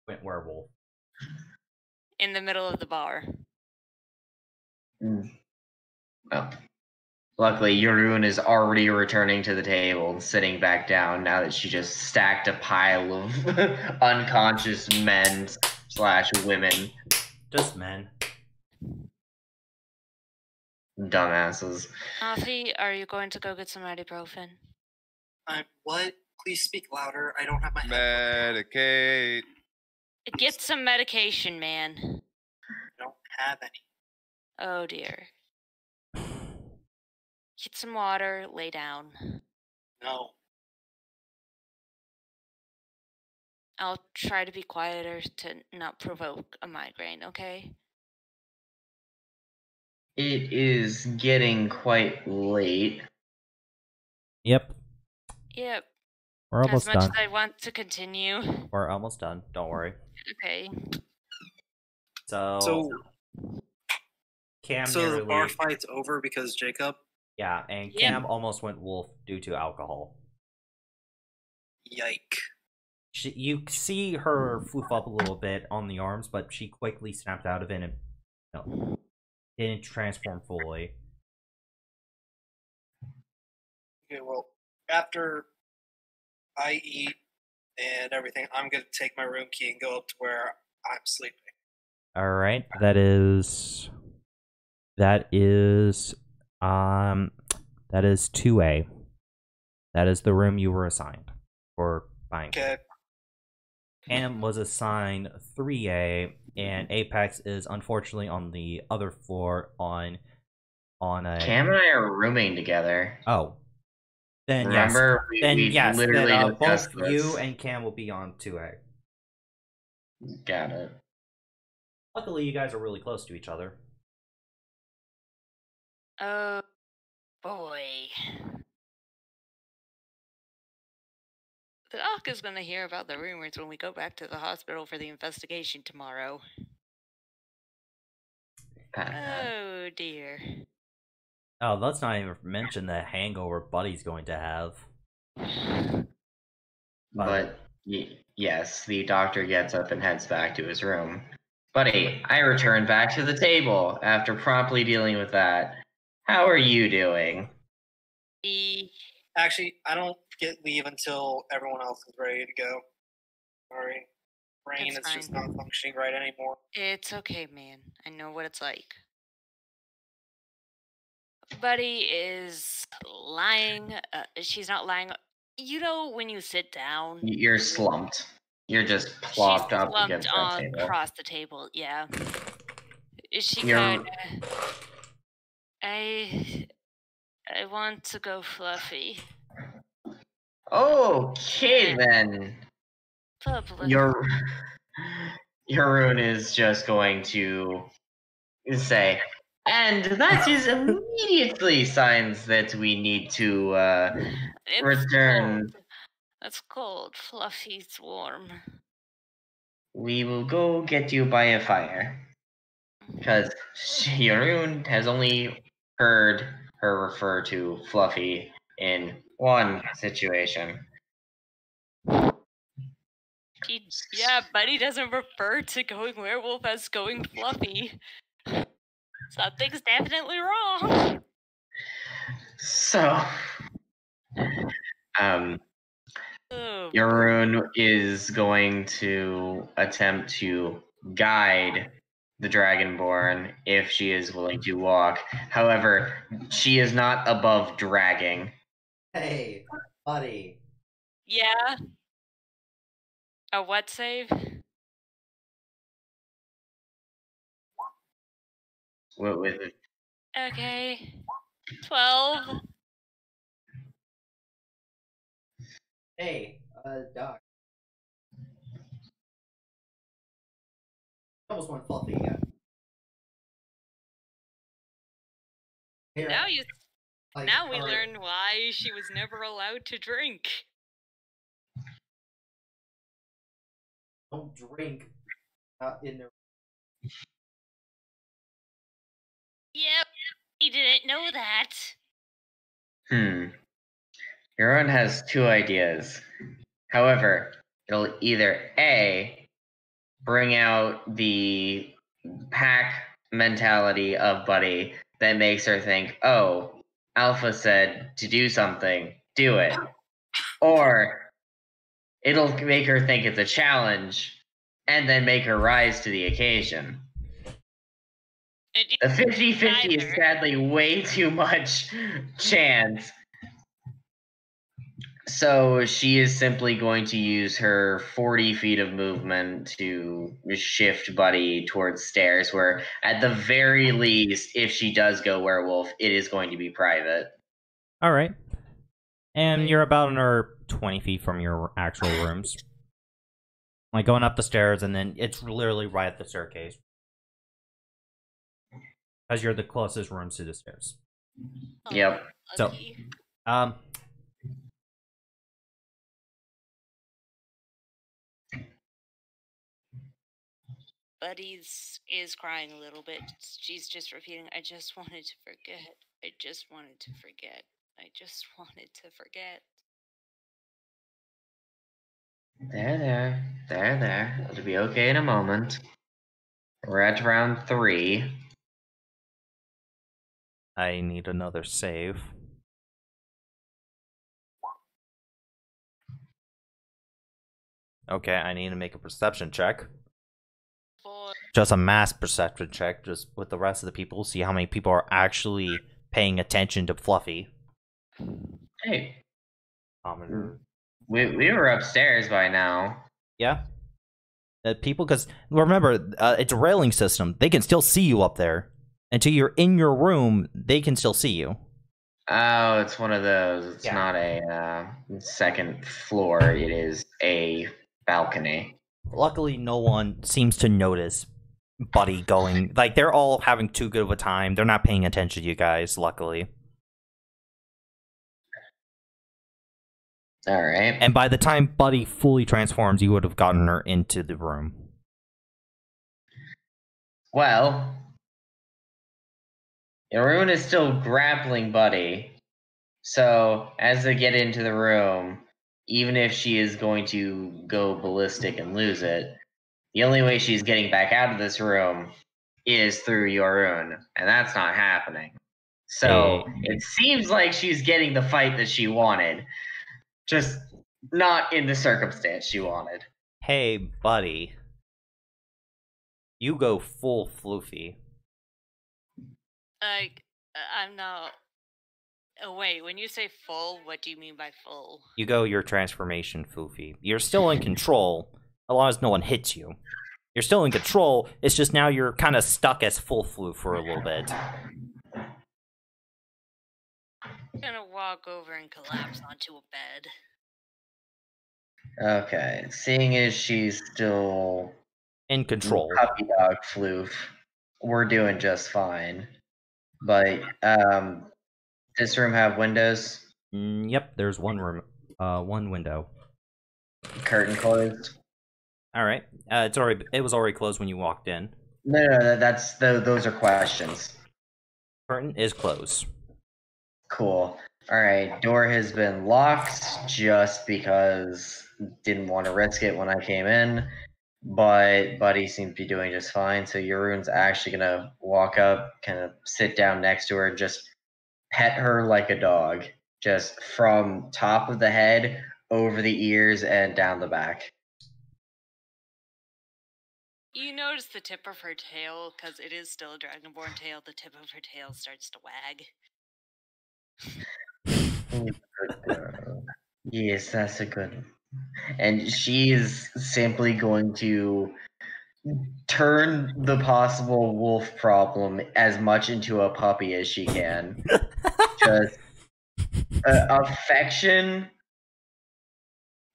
went werewolf. In the middle of the bar. Well, luckily, Yorun is already returning to the table, sitting back down now that she just stacked a pile of unconscious men / women. Just men. Dumbasses. Afi, are you going to go get some ibuprofen? What? Please speak louder. I don't have my Medicate. Get some medication, man. I don't have any. Oh dear. Get some water, lay down. No. I'll try to be quieter to not provoke a migraine, okay? It is getting quite late. Yep. Yep. We're almost as much done. as I want to continue. We're almost done. Don't worry. Okay. So Cam nearly, the bar fight's over because Jacob? Yeah, and Yep. Cam almost went wolf due to alcohol. Yike. You see her floof up a little bit on the arms, but she quickly snapped out of it and didn't transform fully. Okay, well, after I eat and everything, I'm gonna take my room key and go up to where I'm sleeping. All right, that is 2A. That is the room you were assigned for buying. Okay. Cam was assigned 3A, and Apex is unfortunately on the other floor on a. Cam and I are rooming together. Oh. Then Remember, yes. we literally Then both discussed this. you and Cam will be on 2A. Got it. Luckily, you guys are really close to each other. Oh boy. The doc is going to hear about the rumors when we go back to the hospital for the investigation tomorrow. Oh dear. Oh, let's not even mention the hangover Buddy's going to have. But yes, the doctor gets up and heads back to his room. Buddy, I return back to the table after promptly dealing with that. How are you doing? Actually, I don't get leave until everyone else is ready to go. Sorry. Brain It's is just fine. not functioning right anymore. It's okay, man. I know what it's like. Buddy is lying. She's not lying. You know when you sit down, You're slumped. You're just plopped she's up slumped against that on table. across the table. Yeah. Is she You're- kind of? I want to go fluffy. Okay then. Public. Your rune is just going to say, and that is immediately signs that we need to It's return. cold. It's cold. Fluffy's warm. We will go get you by a fire. Because Yarun has only heard her refer to Fluffy in one situation. Buddy doesn't refer to going werewolf as going fluffy. Something's definitely wrong. So, Yorun is going to attempt to guide the Dragonborn if she is willing to walk. However, she is not above dragging. Hey, buddy. Yeah. A what save? What with it? Okay. 12. Hey, Doc. Almost went fluffy again. Here, Now we learn why she was never allowed to drink. Don't drink in there. Yep, he didn't know that. Yorun has two ideas. However, it'll either A, bring out the pack mentality of Buddy that makes her think, oh, Alpha said to do something, do it. Or it'll make her think it's a challenge and then make her rise to the occasion. The 50-50 is sadly way too much chance. So she is simply going to use her 40 feet of movement to shift Buddy towards stairs, where at the very least, if she does go werewolf, it is going to be private. All right. And you're about another 20 feet from your actual rooms. Like going up the stairs, and then it's literally right at the staircase. Because you're the closest rooms to the stairs. Yep. So, Buddy's is crying a little bit. She's just repeating, I just wanted to forget. I just wanted to forget. I just wanted to forget. There. It'll be okay in a moment. We're at round 3. I need another save. Okay, I need to make a perception check. Just a mass perception check, just with the rest of the people, see how many people are actually paying attention to Fluffy. Hey. We were upstairs by now. Yeah. People, because remember, it's a railing system. They can still see you up there. Until you're in your room, they can still see you. Oh, it's one of those. It's not a second floor. It is a balcony. Luckily, no one seems to notice Buddy going. Like, they're all having too good of a time. They're not paying attention to you guys, luckily. Alright. And by the time Buddy fully transforms, you would have gotten her into the room. Well, Yorun is still grappling Buddy. So, as they get into the room, even if she is going to go ballistic and lose it, the only way she's getting back out of this room is through Yorun, and that's not happening. So, it seems like she's getting the fight that she wanted, just not in the circumstance she wanted. Hey, Buddy. You go full floofy. I'm not... Oh, wait, when you say full, what do you mean by full? You go your transformation floofy. You're still in control, as long as no one hits you. You're still in control, it's just now you're kind of stuck as full floof for a little bit. I'm gonna walk over and collapse onto a bed. Okay, seeing as she's still in control, puppy dog floof, we're doing just fine. But this room have windows? Yep, there's one room, one window. Curtain closed. All right, it was already closed when you walked in. No, those are questions. Curtain is closed. Cool. All right, door has been locked just because didn't want to risk it when I came in, but Buddy seemed to be doing just fine. So Jeroen's actually gonna walk up, kind of sit down next to her, and just pet her like a dog, just from top of the head, over the ears, and down the back. You notice the tip of her tail, because it is still a dragonborn tail, the tip of her tail starts to wag. Yes, that's a good one. And she is simply going to turn the possible wolf problem as much into a puppy as she can. Just affection.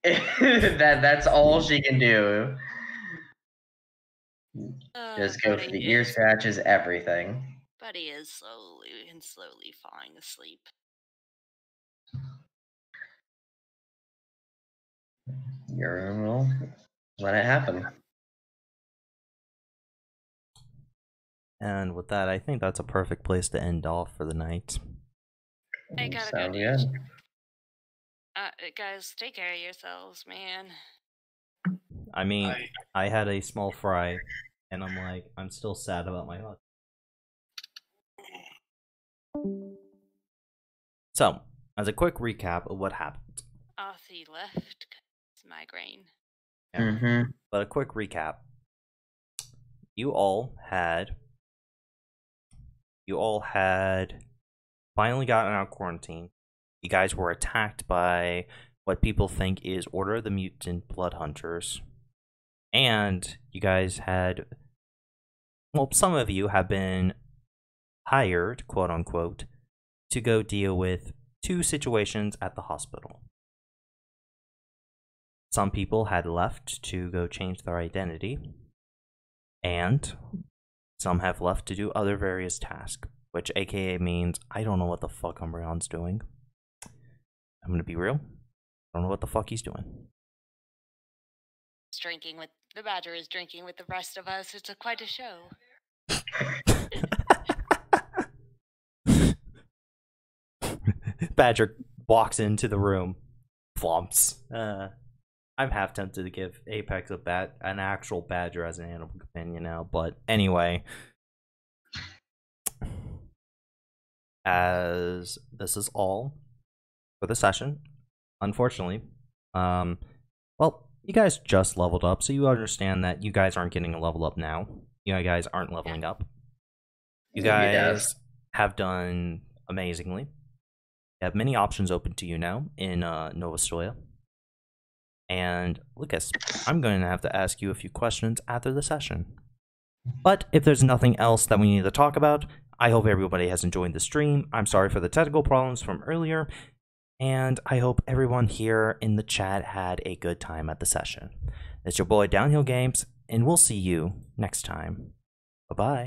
That's all she can do. Just go for the ear scratches, everything. Buddy is slowly falling asleep. Jeroen will let it happen. And with that, I think that's a perfect place to end off for the night. I gotta Sounds go. good. Guys, take care of yourselves, man. I mean, I had a small fry, and I'm still sad about my hot. So, as a quick recap of what happened. Arthur left. It's migraine. Yeah. But a quick recap. You all had finally gotten out of quarantine. You guys were attacked by what people think is Order of the Mutant Blood Hunters. And you guys had, well, some of you have been hired, quote unquote, to go deal with 2 situations at the hospital. Some people had left to go change their identity, and some have left to do other various tasks, which aka means I don't know what the fuck Umbreon's doing. I'm gonna be real. I don't know what the fuck he's doing. The badger is drinking with the rest of us. It's quite a show. Badger walks into the room, flumps. I'm half tempted to give Apex an actual badger as an animal companion now, but anyway. As this is all for the session, unfortunately, well, you guys just leveled up, so you understand that you guys aren't getting a level up now. You guys aren't leveling up. You guys have done amazingly. You have many options open to you now in Nova Stoya. And Lucas, I'm going to have to ask you a few questions after the session. But if there's nothing else that we need to talk about, I hope everybody has enjoyed the stream. I'm sorry for the technical problems from earlier. And I hope everyone here in the chat had a good time at the session. It's your boy Downhill Games, and we'll see you next time. Bye-bye.